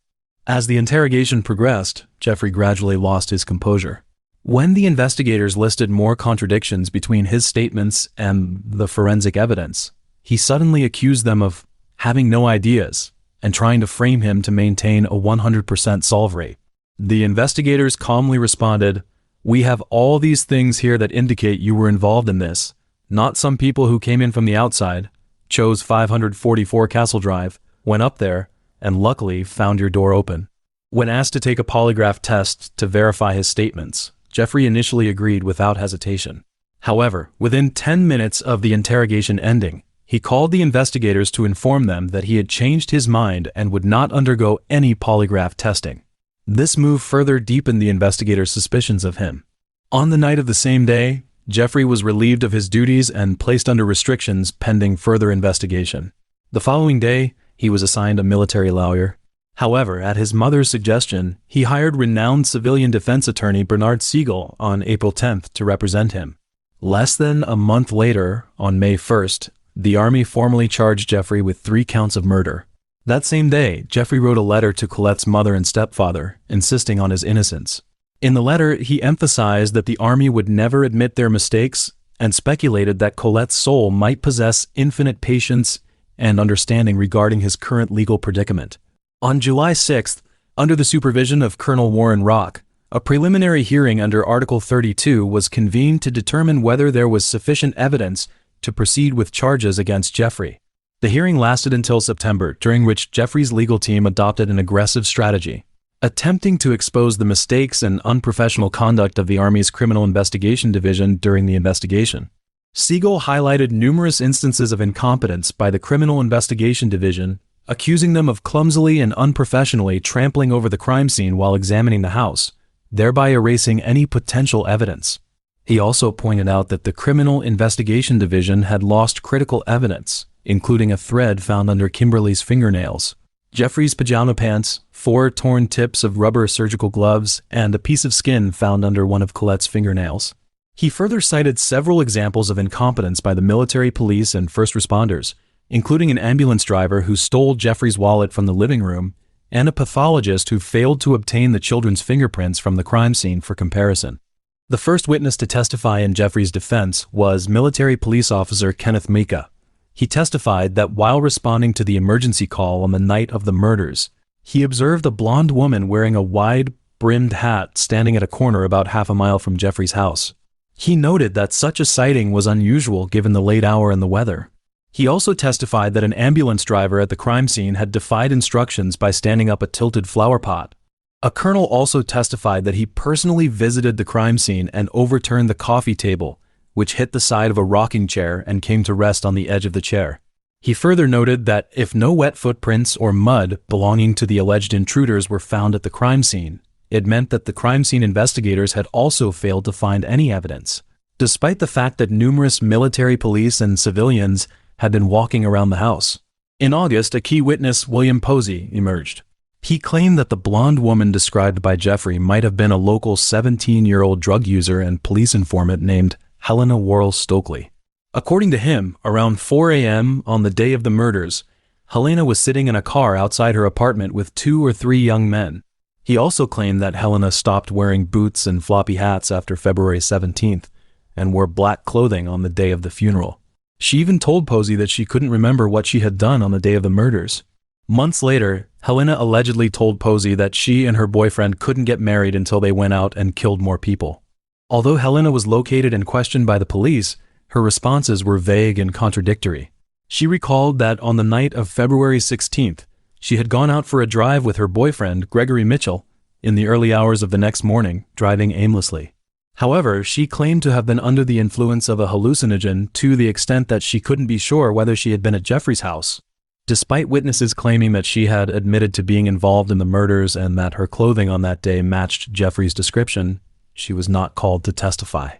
As the interrogation progressed, Jeffrey gradually lost his composure. When the investigators listed more contradictions between his statements and the forensic evidence, he suddenly accused them of having no ideas and trying to frame him to maintain a 100% solve rate. The investigators calmly responded, "We have all these things here that indicate you were involved in this. not some people who came in from the outside, chose 544 Castle Drive, went up there, and luckily found your door open. When asked to take a polygraph test to verify his statements, Jeffrey initially agreed without hesitation. However, within 10 minutes of the interrogation ending, he called the investigators to inform them that he had changed his mind and would not undergo any polygraph testing. This move further deepened the investigators' suspicions of him. On the night of the same day, Jeffrey was relieved of his duties and placed under restrictions pending further investigation. The following day, he was assigned a military lawyer. However, at his mother's suggestion, he hired renowned civilian defense attorney Bernard Siegel on April 10th to represent him. Less than a month later, on May 1st, the Army formally charged Jeffrey with 3 counts of murder. That same day, Jeffrey wrote a letter to Colette's mother and stepfather, insisting on his innocence. In the letter, he emphasized that the Army would never admit their mistakes and speculated that Colette's soul might possess infinite patience and understanding regarding his current legal predicament. On July 6th, under the supervision of Colonel Warren Rock, a preliminary hearing under Article 32 was convened to determine whether there was sufficient evidence to proceed with charges against Jeffrey. The hearing lasted until September, during which Jeffrey's legal team adopted an aggressive strategy, attempting to expose the mistakes and unprofessional conduct of the Army's Criminal Investigation Division during the investigation. Siegel highlighted numerous instances of incompetence by the Criminal Investigation Division, accusing them of clumsily and unprofessionally trampling over the crime scene while examining the house, thereby erasing any potential evidence. He also pointed out that the Criminal Investigation Division had lost critical evidence, including a thread found under Kimberly's fingernails, Jeffrey's pajama pants, 4 torn tips of rubber surgical gloves, and a piece of skin found under one of Colette's fingernails. He further cited several examples of incompetence by the military, police, and first responders, including an ambulance driver who stole Jeffrey's wallet from the living room, and a pathologist who failed to obtain the children's fingerprints from the crime scene for comparison. The first witness to testify in Jeffrey's defense was military police officer Kenneth Mika. He testified that while responding to the emergency call on the night of the murders, he observed a blonde woman wearing a wide-brimmed hat standing at a corner about half a mile from Jeffrey's house. He noted that such a sighting was unusual given the late hour and the weather. He also testified that an ambulance driver at the crime scene had defied instructions by standing up a tilted flower pot. A colonel also testified that he personally visited the crime scene and overturned the coffee table, which hit the side of a rocking chair and came to rest on the edge of the chair. He further noted that if no wet footprints or mud belonging to the alleged intruders were found at the crime scene, it meant that the crime scene investigators had also failed to find any evidence, despite the fact that numerous military, police, and civilians had been walking around the house. In August, a key witness, William Posey, emerged. He claimed that the blonde woman described by Jeffrey might have been a local 17-year-old drug user and police informant named Helena Worrell Stokely. According to him, around 4 a.m. on the day of the murders, Helena was sitting in a car outside her apartment with 2 or 3 young men. He also claimed that Helena stopped wearing boots and floppy hats after February 17th and wore black clothing on the day of the funeral. She even told Posey that she couldn't remember what she had done on the day of the murders. Months later, Helena allegedly told Posey that she and her boyfriend couldn't get married until they went out and killed more people. Although Helena was located and questioned by the police, her responses were vague and contradictory. She recalled that on the night of February 16th, she had gone out for a drive with her boyfriend, Gregory Mitchell, in the early hours of the next morning, driving aimlessly. However, she claimed to have been under the influence of a hallucinogen to the extent that she couldn't be sure whether she had been at Jeffrey's house. Despite witnesses claiming that she had admitted to being involved in the murders and that her clothing on that day matched Jeffrey's description, she was not called to testify.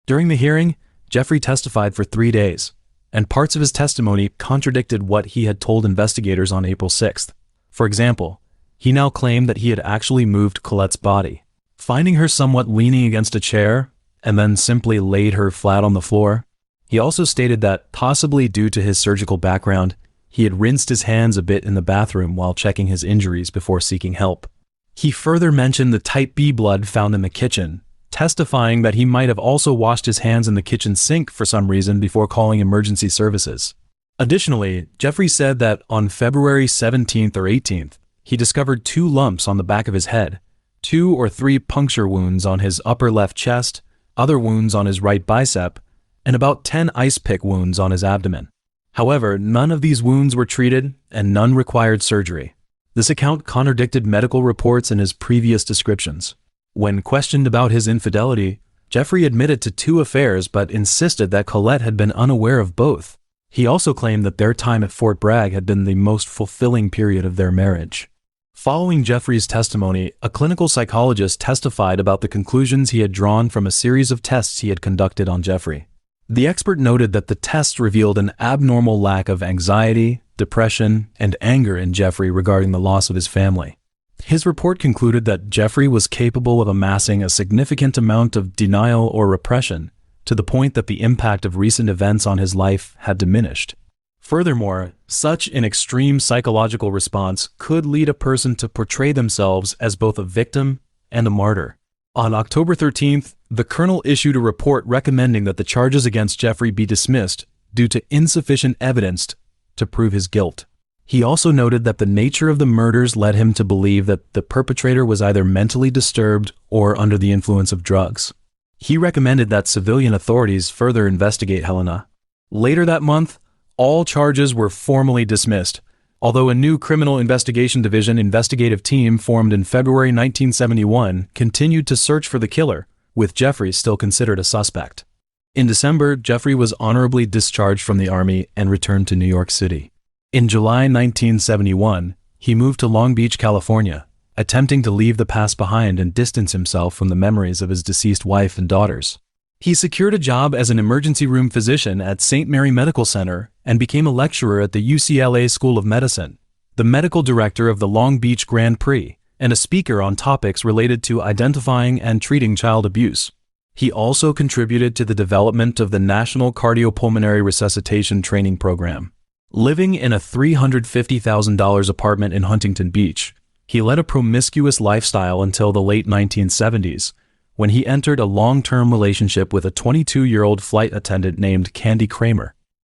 During the hearing, Jeffrey testified for 3 days, and parts of his testimony contradicted what he had told investigators on April 6th. For example, he now claimed that he had actually moved Colette's body, finding her somewhat leaning against a chair, and then simply laid her flat on the floor. He also stated that, possibly due to his surgical background, he had rinsed his hands a bit in the bathroom while checking his injuries before seeking help. He further mentioned the type B blood found in the kitchen, testifying that he might have also washed his hands in the kitchen sink for some reason before calling emergency services. Additionally, Jeffrey said that on February 17th or 18th, he discovered 2 lumps on the back of his head, 2 or 3 puncture wounds on his upper left chest, other wounds on his right bicep, and about 10 ice pick wounds on his abdomen. However, none of these wounds were treated and none required surgery. This account contradicted medical reports in his previous descriptions. When questioned about his infidelity, Jeffrey admitted to 2 affairs but insisted that Colette had been unaware of both. He also claimed that their time at Fort Bragg had been the most fulfilling period of their marriage. Following Jeffrey's testimony, a clinical psychologist testified about the conclusions he had drawn from a series of tests he had conducted on Jeffrey. The expert noted that the tests revealed an abnormal lack of anxiety, depression, and anger in Jeffrey regarding the loss of his family. His report concluded that Jeffrey was capable of amassing a significant amount of denial or repression, to the point that the impact of recent events on his life had diminished. Furthermore, such an extreme psychological response could lead a person to portray themselves as both a victim and a martyr. On October 13th, the colonel issued a report recommending that the charges against Jeffrey be dismissed due to insufficient evidence to prove his guilt. He also noted that the nature of the murders led him to believe that the perpetrator was either mentally disturbed or under the influence of drugs. He recommended that civilian authorities further investigate Helena. Later that month, all charges were formally dismissed, although a new Criminal Investigation Division investigative team formed in February 1971 continued to search for the killer, with Jeffrey still considered a suspect. In December, Jeffrey was honorably discharged from the Army and returned to New York City. In July 1971, he moved to Long Beach, California, attempting to leave the past behind and distance himself from the memories of his deceased wife and daughters. He secured a job as an emergency room physician at St. Mary Medical Center and became a lecturer at the UCLA School of Medicine, the medical director of the Long Beach Grand Prix, and a speaker on topics related to identifying and treating child abuse. He also contributed to the development of the National Cardiopulmonary Resuscitation Training Program. Living in a $350,000 apartment in Huntington Beach, he led a promiscuous lifestyle until the late 1970s, when he entered a long-term relationship with a 22-year-old flight attendant named Candy Kramer.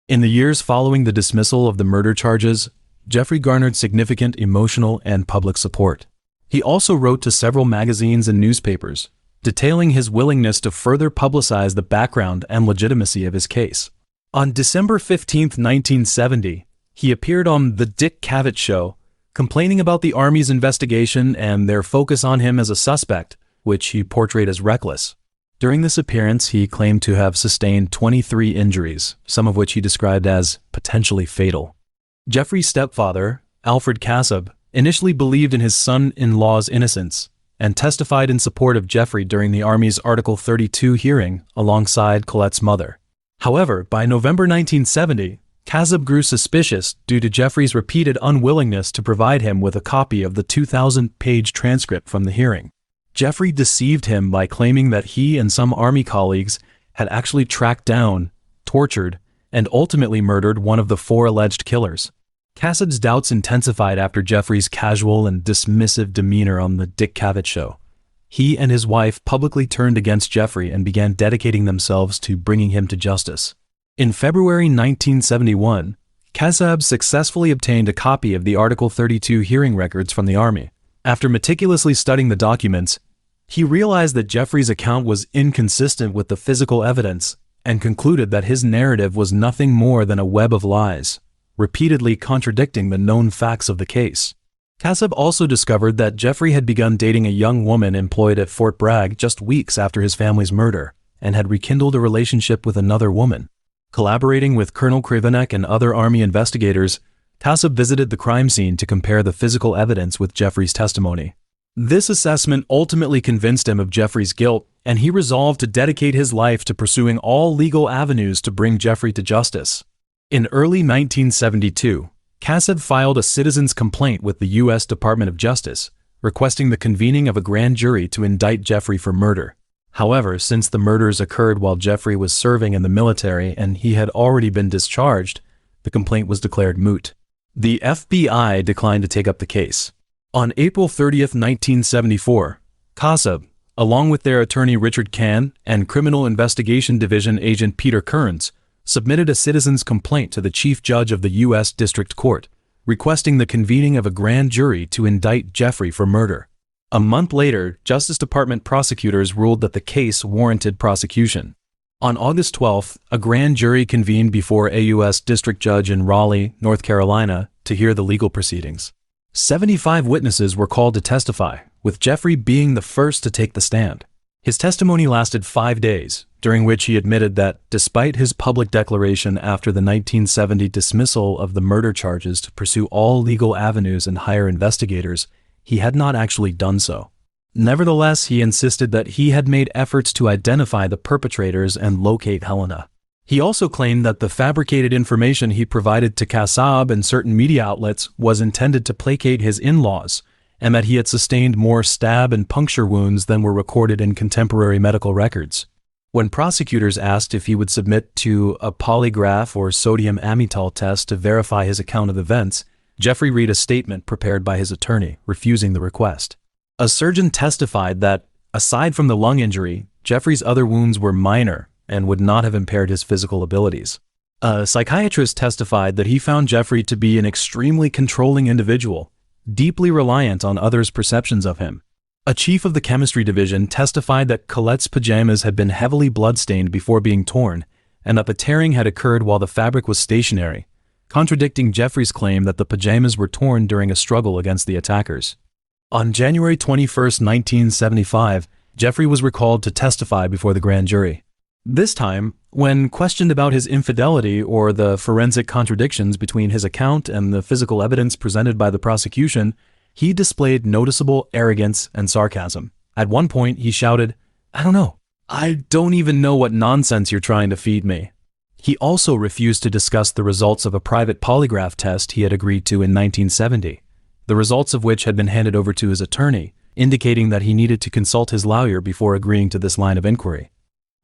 In the years following the dismissal of the murder charges, Jeffrey garnered significant emotional and public support. He also wrote to several magazines and newspapers, detailing his willingness to further publicize the background and legitimacy of his case. On December 15, 1970, he appeared on The Dick Cavett Show, complaining about the Army's investigation and their focus on him as a suspect, which he portrayed as reckless. During this appearance, he claimed to have sustained 23 injuries, some of which he described as potentially fatal. Jeffrey's stepfather, Alfred Kasab, initially believed in his son-in-law's innocence and testified in support of Jeffrey during the Army's Article 32 hearing alongside Colette's mother. However, by November 1970, Kasab grew suspicious due to Jeffrey's repeated unwillingness to provide him with a copy of the 2,000-page transcript from the hearing. Jeffrey deceived him by claiming that he and some Army colleagues had actually tracked down, tortured, and ultimately murdered one of the 4 alleged killers. Kasab's doubts intensified after Jeffrey's casual and dismissive demeanor on the Dick Cavett Show. He and his wife publicly turned against Jeffrey and began dedicating themselves to bringing him to justice. In February 1971, Kasab successfully obtained a copy of the Article 32 hearing records from the Army. After meticulously studying the documents, he realized that Jeffrey's account was inconsistent with the physical evidence and concluded that his narrative was nothing more than a web of lies, repeatedly contradicting the known facts of the case. Kasab also discovered that Jeffrey had begun dating a young woman employed at Fort Bragg just weeks after his family's murder and had rekindled a relationship with another woman. Collaborating with Colonel Krivenek and other Army investigators, Kasab visited the crime scene to compare the physical evidence with Jeffrey's testimony. This assessment ultimately convinced him of Jeffrey's guilt, and he resolved to dedicate his life to pursuing all legal avenues to bring Jeffrey to justice. In early 1972, Kasab filed a citizen's complaint with the U.S. Department of Justice, requesting the convening of a grand jury to indict Jeffrey for murder. However, since the murders occurred while Jeffrey was serving in the military and he had already been discharged, the complaint was declared moot. The FBI declined to take up the case. On April 30, 1974, Kasab, along with their attorney Richard Kahn and Criminal Investigation Division agent Peter Kearns, submitted a citizen's complaint to the Chief Judge of the U.S. District Court, requesting the convening of a grand jury to indict Jeffrey for murder. A month later, Justice Department prosecutors ruled that the case warranted prosecution. On August 12th, a grand jury convened before a U.S. District Judge in Raleigh, North Carolina, to hear the legal proceedings. 75 witnesses were called to testify, with Jeffrey being the first to take the stand. His testimony lasted 5 days, during which he admitted that, despite his public declaration after the 1970 dismissal of the murder charges to pursue all legal avenues and hire investigators, he had not actually done so. Nevertheless, he insisted that he had made efforts to identify the perpetrators and locate Helena. He also claimed that the fabricated information he provided to Kassab and certain media outlets was intended to placate his in-laws, and that he had sustained more stab and puncture wounds than were recorded in contemporary medical records. When prosecutors asked if he would submit to a polygraph or sodium amytal test to verify his account of events, Jeffrey read a statement prepared by his attorney, refusing the request. A surgeon testified that, aside from the lung injury, Jeffrey's other wounds were minor and would not have impaired his physical abilities. A psychiatrist testified that he found Jeffrey to be an extremely controlling individual, deeply reliant on others' perceptions of him. A chief of the chemistry division testified that Colette's pajamas had been heavily bloodstained before being torn, and that the tearing had occurred while the fabric was stationary, contradicting Jeffrey's claim that the pajamas were torn during a struggle against the attackers. On January 21, 1975, Jeffrey was recalled to testify before the grand jury. This time, when questioned about his infidelity or the forensic contradictions between his account and the physical evidence presented by the prosecution, he displayed noticeable arrogance and sarcasm. At one point, he shouted, "I don't know. I don't even know what nonsense you're trying to feed me." He also refused to discuss the results of a private polygraph test he had agreed to in 1970. The results of which had been handed over to his attorney, indicating that he needed to consult his lawyer before agreeing to this line of inquiry.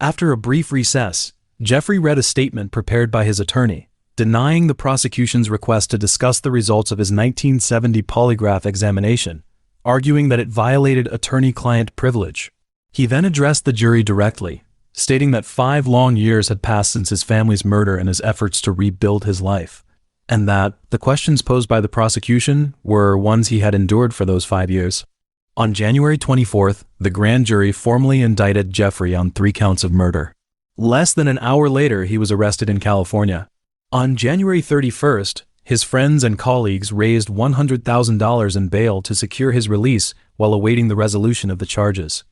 After a brief recess, Jeffrey read a statement prepared by his attorney, denying the prosecution's request to discuss the results of his 1970 polygraph examination, arguing that it violated attorney-client privilege. He then addressed the jury directly, stating that 5 long years had passed since his family's murder and his efforts to rebuild his life, and that the questions posed by the prosecution were ones he had endured for those 5 years. On January 24th, the grand jury formally indicted Jeffrey on 3 counts of murder. Less than an hour later, he was arrested in California. On January 31st, his friends and colleagues raised $100,000 in bail to secure his release while awaiting the resolution of the charges.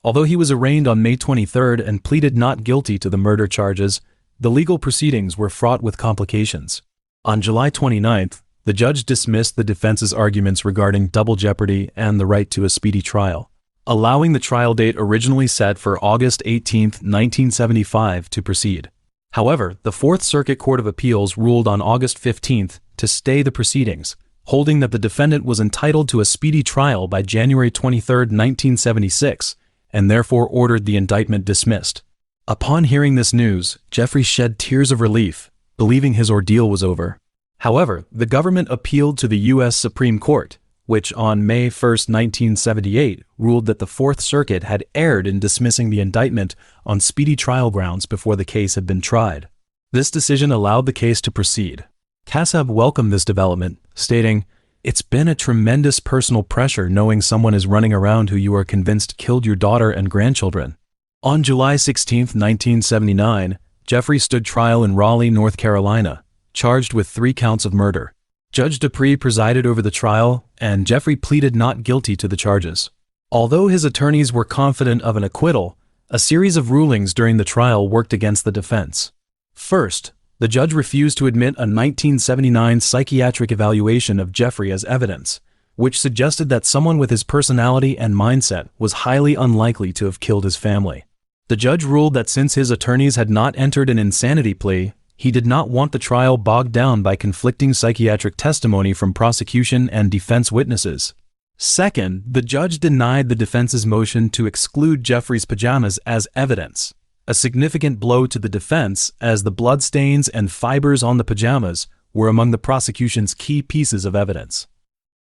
Although he was arraigned on May 23rd and pleaded not guilty to the murder charges, the legal proceedings were fraught with complications. On July 29th, the judge dismissed the defense's arguments regarding double jeopardy and the right to a speedy trial, allowing the trial date originally set for August 18, 1975 to proceed. However, the Fourth Circuit Court of Appeals ruled on August 15th to stay the proceedings, holding that the defendant was entitled to a speedy trial by January 23, 1976, and therefore ordered the indictment dismissed. Upon hearing this news, Jeffrey shed tears of relief, believing his ordeal was over. However, the government appealed to the U.S. Supreme Court, which on May 1, 1978, ruled that the Fourth Circuit had erred in dismissing the indictment on speedy trial grounds before the case had been tried. This decision allowed the case to proceed. Kassab welcomed this development, stating, "It's been a tremendous personal pressure knowing someone is running around who you are convinced killed your daughter and grandchildren." On July 16, 1979, Jeffrey stood trial in Raleigh, North Carolina, charged with 3 counts of murder. Judge Dupree presided over the trial, and Jeffrey pleaded not guilty to the charges. Although his attorneys were confident of an acquittal, a series of rulings during the trial worked against the defense. First, the judge refused to admit a 1979 psychiatric evaluation of Jeffrey as evidence, which suggested that someone with his personality and mindset was highly unlikely to have killed his family. The judge ruled that since his attorneys had not entered an insanity plea, he did not want the trial bogged down by conflicting psychiatric testimony from prosecution and defense witnesses. Second, the judge denied the defense's motion to exclude Jeffrey's pajamas as evidence, a significant blow to the defense as the bloodstains and fibers on the pajamas were among the prosecution's key pieces of evidence.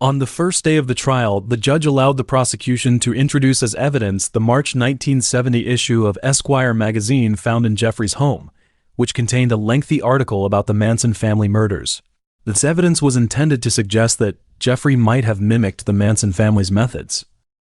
On the first day of the trial, the judge allowed the prosecution to introduce as evidence the March 1970 issue of Esquire magazine found in Jeffrey's home, which contained a lengthy article about the Manson family murders. This evidence was intended to suggest that Jeffrey might have mimicked the Manson family's methods.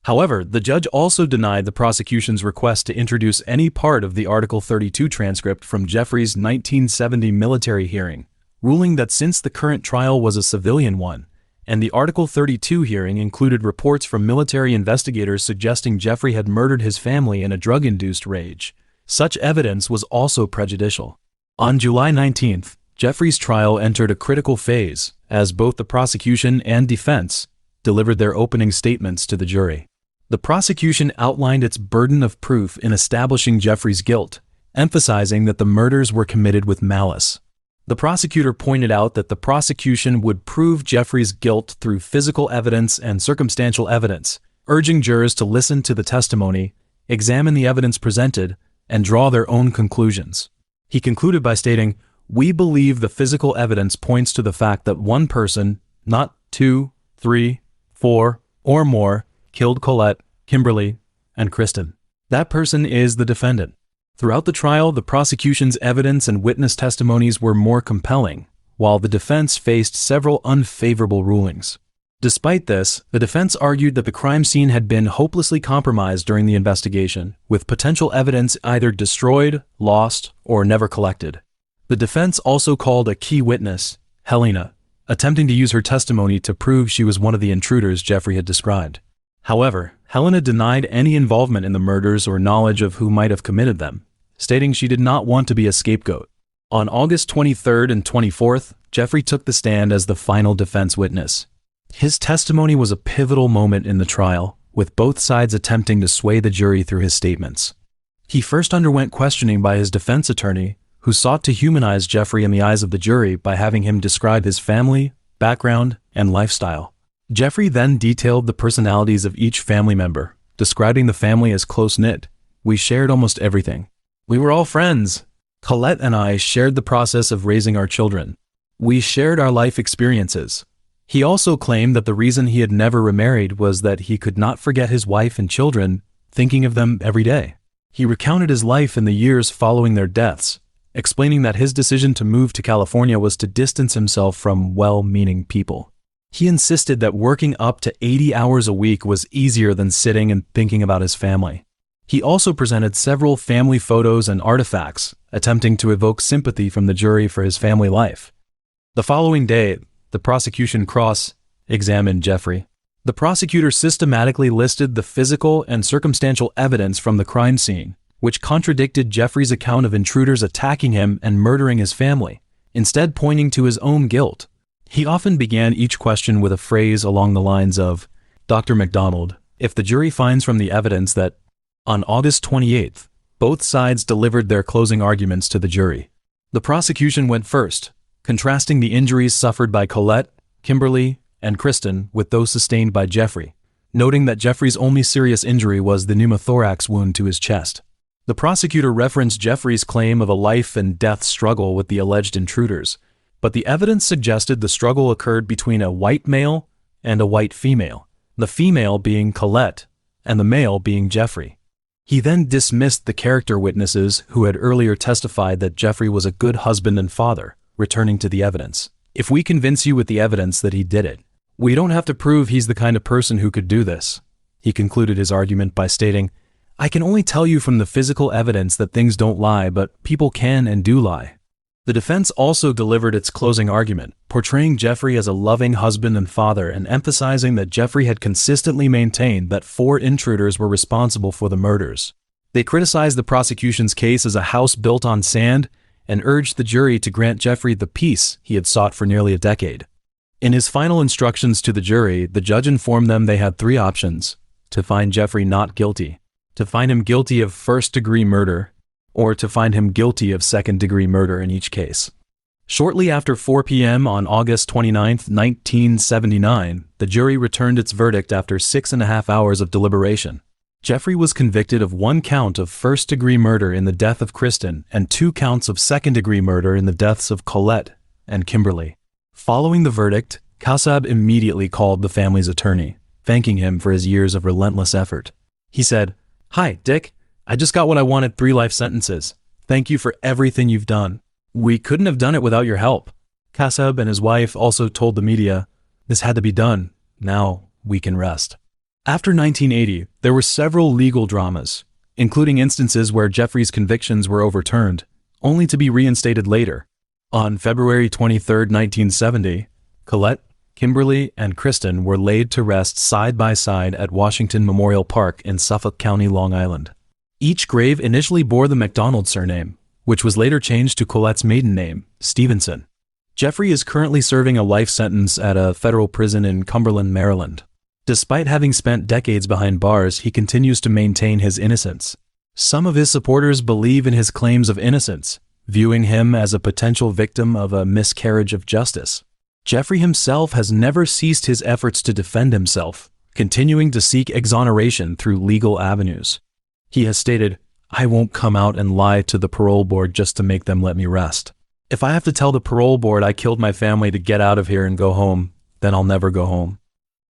However, the judge also denied the prosecution's request to introduce any part of the Article 32 transcript from Jeffrey's 1970 military hearing, ruling that since the current trial was a civilian one, and the Article 32 hearing included reports from military investigators suggesting Jeffrey had murdered his family in a drug-induced rage, such evidence was also prejudicial. On July 19th, Jeffrey's trial entered a critical phase, as both the prosecution and defense delivered their opening statements to the jury. The prosecution outlined its burden of proof in establishing Jeffrey's guilt, emphasizing that the murders were committed with malice. The prosecutor pointed out that the prosecution would prove Jeffrey's guilt through physical evidence and circumstantial evidence, urging jurors to listen to the testimony, examine the evidence presented, and draw their own conclusions. He concluded by stating, "We believe the physical evidence points to the fact that one person, not 2, 3, 4, or more, killed Colette, Kimberly, and Kristen. That person is the defendant." Throughout the trial, the prosecution's evidence and witness testimonies were more compelling, while the defense faced several unfavorable rulings. Despite this, the defense argued that the crime scene had been hopelessly compromised during the investigation, with potential evidence either destroyed, lost, or never collected. The defense also called a key witness, Helena, attempting to use her testimony to prove she was one of the intruders Jeffrey had described. However, Helena denied any involvement in the murders or knowledge of who might have committed them, stating she did not want to be a scapegoat. On August 23rd and 24th, Jeffrey took the stand as the final defense witness. His testimony was a pivotal moment in the trial, with both sides attempting to sway the jury through his statements. He first underwent questioning by his defense attorney, who sought to humanize Jeffrey in the eyes of the jury by having him describe his family, background, and lifestyle. Jeffrey then detailed the personalities of each family member, describing the family as close-knit. "We shared almost everything. We were all friends. Colette and I shared the process of raising our children. We shared our life experiences." He also claimed that the reason he had never remarried was that he could not forget his wife and children, thinking of them every day. He recounted his life in the years following their deaths, explaining that his decision to move to California was to distance himself from well-meaning people. He insisted that working up to 80 hours a week was easier than sitting and thinking about his family. He also presented several family photos and artifacts, attempting to evoke sympathy from the jury for his family life. The following day, the prosecution cross-examined Jeffrey. The prosecutor systematically listed the physical and circumstantial evidence from the crime scene, which contradicted Jeffrey's account of intruders attacking him and murdering his family, instead pointing to his own guilt. He often began each question with a phrase along the lines of, "Dr. MacDonald, if the jury finds from the evidence that..." On August 28th, both sides delivered their closing arguments to the jury. The prosecution went first, contrasting the injuries suffered by Colette, Kimberly, and Kristen with those sustained by Jeffrey, noting that Jeffrey's only serious injury was the pneumothorax wound to his chest. The prosecutor referenced Jeffrey's claim of a life-and-death struggle with the alleged intruders, but the evidence suggested the struggle occurred between a white male and a white female, the female being Colette and the male being Jeffrey. He then dismissed the character witnesses who had earlier testified that Jeffrey was a good husband and father, returning to the evidence. "If we convince you with the evidence that he did it, we don't have to prove he's the kind of person who could do this." He concluded his argument by stating, "I can only tell you from the physical evidence that things don't lie, but people can and do lie." The defense also delivered its closing argument, portraying Jeffrey as a loving husband and father and emphasizing that Jeffrey had consistently maintained that 4 intruders were responsible for the murders. They criticized the prosecution's case as a house built on sand and urged the jury to grant Jeffrey the peace he had sought for nearly a decade. In his final instructions to the jury, the judge informed them they had 3 options: to find Jeffrey not guilty, to find him guilty of first-degree murder, or to find him guilty of second-degree murder in each case. Shortly after 4 p.m. on August 29, 1979, the jury returned its verdict after 6.5 hours of deliberation. Jeffrey was convicted of 1 count of first-degree murder in the death of Kristen and 2 counts of second-degree murder in the deaths of Colette and Kimberly. Following the verdict, Kassab immediately called the family's attorney, thanking him for his years of relentless effort. He said, "Hi, Dick. I just got what I wanted, 3 life sentences. Thank you for everything you've done. We couldn't have done it without your help." Kassab and his wife also told the media, "This had to be done. Now we can rest." After 1980, there were several legal dramas, including instances where Jeffrey's convictions were overturned, only to be reinstated later. On February 23, 1970, Colette, Kimberly, and Kristen were laid to rest side by side at Washington Memorial Park in Suffolk County, Long Island. Each grave initially bore the MacDonald surname, which was later changed to Colette's maiden name, Stevenson. Jeffrey is currently serving a life sentence at a federal prison in Cumberland, Maryland. Despite having spent decades behind bars, he continues to maintain his innocence. Some of his supporters believe in his claims of innocence, viewing him as a potential victim of a miscarriage of justice. Jeffrey himself has never ceased his efforts to defend himself, continuing to seek exoneration through legal avenues. He has stated, "I won't come out and lie to the parole board just to make them let me rest. If I have to tell the parole board I killed my family to get out of here and go home, then I'll never go home."